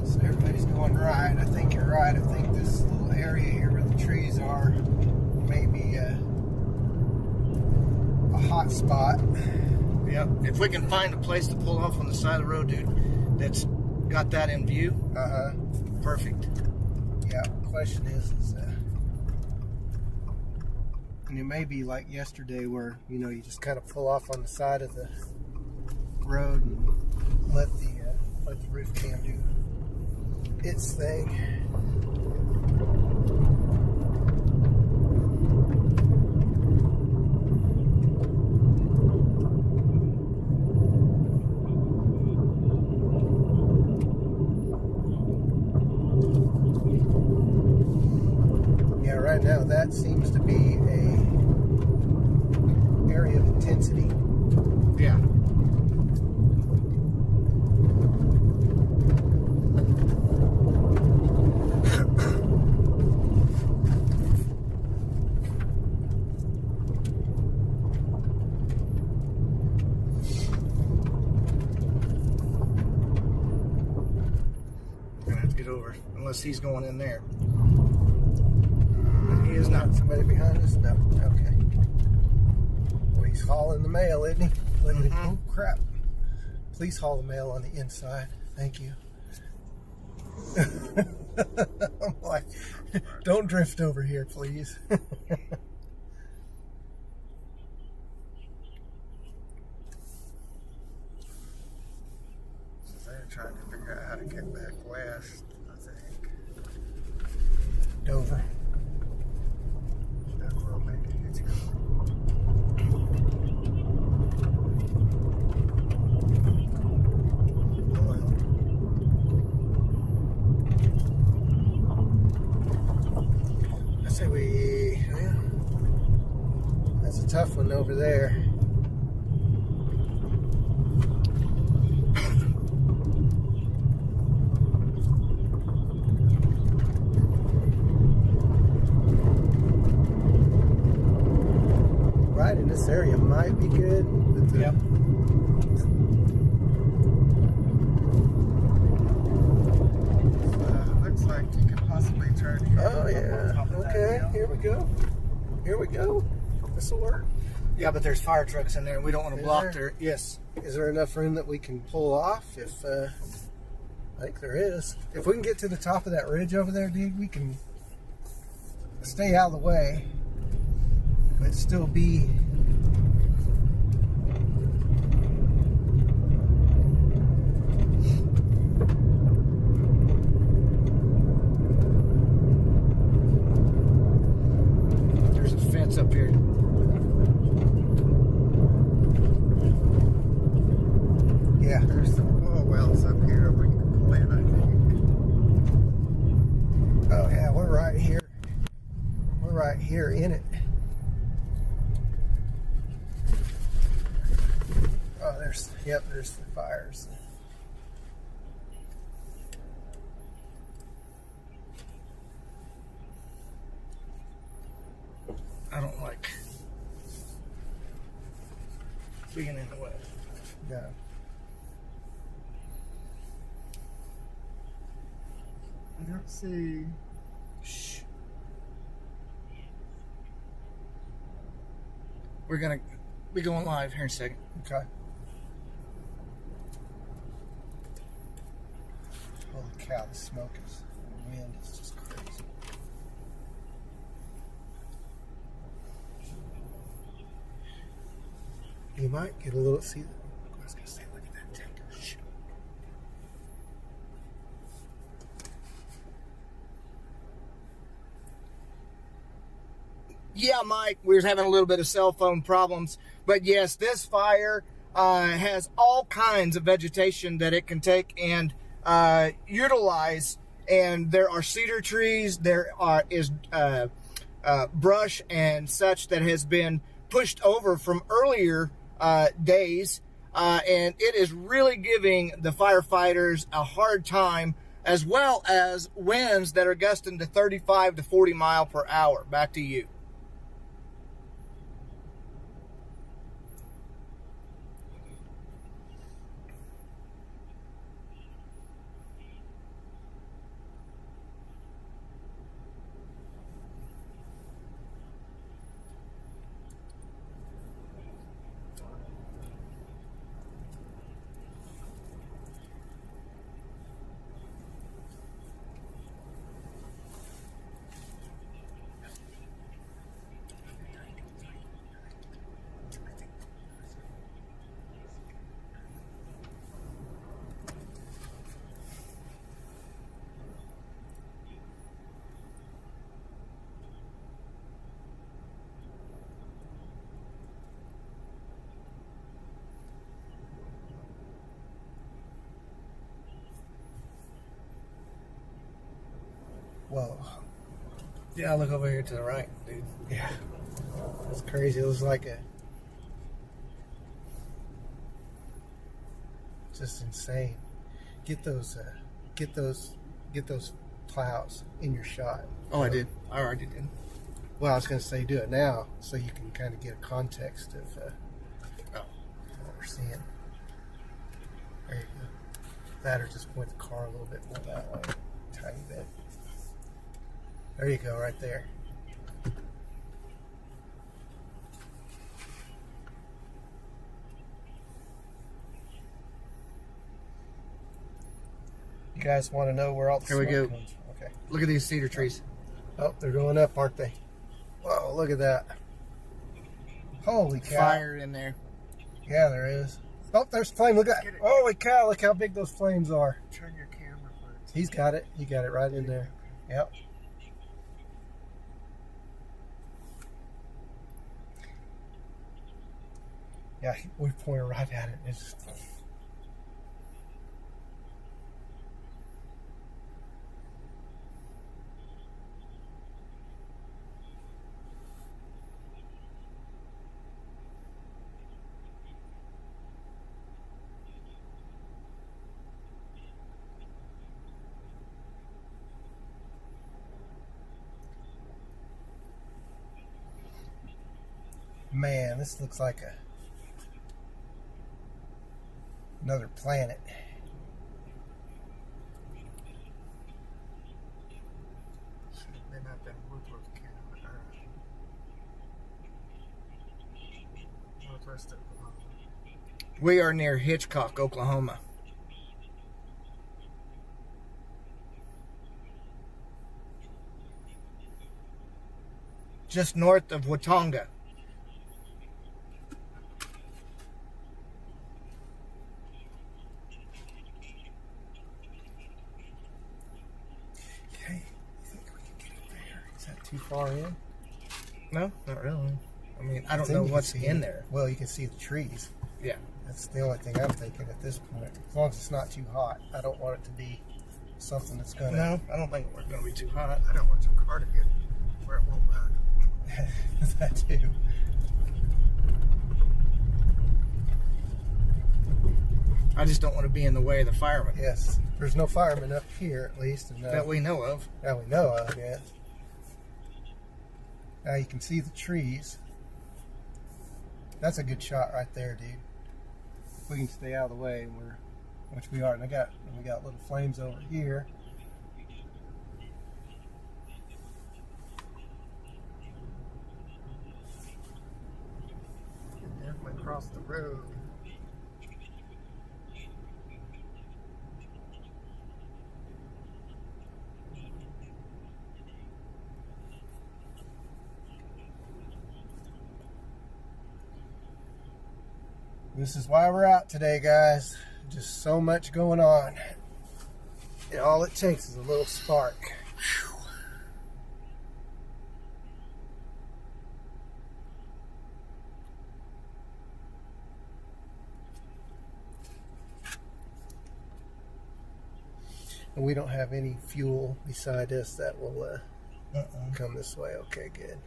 So everybody's going right. I think you're right. I think this little area here where the trees are may be a hot spot. Yep. If we can find a place to pull off on the side of the road, dude, that's got that in view, perfect. Yeah. The question is and it may be like yesterday where, you just kind of pull off on the side of the road and let the roof cam do its thing. Right now, that seems to be a area of intensity. Yeah. We're gonna have to get over, unless he's going in there. He is not. Somebody behind us? No. Okay. Well, he's hauling the mail, isn't he? Look at him. Oh, crap. Please haul the mail on the inside. Thank you. I'm like, don't drift over here, please. They're trying to figure out how to get back west, I think. Dover. That will make it Hitchcock. I say that's a tough one over there. Yep. Looks like you could possibly turn here. Oh yeah. Okay. Here we go. Here we go. This will work. Yeah, but there's fire trucks in there, and we don't want to Is block there? their. Yes. Is there enough room that we can pull off? If I think there is. If we can get to the top of that ridge over there, dude, we can stay out of the way, but still be. There's a fence up here. Yeah. There's some oil wells up here where you can pull in, I think. Oh yeah, we're right here. We're right here in it. Oh, there's the fires. I don't like being in the way. Yeah. I don't see. Shh. We're gonna be going live here in a second. Okay. Holy cow, the smoke is, the wind is just crazy. You might get a little, see, I was going to say, look at that tanker. Shh. Yeah, Mike, we were having a little bit of cell phone problems. But yes, this fire has all kinds of vegetation that it can take and utilize. And there are cedar trees, there is brush and such that has been pushed over from earlier days. And it is really giving the firefighters a hard time, as well as winds that are gusting to 35 to 40 mile per hour. Back to you. Whoa. Yeah, look over here to the right, dude. Yeah. That's crazy. It was like a, just insane. Get those plows in your shot. Oh, I did. I already did. Well, I was going to say do it now so you can kind of get a context of what we're seeing. There you go. That or just point the car a little bit more that way. Tiny bit. There you go, right there. You guys want to know where all the Here we smoke go. comes from? Okay. Look at these cedar trees. Oh, they're going up, aren't they? Whoa, look at that. Holy cow. Fire in there. Yeah, there is. Oh, there's flame. Look at that. Holy cow, look how big those flames are. Turn your camera for it. He's got it. He got it right in there. Yep. Yeah, we pointed right at it. It's just... Man, this looks like a Another planet. Should have been up in Woodworth, Canada, northwest Oklahoma. We are near Hitchcock, Oklahoma. Just north of Watonga. Okay, you think we can get it there? Is that too far in? No, not really. I mean, I don't Then know you can what's see in it. there. Well, you can see the trees. Yeah. That's the only thing I'm thinking at this point. As long as it's not too hot. I don't want it to be something that's going to... No, I don't think we're going to be too hot. I don't want your car to get where it won't run. that too. I just don't want to be in the way of the firemen. Yes. There's no firemen up here, at least. And, That we know of. that we know of, yes. Now you can see the trees. That's a good shot right there, dude. If we can stay out of the way, which we are. And we got little flames over here. Definitely across the road. This is why we're out today, guys. Just so much going on. And all it takes is a little spark. And we don't have any fuel beside us that will come this way. Okay, good.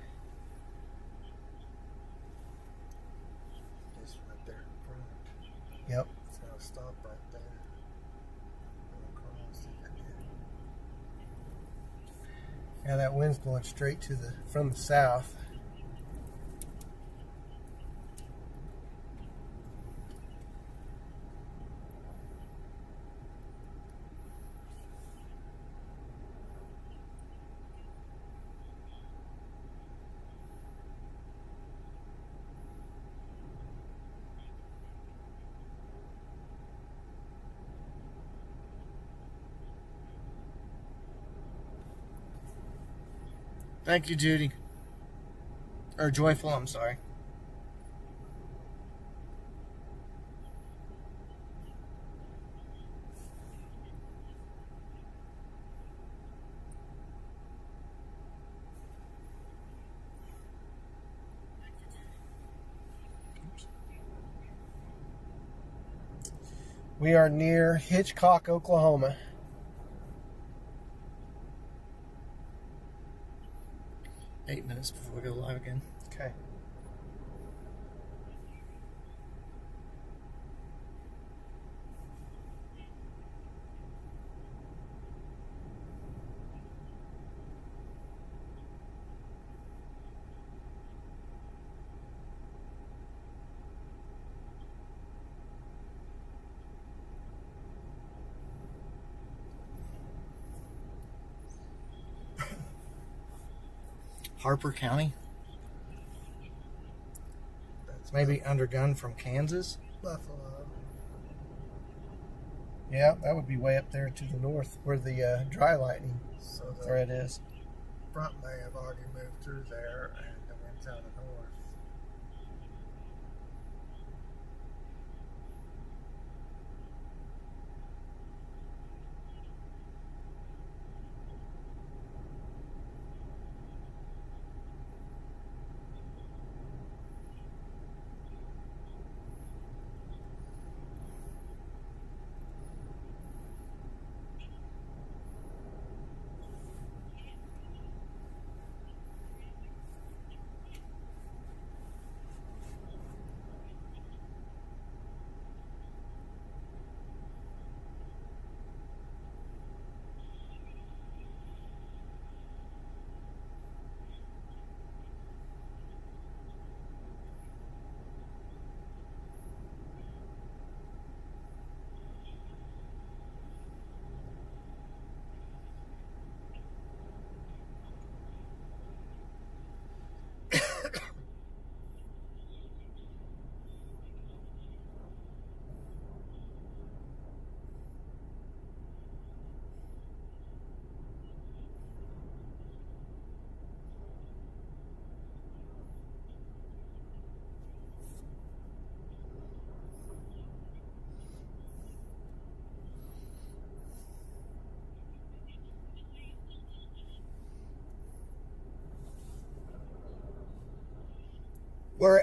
Just right there in front. Yep. It's gonna stop right there. Go across again. Yeah, that wind's blowing straight to from the south. Thank you, Judy. Or Joyful, I'm sorry. We are near Hitchcock, Oklahoma. Eight minutes before we go live again. Okay. Harper County. That's Maybe undergun from Kansas. Buffalo. Yeah, that would be way up there to the north where the dry lightning So the thread is. front may have already moved through there and the wind's out of north.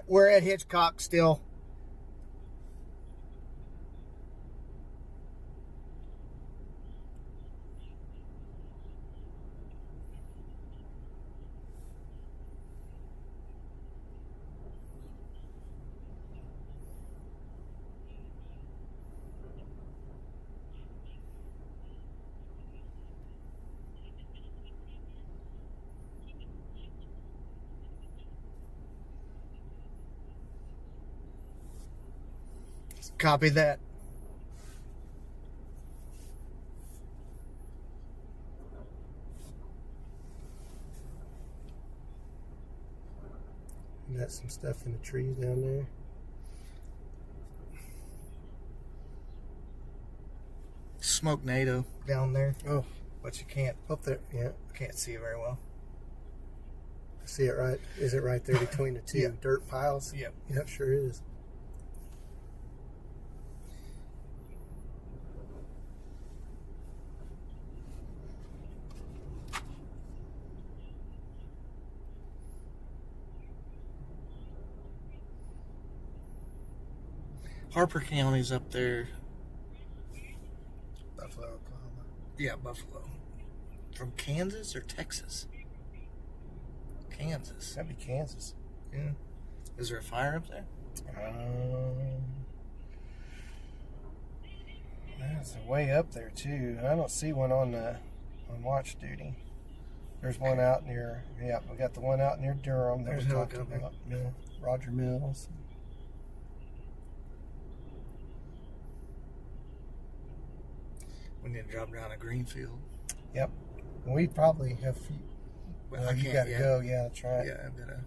We're at Hitchcock still. Copy that. Got some stuff in the trees down there. Smoke NATO down there. Oh, But you can't up there. Yeah, can't see it very well. I see it right. Is it right there between the two Yeah. dirt piles? Yep. Yep, sure is. Harper County's up there. Buffalo, Oklahoma. Yeah, Buffalo. From Kansas or Texas? Kansas. That'd be Kansas. Yeah. Is there a fire up there? That's way up there too. I don't see one on watch duty. There's one out near. Yeah, we got the one out near Durham. That There's we talked helicopter. about. Yeah, Roger Mills. We need to drop down to Greenfield. Yep. We probably have. Well, Well, you got to yet. go. Yeah, that's right. Yeah, I've got to.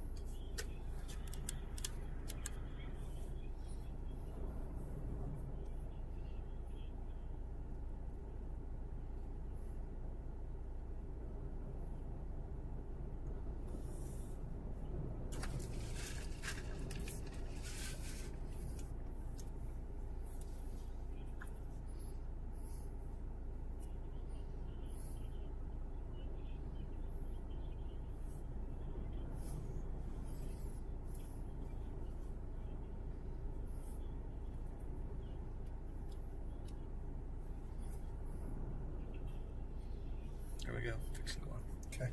There we go. Fixing one. Okay.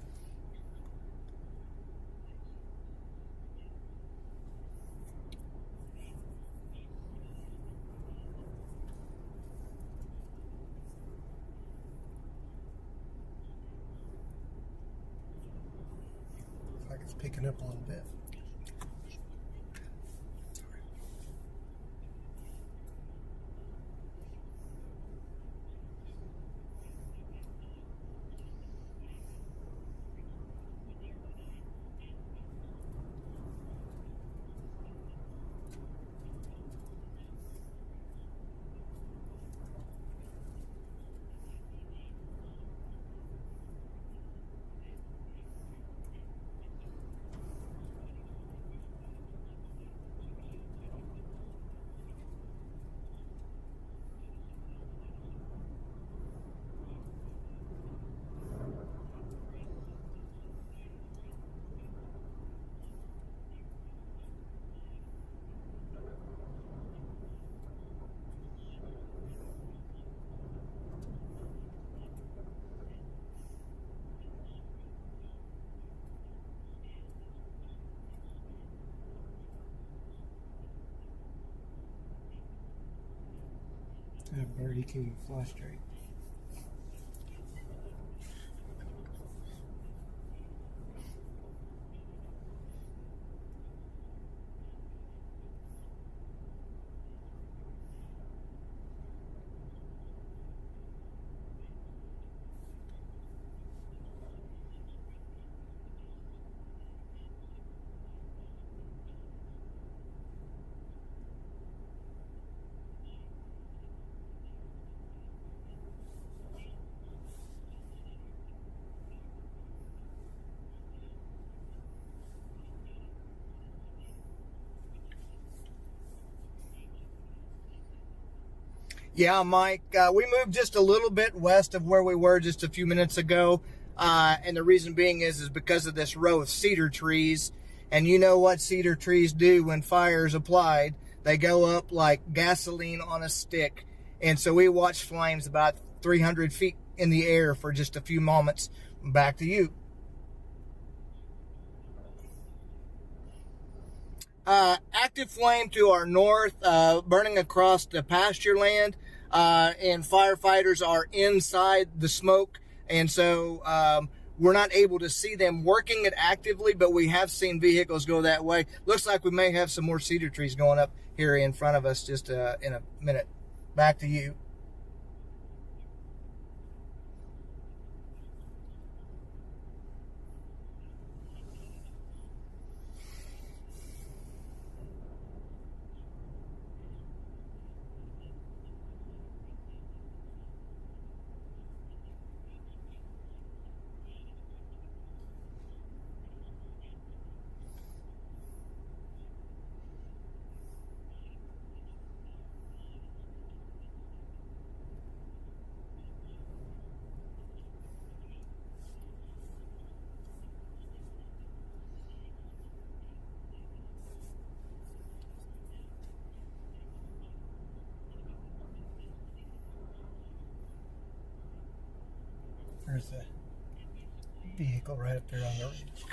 Looks like it's picking up a little bit. That bird, he can't even fly straight. Yeah, Mike, we moved just a little bit west of where we were just a few minutes ago. And the reason being is because of this row of cedar trees. And you know what cedar trees do when fire is applied. They go up like gasoline on a stick. And so we watched flames about 300 feet in the air for just a few moments. Back to you. Active flame to our north, burning across the pasture land. And firefighters are inside the smoke. And so we're not able to see them working it actively, but we have seen vehicles go that way. Looks like we may have some more cedar trees going up here in front of us just in a minute. Back to you. There's a vehicle right up there on the ridge.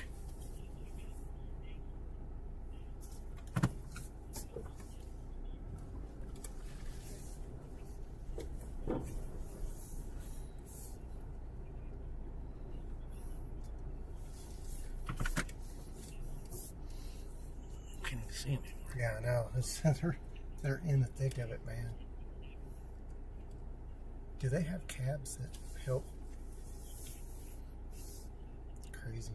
Can't even see them. Yeah, I know. They're in the thick of it, man. Do they have cabs that help? Crazy.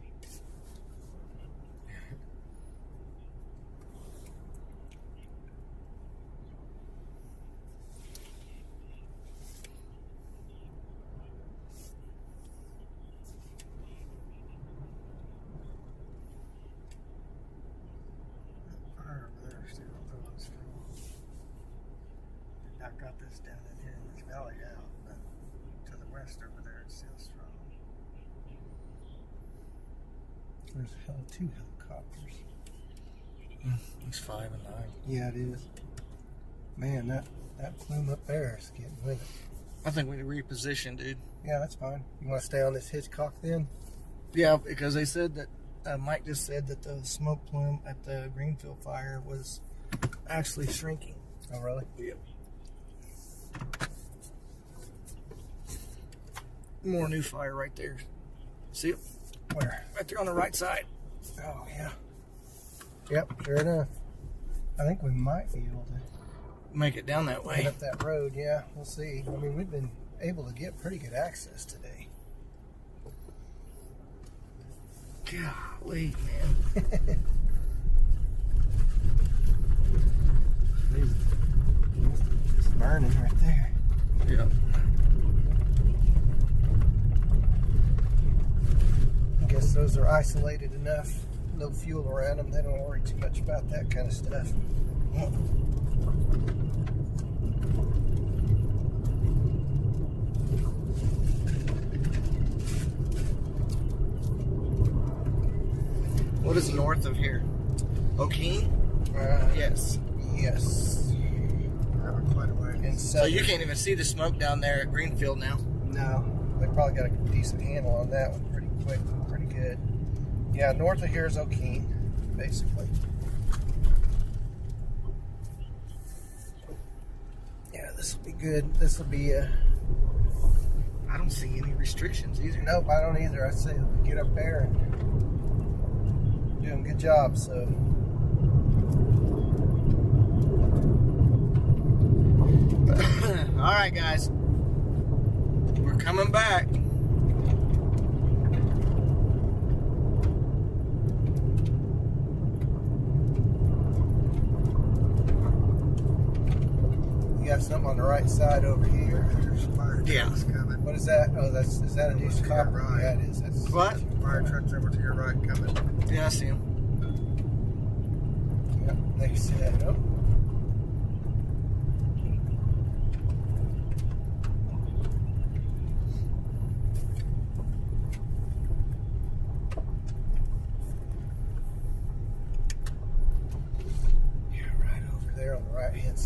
Fire over there still going strong. I got this down in here in this valley out, but to the west over there it's still strong. There's two helicopters. It's 5 and 9. Yeah, it is. Man, that plume up there is getting with it. I think we need to reposition, dude. Yeah, that's fine. You want to stay on this Hitchcock then? Yeah, because they said that Mike just said that the smoke plume at the Greenfield fire was actually shrinking. Oh, really? Yep. More new fire right there. See it? Where? Right there on the right side. Oh, yeah. Yep, sure enough. I think we might be able to Make it down that way. get up that road. Yeah, we'll see. I mean, we've been able to get pretty good access today. Golly, man. It's burning right there. Yeah. I guess those are isolated enough. No fuel around them. They don't worry too much about that kind of stuff. What is north of here? O'Keene? Yes. Yes. Quite a way. And So you can't even see the smoke down there at Greenfield now. No, they probably got a decent handle on that one. Pretty quick, pretty good. Yeah, north of here is O'Keene, basically. Yeah, this will be good. This will be I don't see any restrictions either. nope, I don't either. I say we get up there and doing a good job. So All right, guys. We're coming back. you got something on the right side over here. There's fire trucks coming. What is that? Oh, is that a new To your copper? right. Yeah, it is. That's What? Fire trucks over to your right coming. Yeah, I see him. Yep, they said. Oh.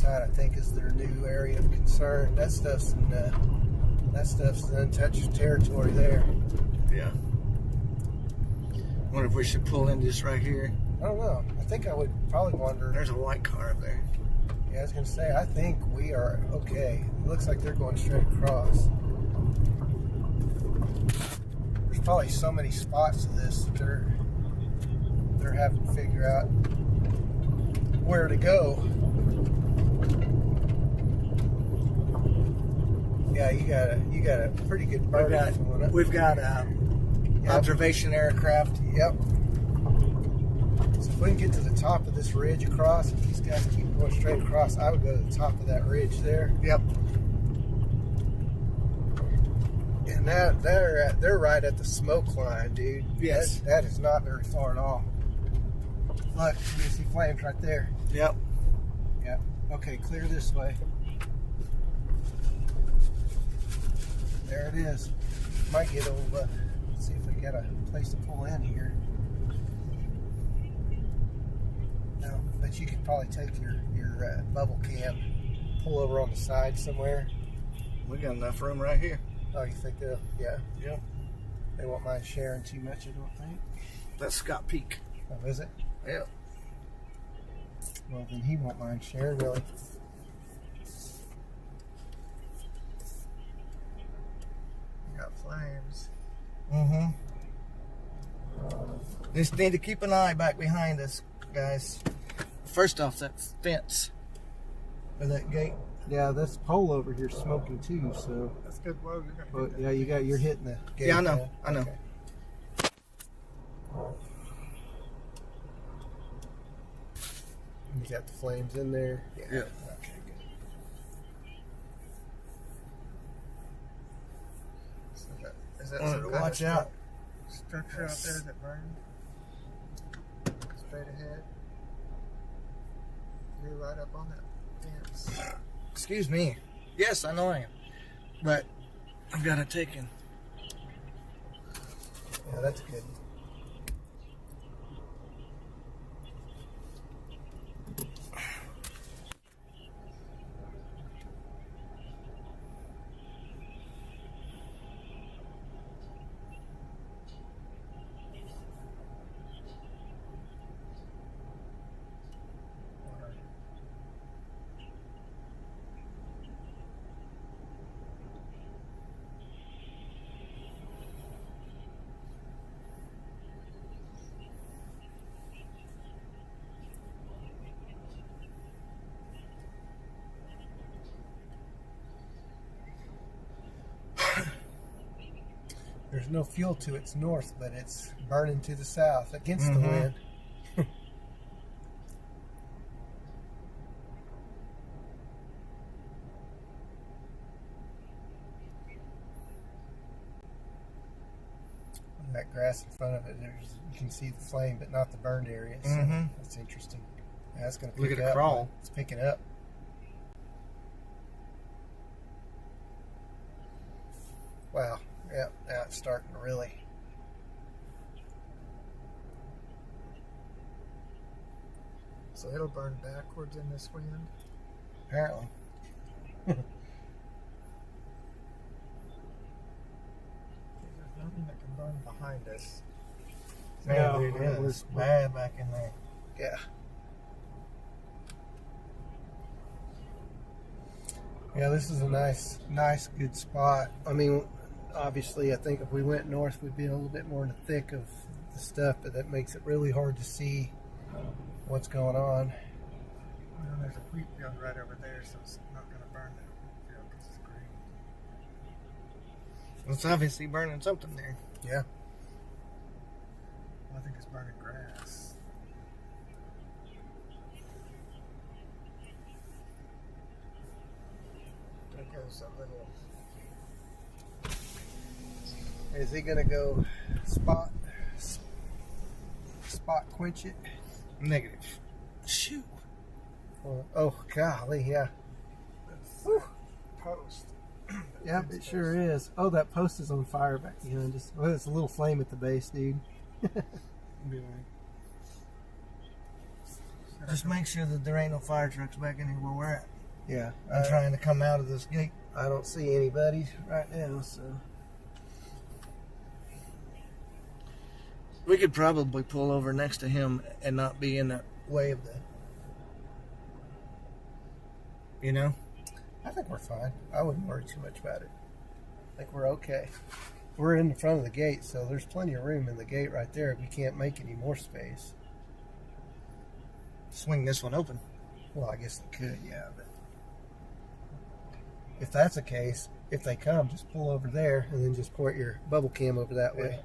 side, I think, is their new area of concern. That stuff's untouched territory there. Yeah. Wonder if we should pull in just right here. I don't know. I think I would probably wonder. There's a white car up there. Yeah, I was going to say, I think we are okay. It looks like they're going straight across. There's probably so many spots to this that they're having to figure out where to go. Yeah, you got a pretty good bird. We've got observation aircraft. Yep. So if we can get to the top of this ridge across, if these guys keep going straight across, I would go to the top of that ridge there. Yep. And that they're right at the smoke line, dude. Yes. That is not very far at all. Look, you see flames right there. Yep. Yep. Okay, clear this way. There it is. Might get old. Let's see if we got a place to pull in here. No, but you could probably take your bubble can, pull over on the side somewhere. We got enough room right here. Oh, you think they'll? Yeah. Yep. They won't mind sharing too much, I don't think. That's Scott Peak. Oh, is it? Yep. Well, then he won't mind sharing, really. We got flames. Mm-hmm. Just need to keep an eye back behind us, guys. First off, that fence. Or that gate. Yeah, this pole over here is smoking too, so. That's good. Whoa, you're gonna But hit that yeah, fence. you're hitting the gate. Yeah, I know. I know. Okay. You got the flames in there? Yeah. Okay, good. So is that Wanted some to kind watch of out. structure out there that burned? Straight ahead. You're right up on that fence. Excuse me. Yes, I know I am. But I've got it taken. Yeah, that's good. There's no fuel to its north, but it's burning to the south against the wind. That grass in front of it, you can see the flame, but not the burned area. So that's interesting. Yeah, it's going to pick Look at up. it crawl. It's picking up. Wow. Yeah, now it's starting to really. So it'll burn backwards in this wind. Apparently. There's nothing that can burn behind us. Man, No, dude, it it was- was bad back in there. Yeah. Yeah, this is a nice, good spot. I mean, obviously, I think if we went north, we'd be a little bit more in the thick of the stuff, but that makes it really hard to see what's going on. Well, there's a wheat field right over there, so it's not going to burn that wheat field because it's green. It's obviously burning something there. Yeah. Well, I think it's burning grass. There goes a little. Is he gonna go spot quench it? Negative. Shoot. Oh golly, yeah. Whew. Post. Yep, it sure is. Oh, that post is on fire back behind us. Well, it's a little flame at the base, dude. Be right. Just make sure that there ain't no fire trucks back in here where we're at. Yeah. I'm trying to come out of this gate. I don't see anybody right now, so. We could probably pull over next to him and not be in that way of the... You know? I think we're fine. I wouldn't worry too much about it. I think we're okay. We're in the front of the gate, so there's plenty of room in the gate right there. We can't make any more space. Swing this one open. Well, I guess they could, yeah. But if that's the case, if they come, just pull over there and then just point your bubble cam over that way.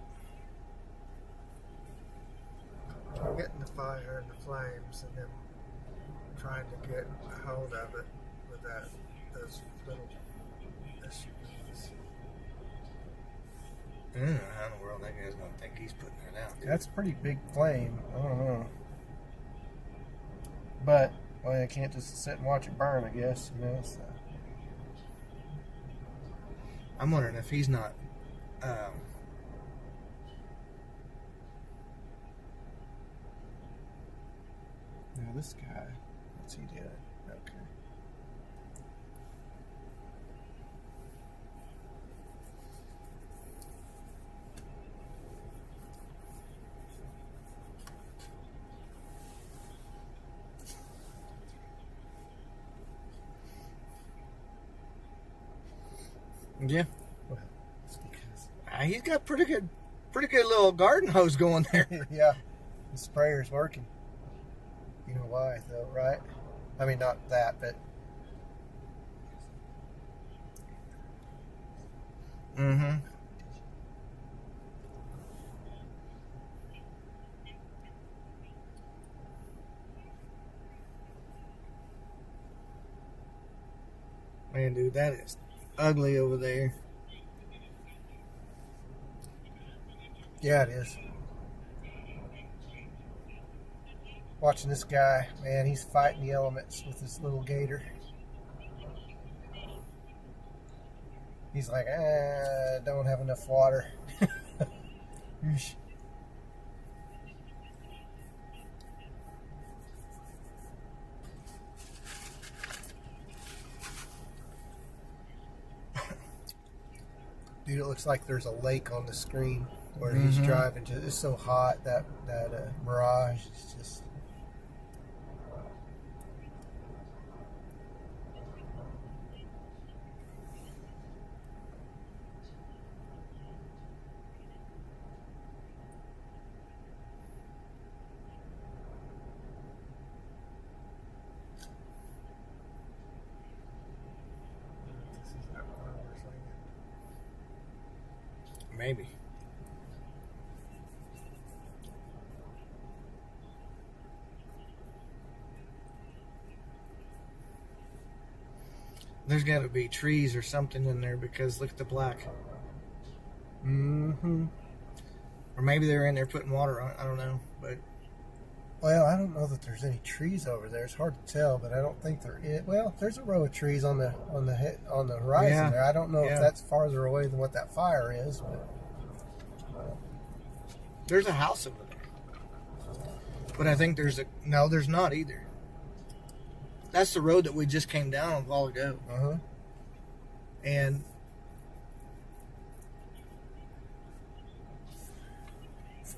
We're getting the fire and the flames, and then trying to get a hold of it with those little SUVs. I don't know how in the world that guy's gonna think he's putting that out. That's a pretty big flame. I don't know. But, well, you can't just sit and watch it burn, I guess, you know, so. I'm wondering if he's not... Now this guy, what's he doing? Okay. Yeah. Well, it's because He's got pretty good little garden hose going there. yeah, the sprayer's working. You know why, though, right? I mean, not that, but Mm-hmm. Man, dude, that is ugly over there. yeah, it is. Watching this guy, man, he's fighting the elements with this little gator. He's like, don't have enough water. Yeesh. Dude, it looks like there's a lake on the screen where he's driving. It's so hot, that mirage is just... Maybe. There's got to be trees or something in there because look at the black. Mm-hmm. Or maybe they're in there putting water on it. I don't know. But Well, I don't know that there's any trees over there. It's hard to tell, but I don't think there is. Well, there's a row of trees on the horizon Yeah. there. I don't know Yeah. if that's farther away than what that fire is, but there's a house over there. But I think no, there's not either. That's the road that we just came down a while ago. And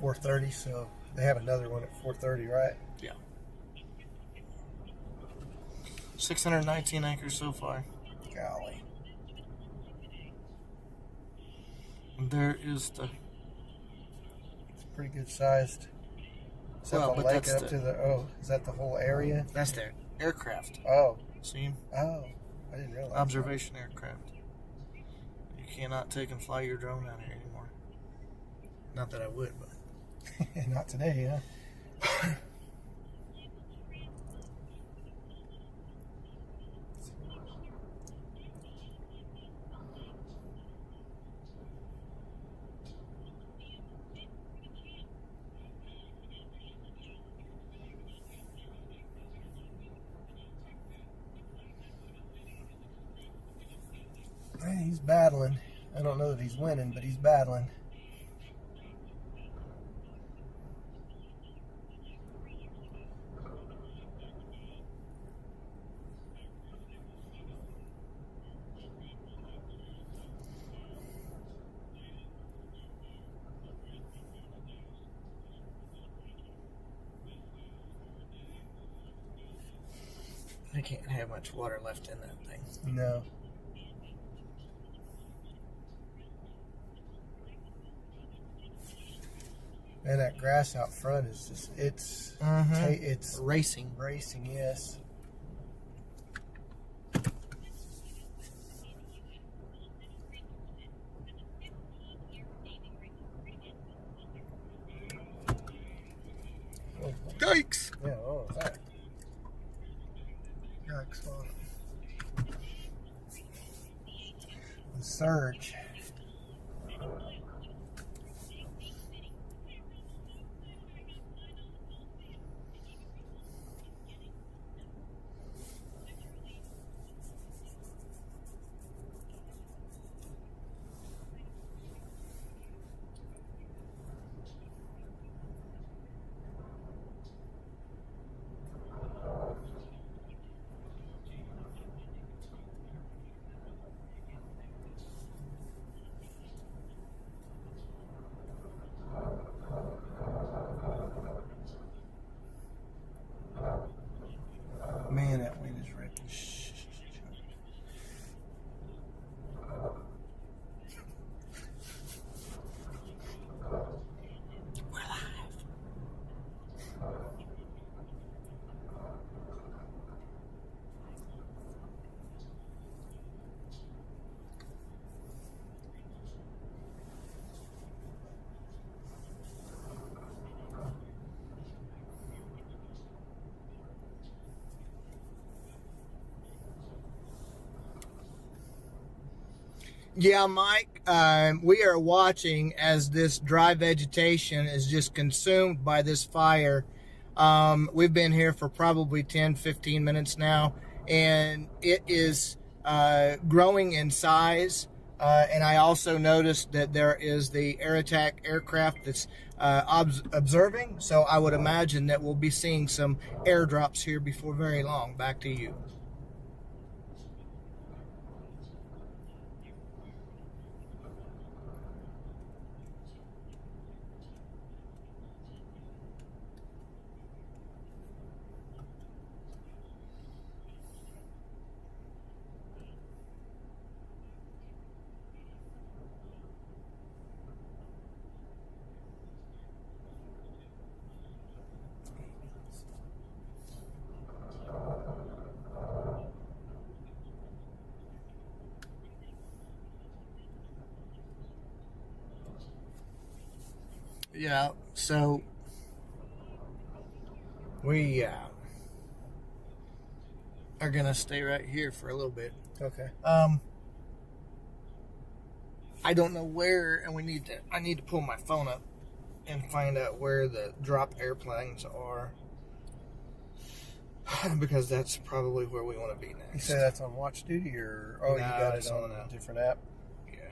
4:30, so they have another one at 4:30, right? yeah. 619 acres so far. Golly. And there is the... It's pretty good sized. Is that Well, the but lake that's up to the, is that the whole area? That's their aircraft. Oh. See? Oh. I didn't realize. Observation aircraft. You cannot take and fly your drone out here anymore. Not that I would, but... Not today, huh? Man, he's battling. I don't know that he's winning, but he's battling. I can't have much water left in that thing. No. And that grass out front is just, it's Racing. racing, yes. Yikes! Yeah, what was that? Yikes, well, The surge. Man, that wind is ripping. We're live. Yeah, Mike, we are watching as this dry vegetation is just consumed by this fire. We've been here for probably 10-15 minutes now, and it is growing in size. And I also noticed that there is the air attack aircraft that's observing, so I would imagine that we'll be seeing some airdrops here before very long. Back to you. Yeah, so we are gonna stay right here for a little bit. Okay. I don't know where, and I need to pull my phone up and find out where the drop airplanes are, because that's probably where we want to be next. You say that's on Watch Duty, or No, you got it's it on on a different app? Yeah.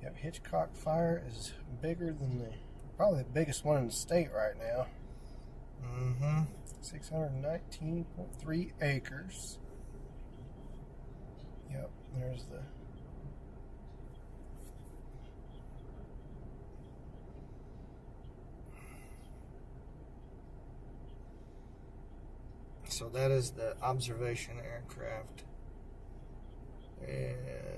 Yep, Hitchcock fire is bigger than probably the biggest one in the state right now. Mm-hmm. 619.3 acres. Yep, there's the... So that is the observation aircraft. And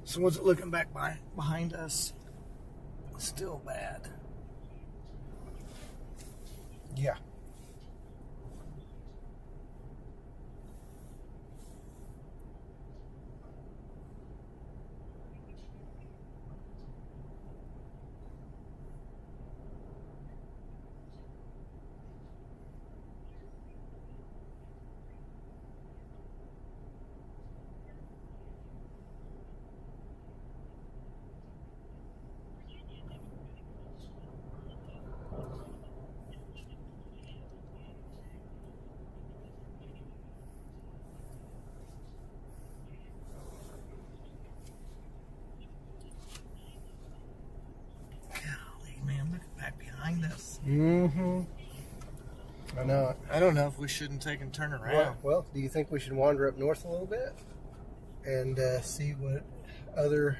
so what's it looking back behind us? Still bad. Yeah. Mm-hmm. I know it. I don't know if we shouldn't take and turn around. Well, do you think we should wander up north a little bit and see what other...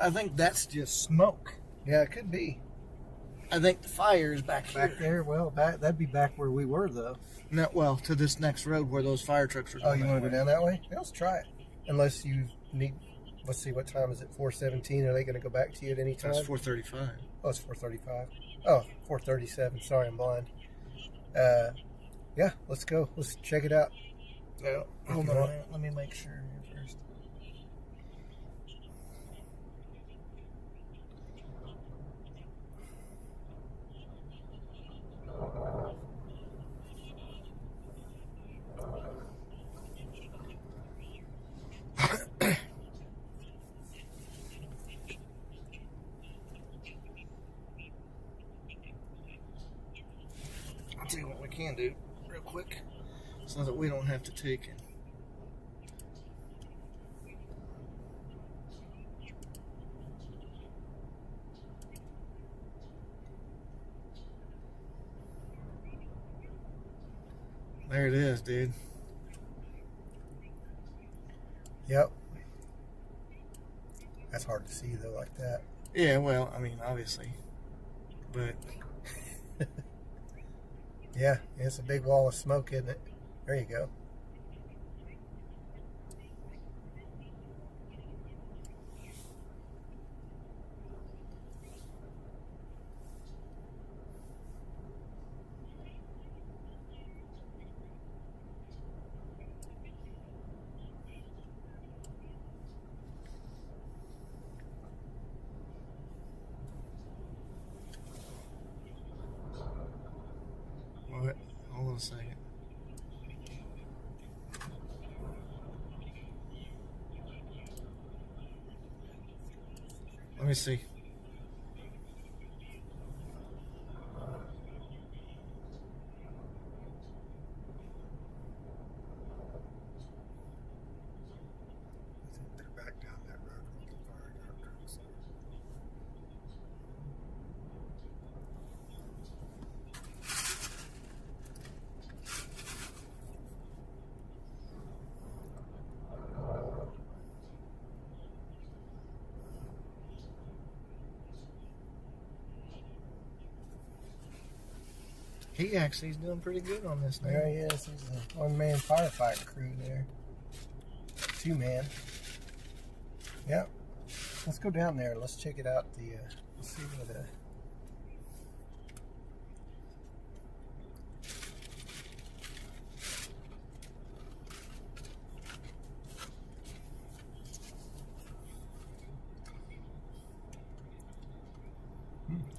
I think that's just smoke. Yeah, it could be. I think the fire is back here. Back there? Well, that'd be back where we were, though. No, well, to this next road where those fire trucks are Oh, going. you want to go down that way? Yeah, let's try it. Unless you need... Let's see, what time is it? 4:17. Are they going to go back to you at any time? That's 4:35. Oh, it's 4:35. Oh, 4:37. Sorry, I'm blind. Yeah, let's go. Let's check it out. Yeah. Hold on a minute. Let me make sure here first. I'll tell you what we can do real quick so that we don't have to take it. There it is, dude. Yep. That's hard to see, though, like that. Yeah, well, I mean, obviously. But Yeah, it's a big wall of smoke, isn't it? There you go. what? Hold on a second. Let me see. They're back down that road with the fire trucks. He actually is doing pretty good on this now. There he is. He's a one-man firefighting crew there. Two-man. Yep. Let's go down there. Let's check it out. Let's see what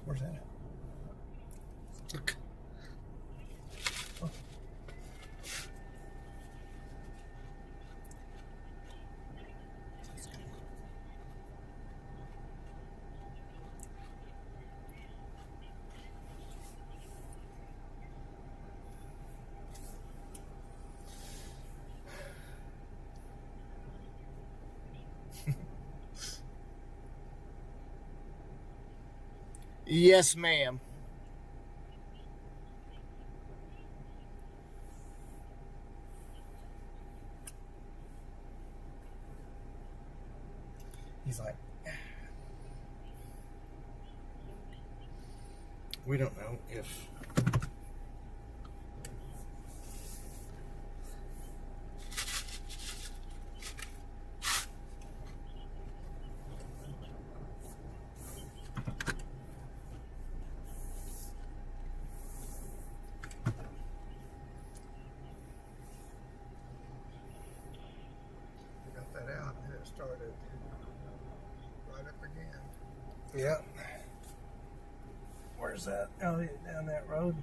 where's that at? Look. Oh. Yes, ma'am. He's like, We don't know if... They got that out and it started right up again. yep. Where's that? Oh, yeah, down that road.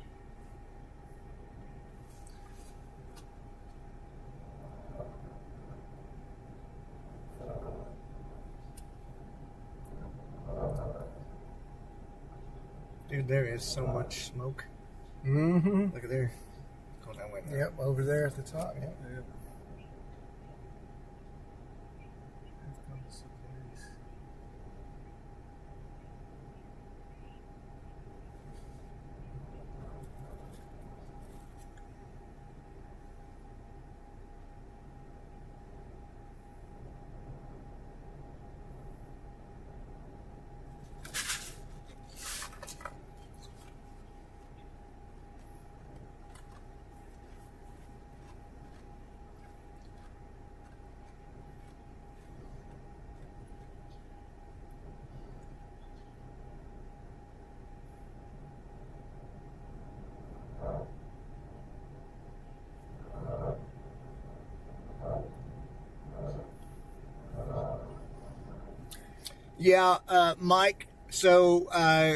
Dude, there is so much smoke. Mm-hmm. Look at there. Go that way now. Yep, over there at the top. Yep. Yep. Here comes the police. Yeah, Mike. So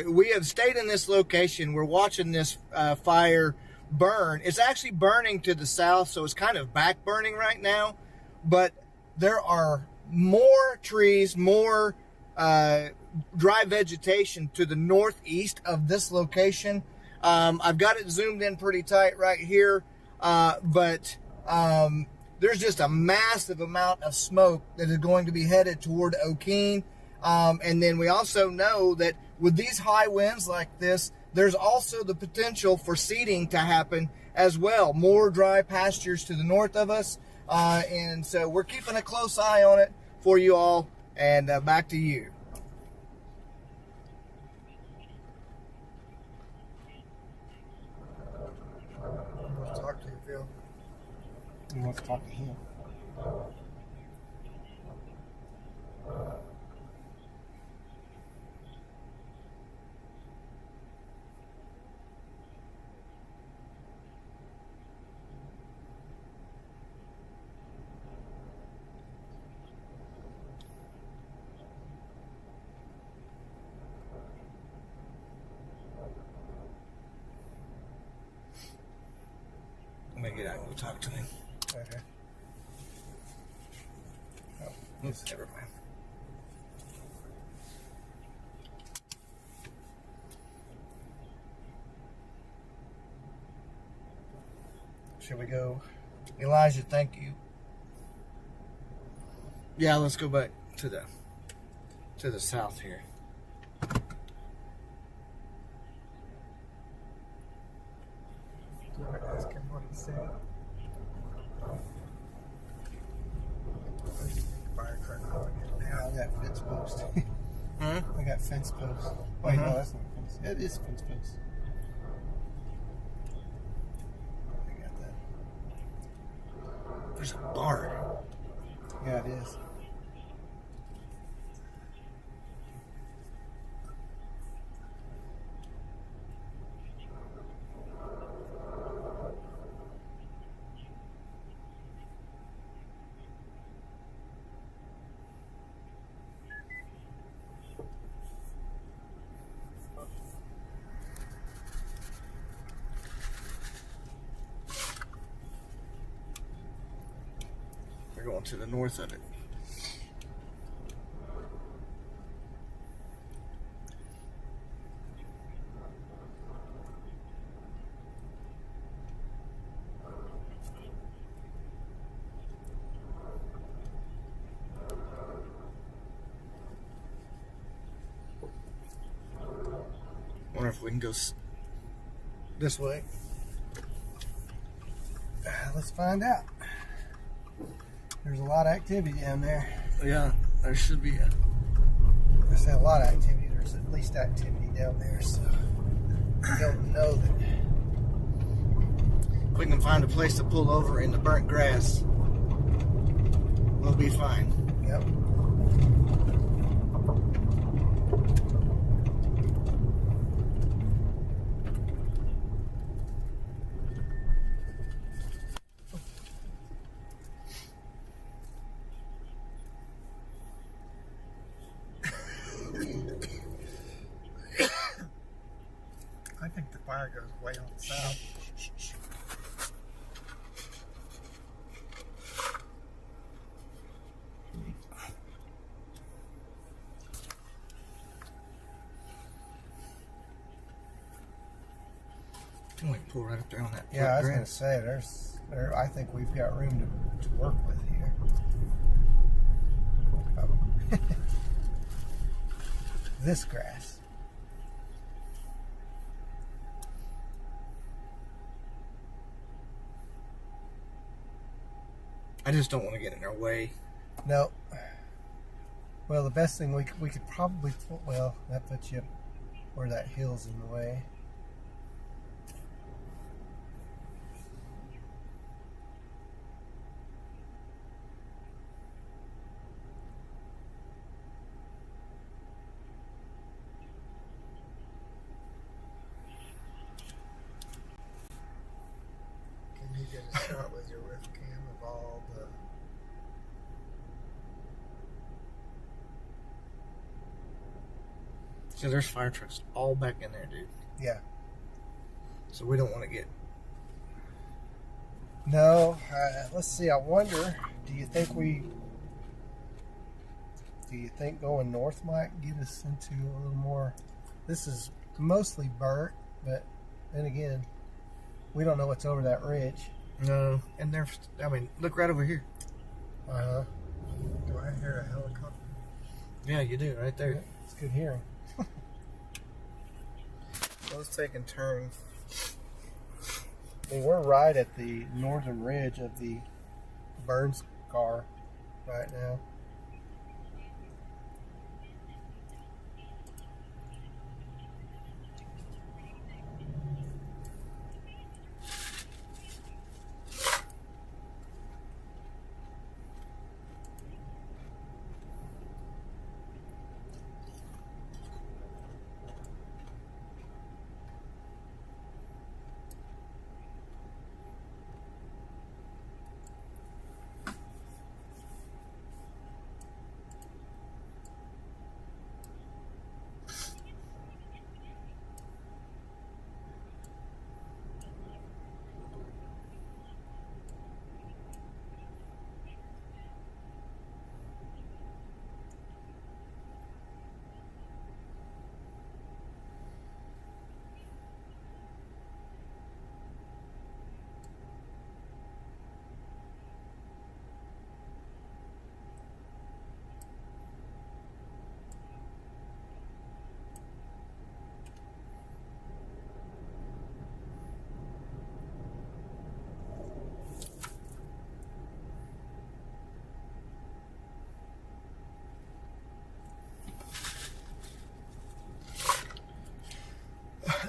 we have stayed in this location. We're watching this fire burn. It's actually burning to the south, so it's kind of back burning right now. But there are more trees, more dry vegetation to the northeast of this location. I've got it zoomed in pretty tight right here, but there's just a massive amount of smoke that is going to be headed toward O'Keene. And then we also know that with these high winds like this, there's also the potential for seeding to happen as well. More dry pastures to the north of us. And so we're keeping a close eye on it for you all. And back to you. We'll talk to you, Phil. He wants to talk to him. I'm going to get out and go talk to him. Okay. Oops, never mind. Should we go? Elijah, thank you. Yeah, let's go back to the south here. Do you want to ask him what he said? There's a big fire truck going in now. I got fence post. Huh? I got fence post. Wait, no, that's not fence. It is fence post. I got that. There's a bar. Yeah, it is. We're going to the north of it. Wonder if we can go This way. Let's find out. There's a lot of activity down there. Yeah, there should be I say a lot of activity. There's at least activity down there, so I don't know that. If we can find a place to pull over in the burnt grass, we'll be fine. Yep. I think the fire goes way on south. We can pull right up there on that. Yeah, I was grass. going to say, I think we've got room to work with here. Oh. This grass. I just don't want to get in their way. No. Well, the best thing we could probably pull, well, that puts you where that hill's in the way. Can you get a shot with your webcam of all the So there's fire trucks all back in there, dude. Yeah. So we don't want to get... No. Let's see. I wonder, do you think going north might get us into a little more... This is mostly burnt, but then again, we don't know what's over that ridge. No. And there's... I mean, look right over here. Uh-huh. Do I hear a helicopter? Yeah, you do, right there. It's good hearing. Those taking turns. I mean, we're right at the northern ridge of the burn scar right now.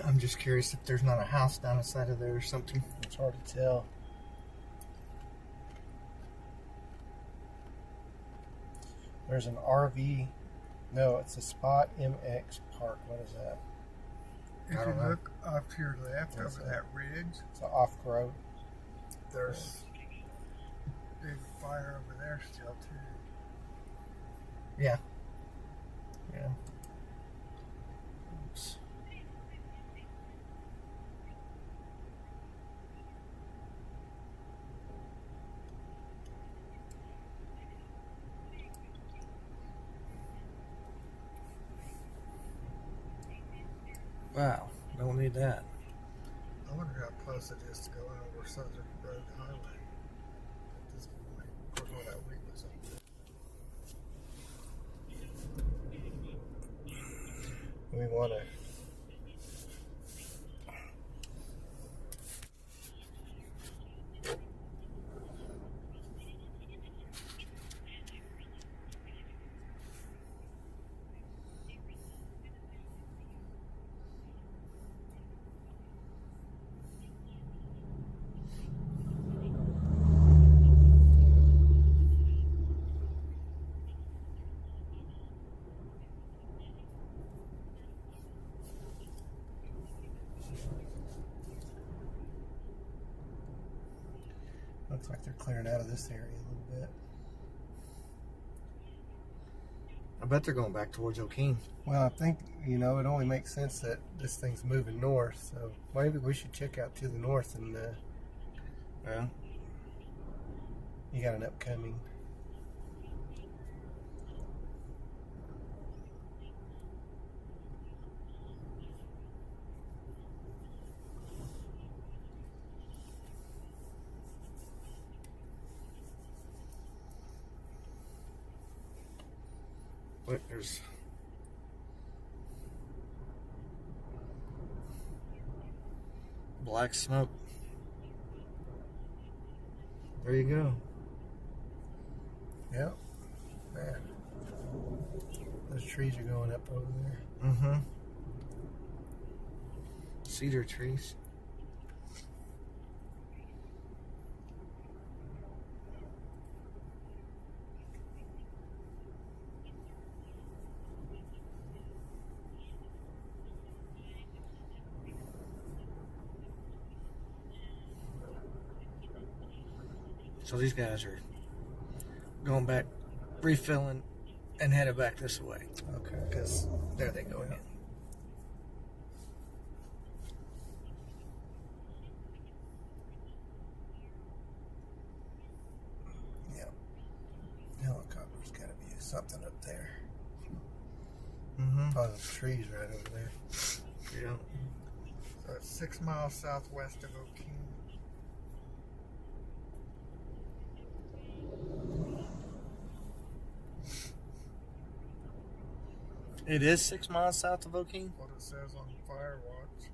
I'm just curious if there's not a house down the side of there or something. It's hard to tell. There's an RV. No, it's a Spot MX Park. What is that? If I you don't know. look off to your left What's over that? that ridge, It's an off-road. there's big fire over there still too. Yeah. Yeah. Oops. Wow, don't need that. I wonder how close it is to going over Southern Road Highway at this point. Of course, all that weight was up there. We want to. Looks like they're clearing out of this area a little bit. I bet they're going back towards O'Keene. Well, I think, it only makes sense that this thing's moving north, so maybe we should check out to the north and, Yeah. you got an upcoming. Look, there's... black smoke. There you go. Yep. Man. Those trees are going up over there. Mm-hmm. Cedar trees. So these guys are going back, refilling, and headed back this way. Okay. Because there they go again. something up there. Mm-hmm. Oh, the trees right over there. Yeah. So it's 6 miles southwest of O'Keene. It is 6 miles south of O'Keene? What it says on Fire Watch.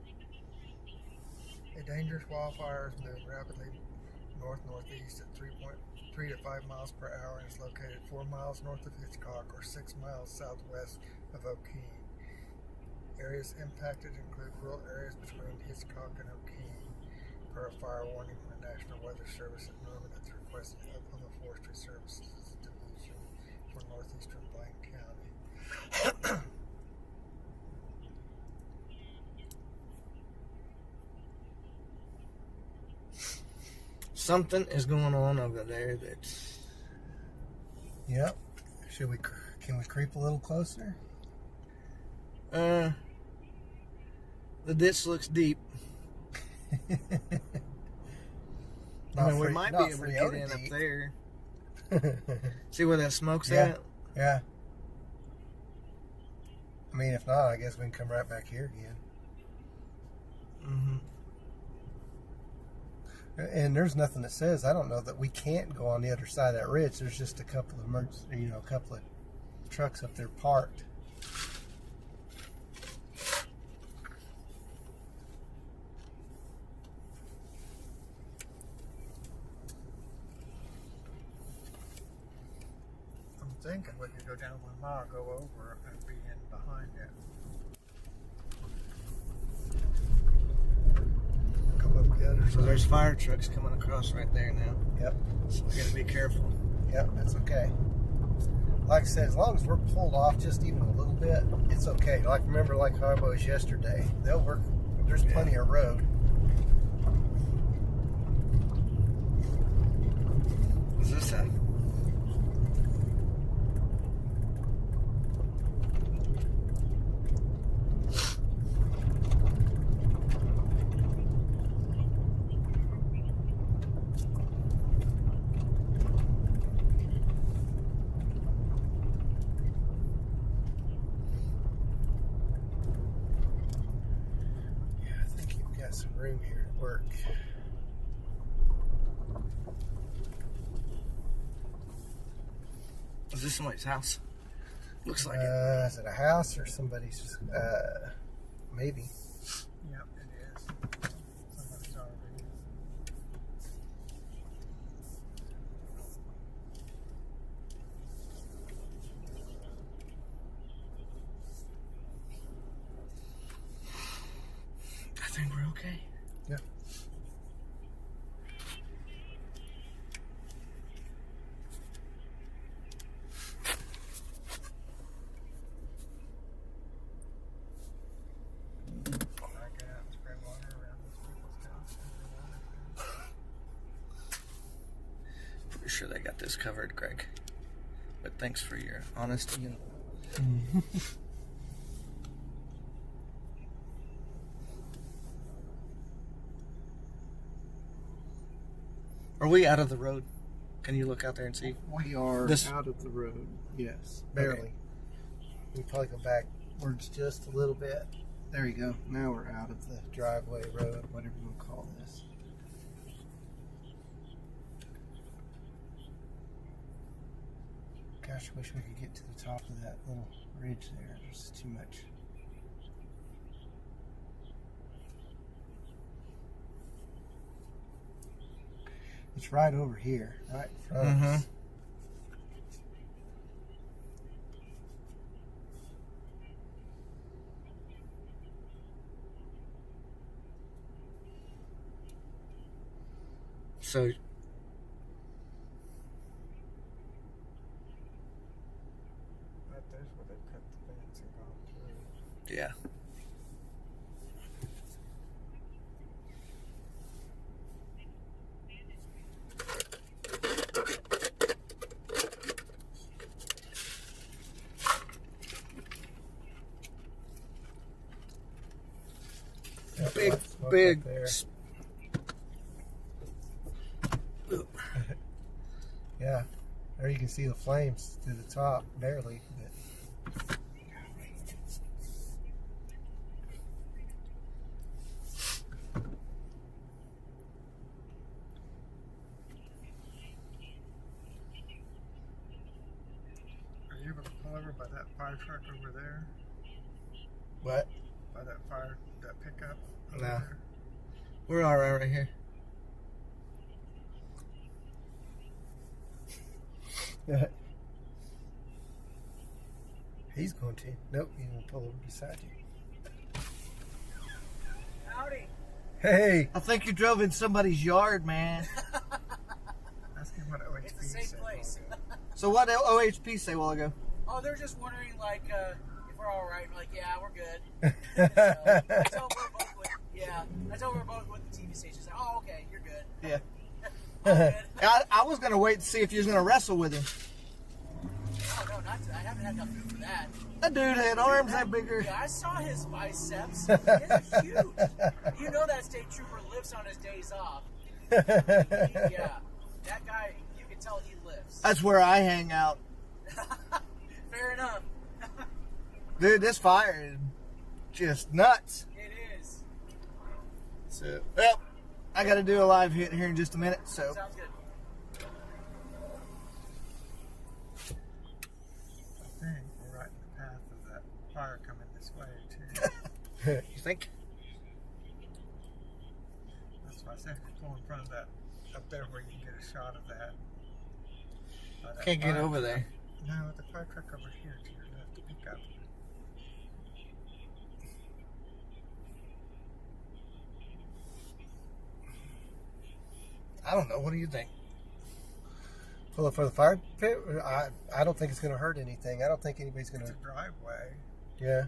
A dangerous wildfire has moved rapidly north-northeast at 3 to 5 miles per hour and is located 4 miles north of Hitchcock or 6 miles southwest of O'Keene. Areas impacted include rural areas between Hitchcock and O'Keene. Per a fire warning from the National Weather Service at Norman at the request of the Oklahoma Forestry Services Division for northeastern Blaine County. Something is going on over there that's... Yep. Can we creep a little closer? The ditch looks deep. I mean, we might be able to get in up there. See where that smoke's at? Yeah. I mean, if not, I guess we can come right back here again. Mm-hmm. And there's nothing that says, I don't know, that we can't go on the other side of that ridge. There's just a couple of a couple of trucks up there parked. I'm thinking we could go down 1 mile, go over, and be in behind it. Come up the other So side. there's fire trucks coming across right there now. Yep. So we gotta be careful. Yep, that's okay. Like I said, as long as we're pulled off just even a little bit, it's okay. Like, remember, like how I was yesterday, they'll work. There's plenty of road. What's this at? Some room here to work. Is this somebody's house? Looks like it. Is it a house or somebody's? Maybe. Yep, it is. Somebody's already. I think we're okay. Yeah. Pretty sure they got this covered, Greg. But thanks for your honesty and Are we out of the road? Can you look out there and see? We are This- out of the road. Yes, barely. Okay. We probably go backwards just a little bit. There you go. Now we're out of the driveway road, whatever you want to call this. Gosh, I wish we could get to the top of that little ridge there. There's too much. It's right over here, right in front of us. So Right there's where they cut the fence and gone through. yeah. Yep, Big, lots of smoke big. up there. Yeah, there you can see the flames through the top, barely. But. Are you able to pull over by that fire truck over there? What? By that pickup over No. there? We're all right here. He's going to. Nope, he's going to pull over beside you. Howdy. Hey! I think you drove in somebody's yard, man. Ask him what OHP It's a safe said. place. So what did OHP say a while ago? Oh, they're just wondering, like, if we're all right. We're like, yeah, we're good. So, I told we're both with the TV station. Like, oh, okay, you're good. Yeah. I'm good. I was going to wait to see if you was going to wrestle with him. Oh, no, not today. I haven't had enough food for that. That dude had arms that bigger. Yeah, I saw his biceps. It's huge. You know that state trooper lifts on his days off. Yeah, that guy, you can tell he lifts. That's where I hang out. Fair enough. Dude, this fire is just nuts. It is. So, well, I got to do a live hit here in just a minute. So, Sounds good. I think we're right in the path of that fire coming this way, too. you think? That's why I said pull in front of that, up there where you can get a shot of that. By that Can't get fire over truck. there. No, the fire truck over here to your left to pick up. I don't know. What do you think? Pull up for the fire pit? I don't think it's going to hurt anything. I don't think anybody's going It's to. a driveway. Yeah.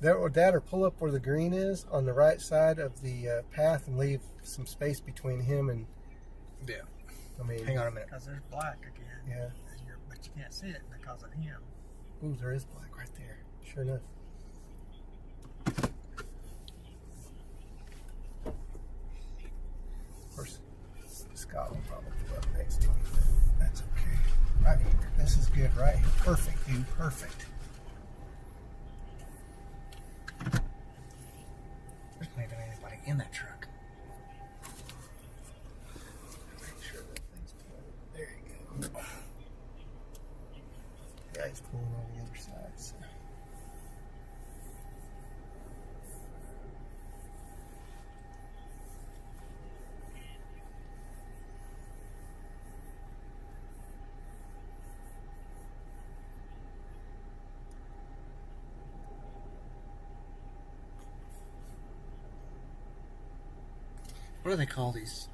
There or that, or pull up where the green is on the right side of the path and leave some space between him and. Yeah. I mean, Hang on a minute. Because there's black again. Yeah. But you can't see it because of him. Ooh, there is black right there. Sure enough. Of course, Scott will probably pull up next to him. That's okay. Right here. This is good, right? Perfect, dude. Perfect. There's not even anybody in that truck. Make sure that thing's pulling. There you go. Yeah, he's pulling on the other side. So. What do they call these?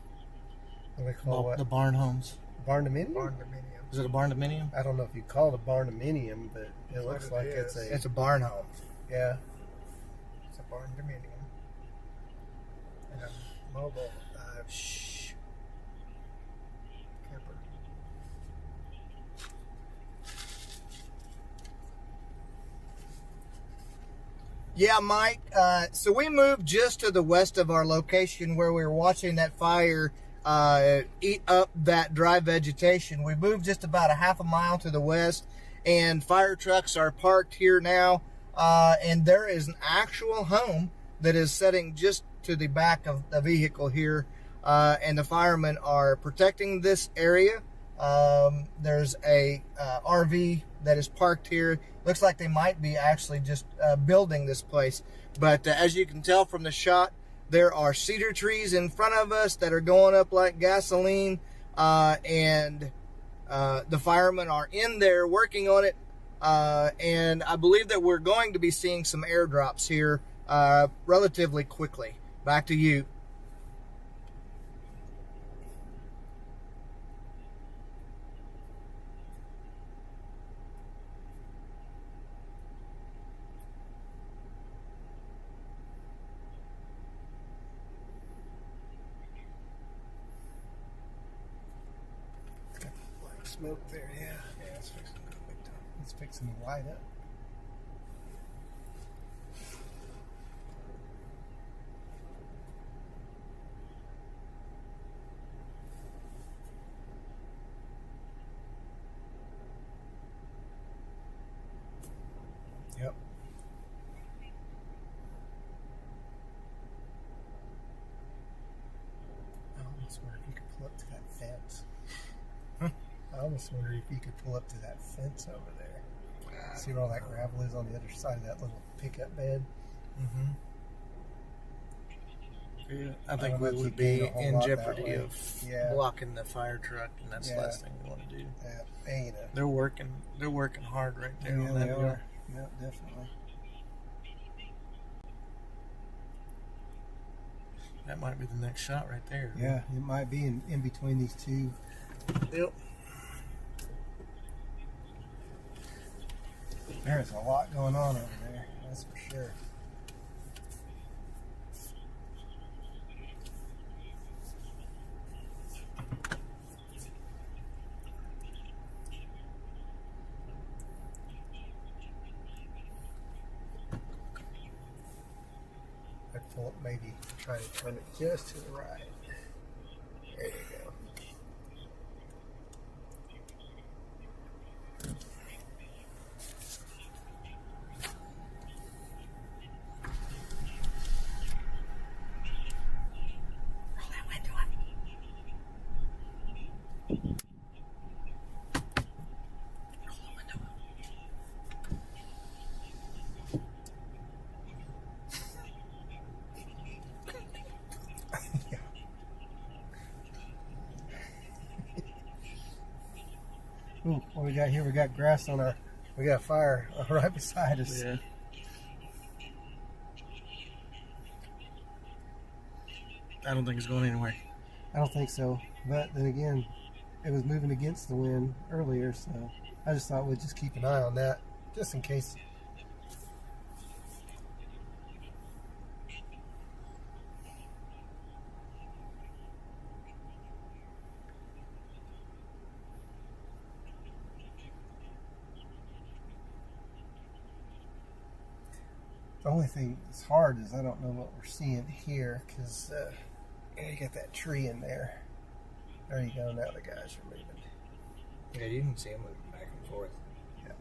What do they call what? The barn homes. Barn dominium? Barn dominium. Is it a barn dominium? I don't know if you call it a barn dominium, but it looks what like it it's is. a. It's a barn home. Yeah. It's a barn dominium. And a mobile Shh. camper. Yeah, Mike. So we moved just to the west of our location where we were watching that fire eat up that dry vegetation. We moved just about a half a mile to the west, and fire trucks are parked here now. And there is an actual home that is sitting just to the back of the vehicle here, and the firemen are protecting this area. There's a RV that is parked here. Looks like they might be actually just building this place. But as you can tell from the shot, there are cedar trees in front of us that are going up like gasoline. And the firemen are in there working on it. And I believe that we're going to be seeing some airdrops here relatively quickly. Back to you. Black smoke there, yeah. Yeah, it's fixing to go big time. It's fixing to light up. Yep. I almost wonder if you could pull up to that fence. I almost wonder if you could pull up to that fence over there. See where all that gravel is on the other side of that little pickup bed? Mm-hmm. Yeah, I think know we if would you gain be a whole in lot that jeopody way. of blocking the fire truck, and that's the last thing we want to do. Ain't it? They're working hard right there Yeah, on that they door. are. Yeah, definitely. That might be the next shot right there. Yeah, it might be in between these two. Yep. There's a lot going on over there, that's for sure. I'd pull it, maybe try to turn it just to the right. There you go. Ooh, what we got here? We got grass on our. We got fire right beside us. Yeah. I don't think it's going anywhere. I don't think so. But then again, it was moving against the wind earlier, so I just thought we'd just keep an eye on that, just in case. The only thing that's hard is I don't know what we're seeing here, because you got that tree in there. There you go. Now the guys are moving. Yeah, you can see them moving back and forth. Yeah.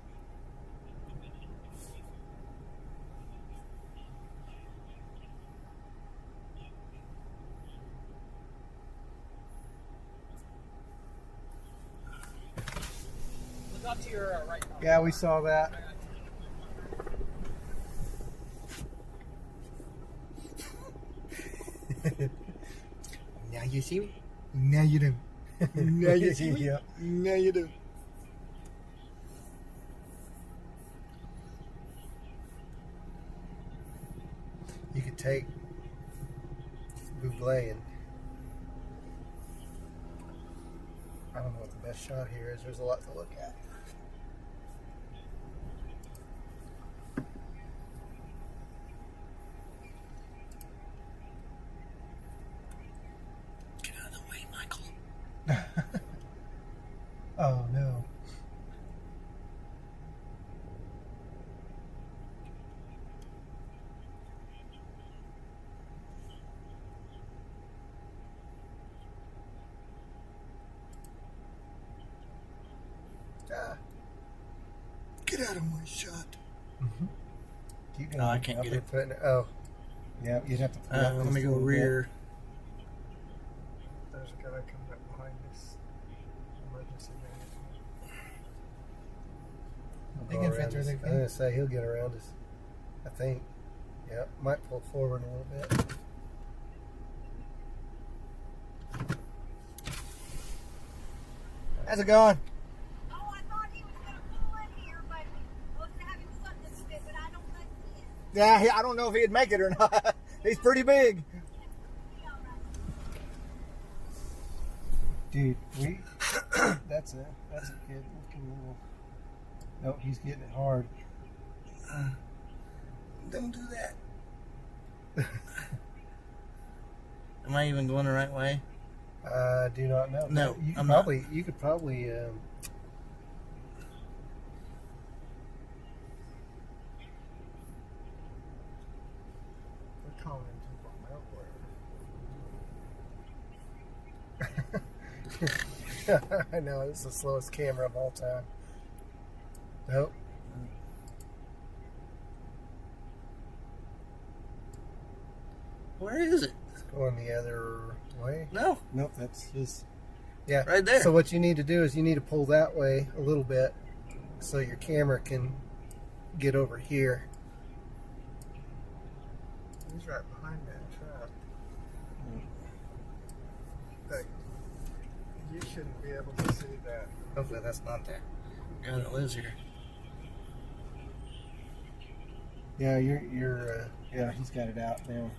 Look up to your right. Yeah, we saw that. Now you see me? Now you do. Now you see me? Yeah. Now you do. You could take Buble and I don't know what the best shot here is. There's a lot to look at. Get out of the way, Michael. Oh no. Get out of my shot. Mm-hmm. Keep going. No, I can't Up get there it. putting oh. Yeah, you'd have to put it up Let me just a go little bit. rear. There's a guy coming up behind us. Emergency management. He Go can around fit through us. there. I'm gonna say he'll get around us. I think. Yeah, might pull forward a little bit. How's it going? Oh, I thought he was going to pull in here, but I was having something to spit, but I don't think he is. Yeah, I don't know if he'd make it or not. He's pretty big. Be all right. Dude, that's a good looking little. Nope, he's getting it hard. Don't do that. Am I even going the right way? I do not know. No, you could I'm probably. not. You could probably. We're calling people out. I know this is the slowest camera of all time. Nope. Where is it? It's going the other way. No. Nope, that's his. Yeah. Right there. So what you need to do is you need to pull that way a little bit so your camera can get over here. He's right behind that truck. But you shouldn't be able to see that. Hopefully that's not the guy that lives here. Yeah, yeah, he's got it out now.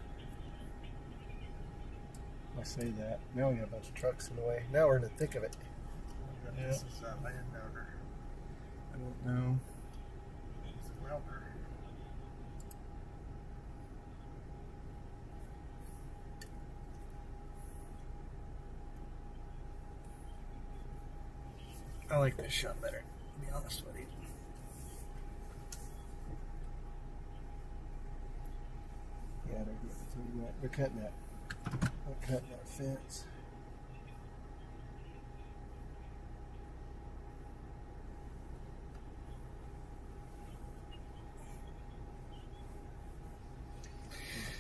I say that. Now we got a bunch of trucks in the way. Now we're in the thick of it. This is a landowner. I don't know. He's a welder. I like this shot better, to be honest with you. Yeah, they're cutting that. They're cutting that fence.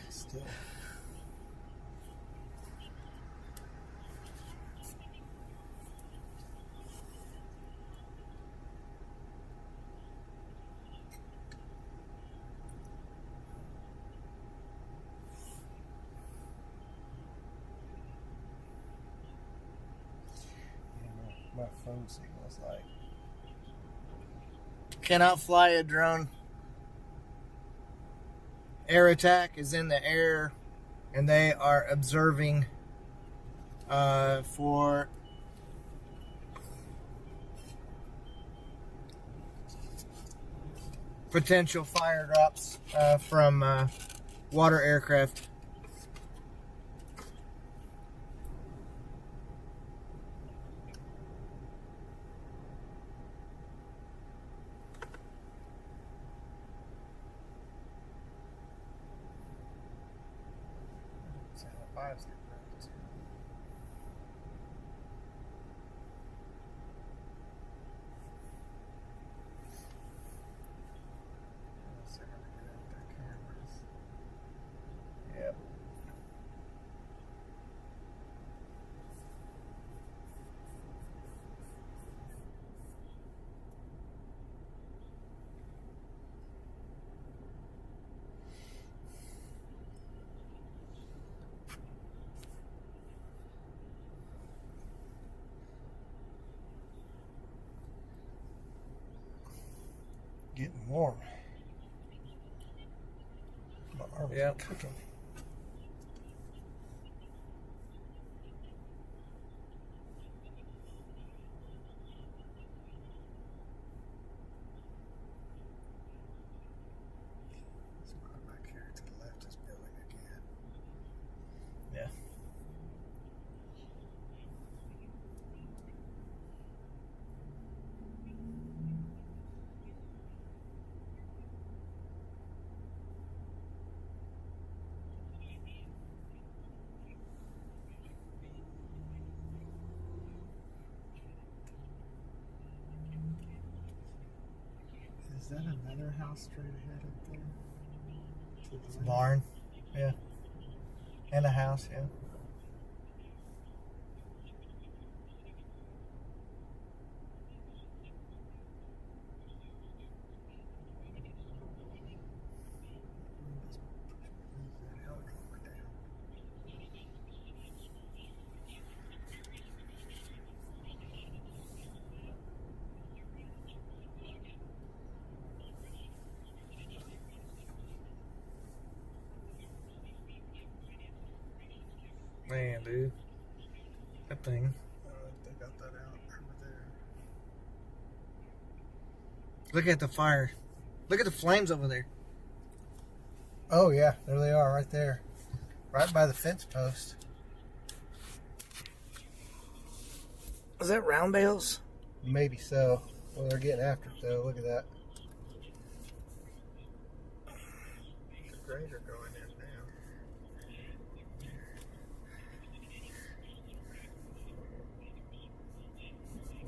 Still. My phone signal's like. Cannot fly a drone. Air attack is in the air, and they are observing for potential fire drops from water aircraft. Five's getting ready too. Unless they're gonna get out their cameras. Yep. Getting warm. My arms are cooking. This one back here to the left is building again. Yeah. Is that another house straight ahead up there? To the It's a left? barn. Yeah. And a house, yeah. That helicopter down. Man, dude. That thing. They got that out over there. Look at the fire. Look at the flames over there. Oh yeah, there they are, right there, right by the fence post. Is that round bales? Maybe so. Well, they're getting after it though. Look at that. The grader going in now.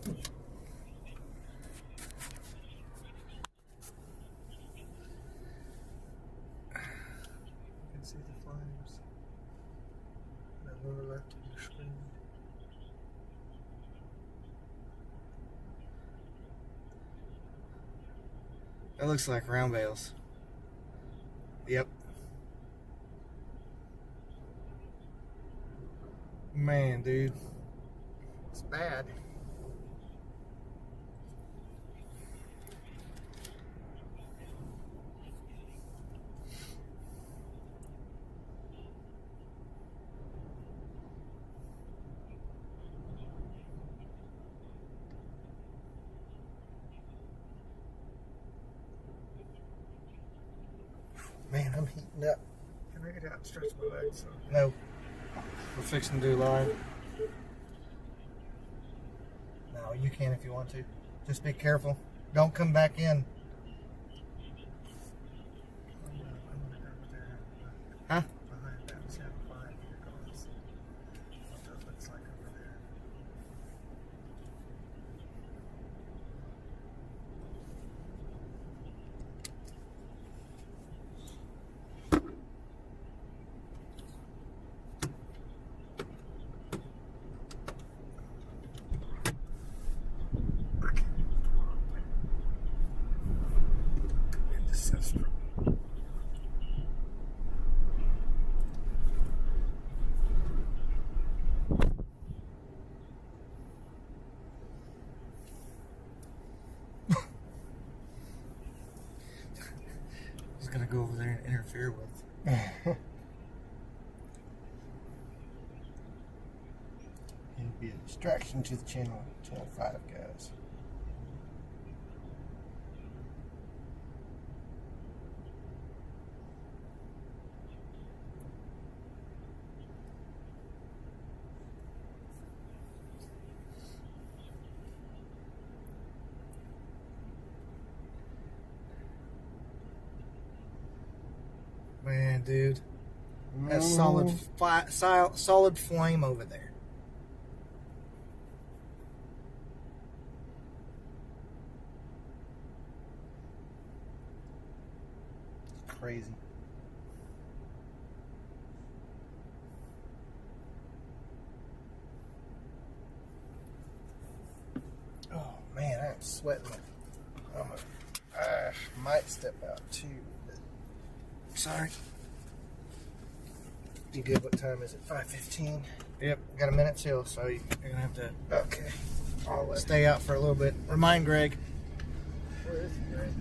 You can see the flames. lower left of your screen. That looks like round bales. Yep. Man, dude. It's bad. Man, I'm heating up. Can I get out and stretch my legs? No. We're fixing to do live. No, you can if you want to. Just be careful. Don't come back in. I'm gonna go over there. Huh? Behind that 10-5 here, guys. What that looks like over there. Ancestral. He's gonna go over there and interfere with. It'd be a distraction to the channel 5 guys. Man, dude. That's solid flame over there. Crazy. Oh man, I'm sweating. I might step out too. Sorry. You good? What time is it? 5:15. Yep, got a minute till, so you're gonna have to Okay. I'll let stay out for a little bit. Remind Greg. Where is he, Greg?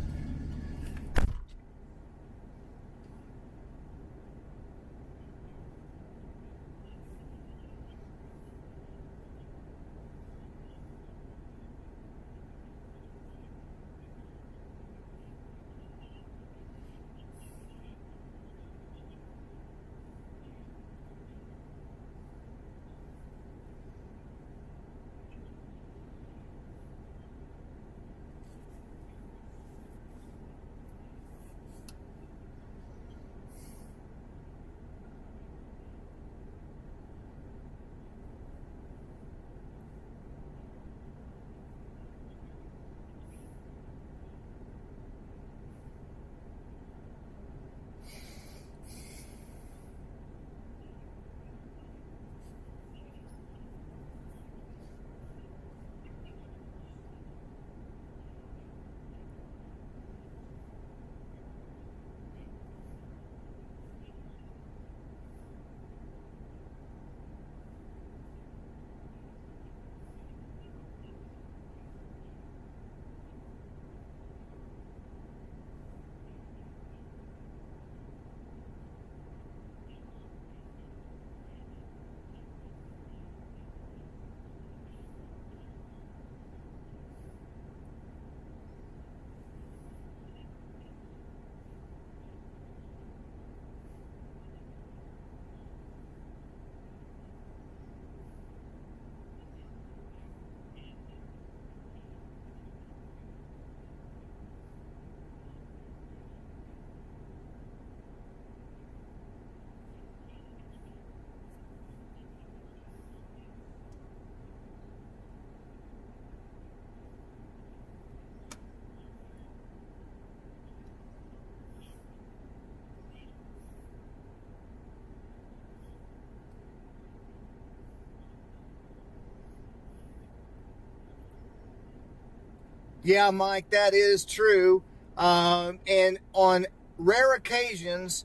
Yeah, Mike, that is true. And on rare occasions,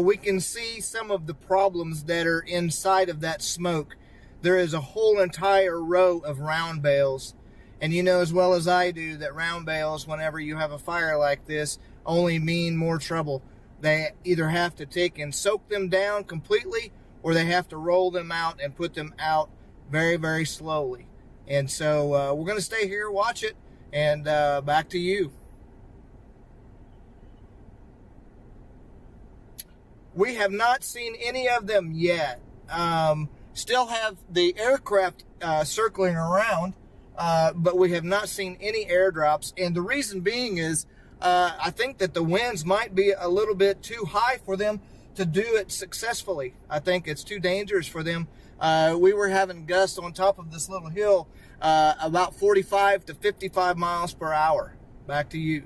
we can see some of the problems that are inside of that smoke. There is a whole entire row of round bales. And you know as well as I do that round bales, whenever you have a fire like this, only mean more trouble. They either have to take and soak them down completely, or they have to roll them out and put them out very, very slowly. And so we're going to stay here, watch it, and back to you. We have not seen any of them yet. Still have the aircraft circling around, but we have not seen any airdrops. And the reason being is I think that the winds might be a little bit too high for them to do it successfully. I think it's too dangerous for them. We were having gusts on top of this little hill about 45 to 55 miles per hour. Back to you.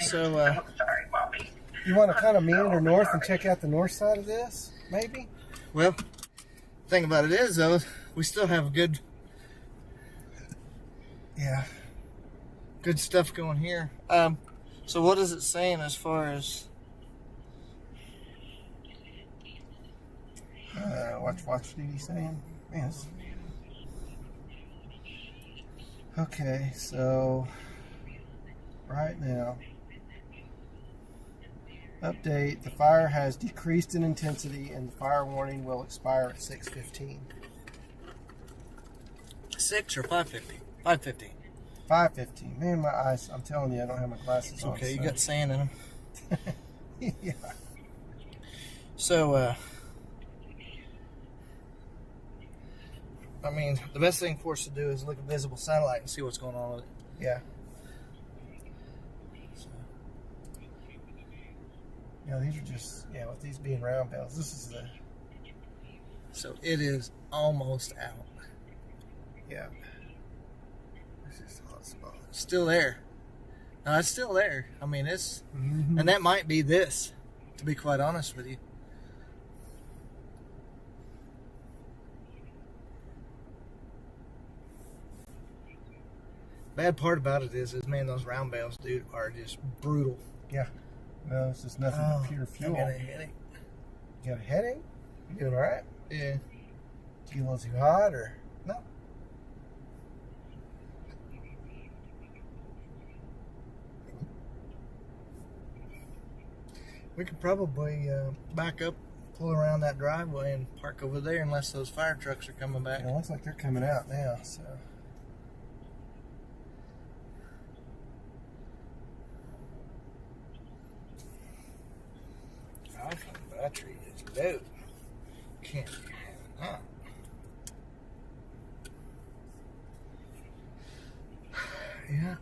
So, Sorry, Bobby. You want to kind of meander north and check out the north side of this, maybe? well, the thing about it is, though, we still have good stuff going here. So what is it saying as far as... Watch duty saying? Yes. Okay, so right now, update, the fire has decreased in intensity and the fire warning will expire at 6:15. 6 or 550? 550. 5:15. Man, my eyes, I'm telling you, I don't have my glasses on. Okay, you so. got sand in them. Yeah. So, I mean, the best thing for us to do is look at visible satellite and see what's going on with it. Yeah. So, These are just, with these being round bells, this is the, so it is almost out. yeah. This is Hotspot. Still there. No, it's still there. I mean, it's, Mm-hmm. and that might be this, to be quite honest with you. Bad part about it is man, those round bales, dude, are just brutal. Yeah. No, it's just nothing but pure fuel. I got a headache. You got a headache? You doing all right? Yeah. You a little too hot or? No. We could probably back up, pull around that driveway, and park over there unless those fire trucks are coming back. It looks like they're coming out now, so. iPhone battery is low. Can't be having that. Yeah.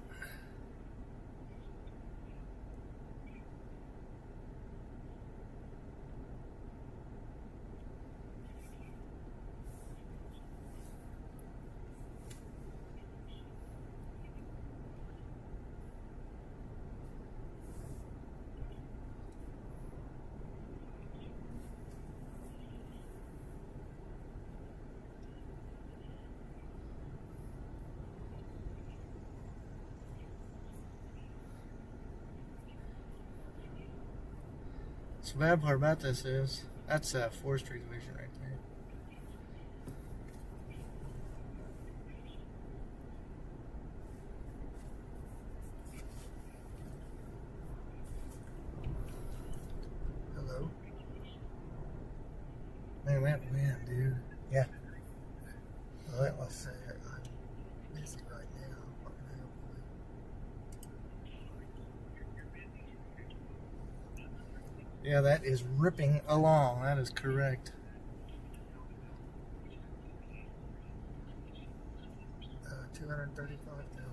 So the bad part about this is that's a forestry division right there. Hello? Man, that wind, dude. Yeah. Let's say I'm busy right now. What can I help you with? Yeah, that is ripping along. That is correct. 235,000.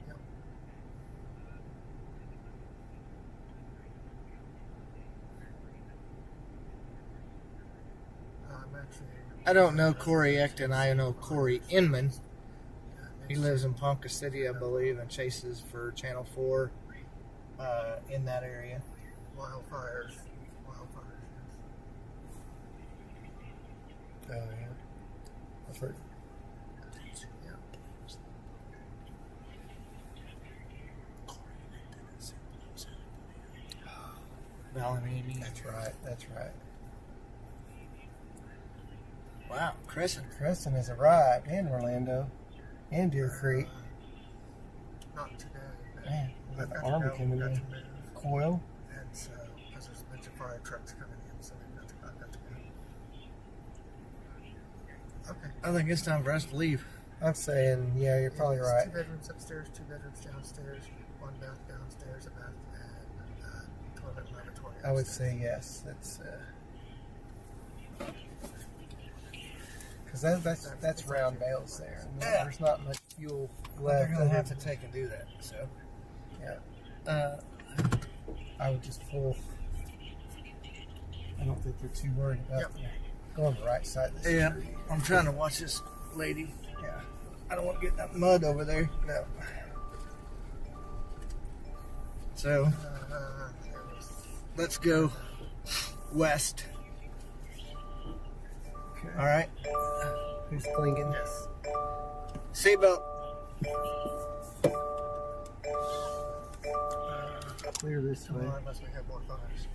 Yep. I'm actually. I don't know Corey Ecton. I know Corey Inman. He lives in Ponca City, I believe, and chases for Channel 4 in that area. Wildfires. Oh, yeah. I've heard. Yeah. Valenini. That's right. That's right. Wow, Crescent. Crescent has arrived in Orlando and Deer Creek. Not today. But Man, we got I've the got to army go. coming Got in. to move. Coil. And so, because there's a bunch of fire trucks coming in, so I've got to go. Okay. I think it's time for us to leave. I'm saying, yeah, you're probably It's right. 2 bedrooms upstairs, 2 bedrooms downstairs, 1 bath downstairs, a bath and toilet and lavatory. I would upstairs. say yes. That's because that's round bales there. And Yeah. There's not much fuel They're left. going to have to take and do that. So, Yeah. I would just pull. I don't think they're too worried about Yep. go on the right side of the yeah, street. I'm trying to watch this lady. Yeah. I don't want to get that mud over there. No. So let's go west. Okay. All right. Who's clinging? Yes. Seatbelt. Clear this way. Unless we have more fires.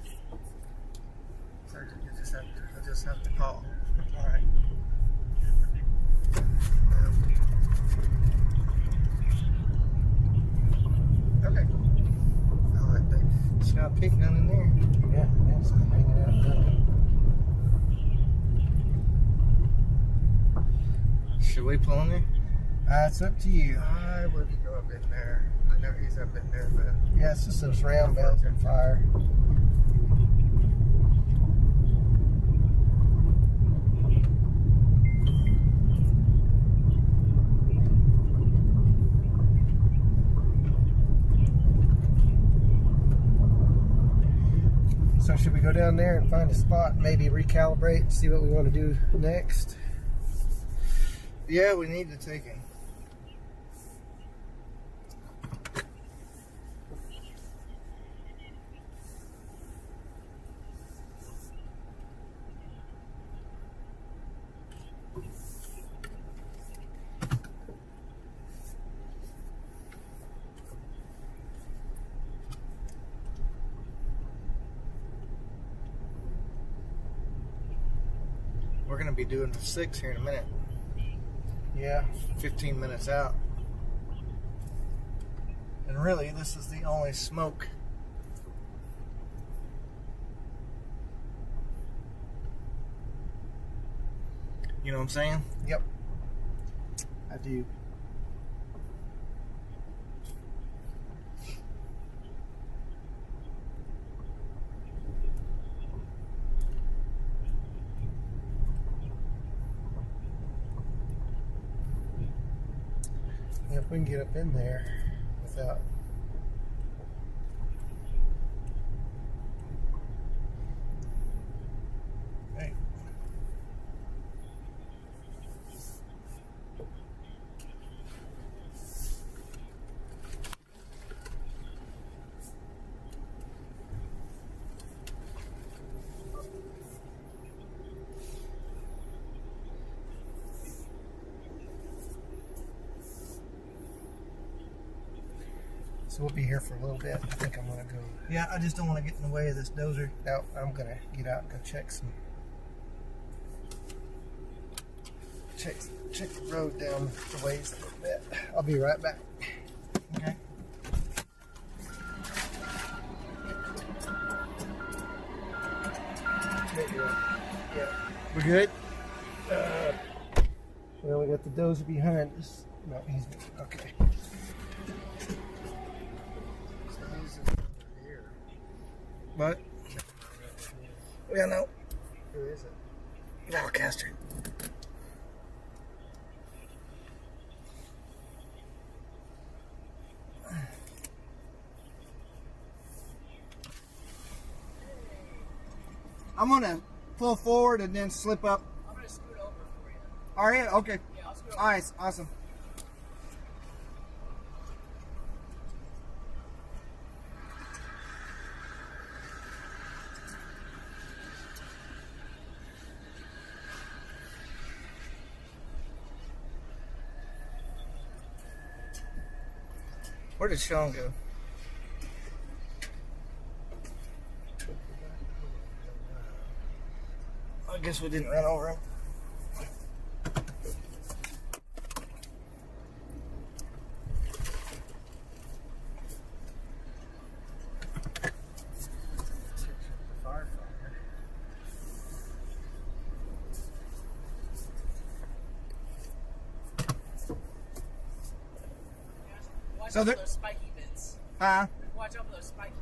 So you just have to call. All right. Okay. All right, thanks. It's got a pig down in there. Yeah, that's hanging out. Should we pull in there? It's up to you. I wouldn't go up in there. I know he's up in there, but Yeah, it's just those roundabouts on fire. So should we go down there and find a spot, maybe recalibrate and see what we want to do next? Yeah, we need to take it. We're going to be doing the 6 here in a minute. Yeah. 15 minutes out. And really, this is the only smoke. You know what I'm saying? Yep. I do. If we can get up in there without hey. So we'll be here for a little bit. I think I'm gonna go. Yeah, I just don't want to get in the way of this dozer. No, I'm gonna get out and go check the road down the ways a little bit. I'll be right back. Okay. Maybe yeah. We're good? Well, we got the dozer behind us. No, he's okay. so he's just over here. What? Yeah, no. Who is it? Valcaster. I'm gonna pull forward and then slip up. I'm gonna scoot over for you. All right, okay. Yeah, I'll scoot over. All right, awesome. Where did Sean go? I guess we didn't run over him. Watch So out there- for those spiky bits. Huh? Watch out for those spiky.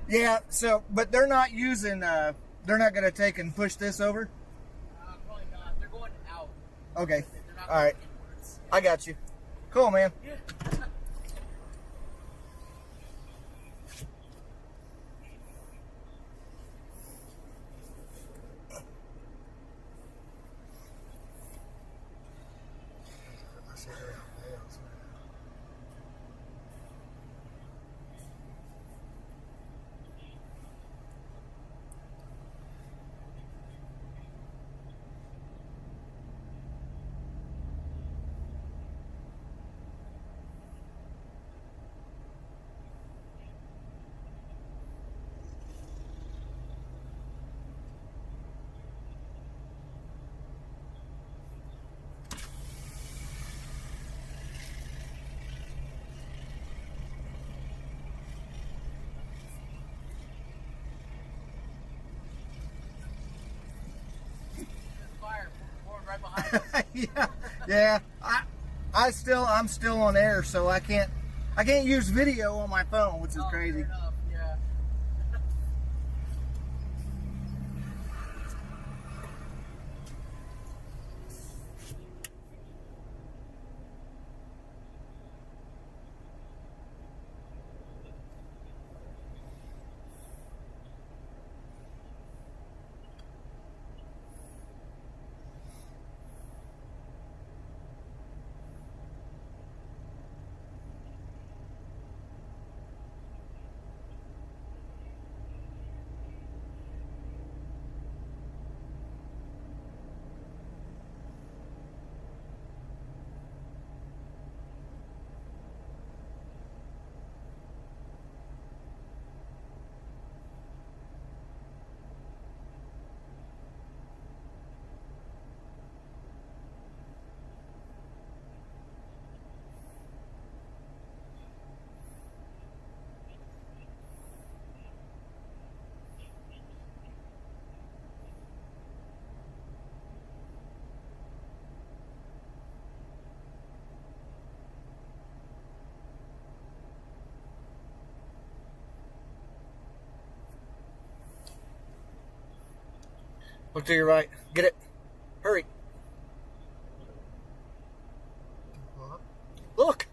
Yeah, so, but they're not using, they're not going to take and push this over? Probably not. They're going out. Okay. They're not All right. going inwards. I got you. Cool, man. Yeah. I see her out right behind us. Yeah. I'm still on air, so I can't use video on my phone, which is crazy. Fair enough, yeah. Look to your right. Get it. Hurry. Look.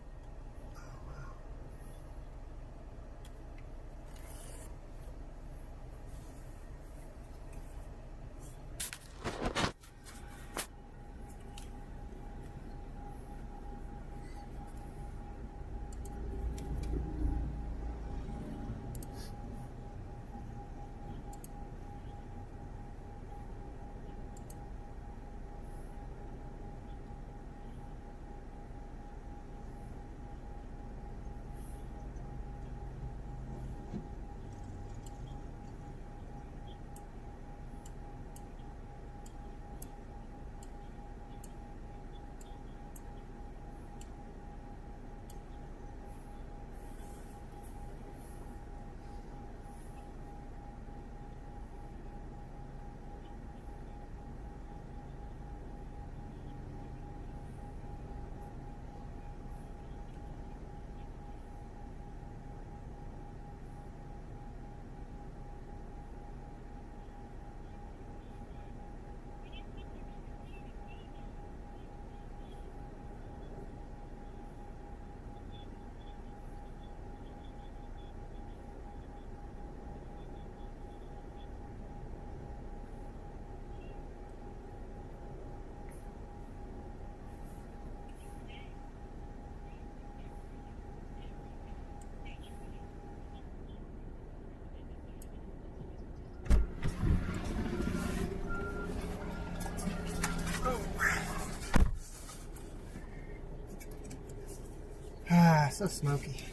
So smoky.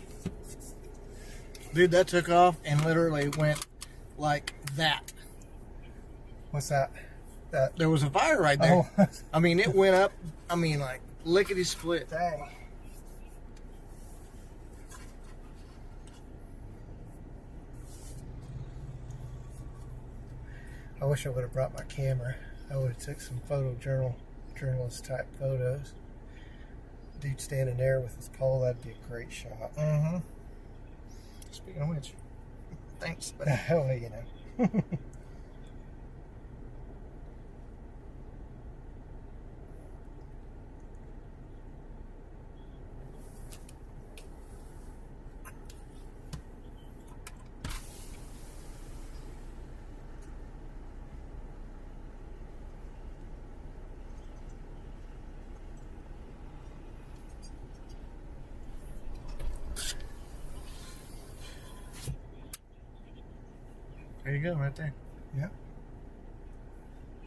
Dude, that took off and literally went like that. What's that? There was a fire right there. Oh. I mean, it went up. I mean, like lickety split. Dang. I wish I would have brought my camera. I would have took some journalist type photos. Dude standing there with his pole, that'd be a great shot. Mm-hmm. Speaking of which, thanks. But hell, you know. There you go, right there. Yep.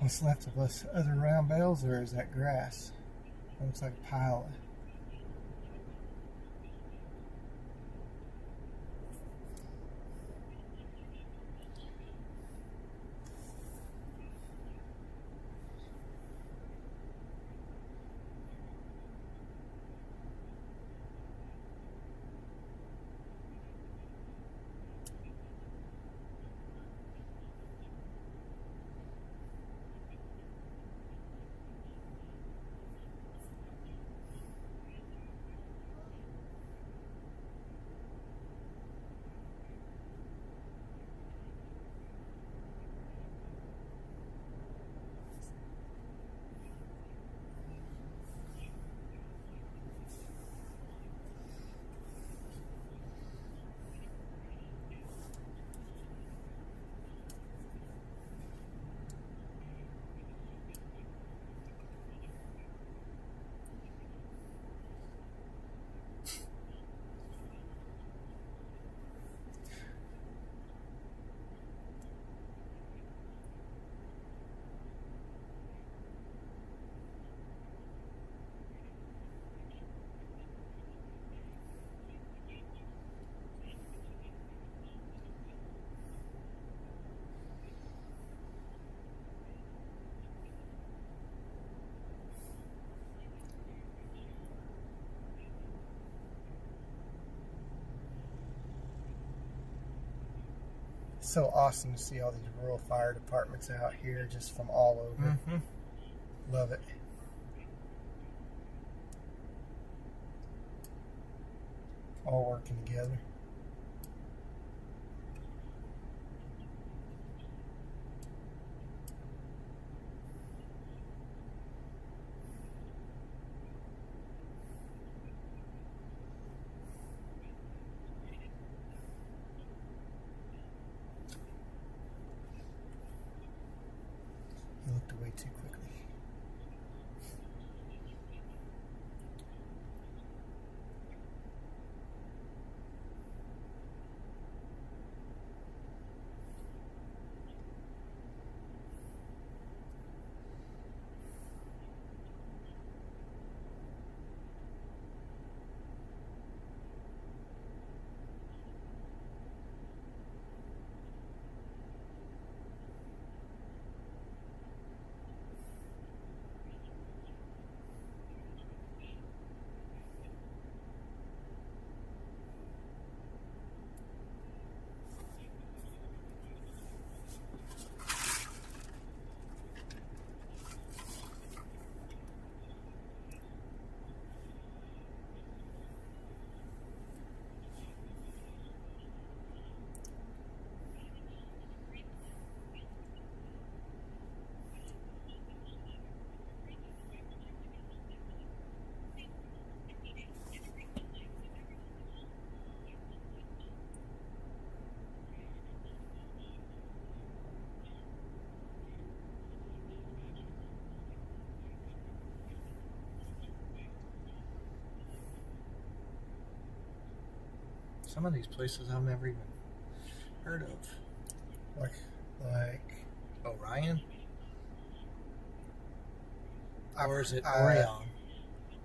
What's left of us other round bales, or is that grass? Looks like a pile. so awesome to see all these rural fire departments out here just from all over. Love it. All working together. He looked away too quickly. Some of these places I've never even heard of. Like Orion? Or is it Orion?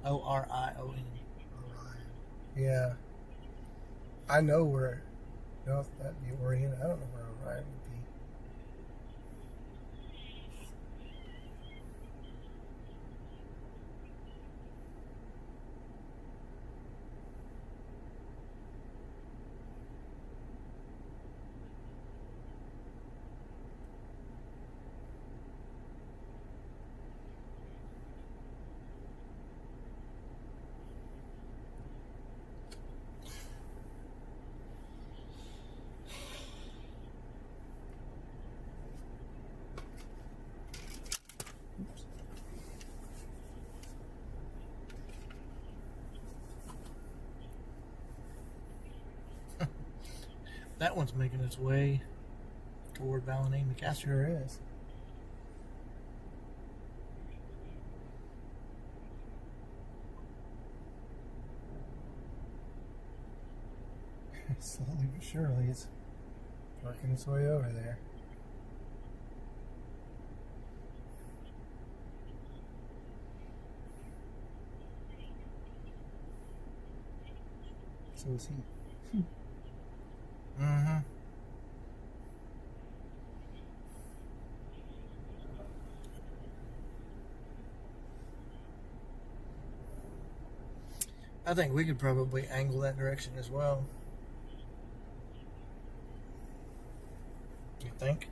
Orion. Orion. Yeah. I know where. No, that'd be Orion. I don't know where Orion would be. That one's making its way toward Valiname Castle. Sure is. Slowly but surely, it's working its way over there. So is he. Mm-hmm. I think we could probably angle that direction as well. You think?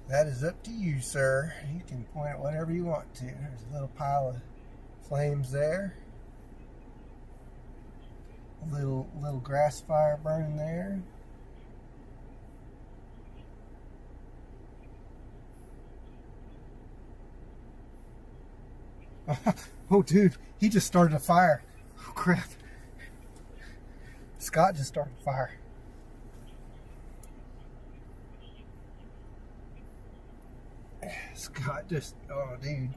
That is up to you, sir. You can point at whatever you want to. There's a little pile of flames there. A little grass fire burning there. Oh, dude, he just started a fire. Oh, crap. Scott just started a fire. Scott just, oh, dude.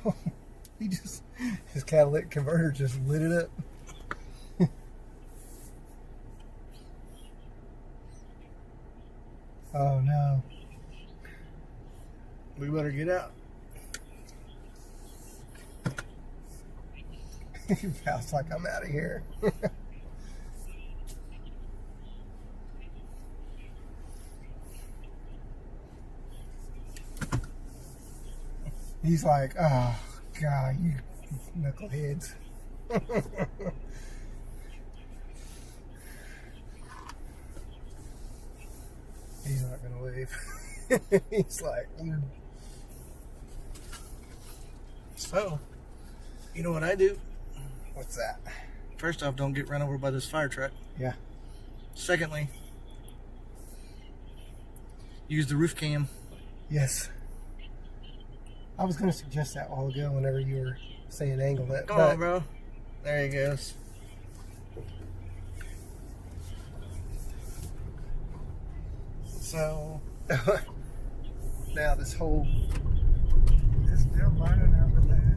Oh, he just, his catalytic converter just lit it up. Oh, no. We better get out. He sounds like I'm out of here. He's like, oh, God, you knuckleheads. He's not going to leave. He's like, So, you know what I do? what's that? First off, don't get run over by this fire truck. Yeah. Secondly, use the roof cam. Yes. I was going to suggest that a while ago whenever you were saying angle it. Come on, bro. There he goes. So, now this whole... It's still burning over there.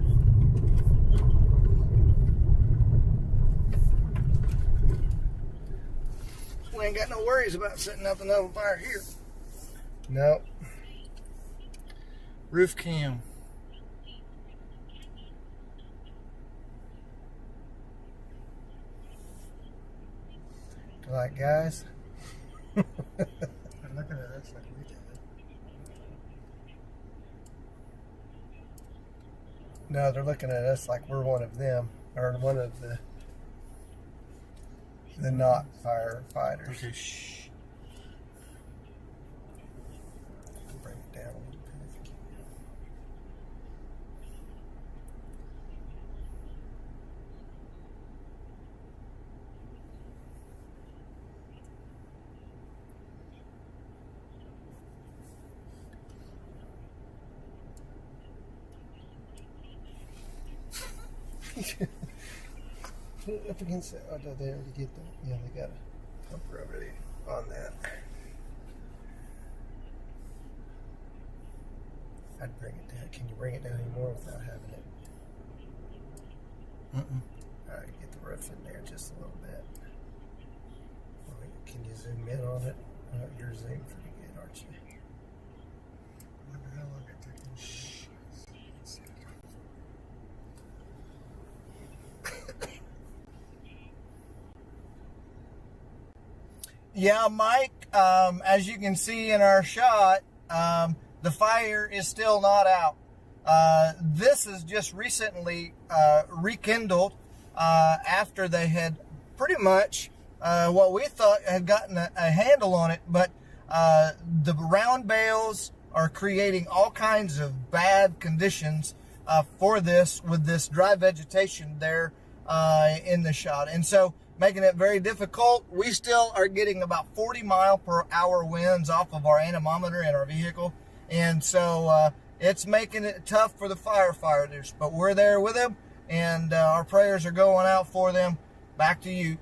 we ain't got no worries about setting nothing on fire here. Nope. Roof cam. Like, guys. They're looking at us like we did it. No, they're looking at us like we're one of them, or one of the not firefighters. Okay, shh. Bring it down a little bit if you can. Put it up against that. Oh, did they already get that? Yeah, they got a pumper already on that. I'd bring it down. Can you bring it down anymore without having it? Alright, get the roof in there just a little bit. Can you zoom in on it? You're zoomed pretty good, aren't you? I wonder how long it took him. Shh. Yeah, Mike, as you can see in our shot, the fire is still not out. This is just recently rekindled after they had pretty much what we thought had gotten a handle on it, but the round bales are creating all kinds of bad conditions for this, with this dry vegetation there in the shot. And so making it very difficult. We still are getting about 40 mile per hour winds off of our anemometer in our vehicle. And so it's making it tough for the firefighters, but we're there with them, and our prayers are going out for them. Back to you.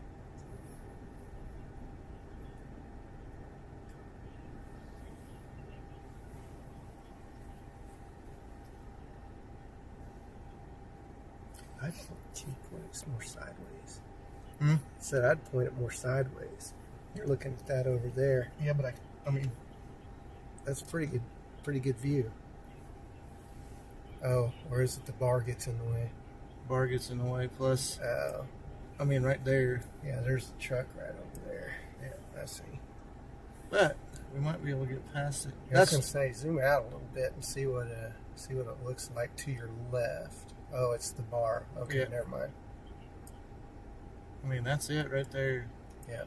I'd point it more sideways. Hmm? Said I'd point it more sideways. You're looking at that over there. Yeah, but I mean, That's a pretty good view. Oh, or is it the bar gets in the way? bar gets in the way. Plus, Oh, I mean, right there. yeah, there's the truck right over there. Yeah, I see. But we might be able to get past it. I was gonna say, zoom out a little bit and see what it looks like to your left. Oh, it's the bar. Okay, Yeah. never mind. I mean, that's it right there. Yeah.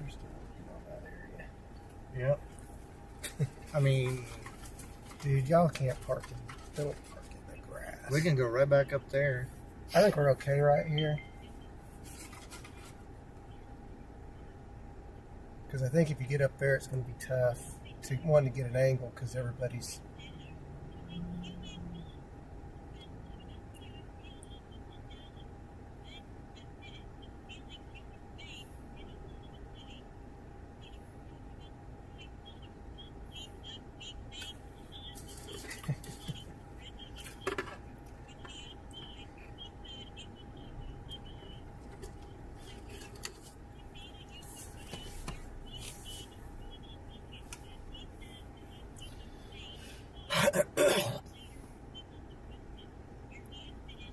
They're still working on that area. Yep. I mean, Dude, y'all can't don't park in the grass. we can go right back up there. I think we're okay right here. Because I think if you get up there, it's going to be tough to get an angle because everybody's.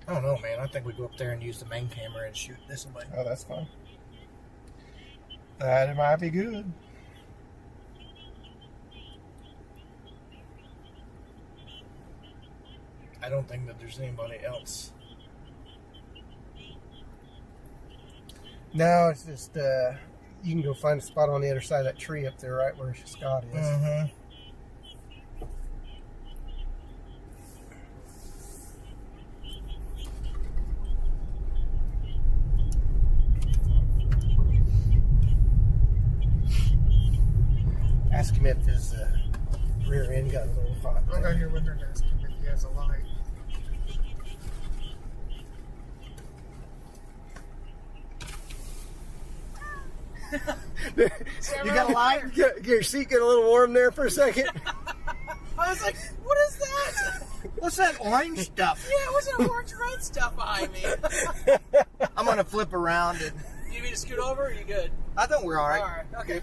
I don't know, man. I think we go up there and use the main camera and shoot this way. Oh, that's fine. That might be good. I don't think that there's anybody else No, it's just you can go find a spot on the other side of that tree up there, right where Scott is. Mm-hmm. Ask him if his rear end got a little hot. I'll go to your window and ask him if he has a light. You got a light? Get your seat get a little warm there for a second. I was like, what is that? What's that orange stuff? Yeah, what's that orange red stuff behind me? I'm gonna flip around and. You need me to scoot over or are you good? I think we're all right. Alright, okay.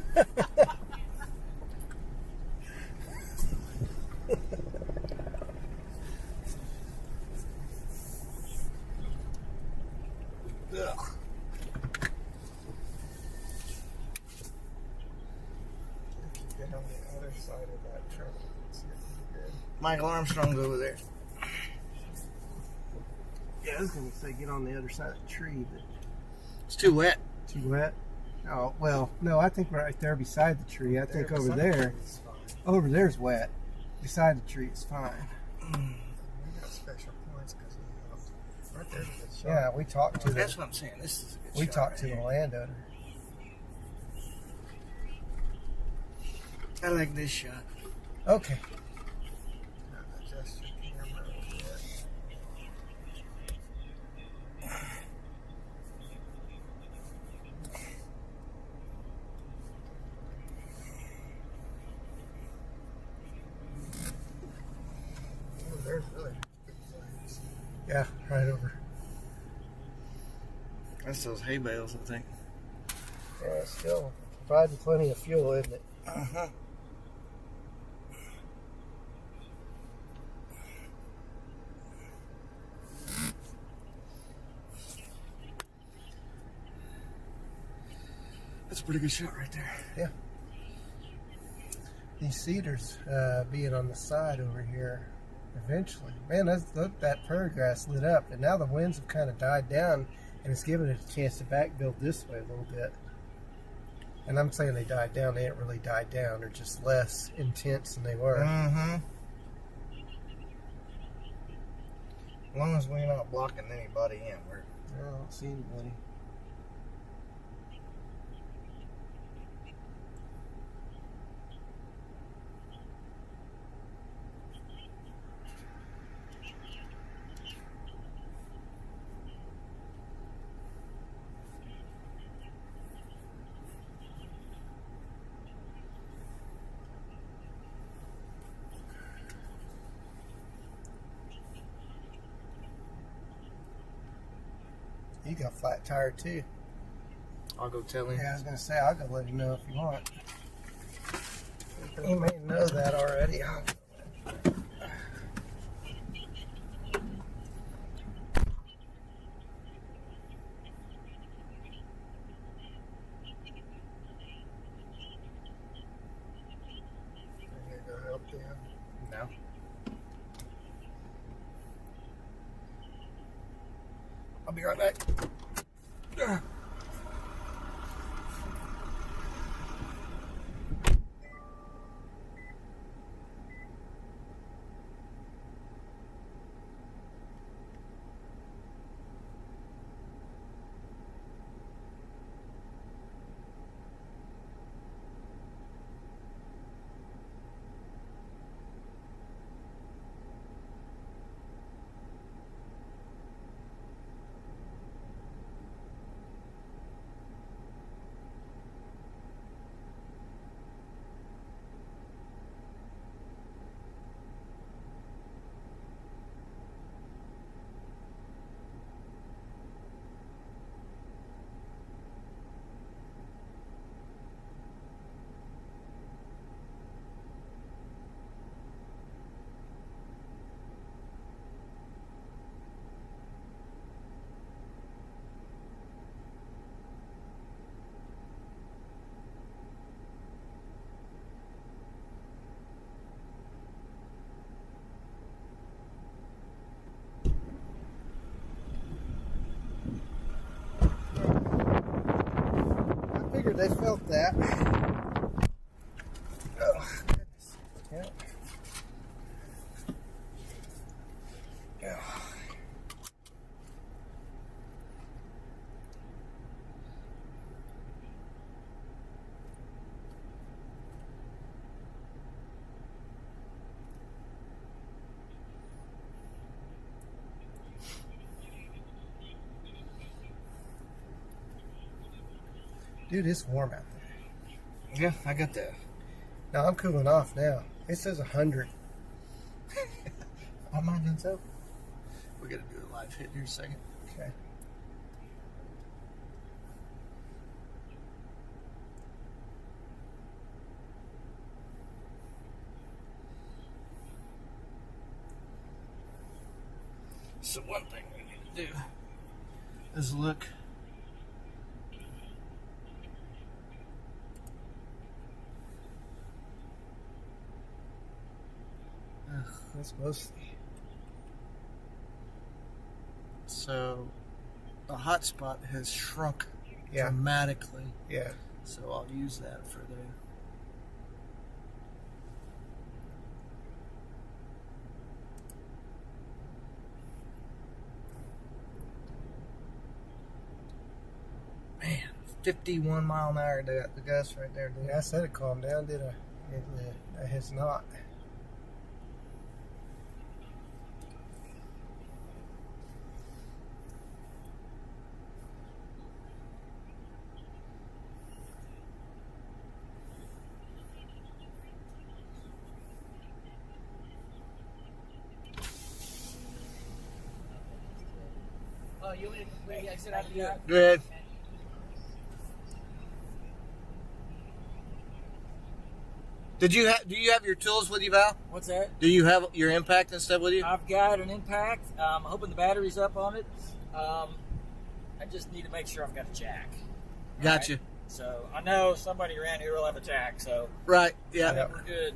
Ugh. Get on the other side of that truck. See if he's good. Michael Armstrong's over there. Yeah, I was going to say get on the other side of the tree, but It's too wet. too wet. Oh, well, no, I think right there beside the tree. I think There over beside there, it is fine. over there's wet. Beside the tree is fine. We got special points because we right there's a good shot. Yeah, we talked to That's the what I'm saying. This is a good we shot talked to right the here. landowner. I like this shot. Okay. Now adjust your camera a bit. Oh, there's really good flames. Yeah, right over. That's those hay bales, I think. Yeah, still providing plenty of fuel, isn't it? Uh-huh. That's a pretty good shot right there. Yeah. These cedars being on the side over here eventually. Man, that prairie grass lit up, and now the winds have kind of died down, and it's giving it a chance to backbuild this way a little bit. And I'm saying they died down. They didn't really die down. They're just less intense than they were. Mm-hmm. As long as we're not blocking anybody in, we're... I don't see anybody. You got a flat tire too. I'll go tell him. Yeah, I was gonna say I'll go let him know if you want. He may know that already. I need to help them. No. I'll be right back. they felt that. Oh, goodness. Yeah. Yeah. Dude, it's warm out there. Yeah, I got that. No, I'm cooling off now. It says 100. I imagine so. We got to do a live hit here in a second. Okay. So one thing we need to do is look. That's mostly. So the hotspot has shrunk Yeah. dramatically. Yeah. So I'll use that for the. Man, 51 mile an hour the gust right there, dude. Yeah, I said it calmed down, did I? It has not. Oh, you want me to exit out of the Go ahead. Do you have your tools with you, Val? What's that? Do you have your impact and stuff with you? I've got an impact. I'm hoping the battery's up on it. I just need to make sure I've got a jack. Gotcha. Right? So I know somebody around here will have a jack. So Right. I Yeah. think we're good.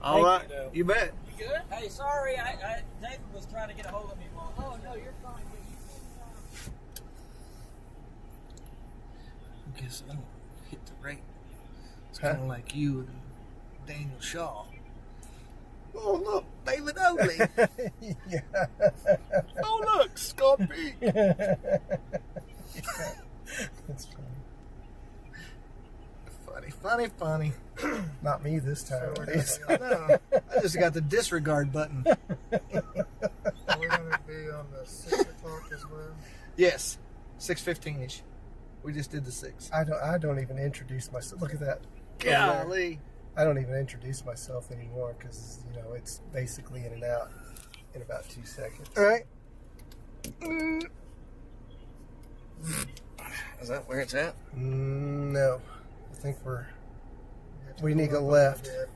All right. Thank you, though. You bet. You good? Hey, sorry, David was trying to get a hold of me. Oh no, you're fine. I guess I don't hit the rate. It's kind of like you and Daniel Shaw. Oh, look, David Oakley. Yeah. Oh, look, Scott Peak. That's Funny. not me this time. So at we're least. I know. I just got the disregard button. Are we going to be on the 6 o'clock as well? Yes, 6:15ish. We just did the 6. I don't even introduce myself. Look at that. Golly. I don't even introduce myself anymore because it's basically in and out in about 2 seconds. All right. Is that where it's at? No, I think we need to go go up a left. bit.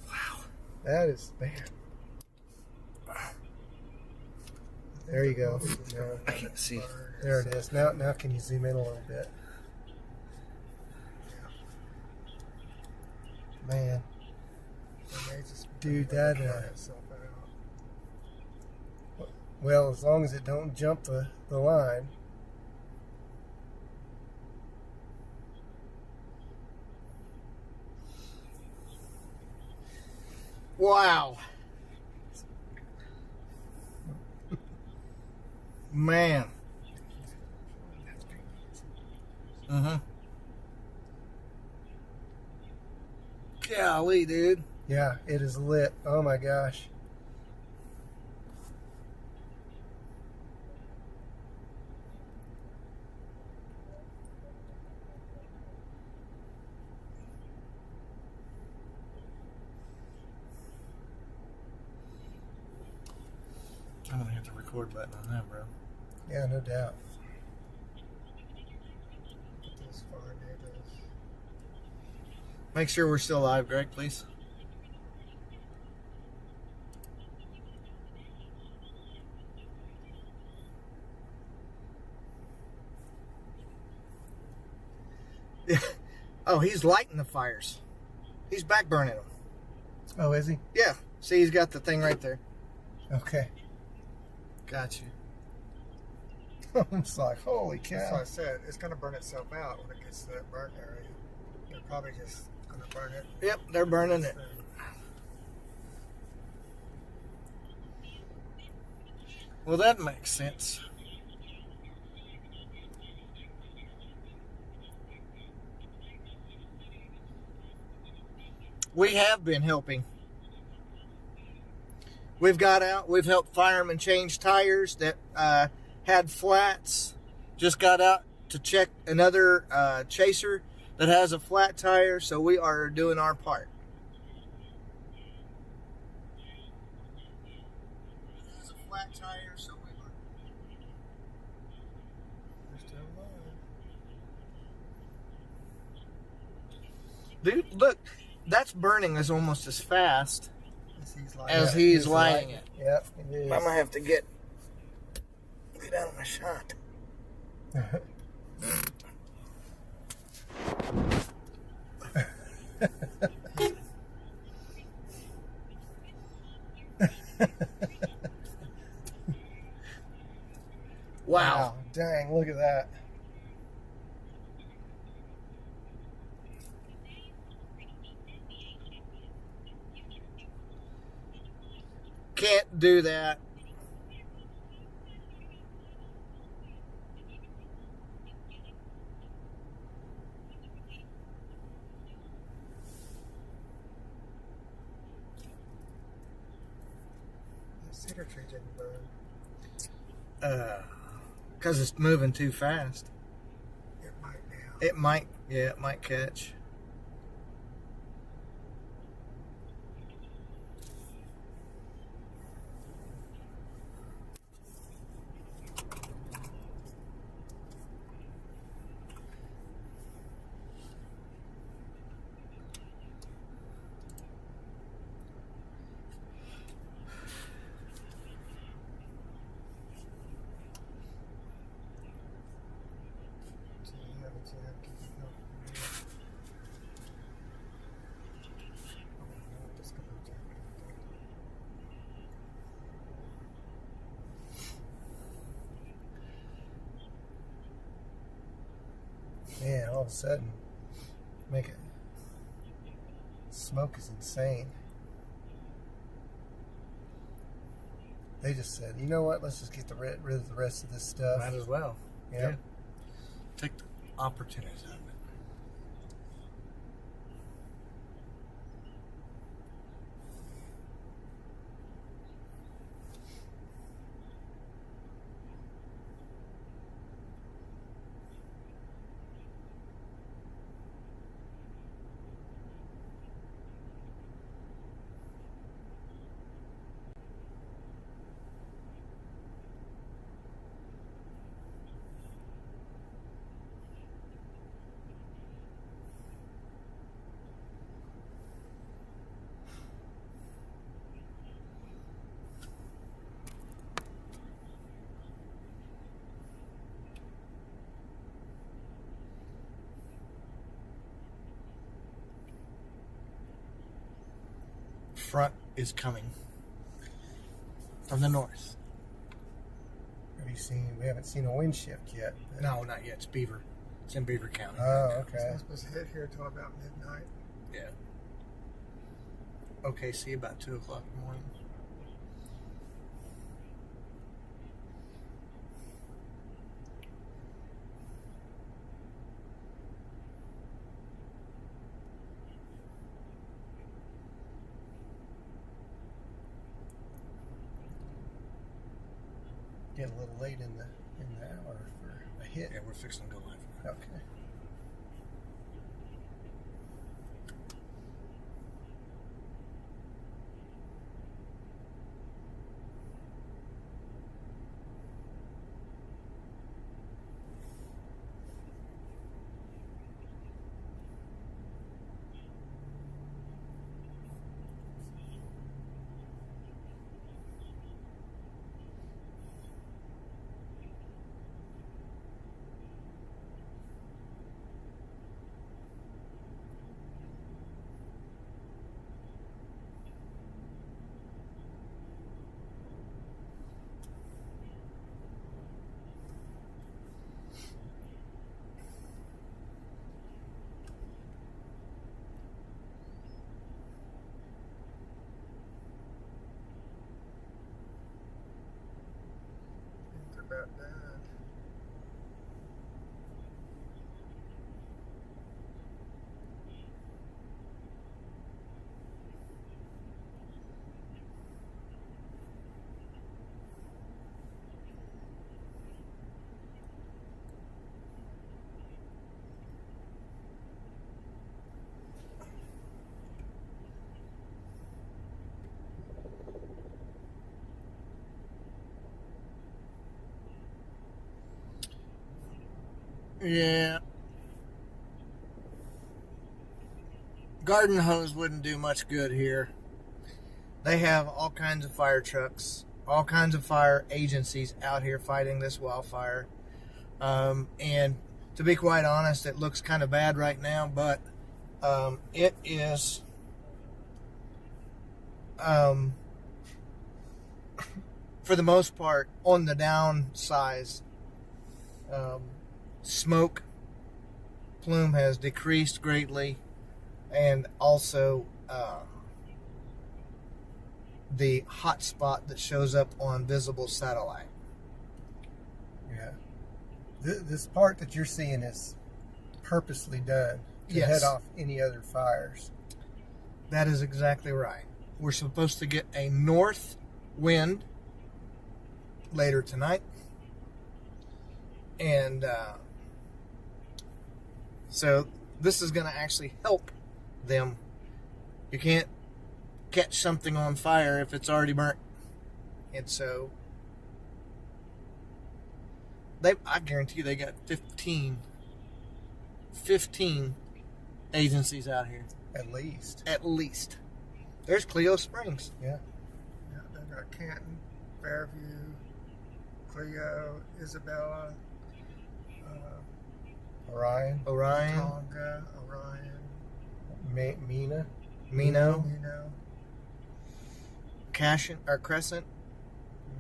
Wow. That is man. There you go. No, I can't see. there it is. Now can you zoom in a little bit? Man, It may just be dude, gonna that try itself out. well, as long as it don't jump the line. Wow. Man. Uh-huh. Golly, dude. Yeah, it is lit. Oh my gosh. I'm gonna hit the record button on that, bro. Yeah, no doubt. Put those far data. Make sure we're still live, Greg, please. Yeah. Oh, he's lighting the fires. He's back burning them. Oh, is he? Yeah. See, he's got the thing right there. Okay. Got you. It's like, holy That's cow. why I said it's going to burn itself out when it gets to that burn area. They're probably just going to burn it. Yep, they're burning it. Well, that makes sense. We have been helping. We've got out. We've helped firemen change tires that had flats. Just got out to check another chaser that has a flat tire. So we are doing our part. It has a flat tire, so we are. They're still alive. Dude, look, that's burning us almost as fast as As he's lighting it. Yep, it is. I'm gonna have to get out of my shot. Wow. Dang, look at that. Can't do that. The cedar tree didn't burn. Because it's moving too fast. It might now. It might, yeah, it might catch. Man, all of a sudden, make it. Smoke is insane. They just said, you know what? Let's just get rid of the rest of this stuff. Might as well. Yeah. Take the opportunities out of it. Front is coming from the north. Have you seen? We haven't seen a wind shift yet. No, not yet. It's Beaver. It's in Beaver County. Oh, It's okay. not supposed to hit here till about midnight. Yeah. Okay, see you about 2 o'clock in the morning. Getting a little late in the hour for a hit. Yeah, we're fixing to go live. Okay. Yeah. Garden hose wouldn't do much good here. They have all kinds of fire trucks, all kinds of fire agencies out here fighting this wildfire. And to be quite honest, it looks kind of bad right now, but it is for the most part on the downsize. Smoke plume has decreased greatly, and also the hotspot that shows up on visible satellite. Yeah. This part that you're seeing is purposely done to Yes. head off any other fires. That is exactly right. We're supposed to get a north wind later tonight. And so this is going to actually help them. You can't catch something on fire if it's already burnt. And so I guarantee you they got 15 agencies out here. At least. At least. There's Cleo Springs. Yeah. Yeah, they've got Canton, Fairview, Cleo, Isabella, Orion. Watonga, Orion, Mena. Mino, Mino, Crescent,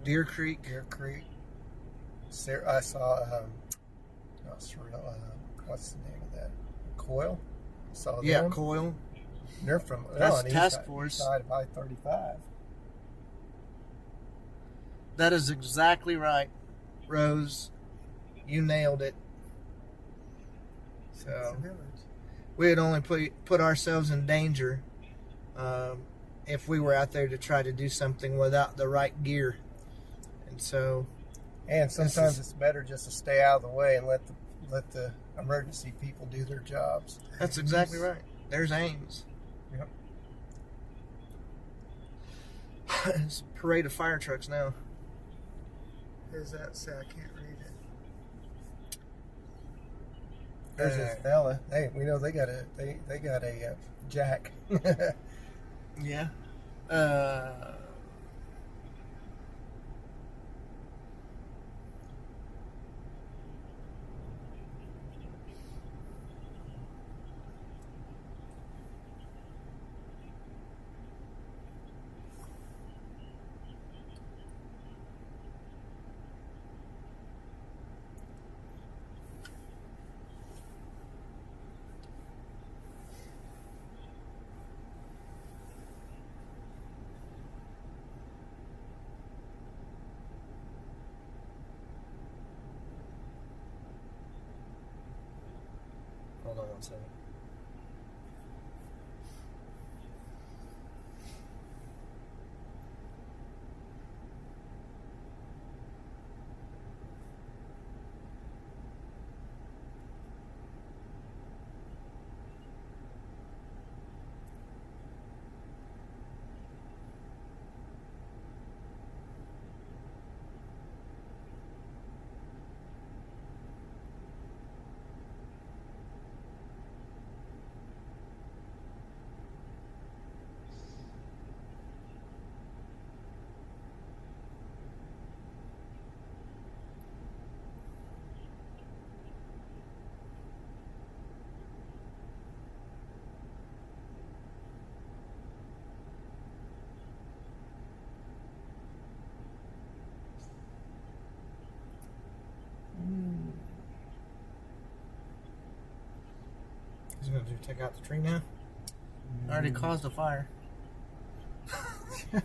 Deer Creek. Deer Creek. I saw, what's the name of that? Coil? Saw them. Yeah, Coil. They're from That's on the task force. east side of I-35. That is exactly right, Rose. You nailed it. it's So a village. we would only put ourselves in danger if we were out there to try to do something without the right gear. And so, And sometimes it's better just to stay out of the way and let the emergency people do their jobs. that's exactly right. There's Ames. Yep. It's a parade of fire trucks now. What does that say? I can't read it. There's this fella. We know they got a jack. Yeah. Hold on one second. He's going to take out the tree now? Already caused a fire.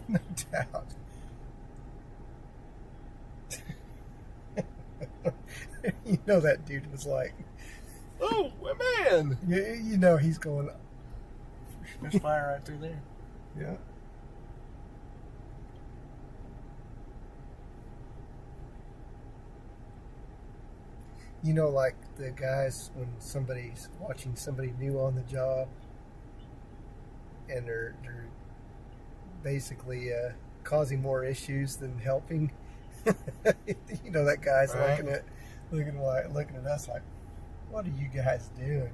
No doubt. You know that dude was like, Oh, man! you know he's going, There's fire right through there. yeah. You know, like the guys when somebody's watching somebody new on the job and they're basically causing more issues than helping. You know, that guy's Right. looking at us like, What are you guys doing?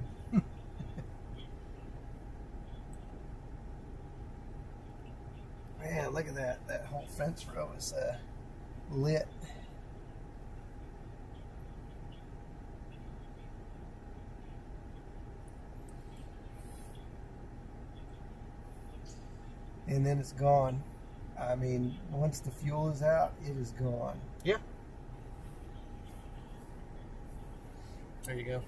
Man, look at that. That whole fence row is lit. And then it's gone. I mean, once the fuel is out, it is gone. Yeah. There you go.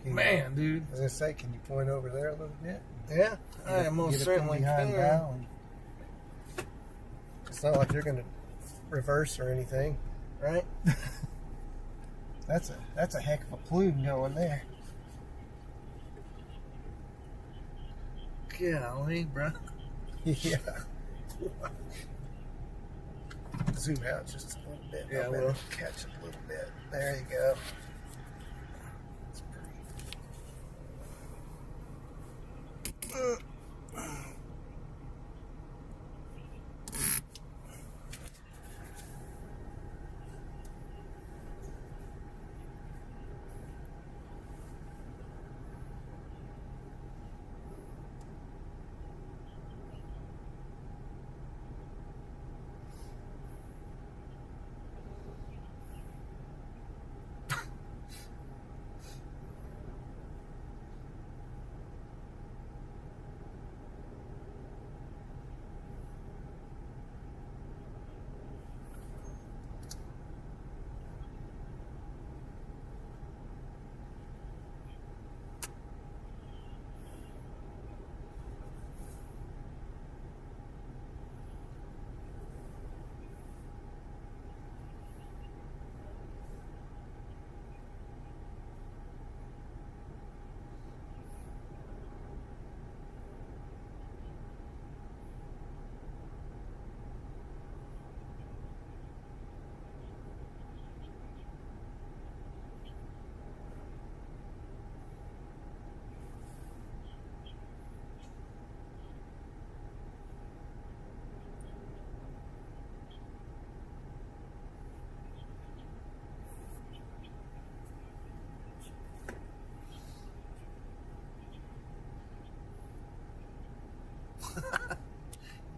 Man, dude. I was going to say, can you point over there a little bit? Yeah, I most certainly can. It's not like you're going to reverse or anything, Right? That's a heck of a plume going there. Golly, bro. Yeah. Zoom out just a little bit. Yeah, I'll well. catch it a little bit. There you go. It's pretty.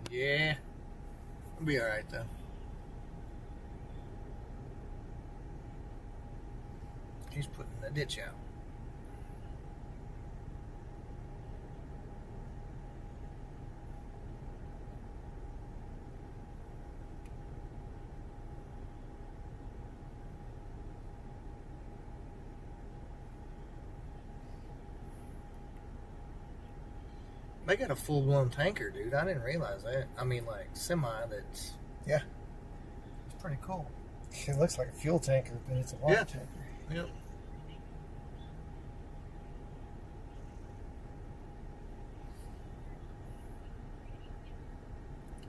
Yeah. It'll be alright, though. He's putting the ditch out. They got a full-blown tanker, dude. I didn't realize that. I mean, like, semi that's... Yeah. It's pretty cool. It looks like a fuel tanker, but it's a water tanker. Yep.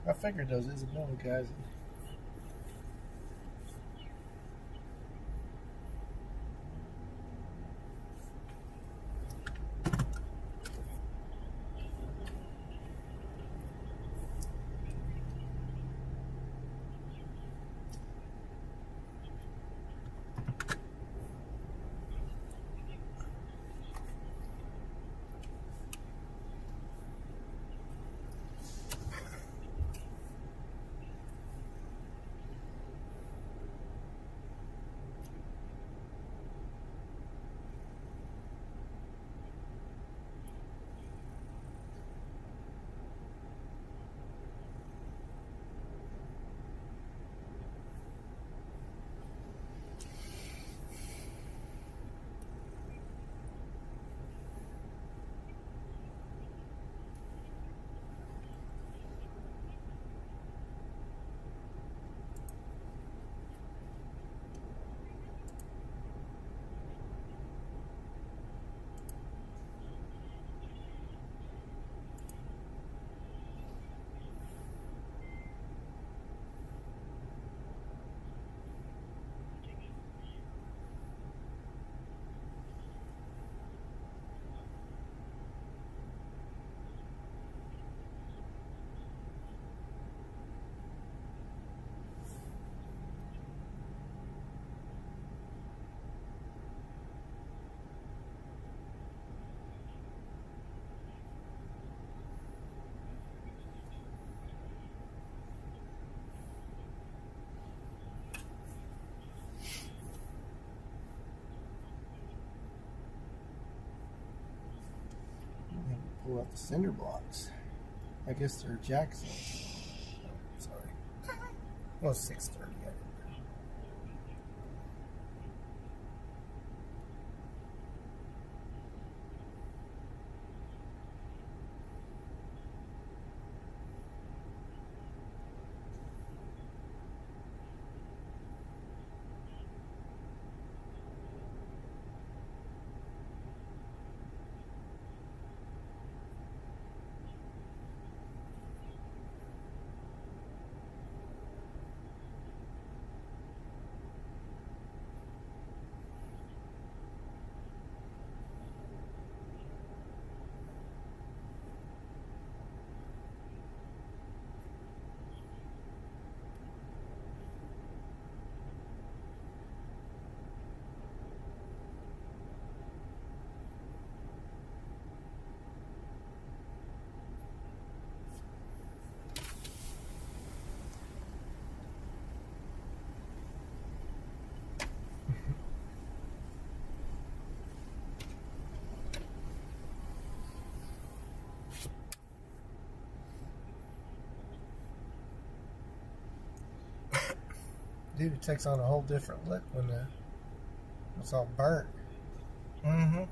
I figured those Isabella guys. what, the cinder blocks. I guess they're Jackson's. Oh, sorry. Well, 6:30. Dude, it takes on a whole different look when it's all burnt. Mm-hmm.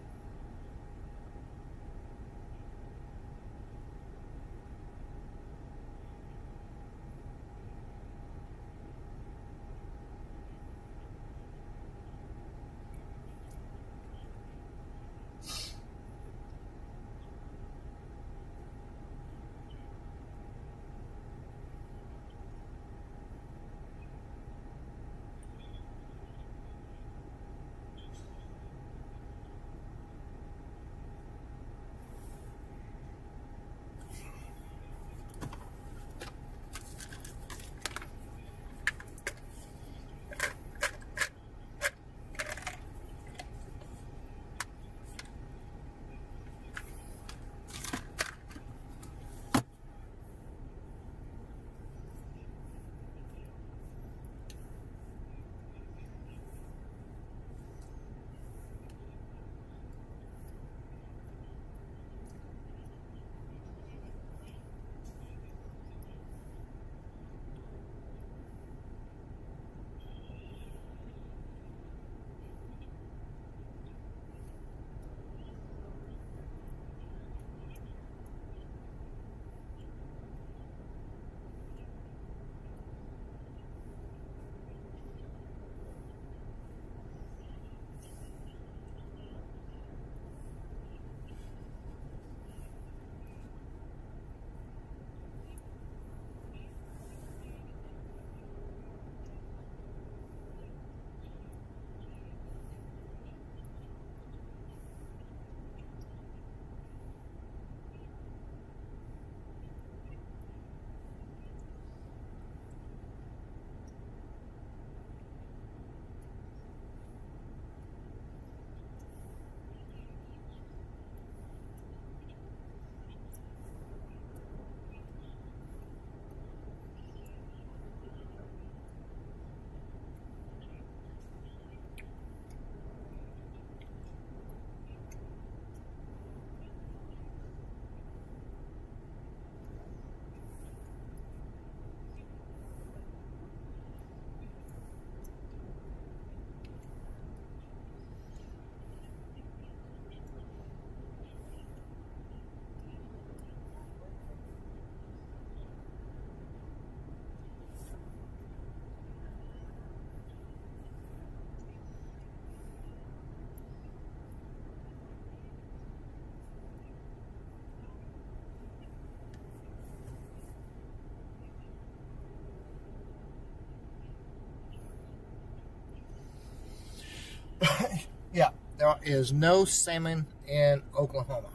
Yeah, there is no salmon in Oklahoma.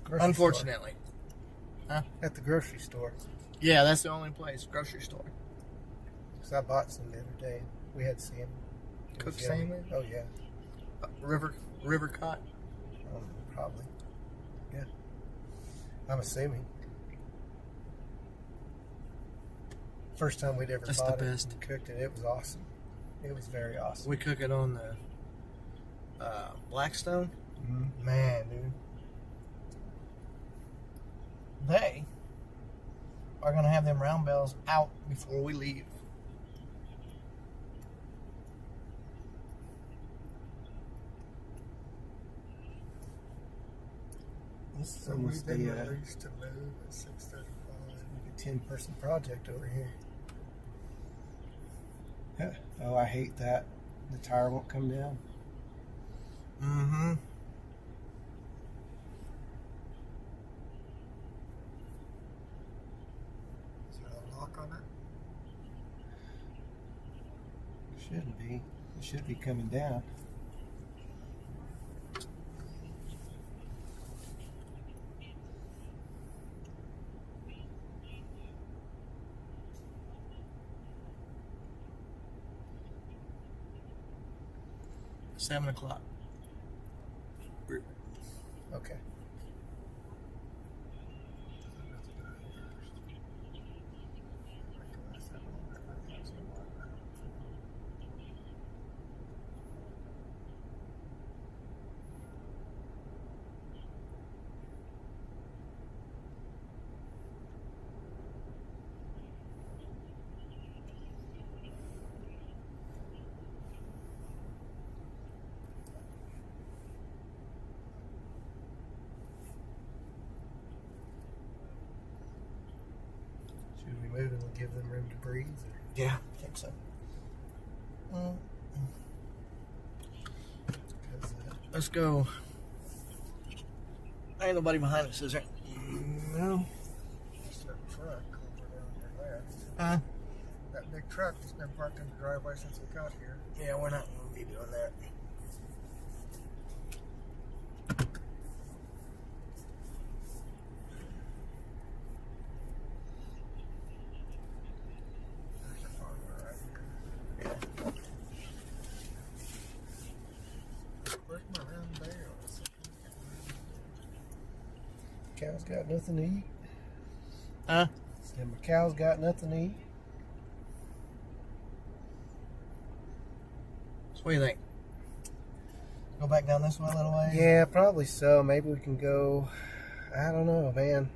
Grocery Unfortunately. store. At the grocery store. Yeah, that's the only place. Grocery store. Because I bought some the other day. We had salmon. It Cooked was yummy. salmon? Oh, yeah. River caught? Probably. Yeah. I'm assuming. First time we'd ever That's bought the it best. and cooked it. It was awesome. It was very awesome. We cook it on the Blackstone. Mm-hmm. Man, dude. are going to have them round bells out before we leave. This is So almost we've been a released to move at 6:35. 10-person project over here. Oh, I hate that. The tire won't come down. Mm-hmm. Is there a lock on it? Shouldn't be. It should be coming down. $7 o'clock. Okay. Should we move and give them room to breathe? Or? Yeah, I think so. Let's go. Ain't nobody behind us, is there? No. Just that truck over down there. Huh? That big truck that's been parked in the driveway since we got here. Yeah, we're not going to be doing that. There's a farmer right here. Where's my round bales? Cow's got nothing to eat. Huh? Said my cow's got nothing to eat. So what do you think? Go back down this way a little way? Yeah, probably so. Maybe we can go. I don't know, man.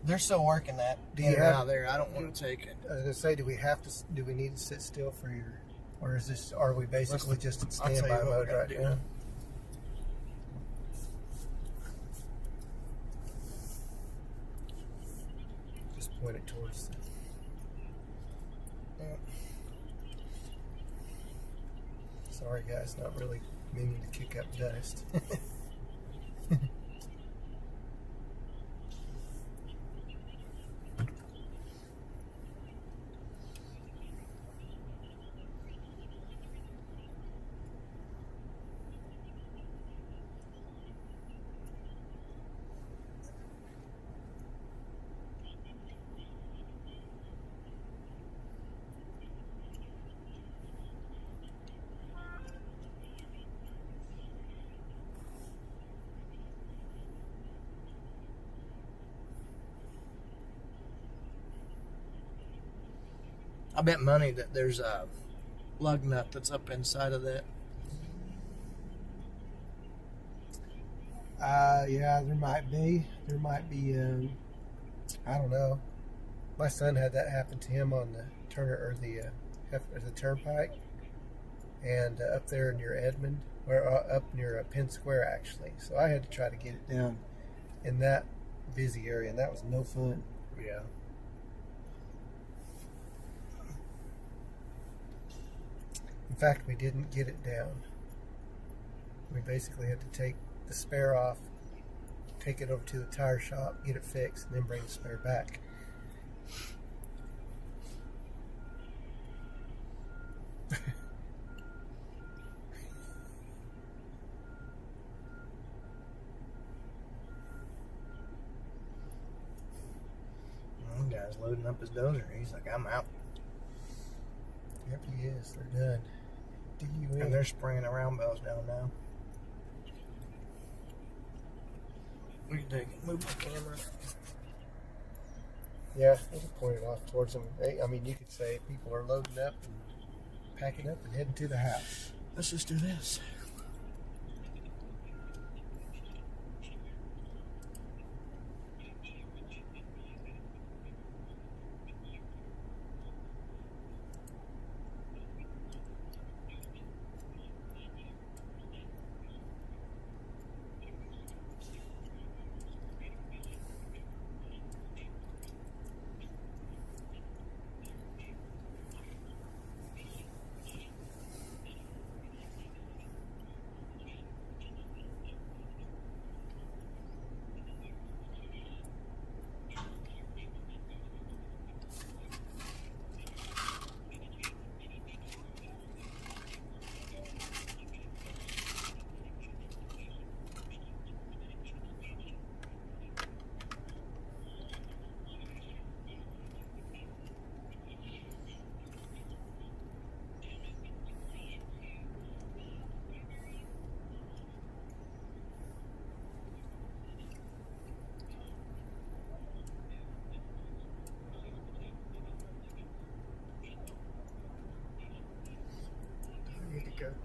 They're still working that Do in you and have- out there. I don't want to take it. I was gonna say, do we need to sit still for your, or is this? Are we basically just in I'll tell you standby what we mode gotta right do. now? Just point it towards the. Sorry, guys, not really meaning to kick up dust. I bet money that there's a lug nut that's up inside of that. Yeah, there might be. There might be. I don't know. My son had that happen to him on the Turner or the Turnpike, and up there near Edmond, or up near Penn Square actually. So I had to try to get it down in that busy area, and that was no fun. Yeah. In fact, we didn't get it down. We basically had to take the spare off, take it over to the tire shop, get it fixed, and then bring the spare back. One guy's loading up his dozer. He's like, I'm out. Yep, he is. They're done. And they're spraying the round bells down now. We can take it. Move the camera. Yeah, they can point it off towards them. I mean, you could say people are loading up and packing up and heading to the house. Let's just do this.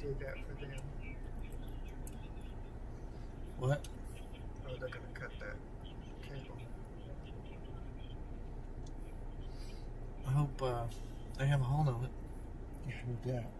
do that for them. What? Oh, they're going to cut that cable. I hope they have a hold of it. Yeah, no doubt.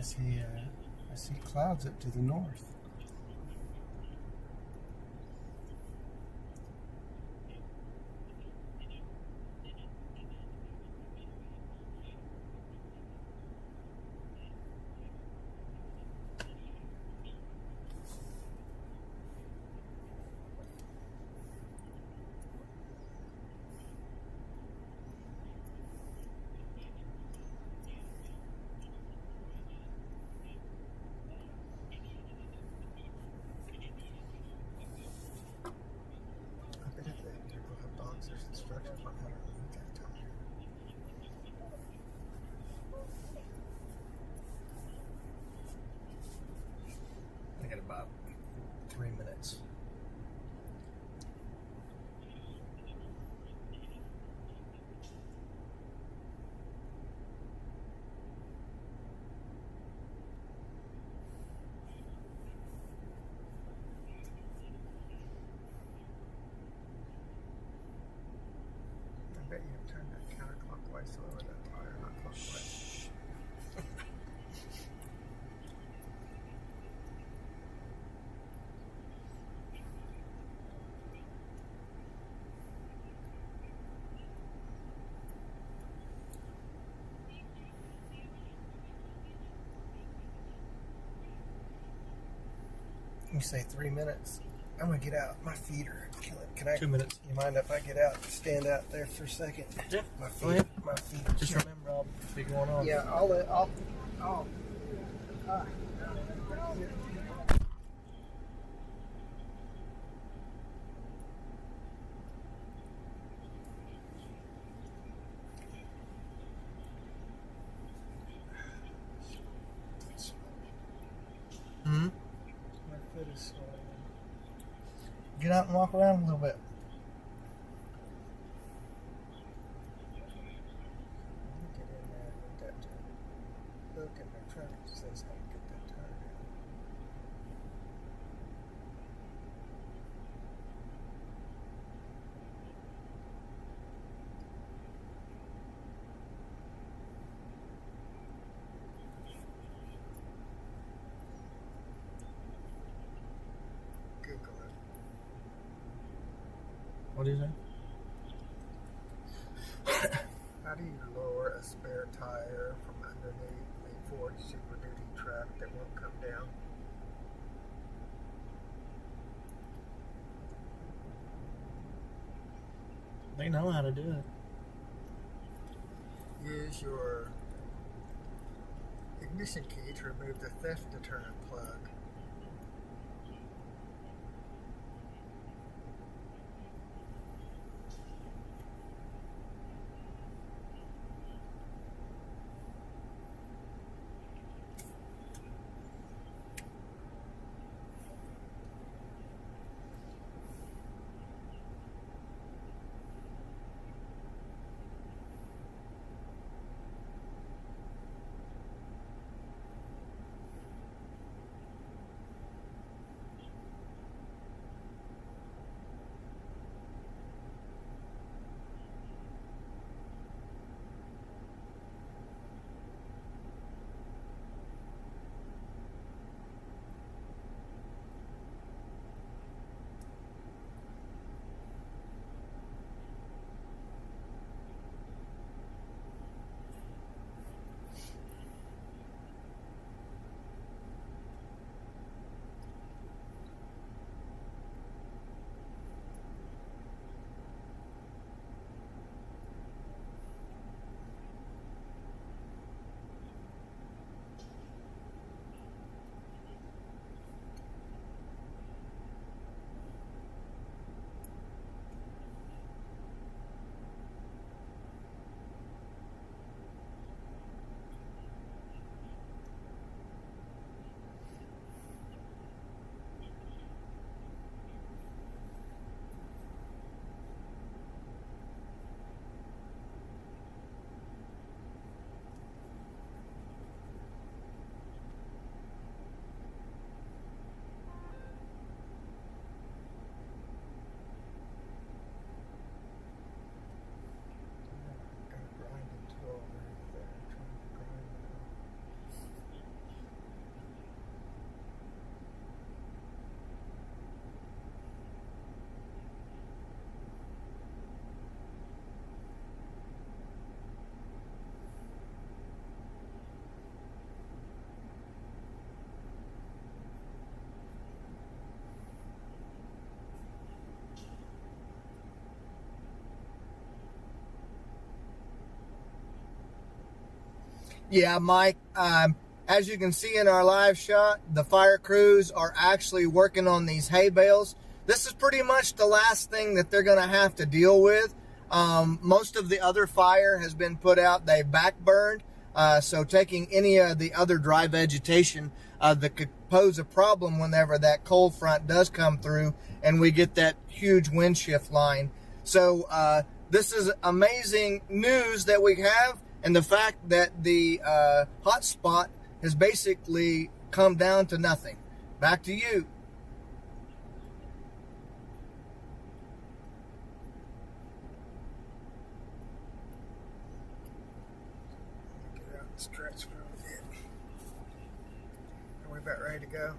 I see clouds up to the north. I got about 3 minutes. I bet you turn that counterclockwise to lower that tire, not clockwise. You say 3 minutes. I'm gonna get out. My feet are killing. Can I? 2 minutes. You mind if I get out, stand out there for a second? Yeah. My Go feet. ahead. My feet. Are Just killing. remember, I'll be going on. Yeah, I'll. Hmm? My foot is swollen. Get out and walk around a little bit. Get in there with that hook in my truck. It says how to get that tire down. Google it. What do you say? How do you lower a spare tire from underneath a Ford Super Duty truck that won't come down? They know how to do it. Use your ignition key to remove the theft deterrent plug. Yeah, Mike. As you can see in our live shot, the fire crews are actually working on these hay bales. This is pretty much the last thing that they're going to have to deal with. Most of the other fire has been put out. They backburned. So taking any of the other dry vegetation that could pose a problem whenever that cold front does come through and we get that huge wind shift line. So this is amazing news that we have, and the fact that the hotspot has basically come down to nothing. Back to you. Get out and stretch for a bit. Are we about ready to go?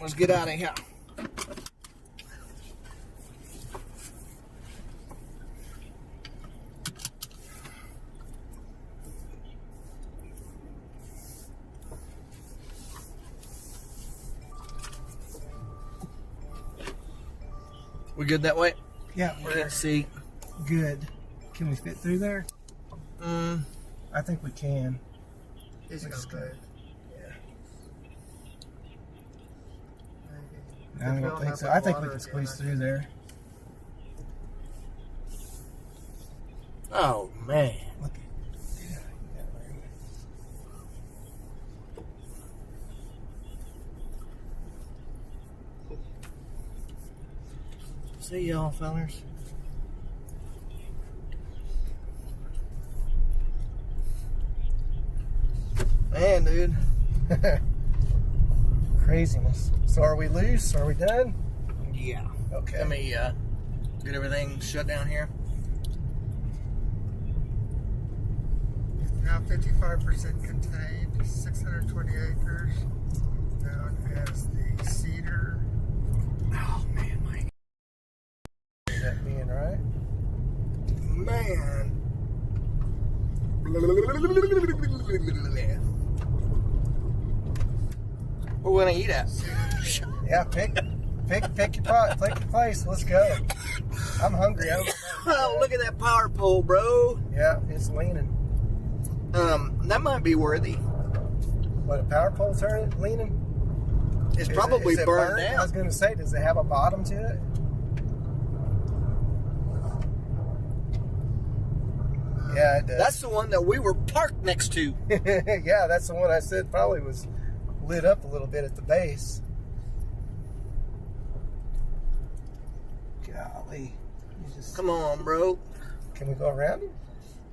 Let's get out of here. We good that way? Yeah, Can't see. good. Can we fit through there? I think we can. He's Let's gonna go. move. I don't think so. I think we can squeeze through there. Oh, man. Look at yeah, you got room. See y'all, fellas. Man, dude. Craziness. So are we loose? Are we done? Yeah. Okay. Let me get everything shut down here. Now 55% contained, 620 acres, known as the Cedar. Oh, man, Mike. Is that being right? Man. Where we gonna eat at? Yeah, pick your place. Let's go. I'm hungry. Oh, look at that power pole, bro. Yeah, it's leaning. That might be worthy. What, a power pole turning, leaning? It's probably is it burned I down. was going to say, does it have a bottom to it? Yeah, it does. That's the one that we were parked next to. Yeah, that's the one I said probably was lit up a little bit at the base. Golly. Come on, bro. Can we go around it?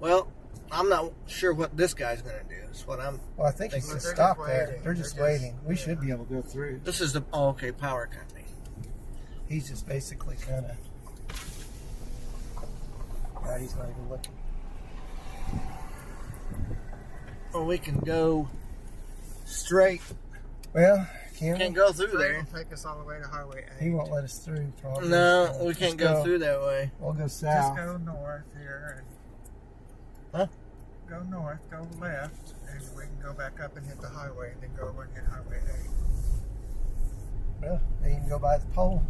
Well, I'm not sure what this guy's gonna do. It's what I'm. Well, I think he's They're just just stopped there. waiting. They're just They're just- waiting. We should be able to go through. This is the okay power company. He's just basically kind of. Yeah, he's not even looking. Or we can go straight. Well, can Can't we? go through It'll there. take us all the way to Highway 8. He won't let us through, probably. No, so we can't just go through that way. We'll go Just south. go north here and Huh? go north, go left, and we can go back up and hit the highway, and then go over and hit Highway 8. Well, then you can go by the pole.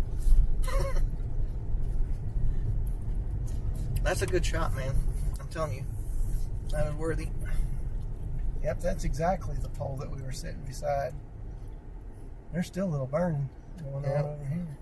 That's a good shot, man. I'm telling you, that is worthy. Yep, that's exactly the pole that we were sitting beside. There's still a little burning going on over here.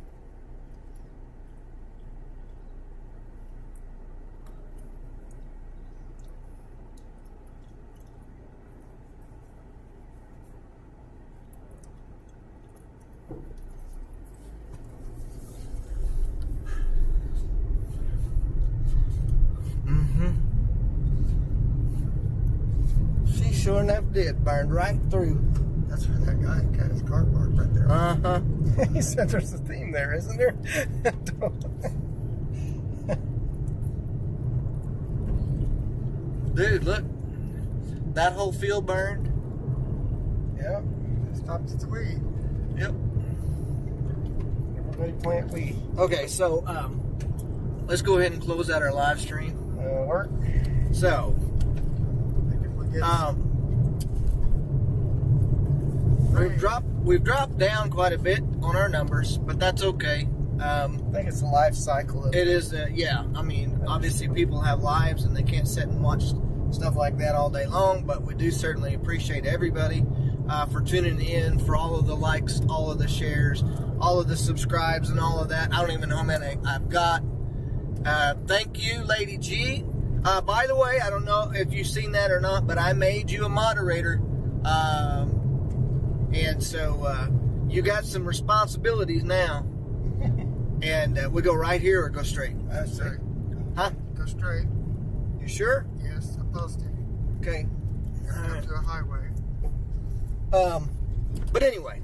She sure enough did. Burned right through. That's where that guy got his car parked right there. Uh-huh. He said there's a theme there, isn't there? Dude, look. That whole field burned. Yep. Stopped at the weed. Yep. Everybody plant weed. Okay, so let's go ahead and close out our live stream. Work. So, Like if we get we've dropped down quite a bit on our numbers, but that's okay. I think it's a life cycle of It is, yeah. I mean, obviously people have lives and they can't sit and watch stuff like that all day long, but we do certainly appreciate everybody for tuning in, for all of the likes, all of the shares, all of the subscribes, and all of that. I don't even know how many I've got. Thank you, Lady G. By the way, I don't know if you've seen that or not, but I made you a moderator. And so you got some responsibilities now. And we go right here or go straight? straight. Huh? Go straight. You sure? Yes, I'm posted. Okay. Go to a highway. But anyway,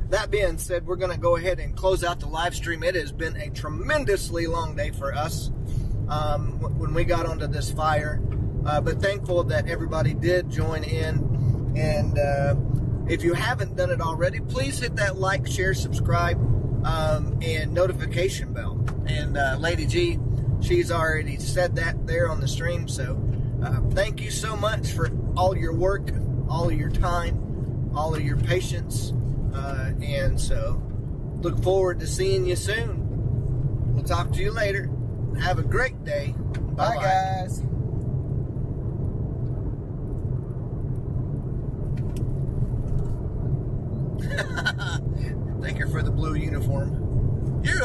that being said, we're going to go ahead and close out the live stream. It has been a tremendously long day for us when we got onto this fire. But thankful that everybody did join in. And If you haven't done it already, please hit that like, share, subscribe, and notification bell. And Lady G, she's already said that there on the stream. So thank you so much for all your work, all of your time, all of your patience. And so look forward to seeing you soon. We'll talk to you later. Have a great day. Bye, guys. Thank you for the blue uniform. You are